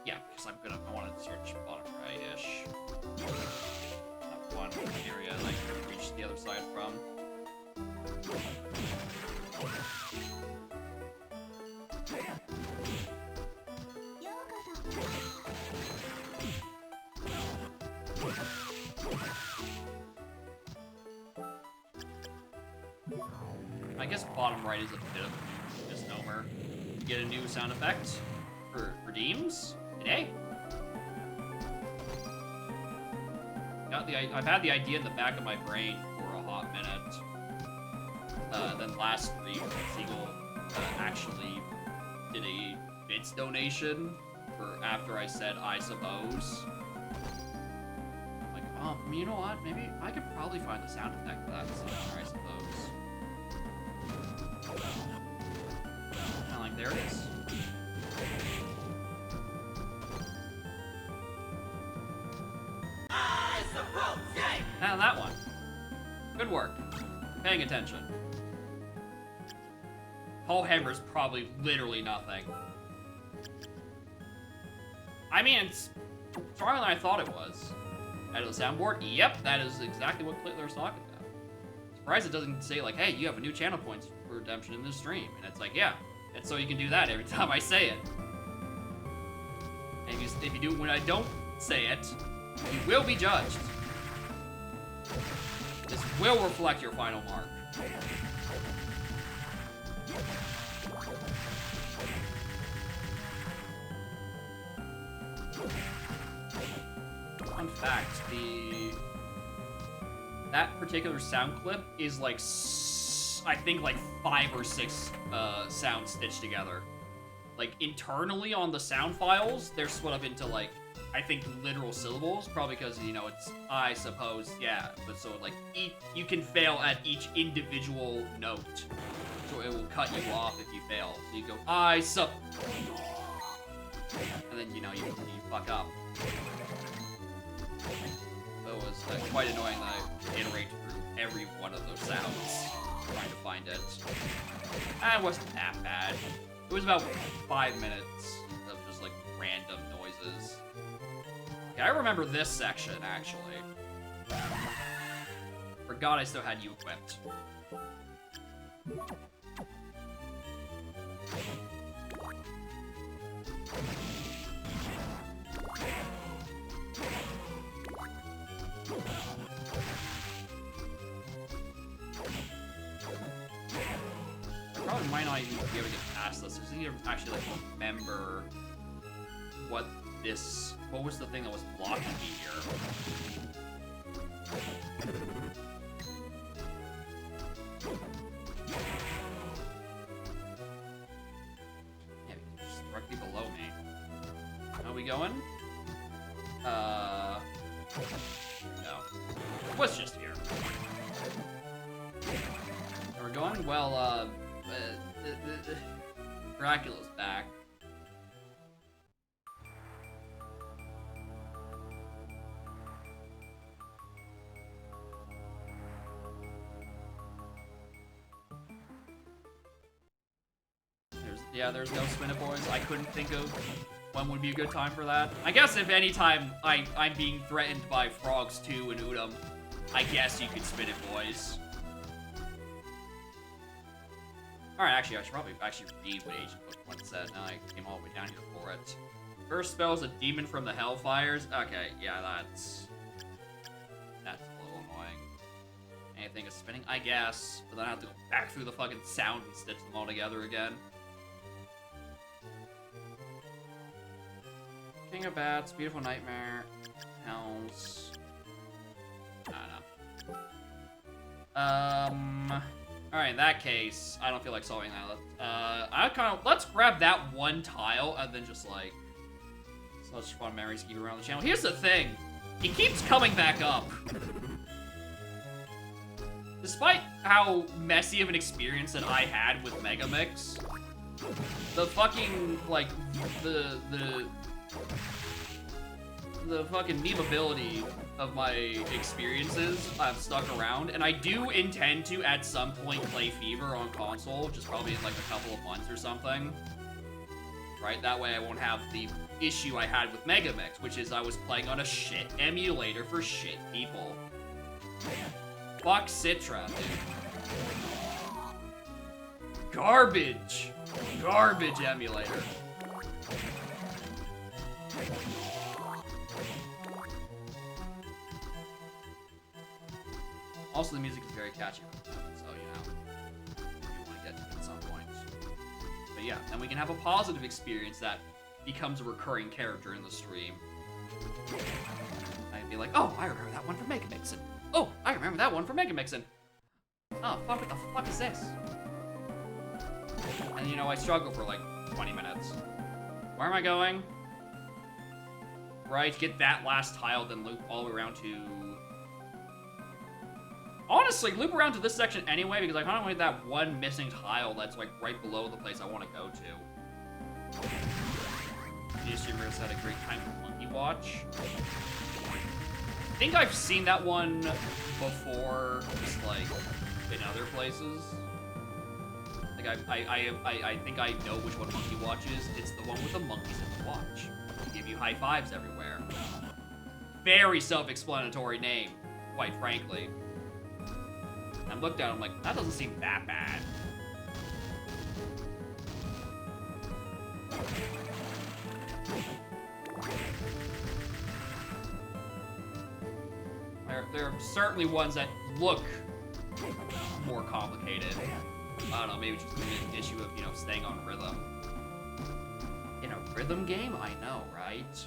Yeah, because I want to search bottom right-ish. That one area that I can reach the other side from. I guess bottom right is a bit of a misnomer. You get a new sound effect for Deems today. I've had the idea in the back of my brain for a hot minute. Then last week, Siegel actually did a bits donation for after I said I suppose. I'm like, oh, you know what? Maybe I could probably find the sound effect for that somewhere, I suppose. Kind of like, there it is. Now that one. Good work. Paying attention. Whole hammer's probably literally nothing. I mean, it's stronger than I thought it was. Out of the soundboard? Yep, that is exactly what Clitler's talking about. Surprised it doesn't say, like, hey, you have a new channel points for redemption in this stream. And it's like, yeah, it's so you can do that every time I say it. And if you do it when I don't say it, you will be judged. This will reflect your final mark. Fun fact, that particular sound clip is like, I think like 5 or 6 sounds stitched together. Like internally on the sound files, they're split up into like, I think literal syllables, probably because, you know, it's, I suppose, yeah. But so like, you can fail at each individual note. So it will cut you off if you fail. So you go, and then, you know, you fuck up. So it was quite annoying that I iterate through every one of those sounds, trying to find it. And it wasn't that bad. It was about 5 minutes of just like random noises. Okay, I remember this section, actually. Forgot I still had you equipped. I probably might not even be able to get past this. I just need to actually like remember what was the thing that was blocking me here. Yeah, just directly below me. Are we going? No. It was just here. Are we going? Well, Dracula's back. There's no Spin It Boys. I couldn't think of when would be a good time for that. I guess if any time I'm being threatened by Frogs 2 and Udam, I guess you could Spin It Boys. Alright, actually, I should probably read what Agent Book 1 said. Now I came all the way down here for it. First spell is a demon from the Hellfires. Okay, yeah, that's a little annoying. Anything is spinning, I guess. But then I have to go back through the fucking sound and stitch them all together again. King of Bats, Beautiful Nightmare, Hells. I don't know. Alright, in that case, I don't feel like solving that. Let's grab that one tile and then just like, such fun memories keep around the channel. Here's the thing, it keeps coming back up. Despite how messy of an experience that I had with Megamix, the fucking, like, the fucking memeability of my experiences have stuck around, and I do intend to, at some point, play Fever on console, just probably in, like, a couple of months or something. Right? That way I won't have the issue I had with Megamix, which is I was playing on a shit emulator for shit people. Fuck Citra, dude. Garbage! Garbage emulator. Also, the music is very catchy, so, you know, you want to get to it at some point. But yeah, then we can have a positive experience that becomes a recurring character in the stream. I'd be like, oh, I remember that one from Megamix. Oh, I remember that one from Megamix. Oh, fuck, what the fuck is this? And, you know, I struggle for, like, 20 minutes. Where am I going? Right, get that last tile, then loop all the way around to... Honestly, loop around to this section anyway, because I kind of want that one missing tile that's, like, right below the place I want to go to. The streamers had a great time for Monkey Watch. I think I've seen that one before, just, like, in other places. Like, I think I know which one Monkey Watch is. It's the one with the monkeys in the watch. They give you high fives everywhere. Very self-explanatory name, quite frankly. I looked at it, I'm like, that doesn't seem that bad. There are certainly ones that look more complicated. I don't know, maybe just an issue of, you know, staying on rhythm. In a rhythm game? I know, right?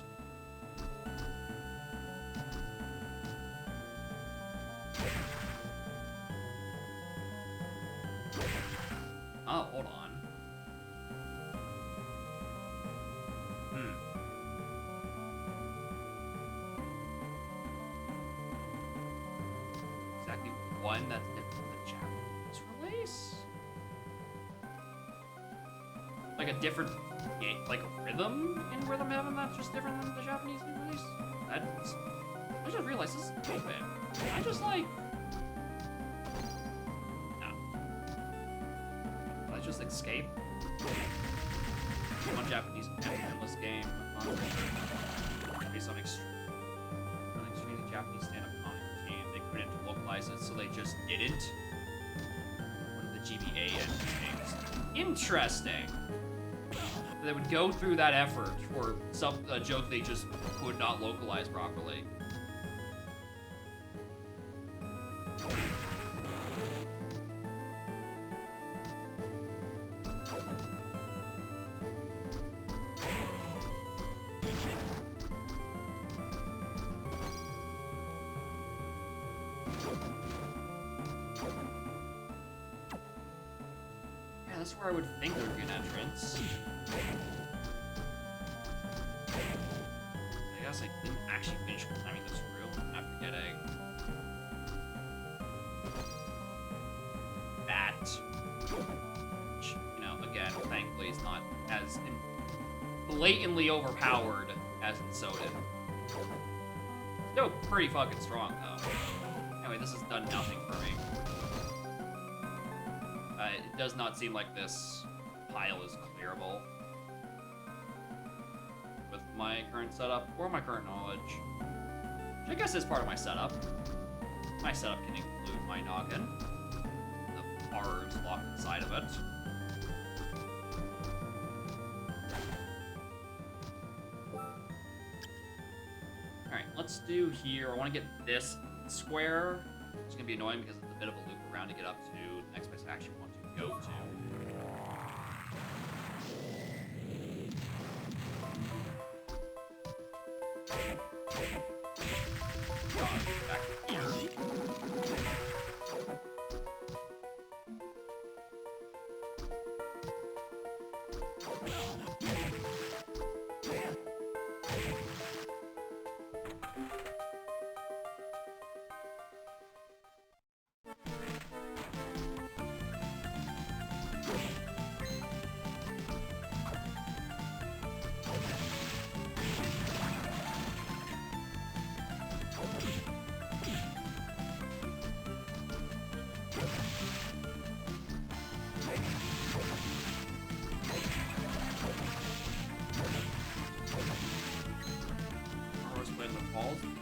one that's different from the Japanese release? Like a different, like rhythm in Rhythm Heaven that's just different than the Japanese release? I just realized this is stupid. I just like... No. Did I just escape? One Japanese endless game based on extremely Japanese stand-up comedy routine. They couldn't localize it, so they just didn't. One of the GBA games. Interesting. They would go through that effort for a joke they just could not localize properly. Yeah, that's where I would think there would be an entrance. I guess I didn't actually finish climbing this room. I'm forgetting. That. Which, you know, again, thankfully is not as blatantly overpowered as in Soden. Still pretty fucking strong, though. Anyway, this has done nothing for me. It does not seem like this pile is clearable with my current setup or my current knowledge. Which I guess is part of my setup. My setup can include my noggin, the bars locked inside of it. Alright, let's do here. I want to get this square. It's going to be annoying because it's a bit of a loop around to get up to the next place I actually want to go to. Back here.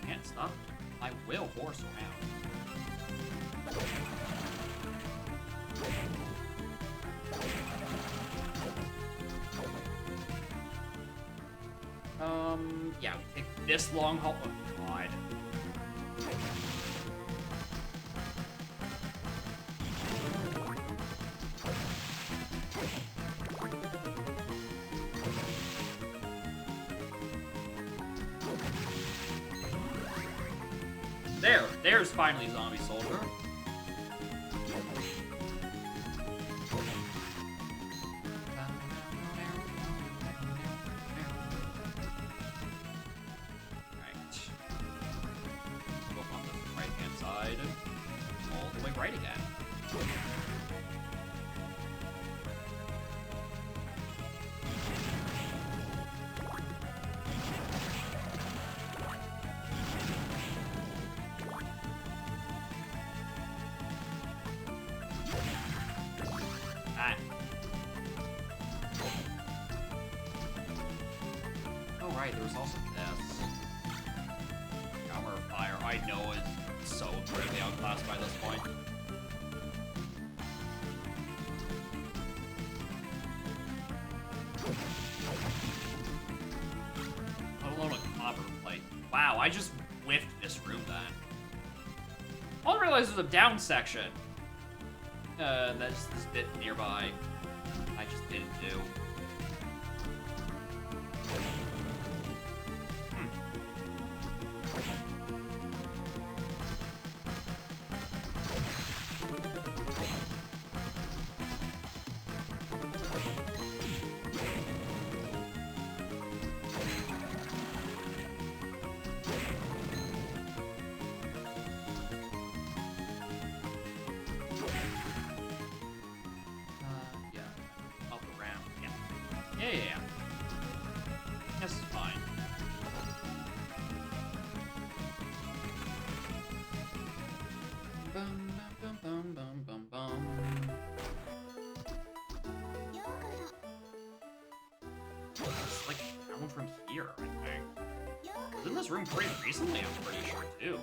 Can't stop. I will horse around. Yeah, we take this long haul. Oh, God. There's finally Zombie Soldier. Right. Go on the right-hand side. All the way right again. Right, there was also this. Armor of Fire, I know is so incredibly outclassed by this point. Let alone a copper plate. Wow, I just whiffed this room then. I didn't realize there was a down section. That's this bit nearby. I just didn't do. Yeah. This is fine. Bum, bum, bum, bum, bum, bum. It's like down from here, I think. I was in this room pretty recently, I'm pretty sure, too.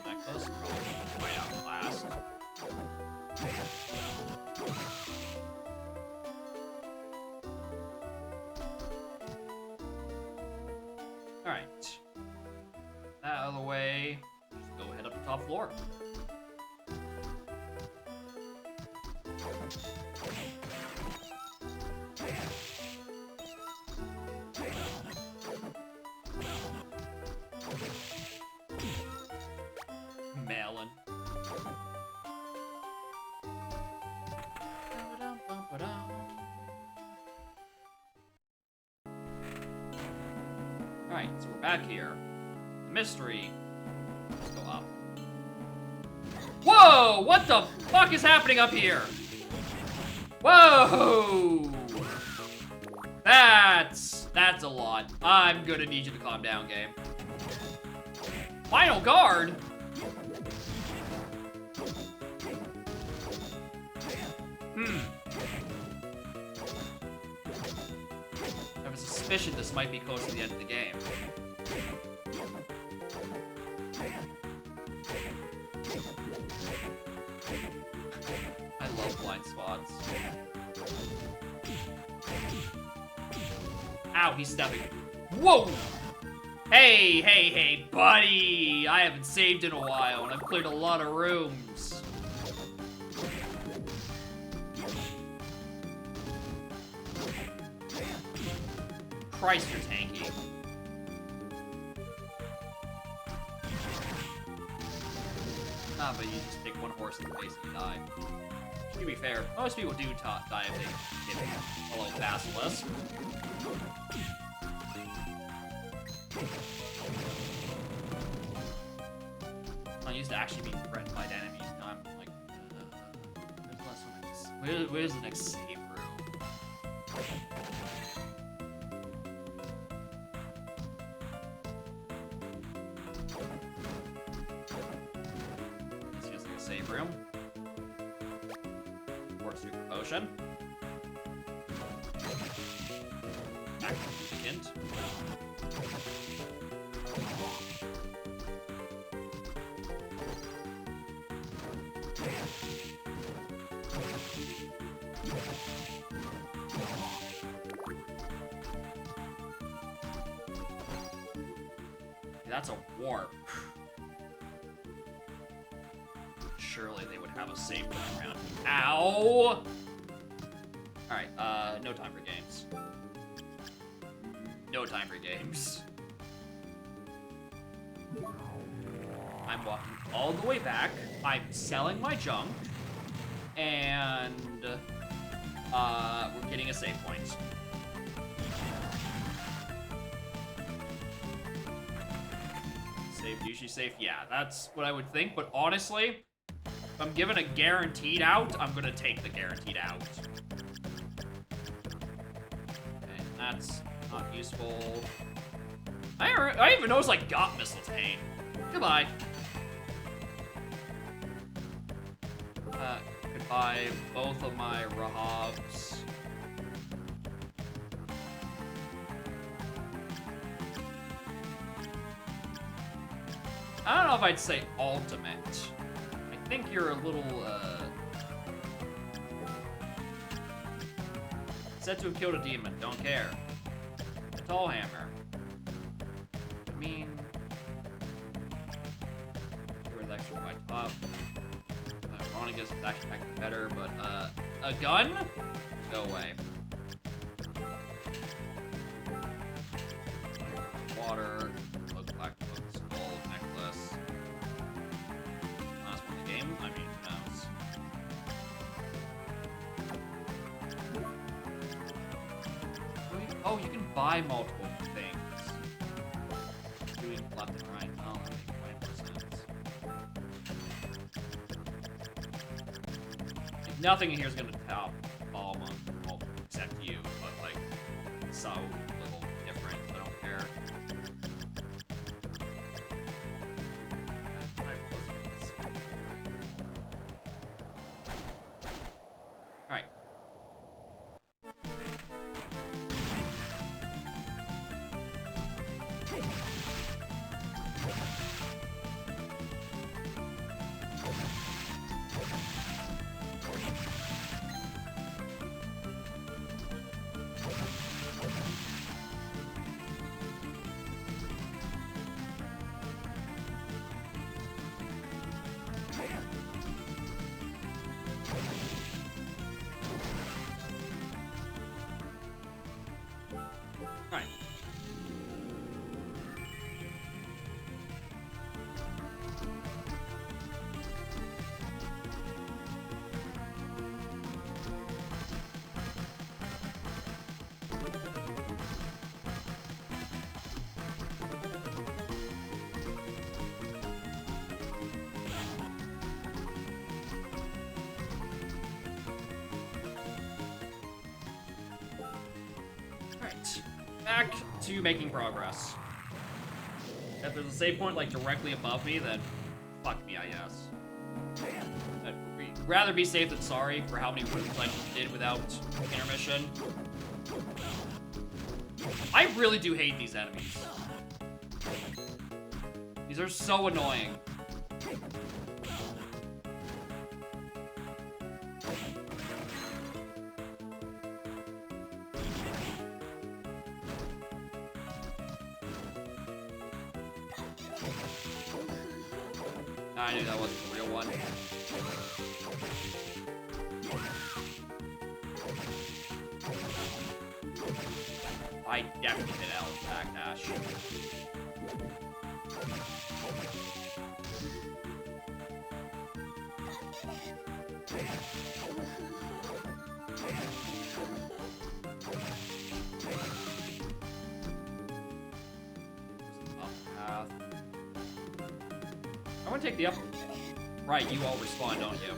Necklace, probably way out last. Alright. That out of the way. Just go head up the top floor. Melon. Alright, so we're back here. The mystery. Let's go up. Whoa! What the fuck is happening up here? Whoa! That's a lot. I'm gonna need you to calm down, game. Final guard? I have a suspicion this might be close to the end of the game. I love blind spots. Ow, he's stepping. Whoa! Hey, hey, hey, buddy! I haven't saved in a while, and I've cleared a lot of rooms. Christ, you're tanky. Ah, but you just take one horse in the face and you die. To be fair, most people do die if they get a little basilisk. I used to actually be threatened by enemies. Now I'm like, where's the next save room? This feels like a save room. Or super potion. Active hint. That's a warp. Surely they would have a safe room around. Ow! Alright, no time for games. No time for games. I'm walking all the way back. I'm selling my junk. And we're getting a save point. Safe, usually safe. Yeah, that's what I would think. But honestly, if I'm given a guaranteed out, I'm gonna take the guaranteed out. Okay, that's not useful. I even noticed I got mistletoe. Goodbye. Goodbye, both of my Rahabs. I don't know if I'd say ultimate. I think you're a little, said to have killed a demon, don't care. Tall hammer. I mean, with extra white top. Veronica's actually better, but, a gun? Go away. Water. Black book, skull, necklace. Last one in the game? I mean, who knows? Oh, you can buy multiple things. Doing left and right. Oh, that makes quite sense. Like, nothing in here is gonna top all month, well, except you, but like, so little different. I don't care. Alright. Alright. Alright. Back to making progress. If there's a save point like directly above me, then fuck me, I guess. I'd rather be safe than sorry for how many rooms I just did without intermission. I really do hate these enemies. These are so annoying. I knew that wasn't the real one. I definitely did L's backdash. Up path. I want to take the up. Right, you all respawn, don't you?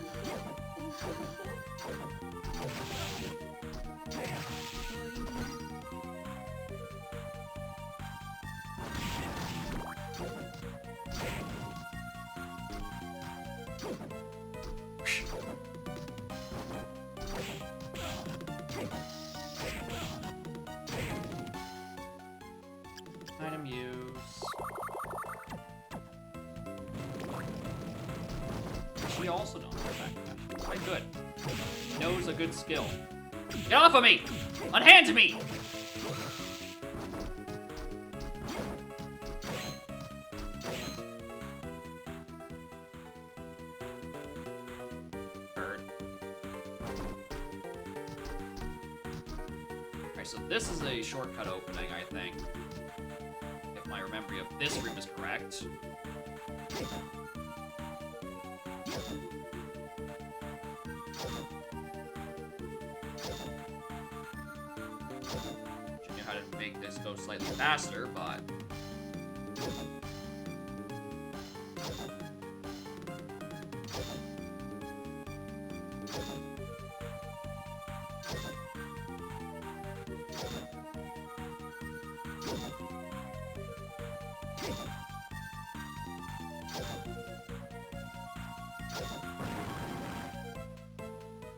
Item use. She also knows backdash. Quite good. Knows a good skill. Get off of me! Unhand me! Bird. Alright, so this is a shortcut opening, I think. If my memory of this room is correct. Should know how to make this go slightly faster, but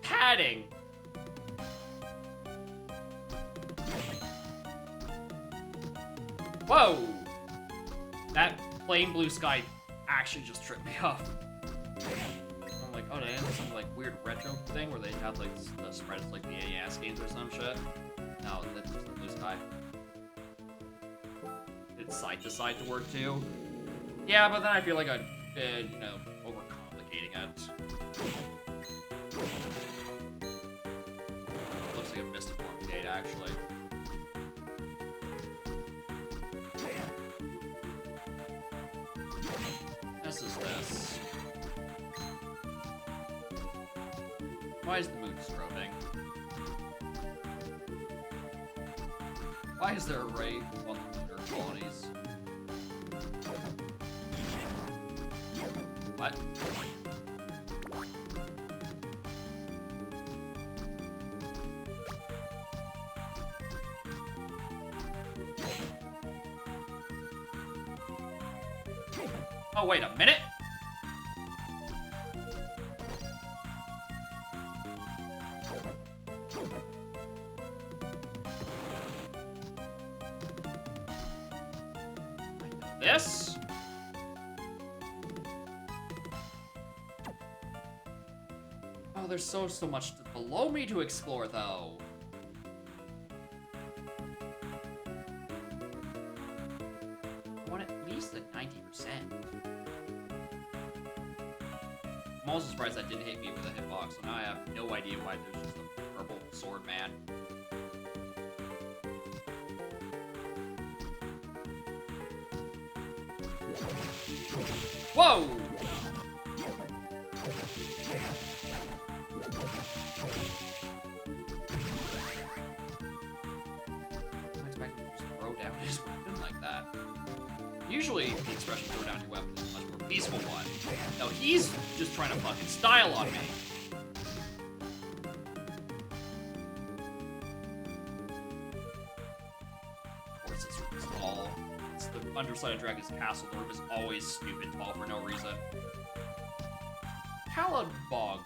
padding. Whoa! That plain blue sky actually just tripped me off. I'm like, oh, they have some like weird retro thing where they have like the spreads like the AES games or some shit. No, that's just the blue sky. It's side to side to work too. Yeah, but then I feel like I'd, you know, overcomplicating it. Looks like a Mystiform gate, actually. This is this. Why is the moon strobing? Why is there a ray on the qualities? What? Oh, wait a minute! This? Oh, there's so much below me to explore, though. I want at least a 90%. I'm also surprised that didn't hit me with a hitbox, so now I have no idea why there's just a purple sword man. Whoa! I expect him to just throw down his weapon like that. Usually, the expression throw down your weapon is a much more peaceful one. No, he's just trying to fucking style on me. Of course, it's tall. It's the underside of Dragon's Castle. The room is always stupid tall for no reason. Bog.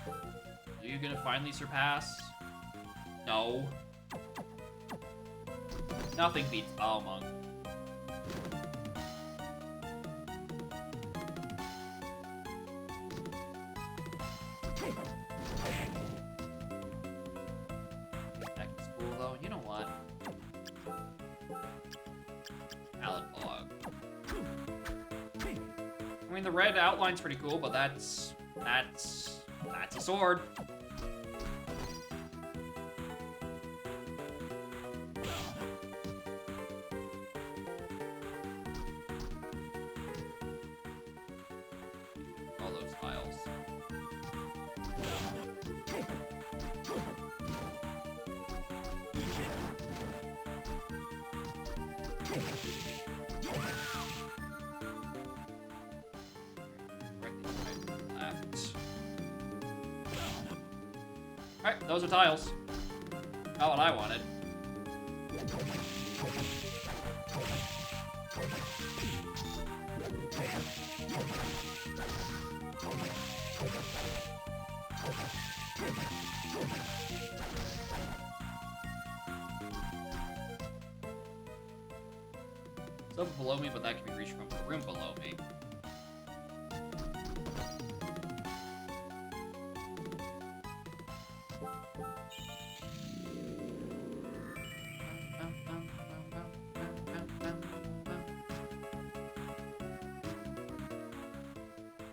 Are you gonna finally surpass? No. Nothing beats Balmung. That's cool though. You know what? Bog. I mean, the red outline's pretty cool, but that's a sword. All those tiles. Alright, those are tiles. Not what I wanted. Something below me, but that can be reached from the room below me.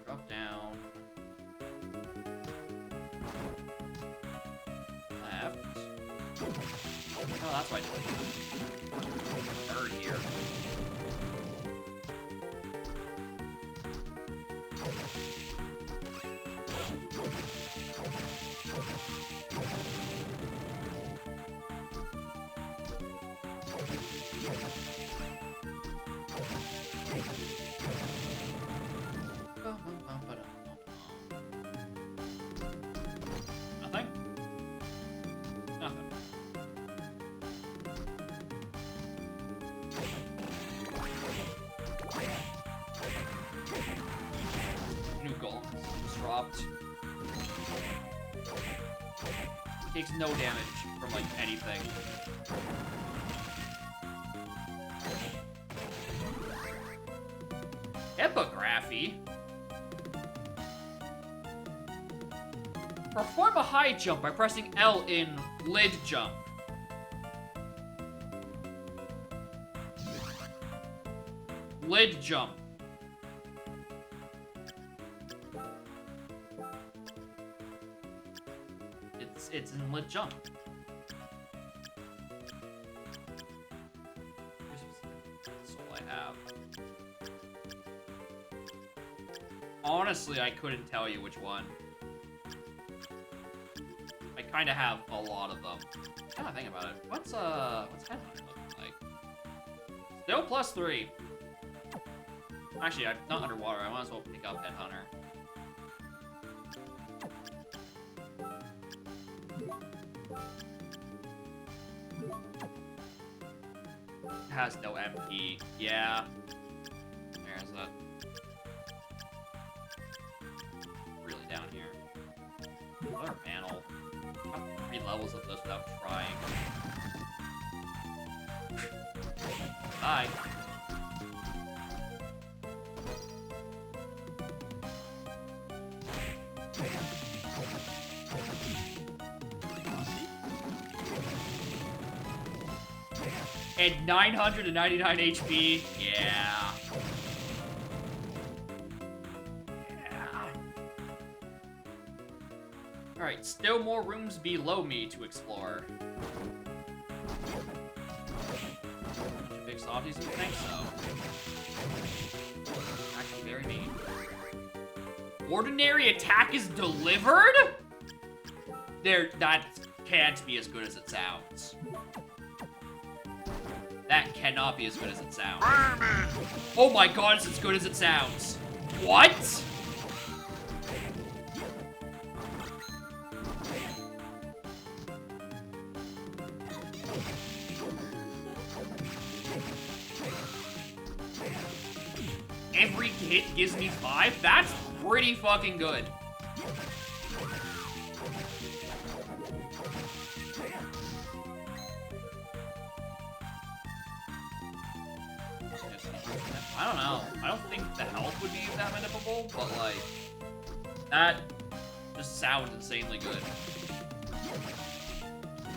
Drop down. Left. Oh, that's why I did bird here. Nothing? Nothing. New goal just dropped. He takes no damage from, like, anything. Epigraphy? Perform a high jump by pressing L in lid jump. Lid jump. It's in lid jump. That's all I have. Honestly, I couldn't tell you which one. I kind of have a lot of them. Now I think about it. What's headline look Still +3. Actually, I'm not underwater. I might as well pick up Headhunter. It has no MP. Yeah. There's that. Really down here. Another panel. Got 3 levels of this without trying. Bye. And 999 HP. Yeah. Alright, still more rooms below me to explore. Big softies, you think so? Actually, very mean. Ordinary attack is delivered? That can't be as good as it sounds. That cannot be as good as it sounds. Oh my god, it's as good as it sounds. What? Every hit gives me 5? That's pretty fucking good. I don't know. I don't think the health would be that manipulable, but like, that just sounds insanely good.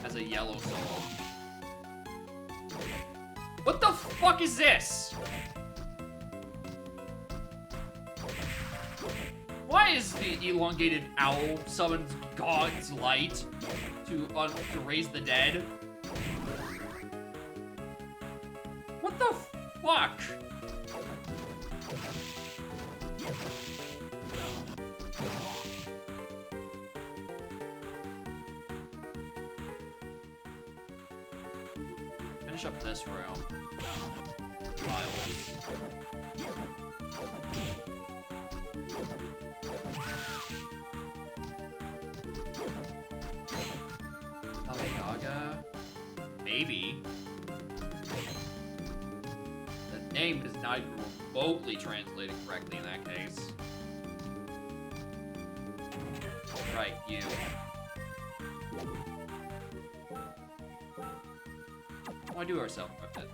As a yellow soul. What the fuck is this? Why is the elongated owl summons God's light to raise the dead? What the fuck? Finish up this room. Tiles. Gaga? Maybe. The name is not even remotely translated correctly in that case. Right, you. Why do ourselves equip it?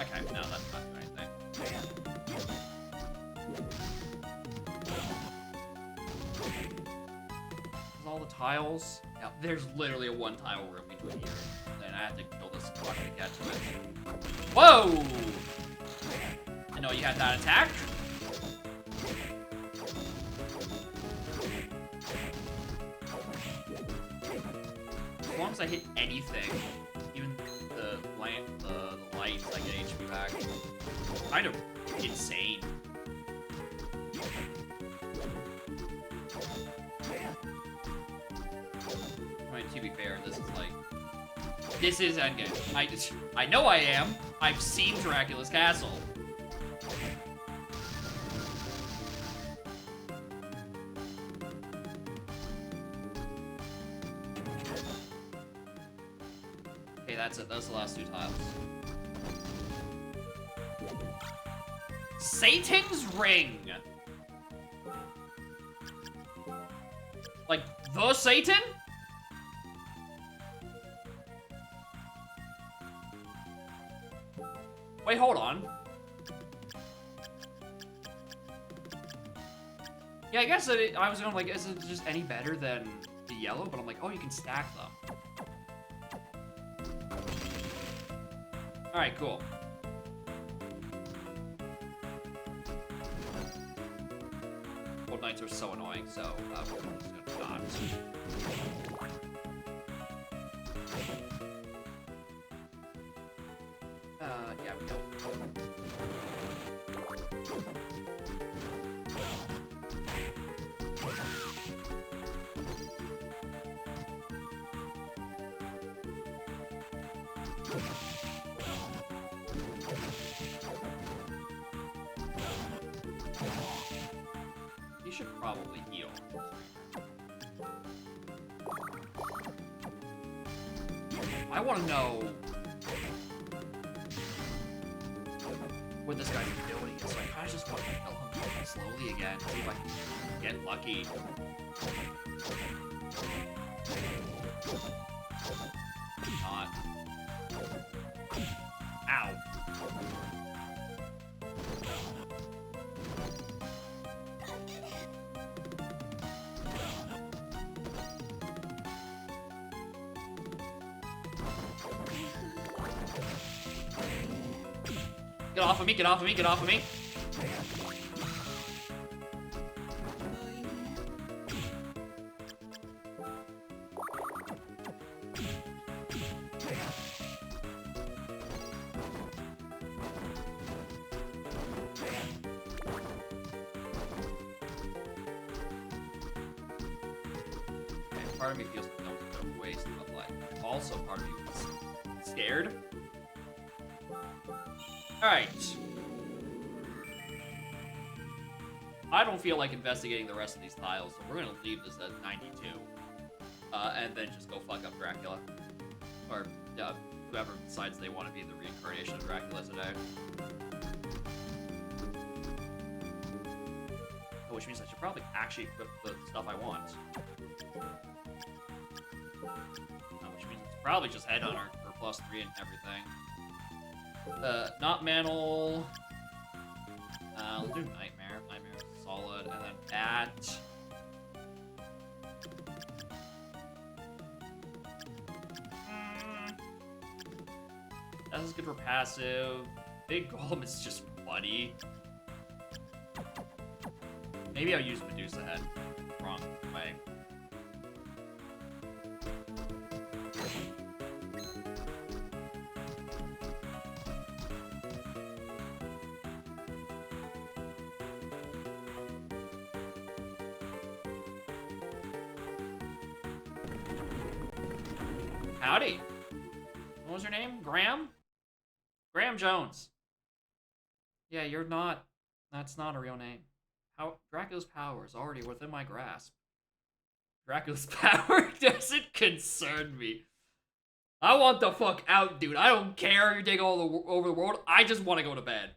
Okay, no, that's not doing anything. All the tiles. Yeah, there's literally a 1 tile room between here. Then I have to kill this fucker to get to it. Whoa! I know you had that attack. As long as I hit anything, even the lights, I get HP back. Kind of insane. I mean, to be fair, this is endgame. I know I am. I've seen Dracula's castle. Okay, that's it. Those are the last 2 tiles. Satan's Ring. Like, the Satan? Wait, hold on. Yeah, I guess I was going like, is it just any better than the yellow? But I'm like, oh, you can stack them. Alright, cool. Gold Knights are so annoying, so we're just gonna not. Yeah, we don't. He should probably heal. I want to know what this guy's ability is. So I kind of just want to kill him slowly again, see if I can get lucky. Not. Ow. Get off of me, get off of me, get off of me. Okay, part of me feels like that was a bit of a waste, but like, also part of me was scared. Alright. I don't feel like investigating the rest of these tiles, so we're gonna leave this at 92. And then just go fuck up Dracula. Or, whoever decides they want to be the reincarnation of Dracula today. Which means I should probably actually equip the stuff I want. Which means it's probably just Headhunter for +3 and everything. Not Mantle. We'll do Nightmare. Nightmare is solid. And then Bat. That's good for passive. Big Golem is just bloody. Maybe I'll use Medusa Head. Wrong way. Howdy. What was your name? Graham? Graham Jones. Yeah, you're not... That's not a real name. How Dracula's power is already within my grasp. Dracula's power doesn't concern me. I want the fuck out, dude. I don't care if you're taking all over the world. I just want to go to bed.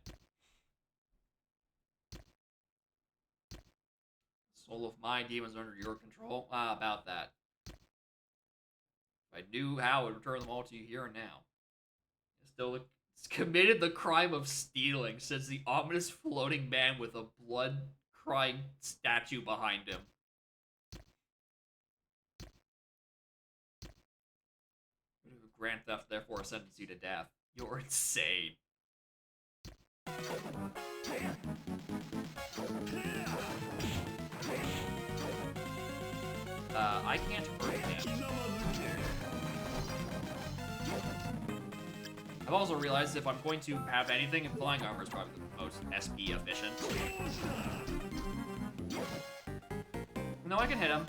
Soul of my demons under your control. About that. If I knew how, I would return them all to you here and now. Still committed the crime of stealing, says the ominous floating man with a blood-crying statue behind him. Grand theft, therefore, sentence you to death. You're insane. I can't hurt him. I've also realized if I'm going to have anything, flying armor is probably the most SP efficient. No, I can hit him.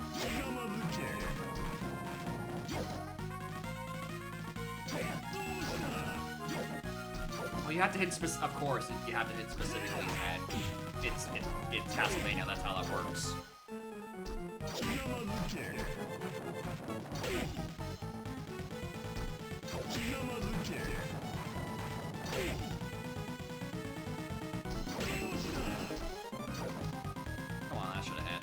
Oh, you have to hit of course, you have to hit specifically his head. It's Castlevania, that's how that works. Come on, that should have hit.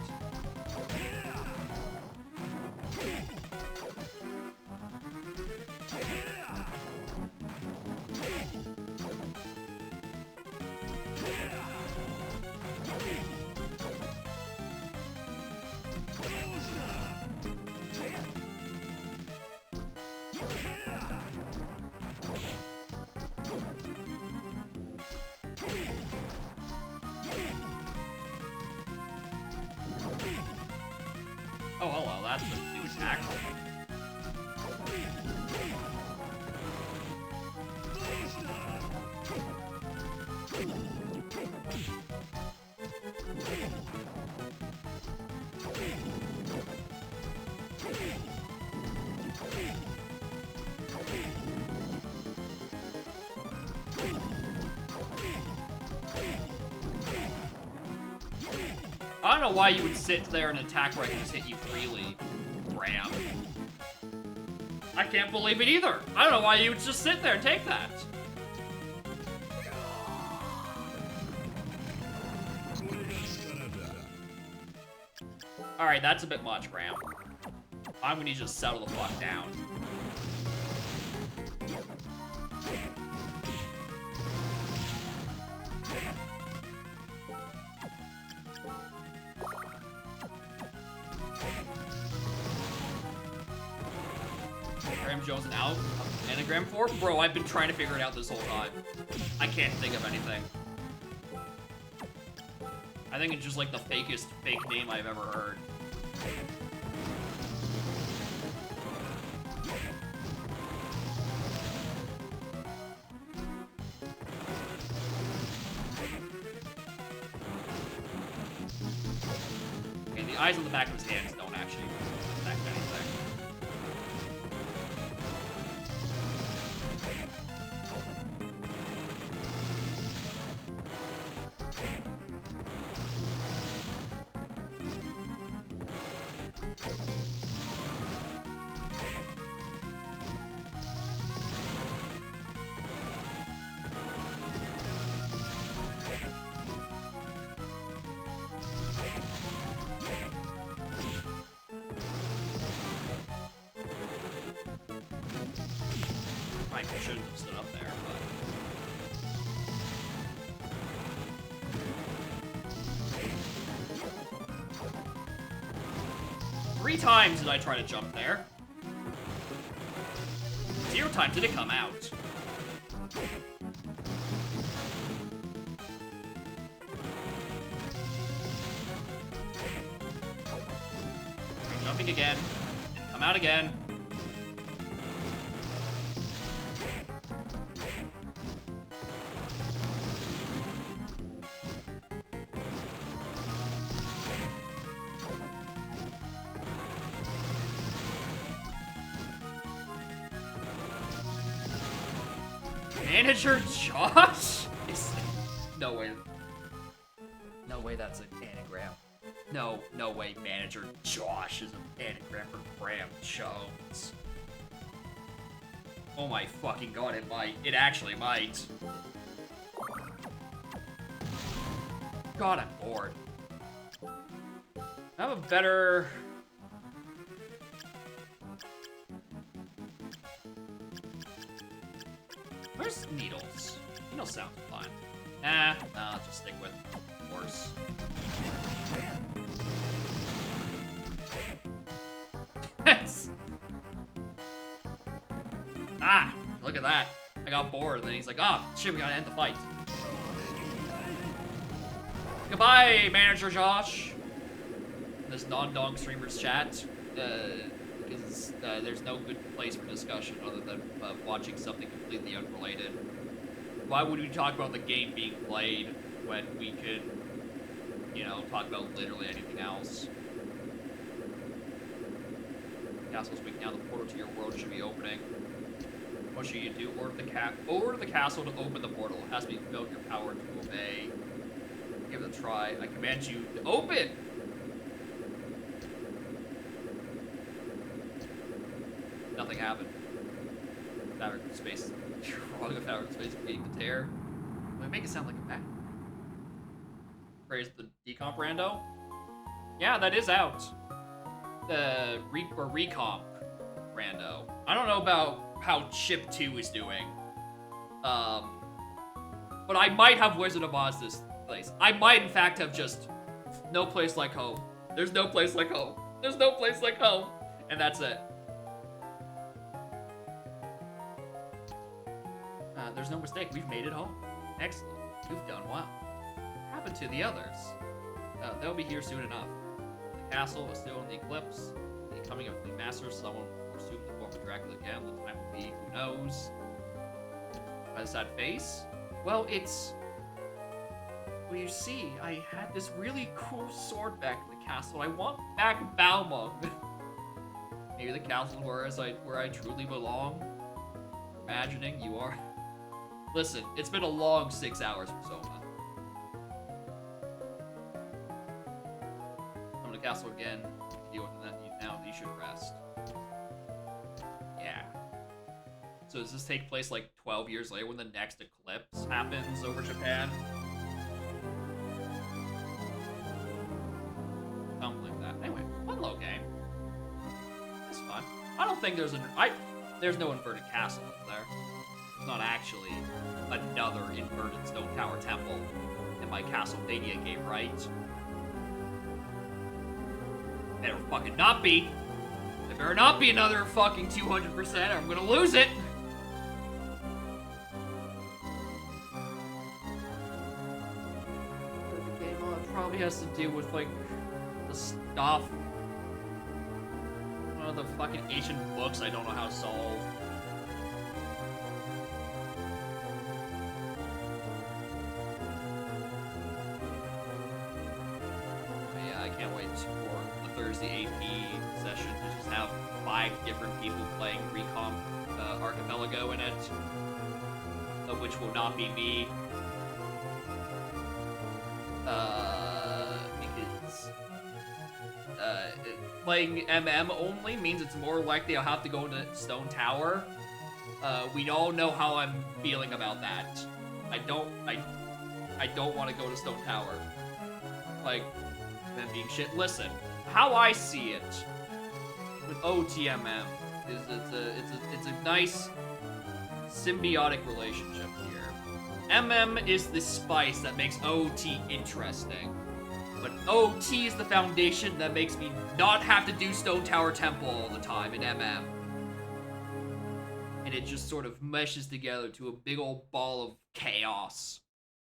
Oh, hello, that's a new attack. don't know why you would sit there and attack where I can just hit you freely. Ram. I can't believe it either. I don't know why you would just sit there and take that. Alright, that's a bit much, Ram. I'm gonna just settle the fuck down. Graham Jones and anagram for? Bro, I've been trying to figure it out this whole time. I can't think of anything. I think it's just like the fakest fake name I've ever heard. Okay, the eyes on the back of his hands don't actually affect anything. I should have stood up there, but... Three times did I try to jump there. 0 times did it come out. Jumping again. Come out again. Manager Josh? No way. No way that's an anagram. No way Manager Josh is an anagram for Graham Jones. Oh my fucking god, it might. It actually might. God, I'm bored. I have a better... Where's Needles? Needles sounds fun. Nah, I'll just stick with horse. Ah, look at that. I got bored, and then he's like, oh, shit, we gotta end the fight. Goodbye, Manager Josh. This non-dong streamers chat. Because there's no good place for discussion other than watching something completely unrelated. Why would we talk about the game being played when we could, you know, talk about literally anything else? Castle's weak now. The portal to your world should be opening. What should you do? Order the castle to open the portal. It has to be filled your power to obey. Give it a try. I command you to open! Nothing happened. Fabric of space. You're wrong. A fabric of space beating the tear. Well, make it sound like a back. Praise the decomp rando. Yeah, that is out. The recomp rando. I don't know about how Chip 2 is doing. But I might have Wizard of Oz this place. I might, in fact, have just no place like home. There's no place like home. There's no place like home. And that's it. There's no mistake. We've made it home. Excellent. You've done well. What happened to the others? They'll be here soon enough. The castle is still in the eclipse. The coming of the master, someone will assume the form of Dracula again. The time will be, who knows? By the sad face? Well, it's... Well, you see, I had this really cool sword back in the castle. I want back Balmung. Maybe the castle where I truly belong. Imagining you are... Listen, it's been a long 6 hours for Soma. castle again. Deal with it then. Now you should rest. Yeah. So does this take place like 12 years later when the next eclipse happens over Japan? Something like that. Anyway, fun little game. It's fun. I don't think there's there's no inverted castle, is there? There's not actually another inverted stone tower temple in my Castlevania game, right? Better fucking not be. There better not be another fucking 200% or I'm gonna lose it. The game probably has to do with like the stuff. One of the fucking ancient books I don't know how to solve. I can't wait for the Thursday AP session to just have 5 different people playing Recom Archipelago in it, which will not be me. Because playing MM only means it's more likely I'll have to go into Stone Tower. We all know how I'm feeling about that. I don't want to go to Stone Tower. Like, them being shit. Listen, how I see it with OTMM is it's a nice symbiotic relationship here. MM is the spice that makes OT interesting, but OT is the foundation that makes me not have to do Stone Tower Temple all the time in MM. And it just sort of meshes together to a big old ball of chaos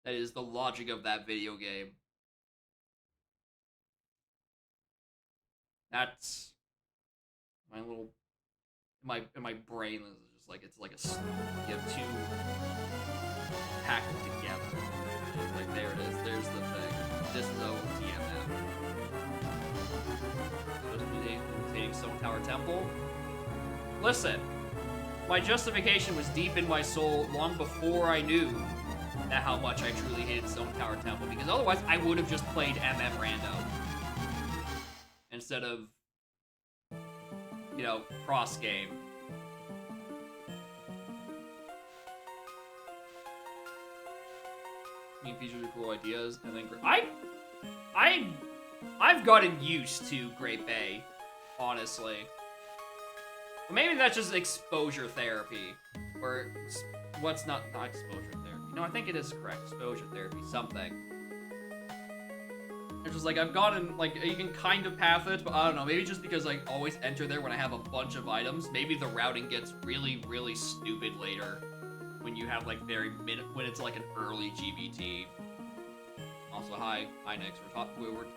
that is the logic of that video game. That's my little my brain is just like it's like you have two packed together. Like there it is. There's the thing. This is OTMM. Imitating Stone Tower Temple. Listen, my justification was deep in my soul long before I knew that how much I truly hated Stone Tower Temple, because otherwise I would have just played MM Rando. Instead of, you know, cross game. Mean features are cool ideas, and then I've gotten used to Great Bay, honestly. But maybe that's just exposure therapy, or what's not exposure therapy. No, I think it is correct. Exposure therapy, something. It's just like, I've gotten, like, you can kind of path it, but I don't know, maybe just because I always enter there when I have a bunch of items, maybe the routing gets really, really stupid later when you have, like, when it's, like, an early GBT. Also, hi, Nix,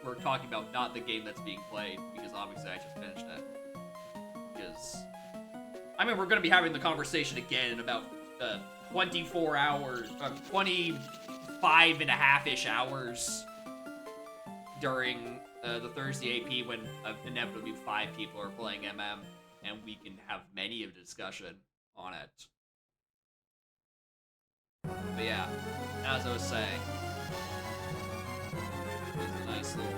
we're talking about not the game that's being played, because obviously I just finished it. Because, I mean, we're gonna be having the conversation again in about, 24 hours, 25 and a half-ish hours. During the Thursday AP when inevitably 5 people are playing MM, and we can have many of a discussion on it. But yeah, as I was saying, there's a nice little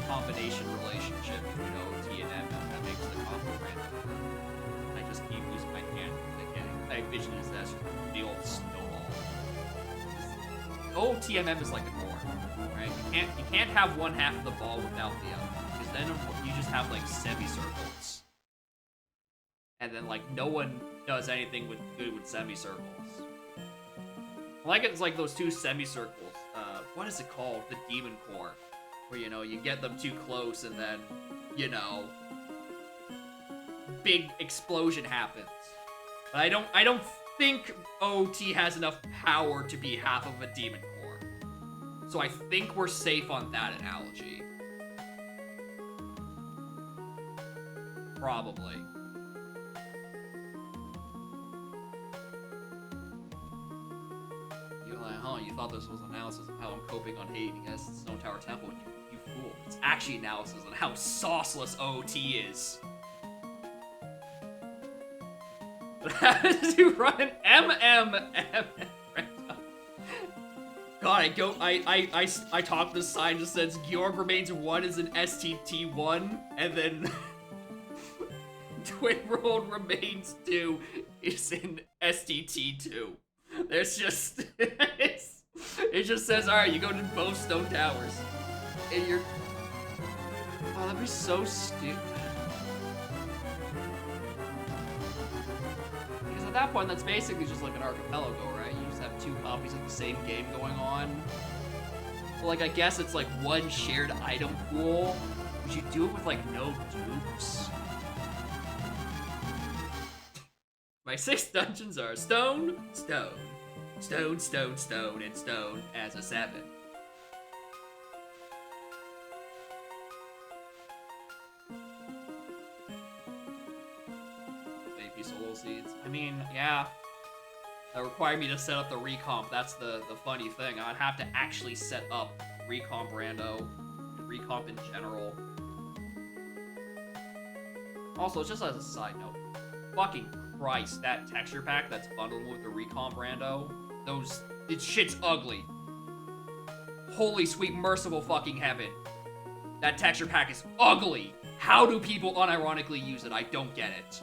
combination relationship between OT and MM that makes the combo random. I just keep using my hand again. I envision it as the old snowball. OTMM is like a core. Right? You can't have one half of the ball without the other, because then you just have like semicircles, and then like no one does anything good with semicircles. Like it's like those 2 semicircles. What is it called? The Demon Core, where you get them too close, and then big explosion happens. But I don't think OT has enough power to be half of a Demon Core. So I think we're safe on that analogy. Probably. You're like, huh, you thought this was analysis of how I'm coping on hating Stone Tower Temple, you fool. It's actually analysis on how sauceless OT is. But how did you run an MM? God, I talked this sign that says Georg Remains 1 is an STT1, and then Twin World Remains 2 is an STT2. There's just, it just says, alright, you go to both stone towers. And you're, oh, that'd be so stupid. Because at that point, that's basically just like an archipelago, right? You just have two copies of the same game going on. Well, like, I guess it's like one shared item pool. But you do it with like no dupes. My 6 dungeons are stone, stone, stone, stone, stone, and stone as a 7. AP solo seeds. I mean, yeah. That required me to set up the recomp. That's the funny thing. I'd have to actually set up recomp rando, recomp in general. Also, just as a side note, fucking Christ, that texture pack that's bundled with the recomp rando, this shit's ugly. Holy sweet merciful fucking heaven. That texture pack is ugly. How do people unironically use it? I don't get it.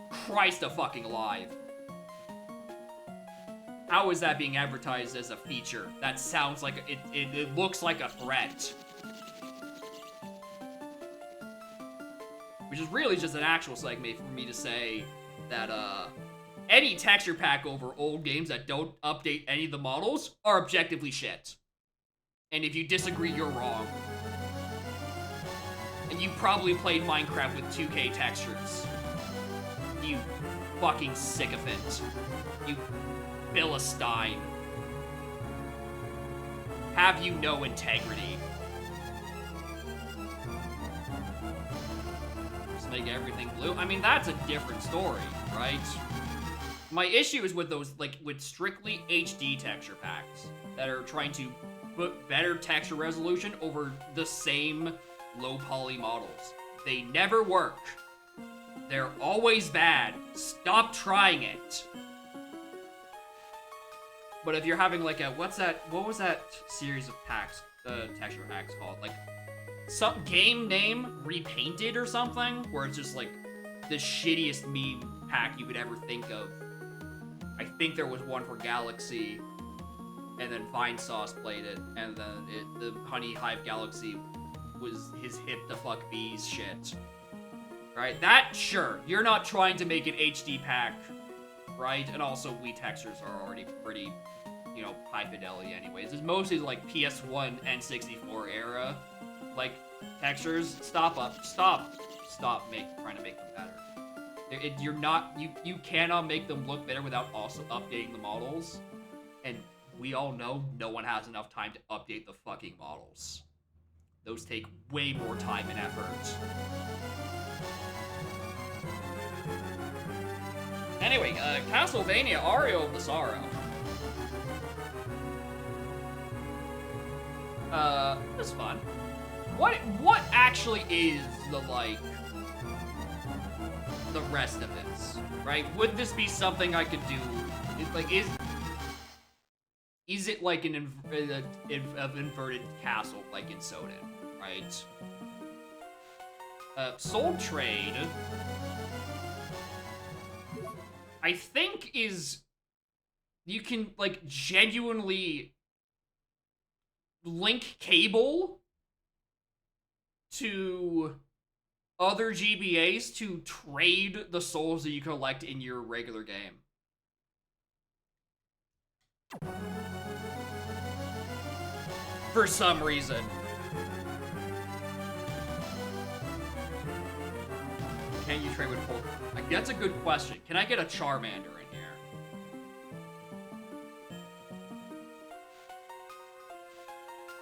Christ a fucking alive. How is that being advertised as a feature? That sounds like, it looks like a threat. Which is really just an actual segment for me to say that, any texture pack over old games that don't update any of the models are objectively shit. And if you disagree, you're wrong. And you probably played Minecraft with 2K textures. You fucking sycophant. You Philistine. Have you no integrity? Just make everything blue? I mean, that's a different story, right? My issue is with those, like, with strictly HD texture packs that are trying to put better texture resolution over the same low poly models. They never work. They're always bad. Stop trying it. But if you're having like a, what was that series of packs, texture packs called? Like, some game name repainted or something? Where it's just like the shittiest meme pack you could ever think of. I think there was one for Galaxy, and then Vine Sauce played it, and then the Honey Hive Galaxy was his hip to fuck bees shit. Right? That, sure, you're not trying to make an HD pack, right? And also, Wii textures are already pretty, you know, high fidelity anyways. It's mostly like PS1 and 64 era, like, textures. Stop trying to make them better. You cannot make them look better without also updating the models. And we all know no one has enough time to update the fucking models. Those take way more time and effort. Anyway, Castlevania Aria of the Sorrow. That's fun. What actually is the, like, the rest of this, right? Would this be something I could do? Is it like an inverted castle, like in Soden, right? Soul Trade, I think you can, like, genuinely link cable to other GBAs to trade the souls that you collect in your regular game. For some reason. Can you trade with Pokemon? Like, that's a good question. Can I get a Charmander in here?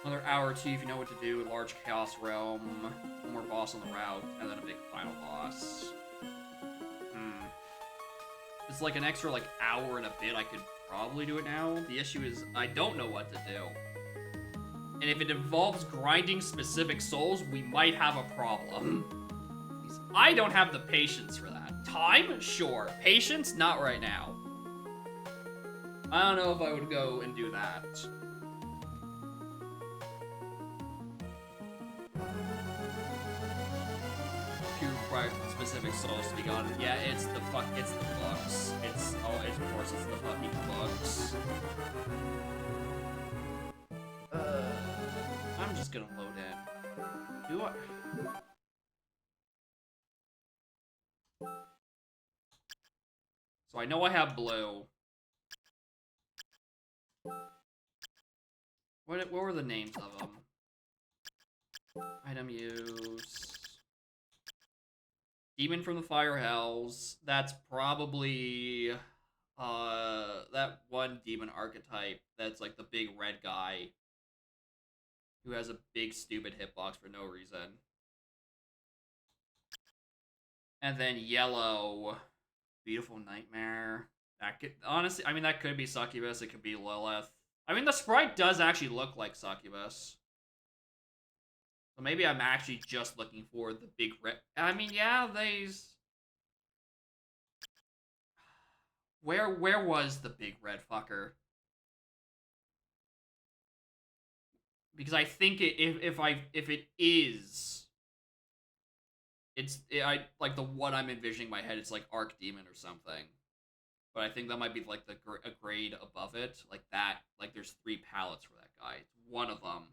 Another hour or two if you know what to do. Large Chaos Realm. One more boss on the route. And then a big final boss. It's like an extra, like, hour and a bit. I could probably do it now. The issue is I don't know what to do. And if it involves grinding specific souls, we might have a problem. I don't have the patience for that. Time? Sure. Patience? Not right now. I don't know if I would go and do that. Two specific souls to be gone. Yeah, it's the books. It's of course it's the fucking books. I'm just gonna load in. Do I? So I know I have blue. What were the names of them? Item use. Demon from the Fire Hells. That's probably that one demon archetype that's like the big red guy who has a big stupid hitbox for no reason. And then yellow, Beautiful Nightmare. That could honestly, I mean, that could be Succubus. It could be Lilith. I mean, the sprite does actually look like Succubus. So maybe I'm actually just looking for the big red. I mean, yeah, these. Where was the big red fucker? Because I think if it is, I like the one I'm envisioning in my head. It's like Arc Demon or something. But I think that might be like a grade above it, like that. Like there's 3 palettes for that guy. It's one of them.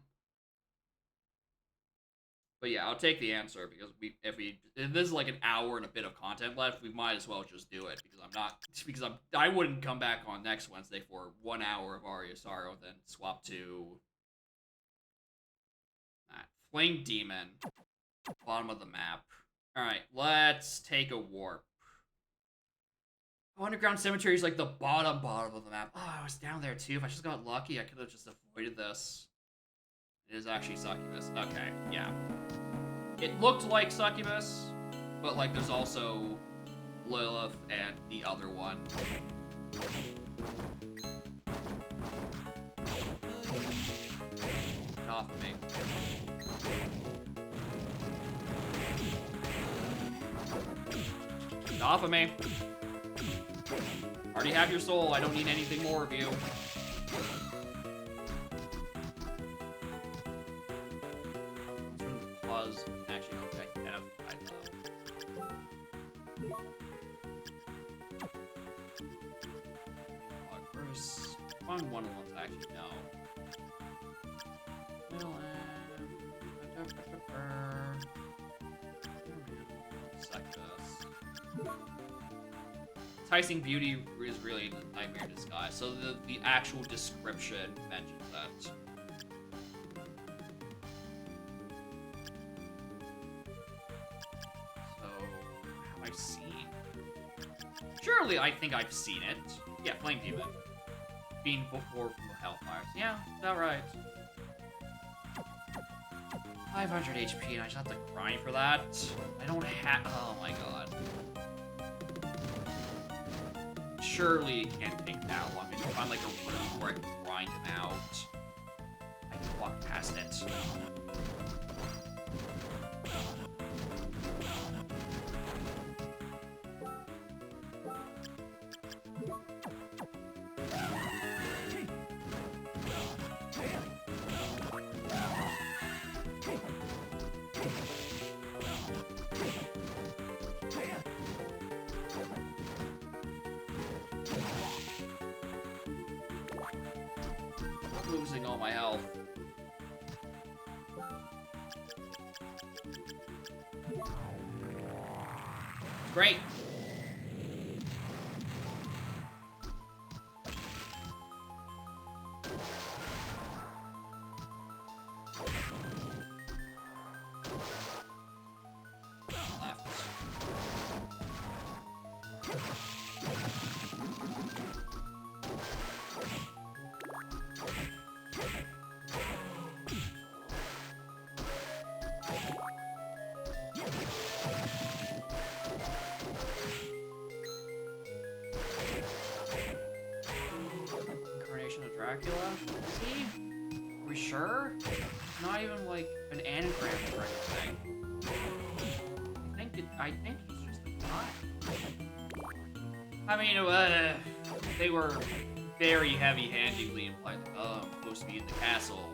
But yeah, I'll take the answer because if this is like an hour and a bit of content left, we might as well just do it because I wouldn't come back on next Wednesday for 1 hour of Aria Sorrow, then swap to that Flame Demon, bottom of the map. All right, let's take a warp. Underground Cemetery is like the bottom of the map. Oh, I was down there too. If I just got lucky, I could have just avoided this. It is actually Succubus. Okay, yeah. It looked like Succubus, but like there's also Lilith and the other one. Get off of me. Get off of me. Already have your soul. I don't need anything more of you. Was actually okay. Cruz. One of the ones I actually know. Enticing Beauty is really the Nightmare in Disguise. So the actual description mentions that. I've seen. Surely I think I've seen it. Yeah, Flame Demon. Being before from the Hellfires. Yeah, about right. 500 HP and I just have to grind for that. I don't have. Oh my god. Surely it can't take that long. I can find like a room where I can grind him out. I can walk past it. Losing all my health. Great. Dracula? Is he? Are we sure? Not even like an anagram or anything. I think he's just a guy. I mean, they were very heavy-handedly implied, like, oh, I'm supposed to be in the castle.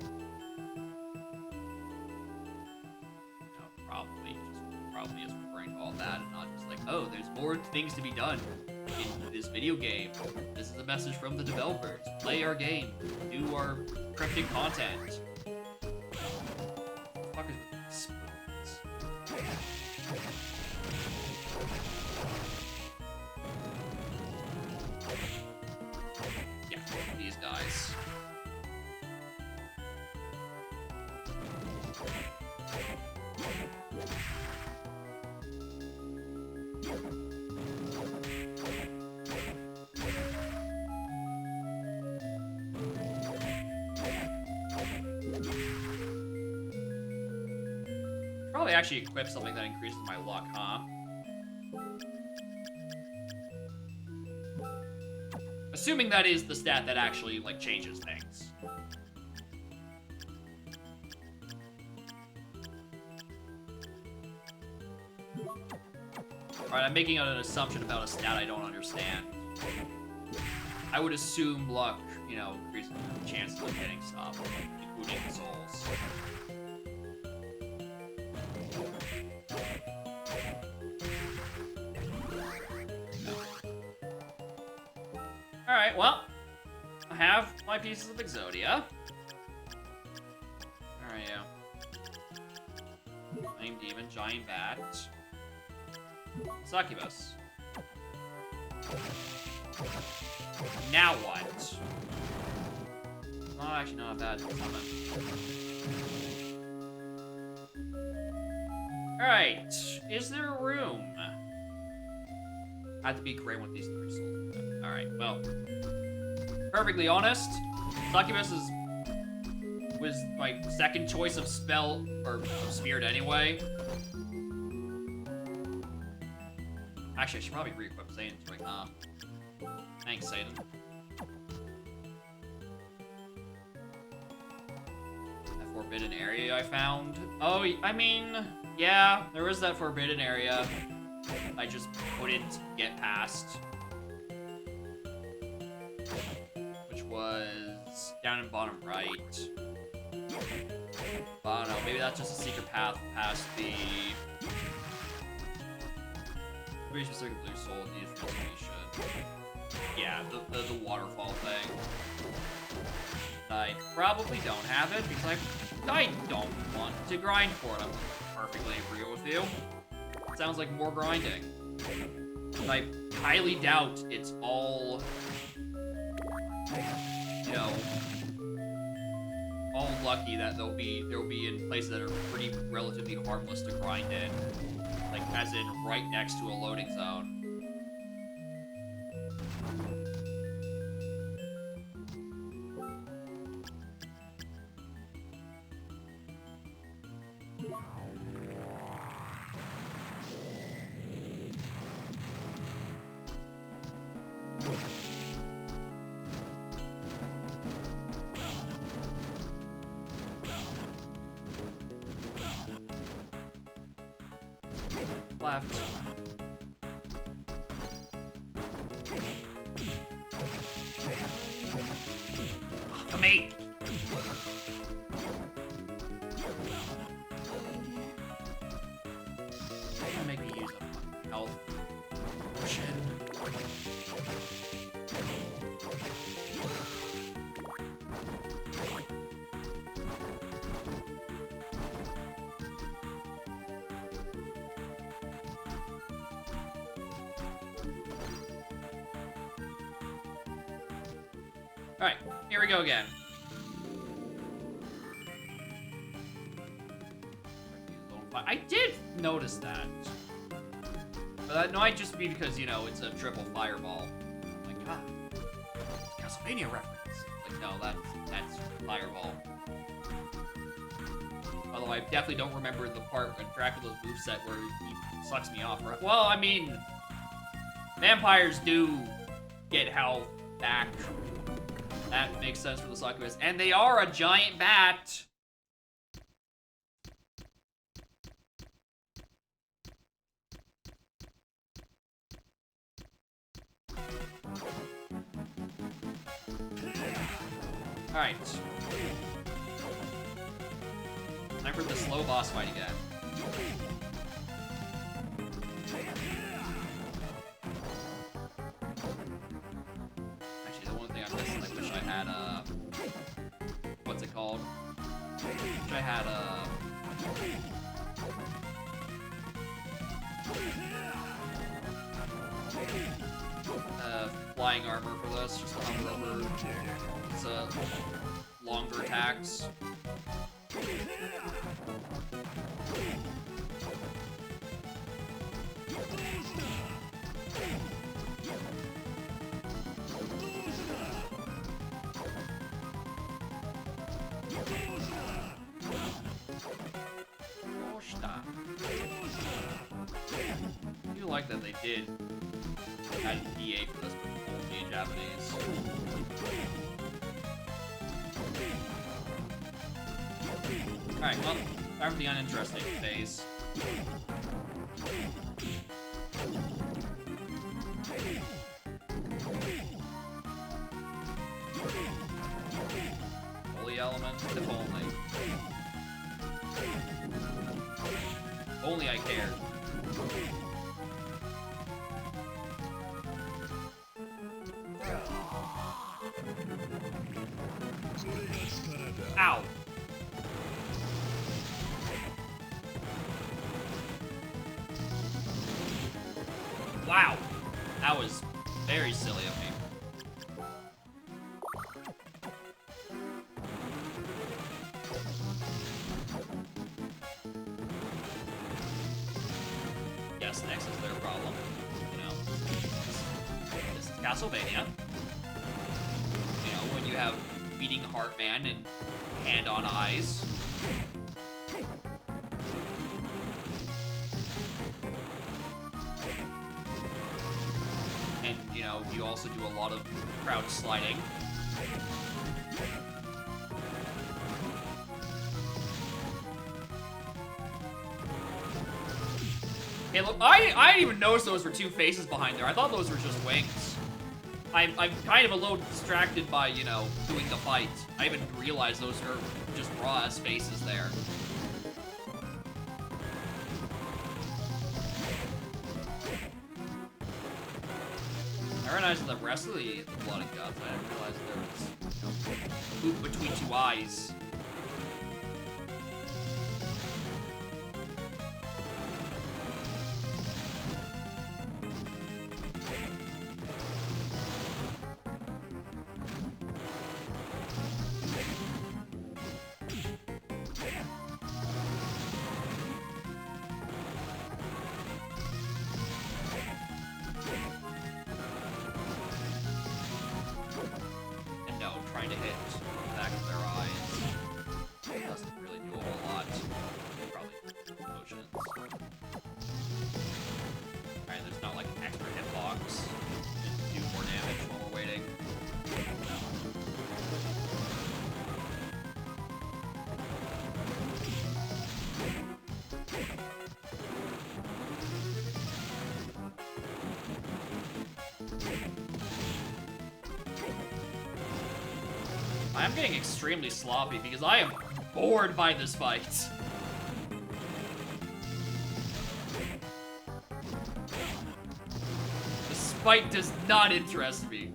Probably is referring to all that and not just like, oh, there's more things to be done in this video game. This is a message from the developers. Play our game. Do our cryptic content. Fuckers with spoons. Yeah, these guys. Probably actually equip something that increases my luck, huh? Assuming that is the stat that actually, like, changes things. Alright, I'm making an assumption about a stat I don't understand. I would assume luck, you know, increases the chances of getting stuff, including souls. Alright, well, I have my pieces of Exodia. Alright, yeah. Flame Demon, Giant Bat. Succubus. Now what? Well, actually not a bad summon. Alright, is there room? I have to be great with these three souls. Alright, well. Perfectly honest, Succubus was my second choice of spell, or of Spirit anyway. Actually, I should probably re-equip Satan to it, huh? Thanks, Satan. That forbidden area I found. Oh, I mean, yeah, there was that forbidden area. I just couldn't get past. Which was down in bottom right. But I don't know, maybe that's just a secret path past the... Very specific blue soul needs reservation. Yeah, the waterfall thing. I probably don't have it because I don't want to grind for it. I'm perfectly agree with you. It sounds like more grinding. I highly doubt it's all, you know, all lucky that they'll be in places that are pretty relatively harmless to grind in. Like, as in right next to a loading zone. Left. Come me. Make me use a health potion. Alright, here we go again. I did notice that. But that might just be because, you know, it's a triple fireball. I'm like, ah, Castlevania reference. Like, no, that's fireball. Although I definitely don't remember the part when Dracula's moveset where he sucks me off. Right? Well, I mean, vampires do get health back. That makes sense for the succubus. And they are a giant bat. Alright. Time for the slow boss fight again. Actually, the one thing I'm missing, I wish I had, what's it called? Wish I had, flying armor for this, just to hover over. It's, longer attacks. I do like that they did add an EA for this, but only in Japanese. Alright, well, time for the uninteresting phase. Holy element, if only. Only I cared. Ow! Wow! That was very silly of me. Yes, next is their problem. You know, this is Castlevania. You know, when you have beating heart man and hand on eyes. And, you know, you also do a lot of crouch sliding. Hey, look, I didn't even notice those were two faces behind there. I thought those were just wings. I'm kind of a little distracted by, you know, doing the fight. I didn't realize those are just raw ass faces there. I realized the rest of the blood and guts. I didn't realize there was, you know, poop between two eyes. Trying to hit the back of their eyes. Doesn't really do a whole lot. Probably potions. Alright, there's not like an extra hitbox. Just do more damage while we're waiting. I'm getting extremely sloppy because I am bored by this fight. This fight does not interest me.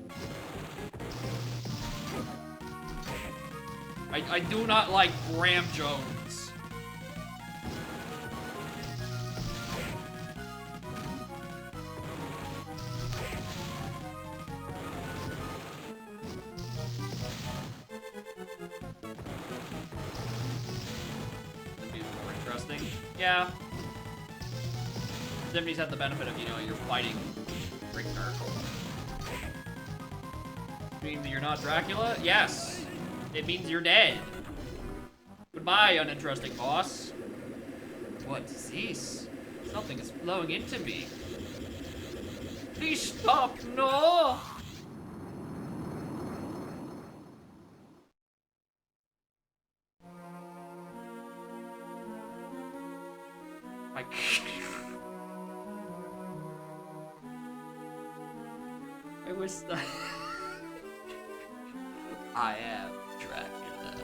I do not like Graham Jones. Yeah. Zimnies have the benefit of, you know, you're fighting Richter. Means you're not Dracula? Yes. It means you're dead. Goodbye, uninteresting boss. What is this? Something is flowing into me. Please stop, no! I wish that... I am Dracula.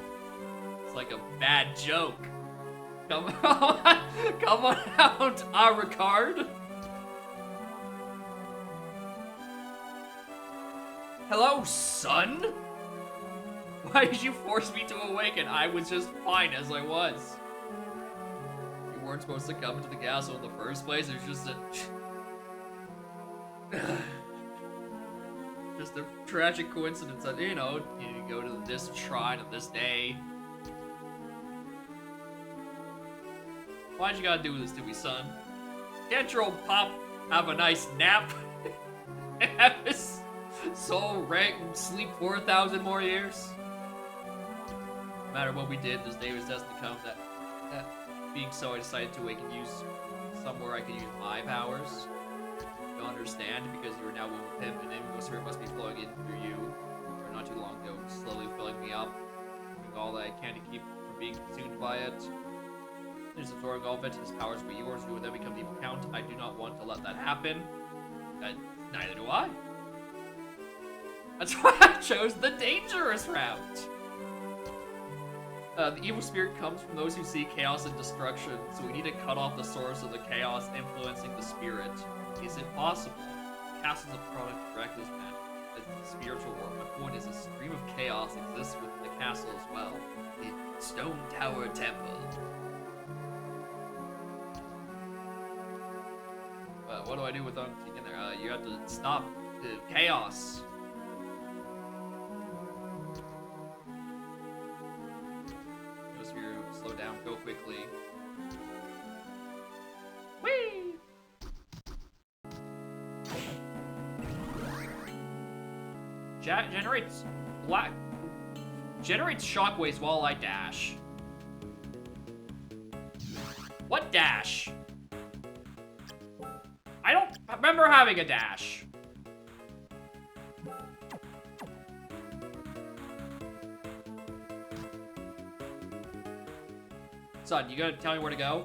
It's like a bad joke. Come on, come on out, Ricard. Hello, son? Why did you force me to awaken? I was just fine as I was. You weren't supposed to come into the castle in the first place. It was just a tragic coincidence that, you know, you go to this shrine on this day. Why'd you gotta do this to me, son? Can't your old pop have a nice nap? And have his soul rank and sleep 4,000 more years? No matter what we did, this day was destined to come. That being so, I decided to wake and use somewhere I could use my powers. You don't understand because you are now one with him, and Indigo Spirit must be flowing in through you. For not too long ago, slowly filling me up, doing all that I can to keep from being consumed by it. There's absorbing all of it. His powers will be yours. You will then become the evil count. I do not want to let that happen. Neither do I. That's why I chose the dangerous route. The evil spirit comes from those who seek chaos and destruction, so we need to cut off the source of the chaos influencing the spirit. Is it possible? The castle's a product of Dracula's magic. It's the spiritual world. My point is a stream of chaos exists within the castle as well. The Stone Tower Temple. What do I do with them in there? You have to stop the chaos. Slow down, go quickly. Whee! Generates shockwaves while I dash. What dash? I don't remember having a dash. Son, you gotta tell me where to go?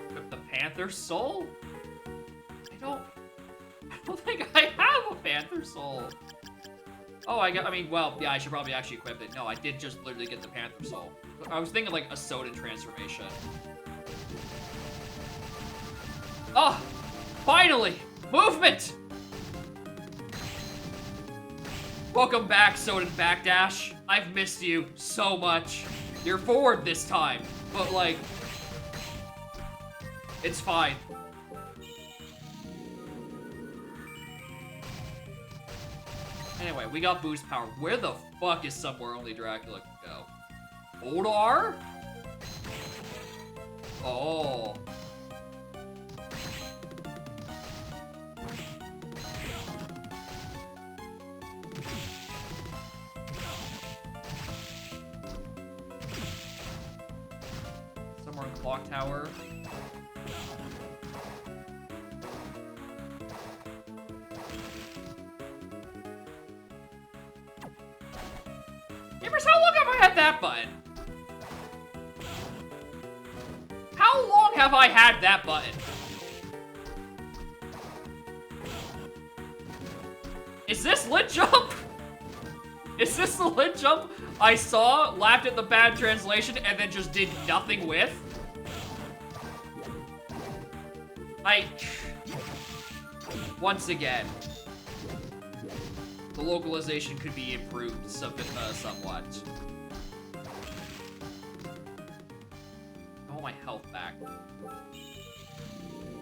Equip the Panther Soul? I don't think I have a Panther Soul. Oh, I mean, well, yeah, I should probably actually equip it. No, I did just literally get the Panther Soul. I was thinking like a Soda transformation. Oh, finally! Movement! Welcome back, Soden Backdash. I've missed you so much. You're forward this time, but like, it's fine. Anyway, we got boost power. Where the fuck is somewhere only Dracula can go? Odar? Oh. Clock tower. Gamers, how long have I had that button? How long have I had that button? Is this lit jump? Is this the lit jump I saw, laughed at the bad translation, and then just did nothing with? Once again, the localization could be improved somewhat. I want my health back.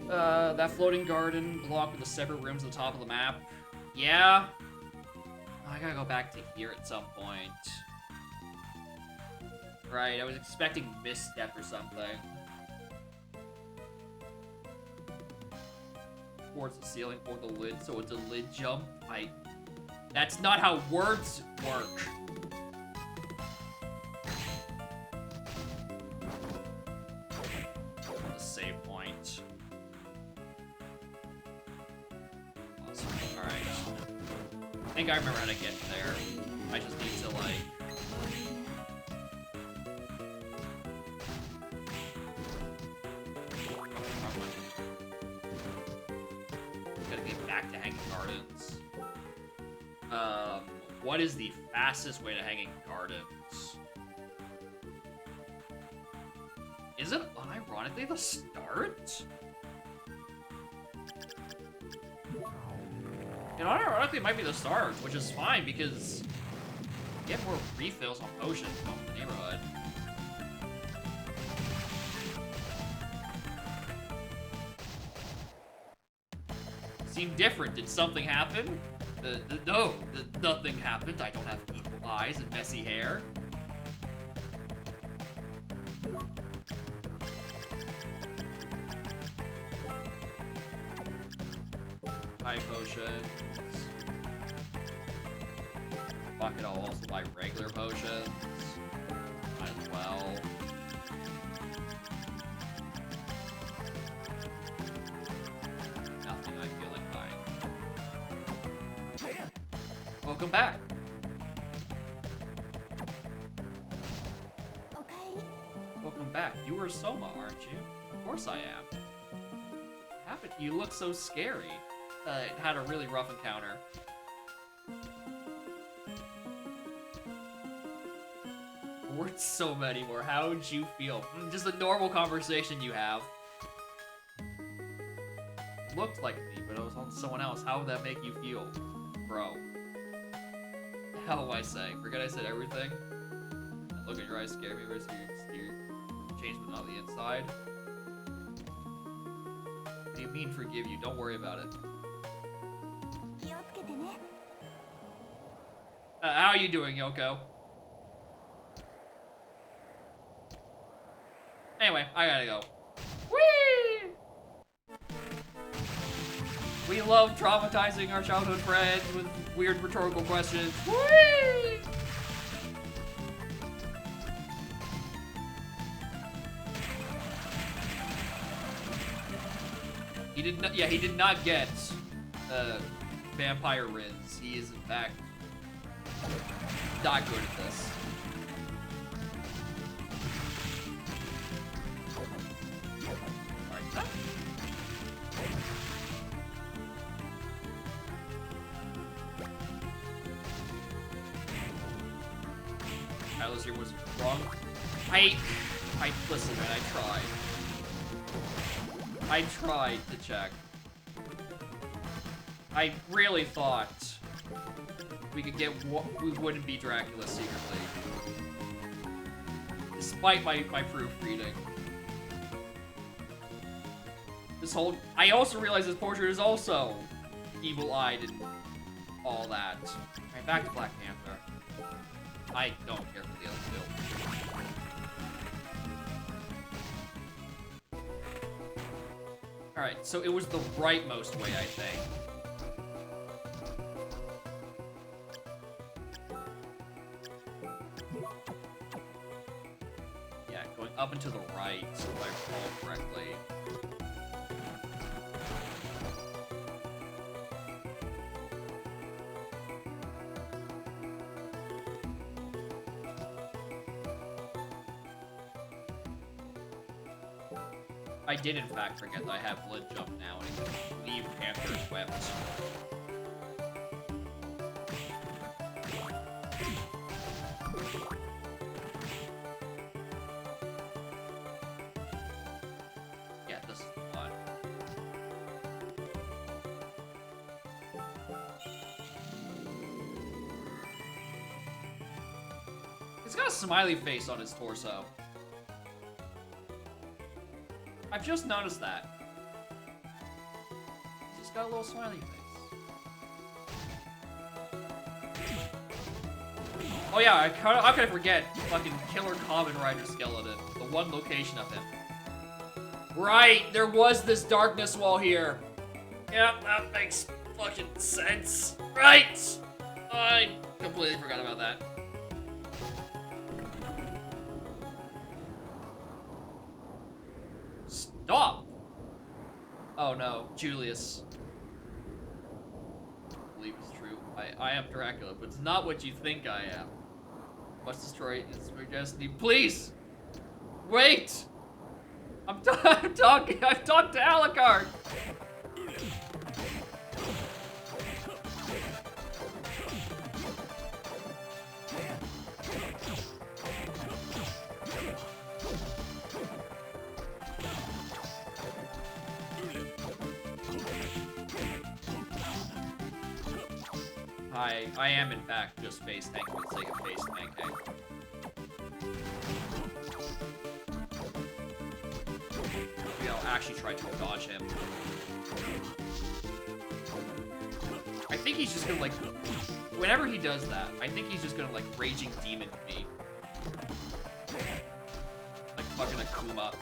That floating garden block with the separate rooms at the top of the map. Yeah. I gotta go back to here at some point. Right, I was expecting misstep or something. Towards the ceiling or the lid, so it's a lid jump. That's not how words work. The save point. Awesome. Alright. I think I remember how to get there. I just need to, like... Gotta get back to Hanging Gardens. What is the fastest way to Hanging Gardens? Is it unironically the start? And unironically it might be the start, which is fine because you get more refills on potions from the neighborhood. Seemed different. Did something happen? No, nothing happened. I don't have evil eyes and messy hair. High potions. Fuck it, I'll also buy regular potions. Might as well. Nothing I feel like buying. Welcome back. Okay. Welcome back. You were Soma, aren't you? Of course I am. What happened? You look so scary. Had a really rough encounter. Weren't Soma anymore. How would you feel? Just a normal conversation you have. Looked like me, but it was on someone else. How would that make you feel? Bro. The hell do I say? Forget I said everything? That look in your eyes scared me, but you changed but not the inside. What do you mean forgive you? Don't worry about it. How are you doing, Yoko? Anyway, I gotta go. Whee! We love traumatizing our childhood friends with weird rhetorical questions. Whee! He did not. Yeah, he did not get vampire Riz. He is in fact not good at this. Alright. Alice here was wrong. Listen, man, I tried to check. I really thought we could get we wouldn't be Dracula secretly. Despite my proofreading. I also realized this portrait is also evil-eyed and all that. Alright, back to Black Panther. I don't care for the other two. Alright, so it was the rightmost way, I think. Yeah, going up and to the right, if I recall correctly. I did in fact forget that I have blood jump now and I can leave Panther equipped. Yeah, this is the one. It's got a smiley face on his torso. I've just noticed that. He's just got a little smiley face. Oh yeah, how could I forget fucking Killer Common Rider Skeleton? The one location of him. Right, there was this darkness wall here. Yep, that makes fucking sense. Right! I completely forgot about that. Stop! Oh no, Julius. I believe it's true. I am Dracula, but it's not what you think I am. Must destroy my destiny. Please! Wait! I'm talking. I've talked to Alucard! I am in fact just face tanking for the sake of face tanking. Maybe I'll actually try to dodge him. I think he's just gonna, like, whenever he does that, I think he's just gonna, like, Raging Demon me. Like fucking Akuma.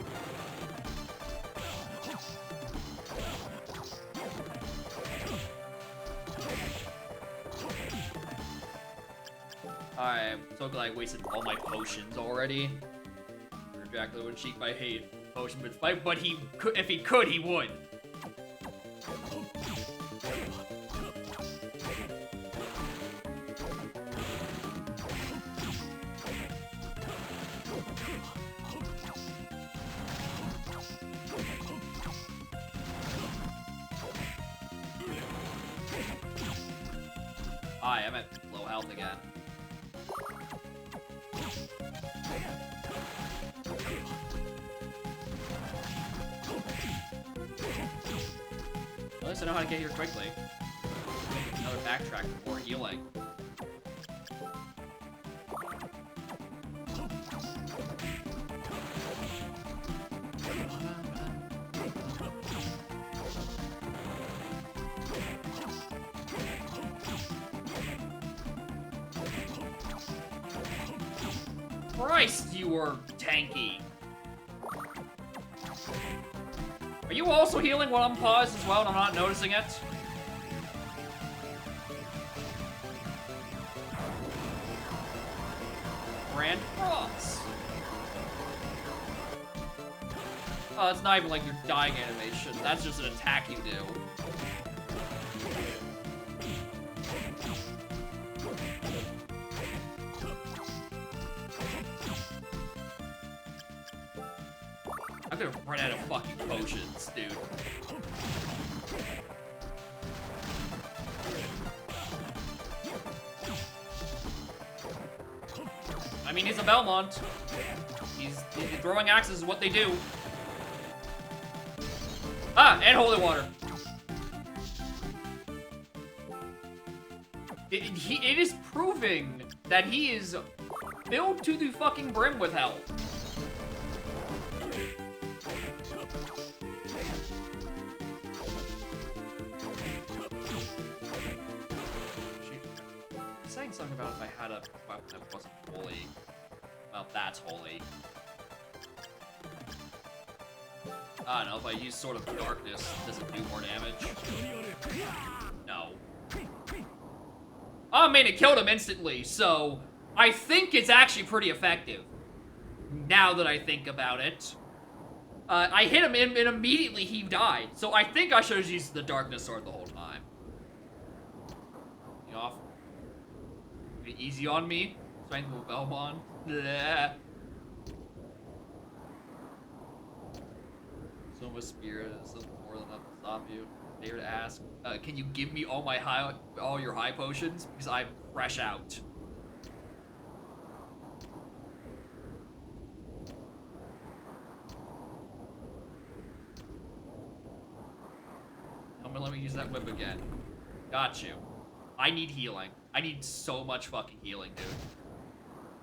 I'm so glad I wasted all my potions already. Dracula would cheat my hate potion mid fight, but he could, if he could, he would. I'm at low health again. At least I know how to get here quickly. Another backtrack before healing. Christ, you were tanky. Are you also healing while I'm paused as well and I'm not noticing it? Grand Cross. Oh, it's not even like your dying animation. That's just an attack you do. I'm gonna run out of fucking potions, dude. I mean, he's a Belmont. He's throwing axes is what they do. Ah, and holy water. It is proving that he is filled to the fucking brim with health. Saying something about if I had a weapon that wasn't holy. Well, that's holy. I don't know, if I use Sword of Darkness, does it do more damage? No. Oh, I mean, it killed him instantly, so I think it's actually pretty effective. Now that I think about it. I hit him and immediately he died, so I think I should have used the Darkness Sword the whole time. You off? Easy on me. Strength of Belmont. Bleh. Soma Spirit is more than enough to stop you. Dare to ask, can you give me all your high potions? Because I'm fresh out. I'm gonna let me use that whip again. Got you. I need healing. I need so much fucking healing, dude.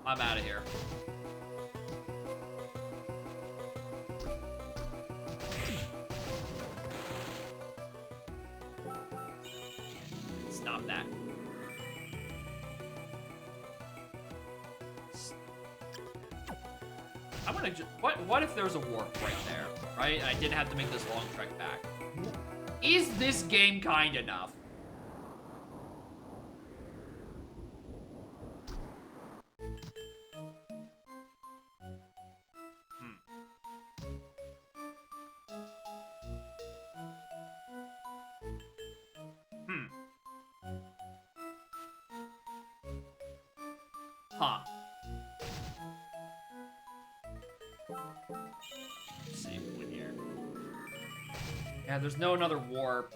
I'm out of here. Stop that. I'm gonna just... What if there's a warp right there, right? I didn't have to make this long trek back. Is this game kind enough? Huh. Same one here. Yeah, there's no another warp.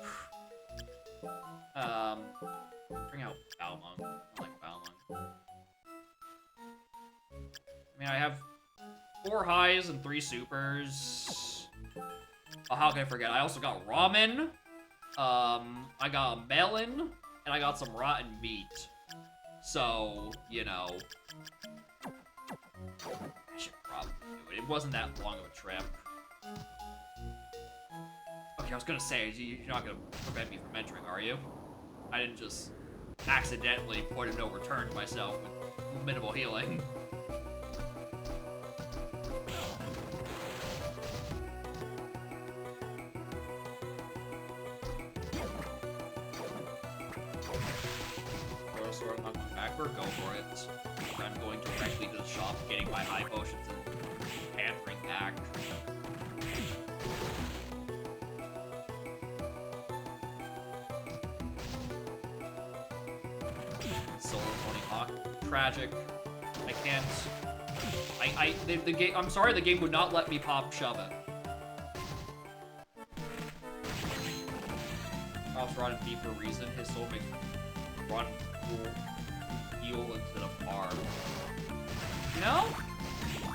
Bring out Balmung. I like Balmung. I mean, I have 4 highs and 3 supers. Oh, how can I forget? I also got ramen. I got a melon, and and I got some rotten meat. So, you know, I should probably do it. It wasn't that long of a trip. Okay, I was gonna say, you're not gonna prevent me from entering, are you? I didn't just accidentally point of no return to myself with minimal healing. Sword, I'm not going backward, go for it. I'm going directly to the shop, getting my high potions and pampering back. Solar Tony Hawk. Tragic. I can't. The game. I'm sorry, the game would not let me pop shove it. Cross Rod and B for a reason. His soul makes run cool heal instead of farm. You know?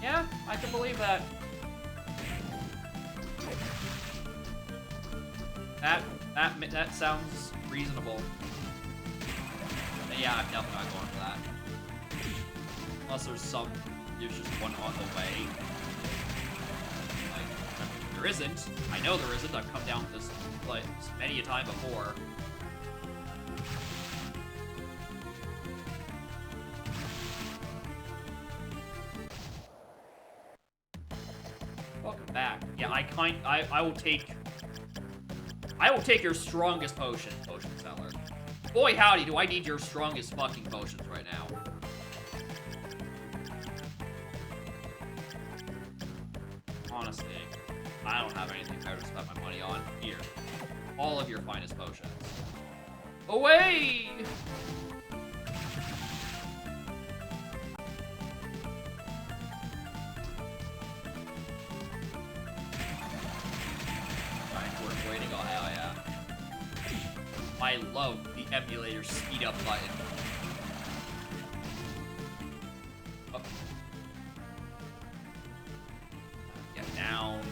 Yeah, I can believe that. That sounds reasonable. And yeah, I'm definitely not going for that. Unless there's just one on the way. Like, there isn't. I know there isn't. I've come down this place many a time before. Welcome back. Yeah, I will take your strongest potion seller. Boy howdy, do I need your strongest fucking potions right now. Honestly, I don't have anything better to spend my money on. Here. All of your finest potions. Away! Waiting, oh hell yeah. I love the emulator speed up button. Oh. Get down.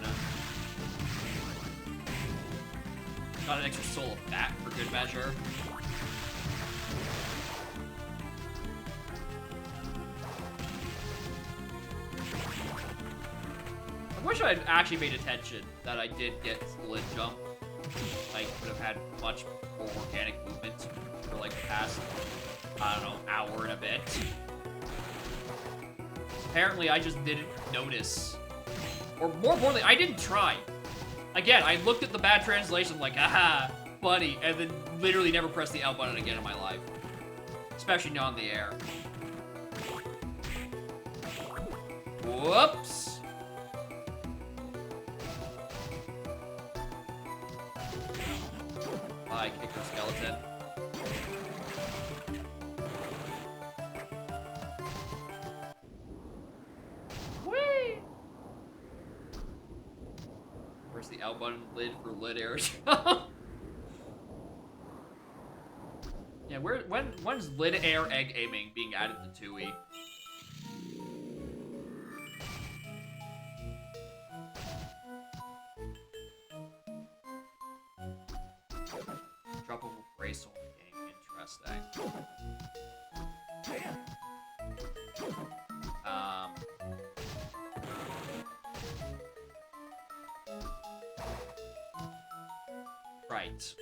Got an extra soul of bat for good measure. I wish I'd actually paid attention that I did get split jump. I could have had much more organic movement for like the past, I don't know, hour and a bit. Apparently I just didn't notice. Or more importantly, I didn't try. Again, I looked at the bad translation like, aha, buddy, and then literally never pressed the L button again in my life. Especially not in the air. Whoops. I kicked her skeleton. Whee! Where's the L button lid for lid air? Yeah, when's lid air egg aiming being added to 2E? Droppable brace on the game. Interesting. Right.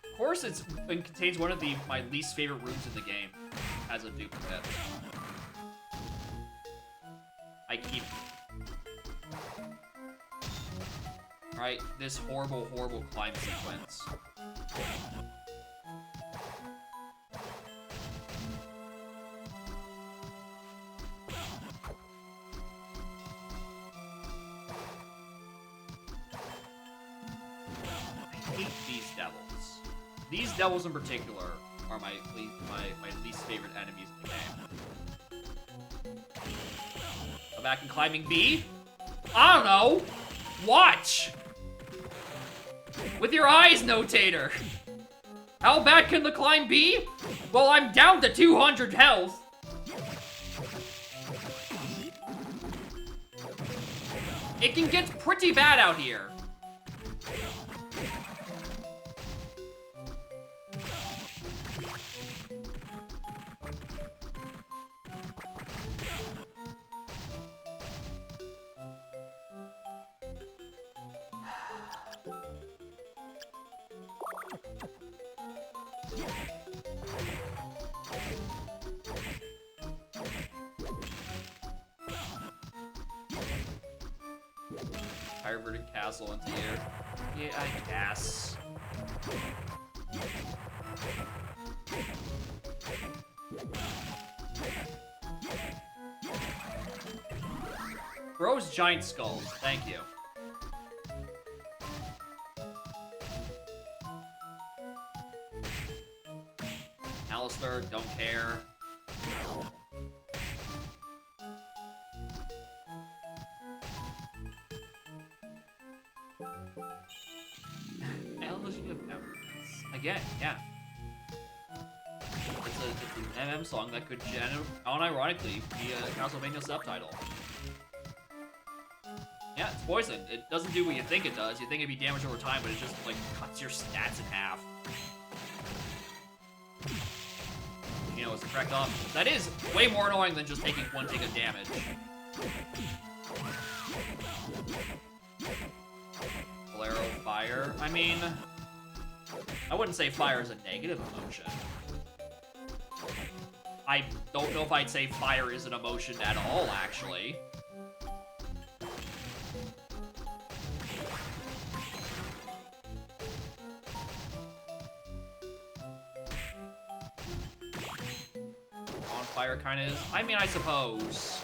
Of course, it contains one of my least favorite rooms in the game as a duplicate. I keep... Right, this horrible, horrible climb sequence. I hate these devils. These devils in particular are my least favorite enemies in the game. Come back and climbing B? I don't know. Watch! With your eyes, Notator. How bad can the climb be? Well, I'm down to 200 health. it can get pretty bad out here. Inverted castle into here. Yeah, I guess. Bros giant skulls. Thank you. Alistair, don't care. Again, yeah. It's an MM song that could unironically be a Castlevania subtitle. Yeah, it's poison. It doesn't do what you think it does. You think it'd be damage over time, but it just, like, cuts your stats in half. You know, it's the correct option. That is way more annoying than just taking one tick of damage. Bolero fire. I mean, I wouldn't say fire is a negative emotion. I don't know if I'd say fire is an emotion at all, actually. On fire kind of is. I mean, I suppose.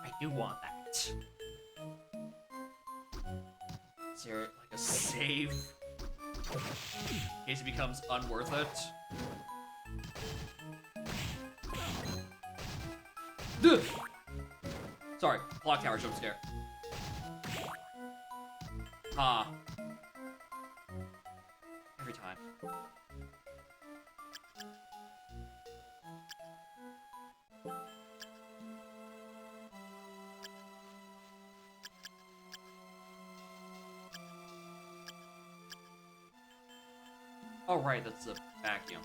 I do want that. Is there like a save in case it becomes unworth it? Ugh. Sorry, clock tower jump scare. Every time. Oh, right, that's a vacuum.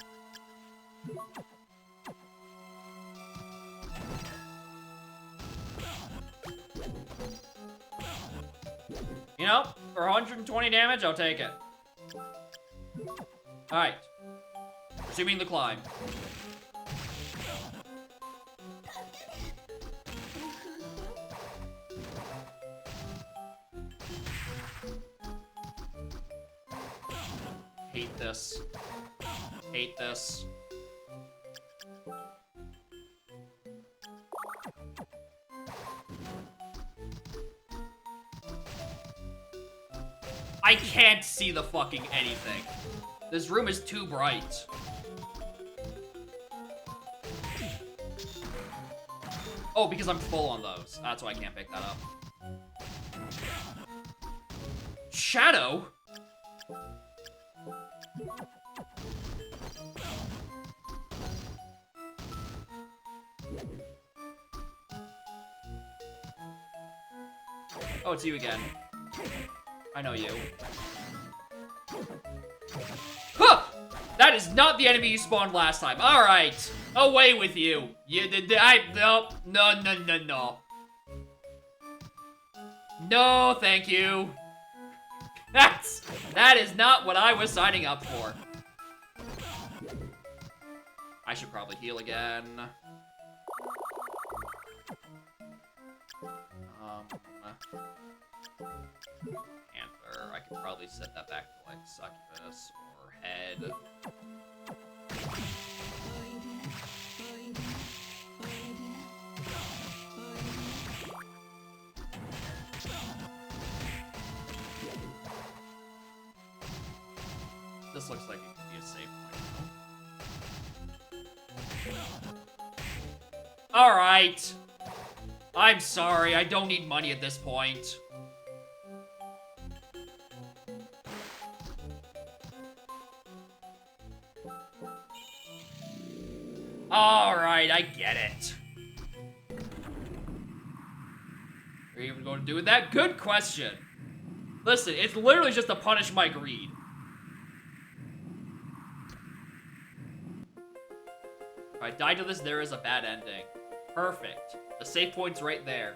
You know, for 120 damage, I'll take it. Alright. Resuming the climb. Hate this. Hate this. I can't see the fucking anything. This room is too bright. Oh, because I'm full on those. That's why I can't pick that up. Shadow? Oh, it's you again. I know you. Huh! That is not the enemy you spawned last time. Alright. Away with you. You did. No. No, thank you. That is not what I was signing up for. I should probably heal again. Panther. I could probably set that back to like succubus or head. This looks like it could be a safe point. Alright. I'm sorry, I don't need money at this point. Alright, I get it. What are you even going to do with that? Good question. Listen, it's literally just to punish my greed. If I die to this, there is a bad ending. Perfect. The save point's right there.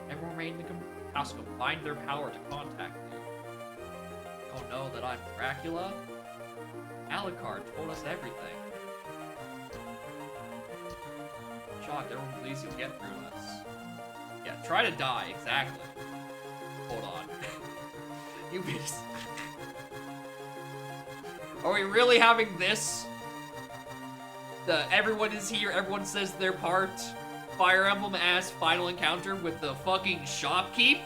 Everyone remain in the house combine their power to contact you. Don't know that I'm Dracula? Alucard told us everything. Shocked, everyone believes you'll get through this. Yeah, try to die, exactly. Hold on. You beast. Are we really having this? Everyone is here, everyone says their part. Fire Emblem-ass final encounter with the fucking shopkeep?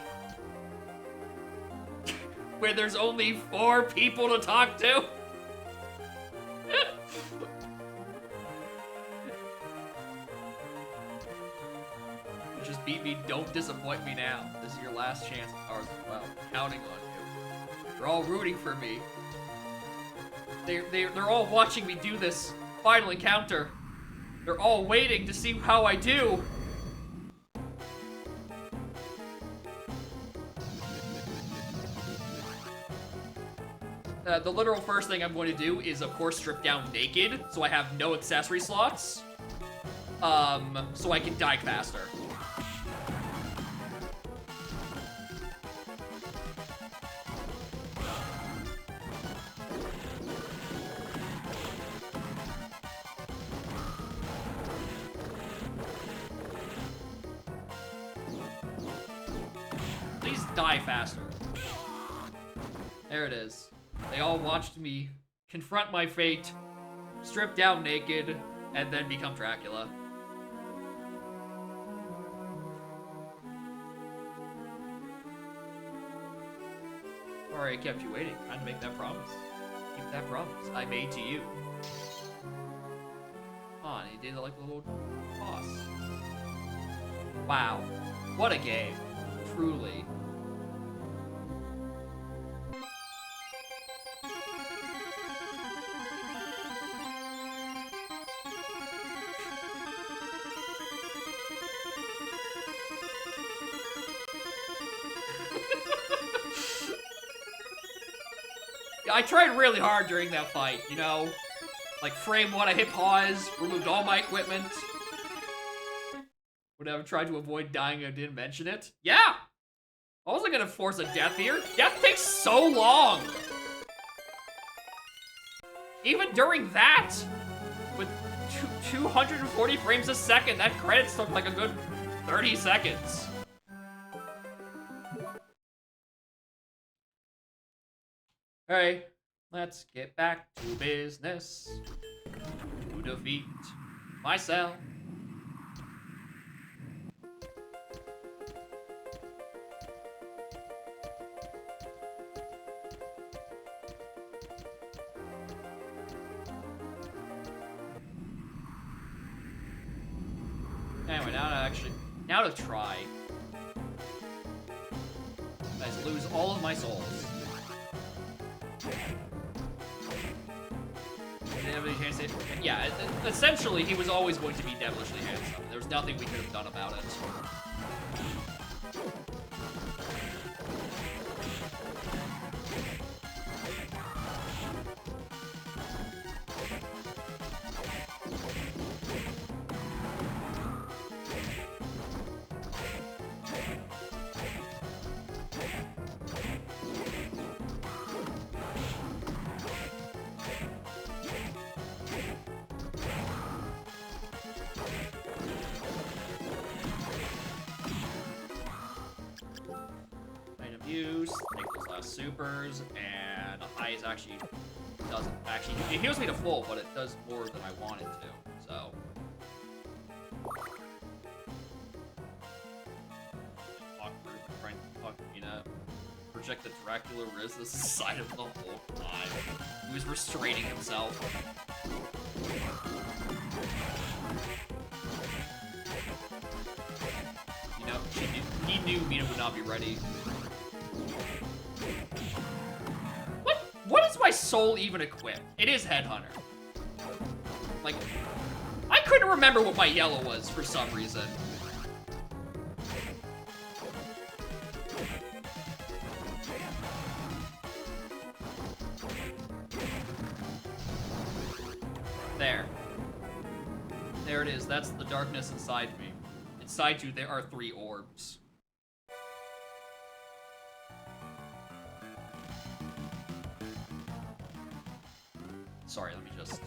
Where there's only 4 people to talk to? You just beat me, don't disappoint me now. This is your last chance at ours as well. I'm counting on you. They're all rooting for me. They're all watching me do this final encounter. They're all waiting to see how I do. The literal first thing I'm going to do is, of course, strip down naked, so I have no accessory slots. So I can die faster. Please die faster. There it is. They all watched me confront my fate, strip down naked, and then become Dracula. Sorry I kept you waiting, trying to make that promise. Keep that promise I made to you. Come on, he did it like a little boss. Wow, what a game, truly. I tried really hard during that fight, you know? Like, frame 1, I hit pause, removed all my equipment. Would I have tried to avoid dying if I didn't mention it? Yeah! I wasn't gonna force a death here. Death takes so long! Even during that, with 240 frames a second, that credits took like a good 30 seconds. Alright, let's get back to business. To defeat myself. Anyway, now to try. Guys, lose all of my souls. Yeah, essentially, he was always going to be devilishly handsome. There was nothing we could have done about it. supers, and a high is actually doesn't actually it heals me to full, but it does more than I want it to. So project the Dracula Riz the side of the whole time. He was restraining himself. You know, he knew Mina would not be ready. What is my soul even equipped? It is Headhunter. Like, I couldn't remember what my yellow was for some reason. There it is. That's the darkness inside me. Inside you, there are 3 orbs. Sorry, let me just...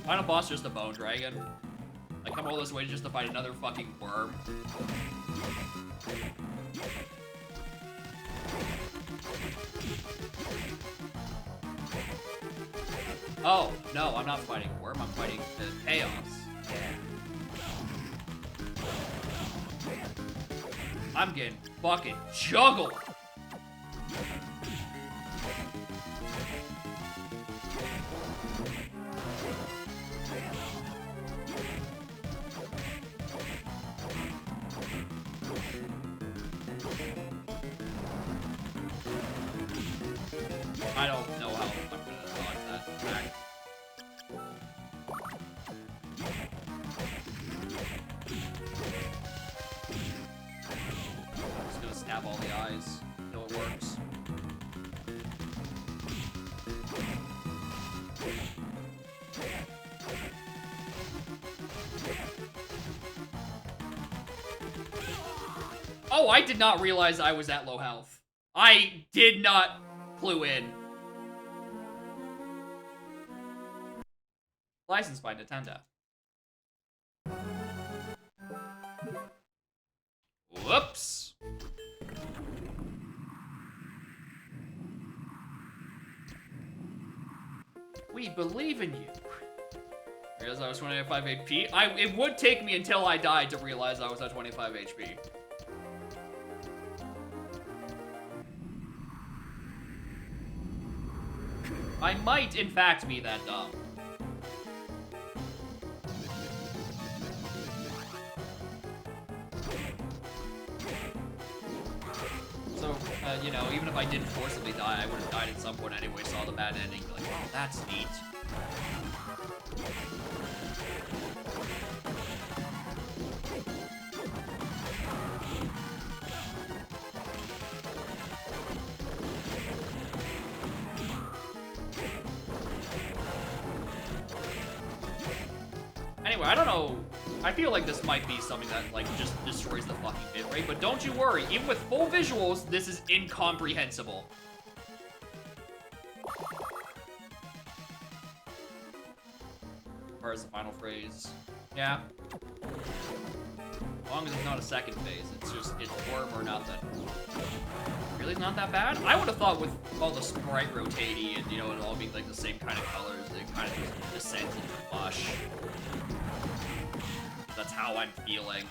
Final boss, just a bone dragon. I come all this way just to fight another fucking worm. Oh, no, I'm not fighting a worm, I'm fighting the chaos. I'm getting fucking juggled. I don't know how I'm gonna dodge that attack. I'm just gonna stab all the eyes until it works. Oh, I did not realize I was at low health. I did not clue in. Licensed by Nintendo. Whoops. We believe in you. Realize I was 25 HP. It would take me until I died to realize I was at 25 HP. I might, in fact, be that dumb. So, you know, even if I didn't forcibly die, I would have died at some point anyway, saw the bad ending, be like, oh, that's neat. Anyway, I don't know. I feel like this might be something that, like, just destroys the fucking bitrate, but don't you worry. Even with full visuals, this is incomprehensible. As far as the final phrase. Yeah. As long as it's not a second phase, it's worm or nothing. Really not that bad? I would have thought with all the sprite rotating and, you know, it all being like the same kind of colors, it kind of just descends into mush. That's how I'm feeling.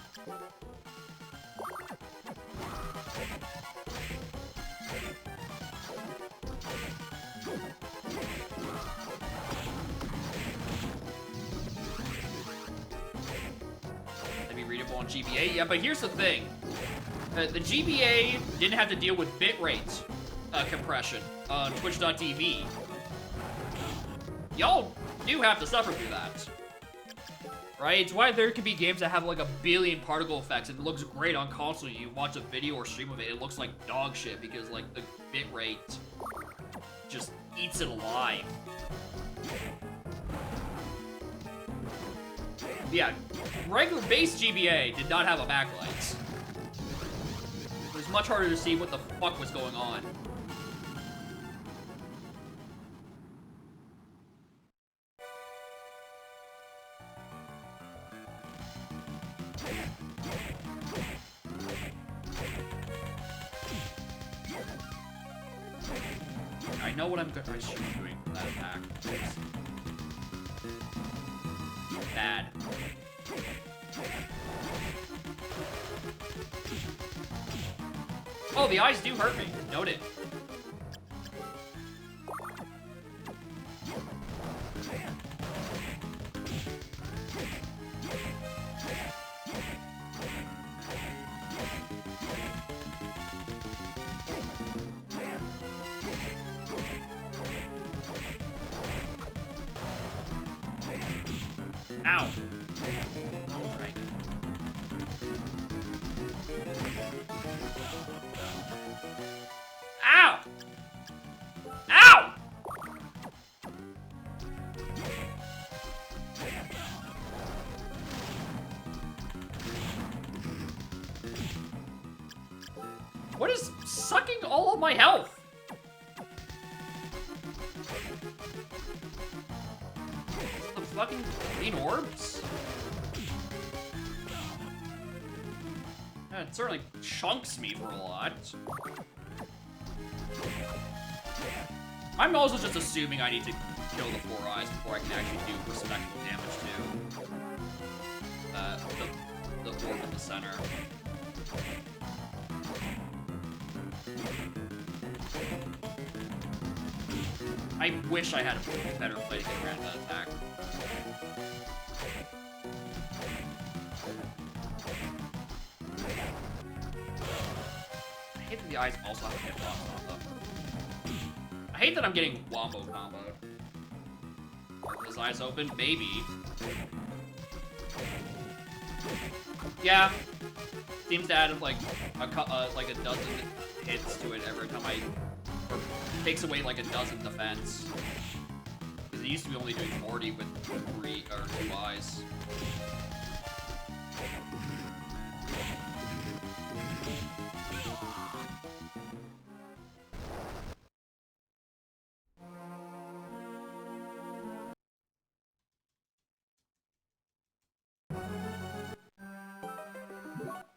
Maybe readable on GBA? Yeah, but here's the thing. The GBA didn't have to deal with bitrate compression on Twitch.tv. Y'all do have to suffer through that. Right? It's why there could be games that have like 1 billion particle effects and it looks great on console. You watch a video or stream of it, it looks like dog shit because like the bitrate just eats it alive. Yeah, regular base GBA did not have a backlight. It was much harder to see what the fuck was going on. know what I should be doing for that attack. Bad. Oh, the eyes do hurt me. Noted. Ow. Right. Ow! Ow! What is sucking all of my health? The fucking green orbs? Yeah, it certainly chunks me for a lot. I'm also just assuming I need to kill the 4 eyes before I can actually do respectable damage to the orb in the center. I wish I had a better play to get around that attack. I hate that the eyes also have to get lost on them. I hate that I'm getting wombo comboed. Are his eyes open? Maybe. Yeah. Seems to add like a dozen hits to it every time or takes away like a dozen defense. Because it used to be only doing 40 with 3 or 2 eyes.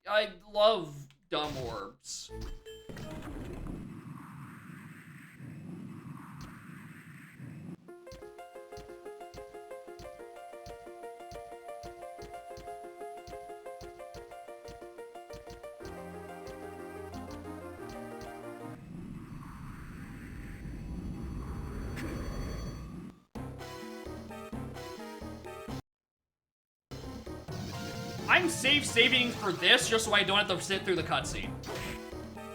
I love dumb orbs. I'm saving for this just so I don't have to sit through the cutscene.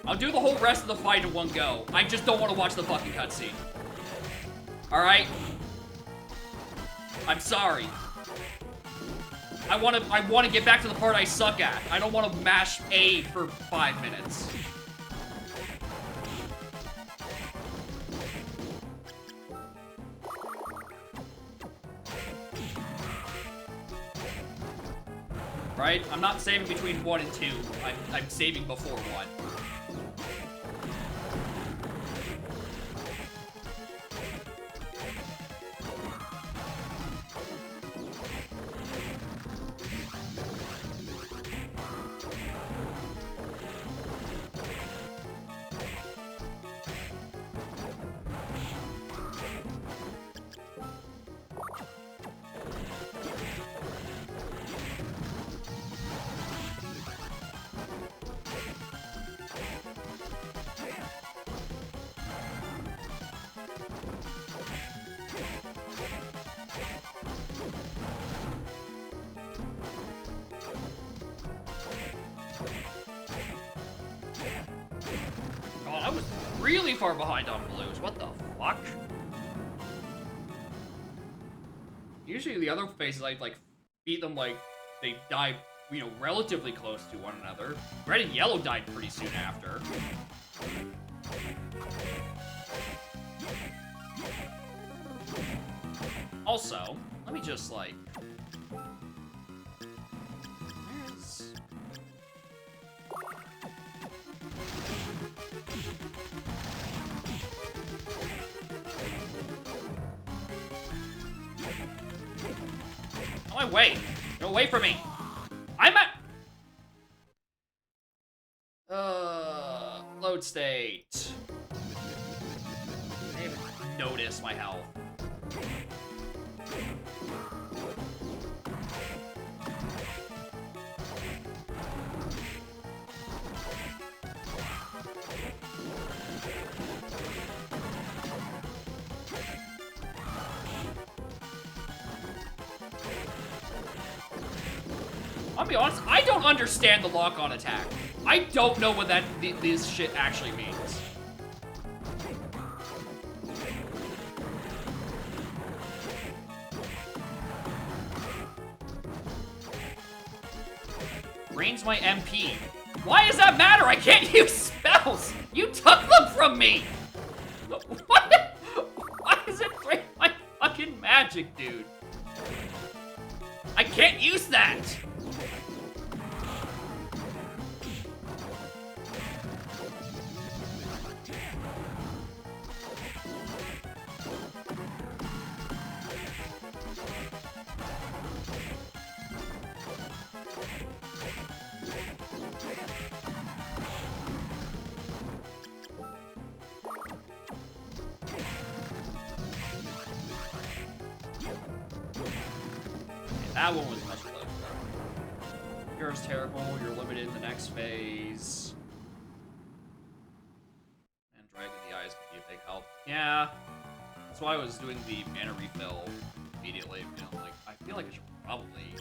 I'll do the whole rest of the fight in one go. I just don't want to watch the fucking cutscene. Alright? I'm sorry. I wanna get back to the part I suck at. I don't want to mash A for 5 minutes. Right? I'm not saving between 1 and 2. I'm saving before 1. God, I was really far behind on blues. What the fuck? Usually the other phases, I like beat them like they die, you know, relatively close to one another. Red and yellow died pretty soon after. Also, let me just like... Where's... Oh, wait! Get away from me! I'm at... Load state. I haven't minus my health. I'll be honest, I don't understand the lock-on attack. I don't know what this shit actually means. Drains my MP. Why does that matter? I can't use spells! You took them from me! What? Why does it drain my fucking magic, dude? I can't use that! That one was much closer. Yours terrible, you're limited in the next phase. And Dragon the Eyes could be a big help. Yeah. That's why I was doing the mana refill immediately. You know, like, I feel like I should probably,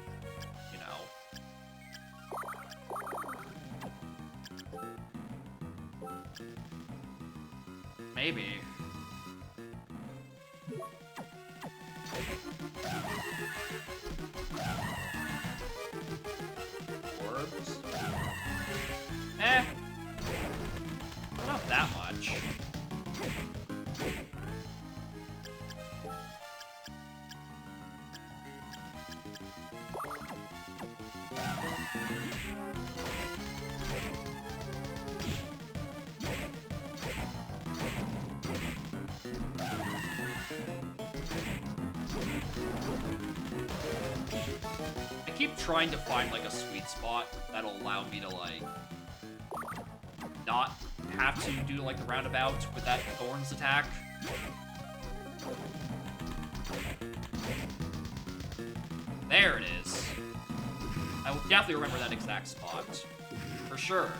you know. Maybe. Orbs? Eh. Not that much. I keep trying to find, like, a sweet spot that'll allow me to, like, not have to do, like, the roundabout with that Thorns attack. There it is. I will definitely remember that exact spot. For sure.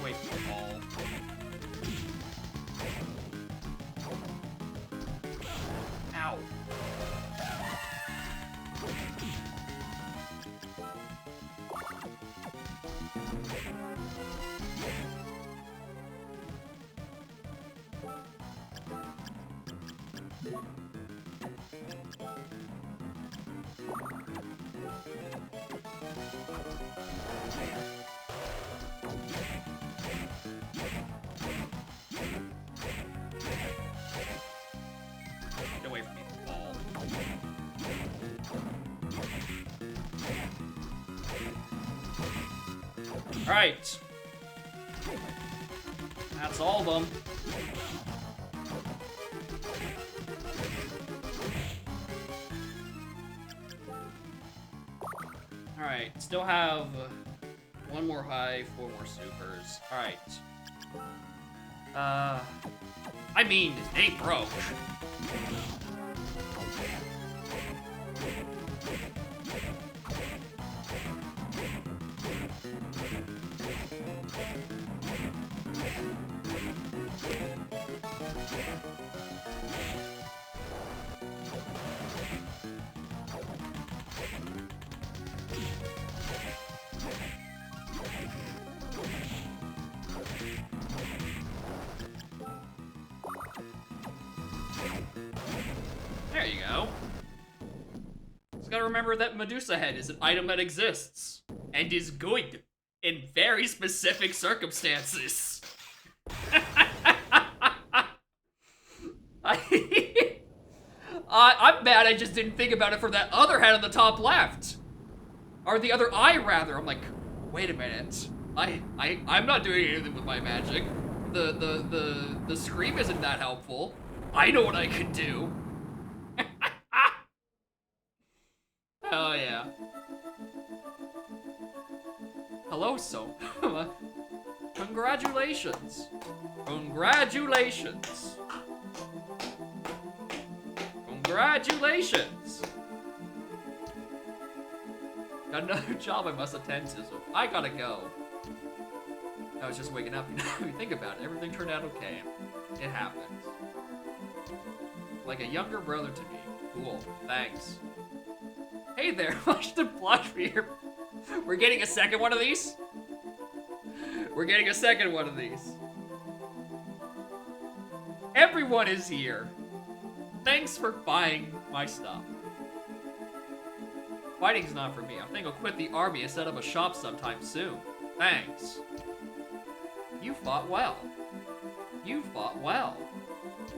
Wait for the ball. Ow. Get away from me, ball. Alright. That's all of them. Alright, still have one more high, 4 more supers. Alright. I mean, they broke. go. Just gotta remember that Medusa head is an item that exists and is good in very specific circumstances. I'm mad I just didn't think about it for that other head on the top left. Or the other eye, rather. I'm like, wait a minute. I'm not doing anything with my magic. The scream isn't that helpful. I know what I can do. Oh yeah. Hello, Soma. Congratulations. Congratulations. Congratulations. Got another job I must attend to, so I gotta go. I was just waking up. You know, you think about it, everything turned out okay. It happens. Like a younger brother to me. Cool, thanks. Hey there, much to blush for your... We're getting a second one of these? We're getting a second one of these. Everyone is here. Thanks for buying my stuff. Fighting's not for me. I think I'll quit the army and set up a shop sometime soon. Thanks. You fought well. You fought well.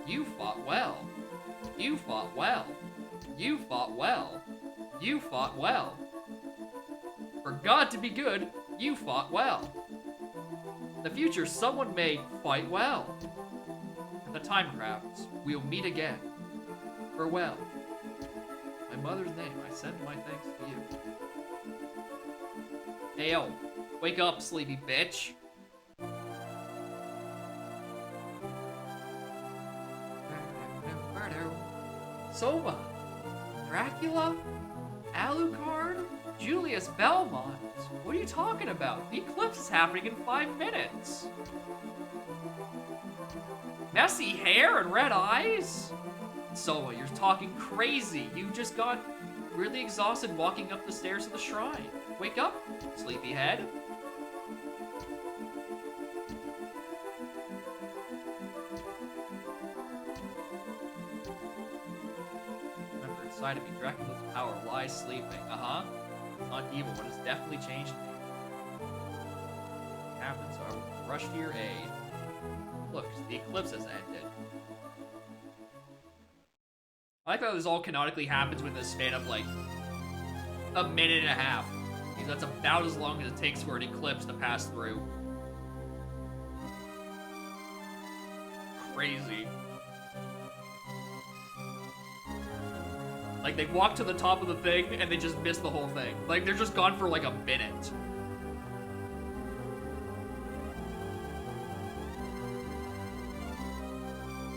You fought well. You fought well. You fought well. You fought well. For God to be good, you fought well. In the future, someone may fight well. When the time crafts, we'll meet again. Farewell. My mother's name, I send my thanks to you. Hey yo, wake up, sleepy bitch. Soma, Dracula, Alucard, Julius Belmont. What are you talking about? The eclipse is happening in 5 minutes. Messy hair and red eyes? Soma, you're talking crazy. You just got really exhausted walking up the stairs of the shrine. Wake up, sleepyhead. Remember, inside of me, Dracula's power lies sleeping. Uh-huh. It's not evil, but it's definitely changed me. What happens, so I will rush to your aid. Look, the eclipse has ended. I like how this all canonically happens within the span of, like, a minute and a half. Because that's about as long as it takes for an eclipse to pass through. Crazy. Like, they walk to the top of the thing, and they just miss the whole thing. Like, they're just gone for, like, a minute.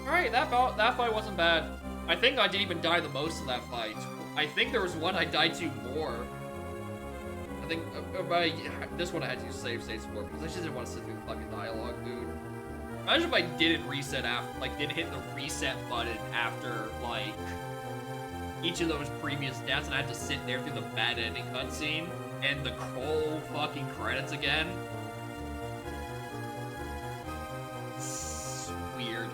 Alright, that fight wasn't bad. I think I didn't even die the most in that fight. I think there was one I died to more. I think this one I had to use save states for because I just didn't want to sit through the fucking dialogue, dude. Imagine if I didn't reset after, like, didn't hit the reset button after, like, each of those previous deaths, and I had to sit there through the bad ending cutscene and the whole fucking credits again. It's weird.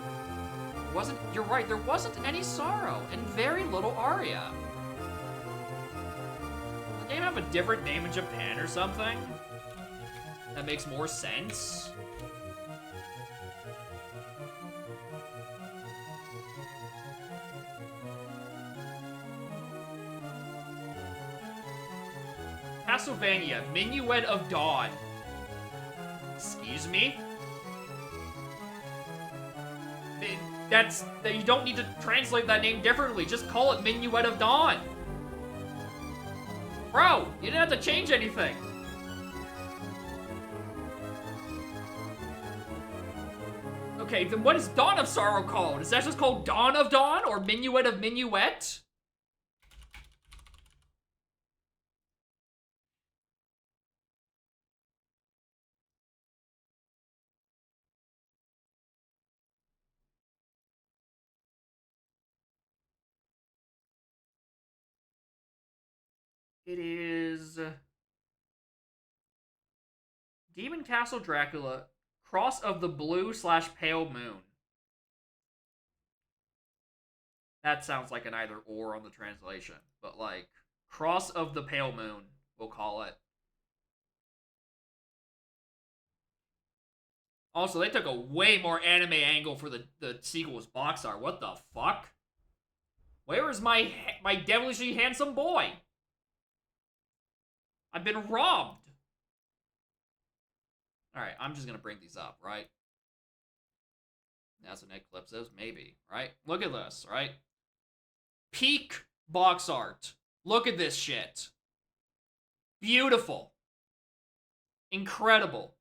You're right, there wasn't any sorrow and very little aria. Does the game have a different name in Japan or something? That makes more sense. Castlevania, Minuet of Dawn. Excuse me? You don't need to translate that name differently. Just call it Minuet of Dawn. Bro, you didn't have to change anything. Okay, then what is Dawn of Sorrow called? Is that just called Dawn of Dawn or Minuet of Minuet? It is Demon Castle Dracula, Cross of the Blue / Pale Moon. That sounds like an either or on the translation, but like Cross of the Pale Moon, we'll call it. Also, they took a way more anime angle for the sequel's box art. What the fuck? Where is my devilishly handsome boy? I've been robbed. All right, I'm just gonna bring these up, right? That's what Eclipse is, maybe, right? Look at this, right? Peak box art. Look at this shit. Beautiful. Incredible.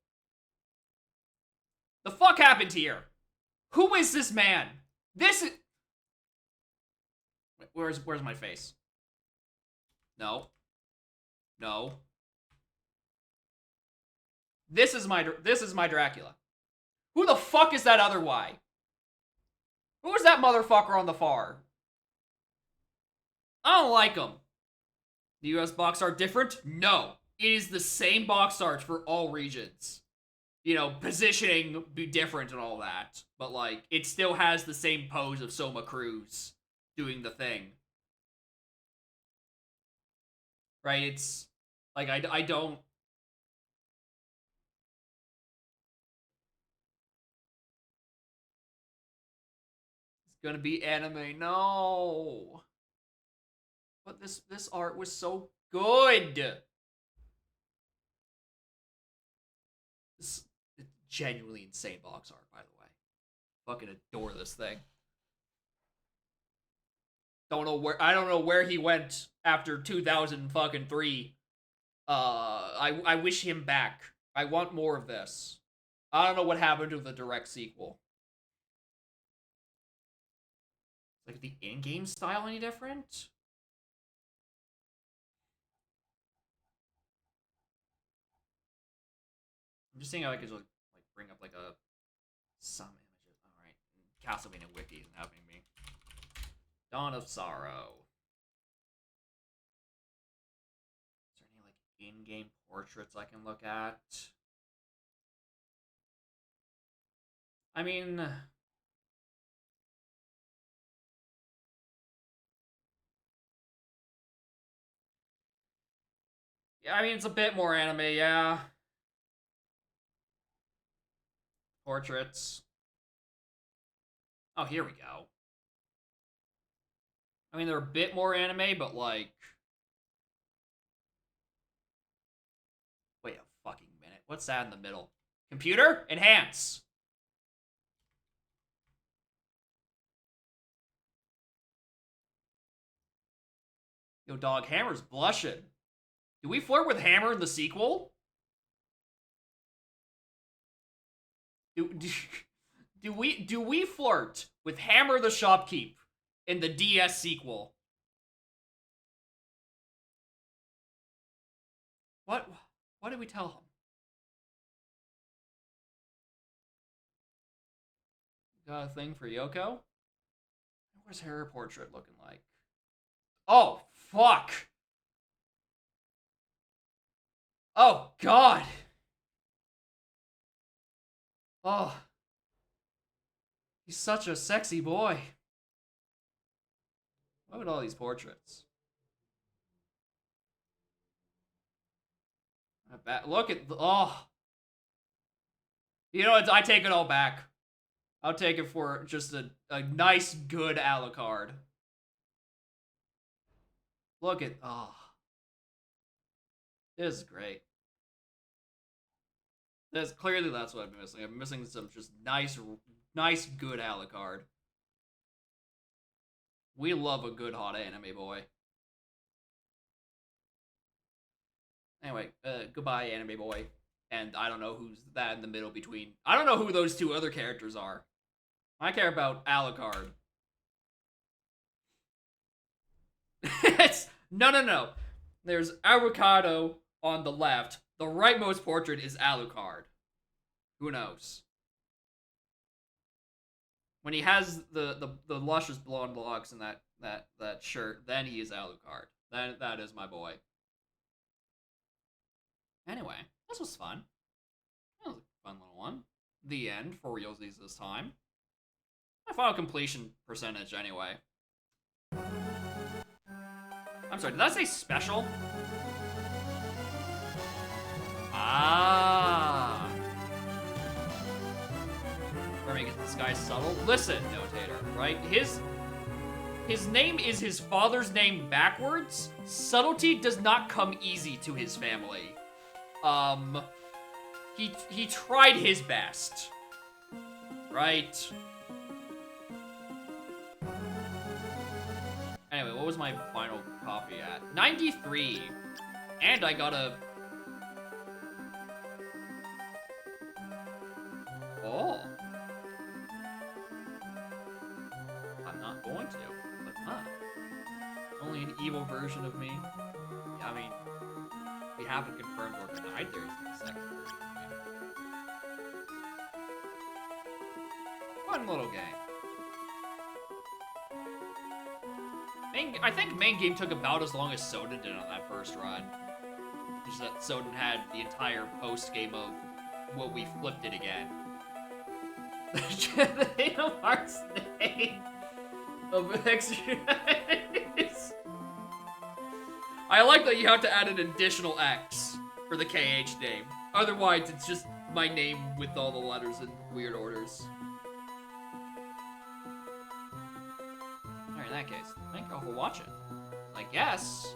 The fuck happened here? Who is this man? This is... Where's my face? No. No. This is my Dracula. Who the fuck is that other Y? Who is that motherfucker on the far? I don't like him. The US box art different? No. It is the same box art for all regions. You know, positioning be different and all that. But, like, it still has the same pose of Soma Cruz doing the thing. Right? It's, like, I don't... It's gonna be anime. No! But this art was so good! This genuinely insane box art, by the way. Fucking adore this thing. I don't know where he went after 2003. I wish him back. I want more of this. I don't know what happened to the direct sequel. Like, the in-game style any different? I'm just saying I could just, like bring up like some images. All right, Castlevania Wiki is happening to me. Dawn of Sorrow. Is there any like in-game portraits I can look at? I mean, yeah, I mean it's a bit more anime, yeah. Portraits. Oh, here we go. I mean, they're a bit more anime, but like... Wait a fucking minute. What's that in the middle? Computer? Enhance! Yo, dog, Hammer's blushing. Do we flirt with Hammer in the sequel? Do we flirt with Hammer the Shopkeep in the DS sequel? What did we tell him? Got a thing for Yoko? What's her portrait looking like? Oh, fuck! Oh, God! Oh. He's such a sexy boy. Look at all these portraits. Look at... Oh. You know what? I take it all back. I'll take it for just a nice, good Alucard. Look at... Oh. This is great. Clearly that's what I'm missing. I'm missing some just nice, good Alucard. We love a good hot anime boy. Anyway, goodbye anime boy. And I don't know who's that in the middle between. I don't know who those two other characters are. I care about Alucard. No. There's Avocado on the left. The rightmost portrait is Alucard. Who knows? When he has the luscious blonde locks and that shirt, then he is Alucard. That is my boy. Anyway, this was fun. That was a fun little one. The end for realsies this time. My final completion percentage, anyway. I'm sorry, did I say special? Ah. Or make this guy subtle. Listen, Notator, right? His name is his father's name backwards. Subtlety does not come easy to his family. He tried his best. Right? Anyway, what was my final copy at? 93. And I got a... Oh. I'm not going to, but only an evil version of me. I mean, we haven't confirmed or denied there's a second version of me. Fun little game. I think main game took about as long as Soden did on that first run. Just that Soden had the entire post game of what we flipped it again. The Kingdom Hearts name of exercise. I like that you have to add an additional X for the KH name. Otherwise, it's just my name with all the letters in weird orders. Alright, in that case, thank you all for watching. I guess,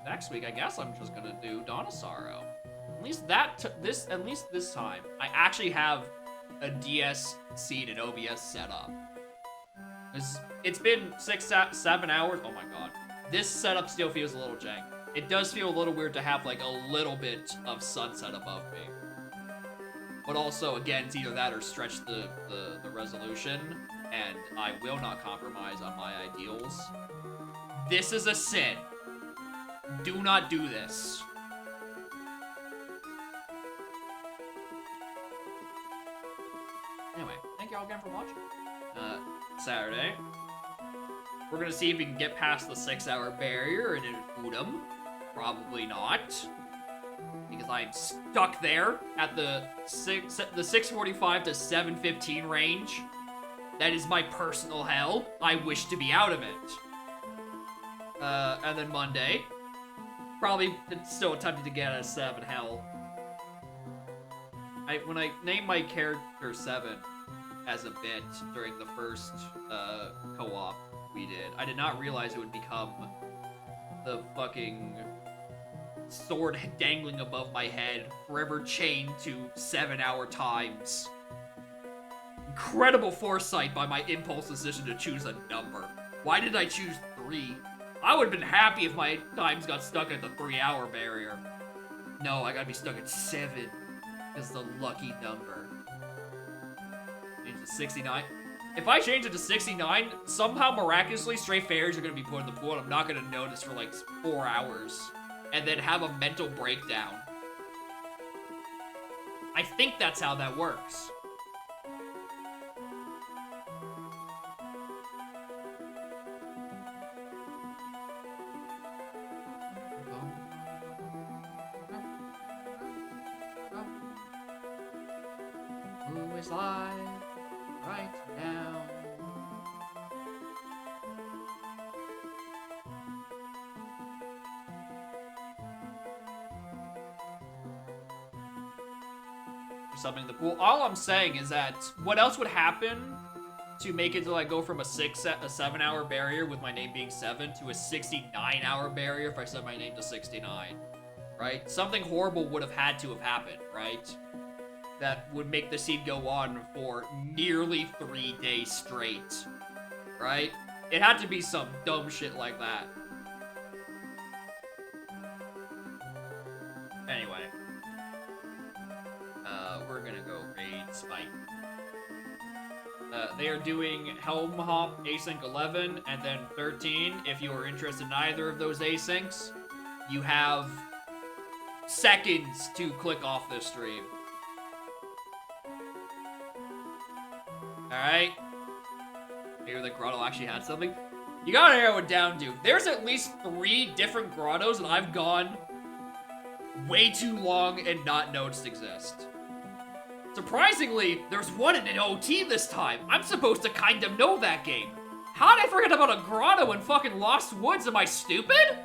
next week, I guess I'm just gonna do Dawn of Sorrow. At least this time, I actually have a DS seed and OBS set up. It's been 6-7 hours. Oh my god. This setup still feels a little jank. It does feel a little weird to have like a little bit of sunset above me. But also, again, it's either that or stretch the resolution, and I will not compromise on my ideals. This is a sin. Do not do this. Anyway, thank you all again for watching. Saturday, we're gonna see if we can get past the 6-hour barrier in an Udom. Probably not, because I'm stuck there at the 6:45 to 7:15 range. That is my personal hell. I wish to be out of it. And then Monday, probably still attempting to get out of 7 hell. When I named my character 7 as a bit during the first co-op we did, I did not realize it would become the fucking sword dangling above my head, forever chained to 7-hour times. Incredible foresight by my impulse decision to choose a number. Why did I choose 3? I would have been happy if my times got stuck at the 3-hour barrier. No, I gotta be stuck at 7. Is the lucky number. Change to 69. If I change it to 69, somehow miraculously stray fairies are gonna be put in the pool and I'm not gonna notice for like 4 hours. And then have a mental breakdown. I think that's how that works. Who is live right now? Something in the pool. All I'm saying is that what else would happen to make it to like go from a 7-hour barrier with my name being 7 to a 69-hour barrier if I set my name to 69, right? Something horrible would have had to have happened, right? That would make the seed go on for nearly 3 days straight, right? It had to be some dumb shit like that. Anyway. We're gonna go raid Spike. They are doing Helm Hop Async 11 and then 13. If you are interested in either of those asyncs, you have seconds to click off this stream. Alright. Maybe the grotto actually had something. You gotta narrow it down, dude. There's at least 3 different grottos that I've gone way too long and not noticed exist. Surprisingly, there's one in an OT this time. I'm supposed to kind of know that game. How did I forget about a grotto in fucking Lost Woods? Am I stupid?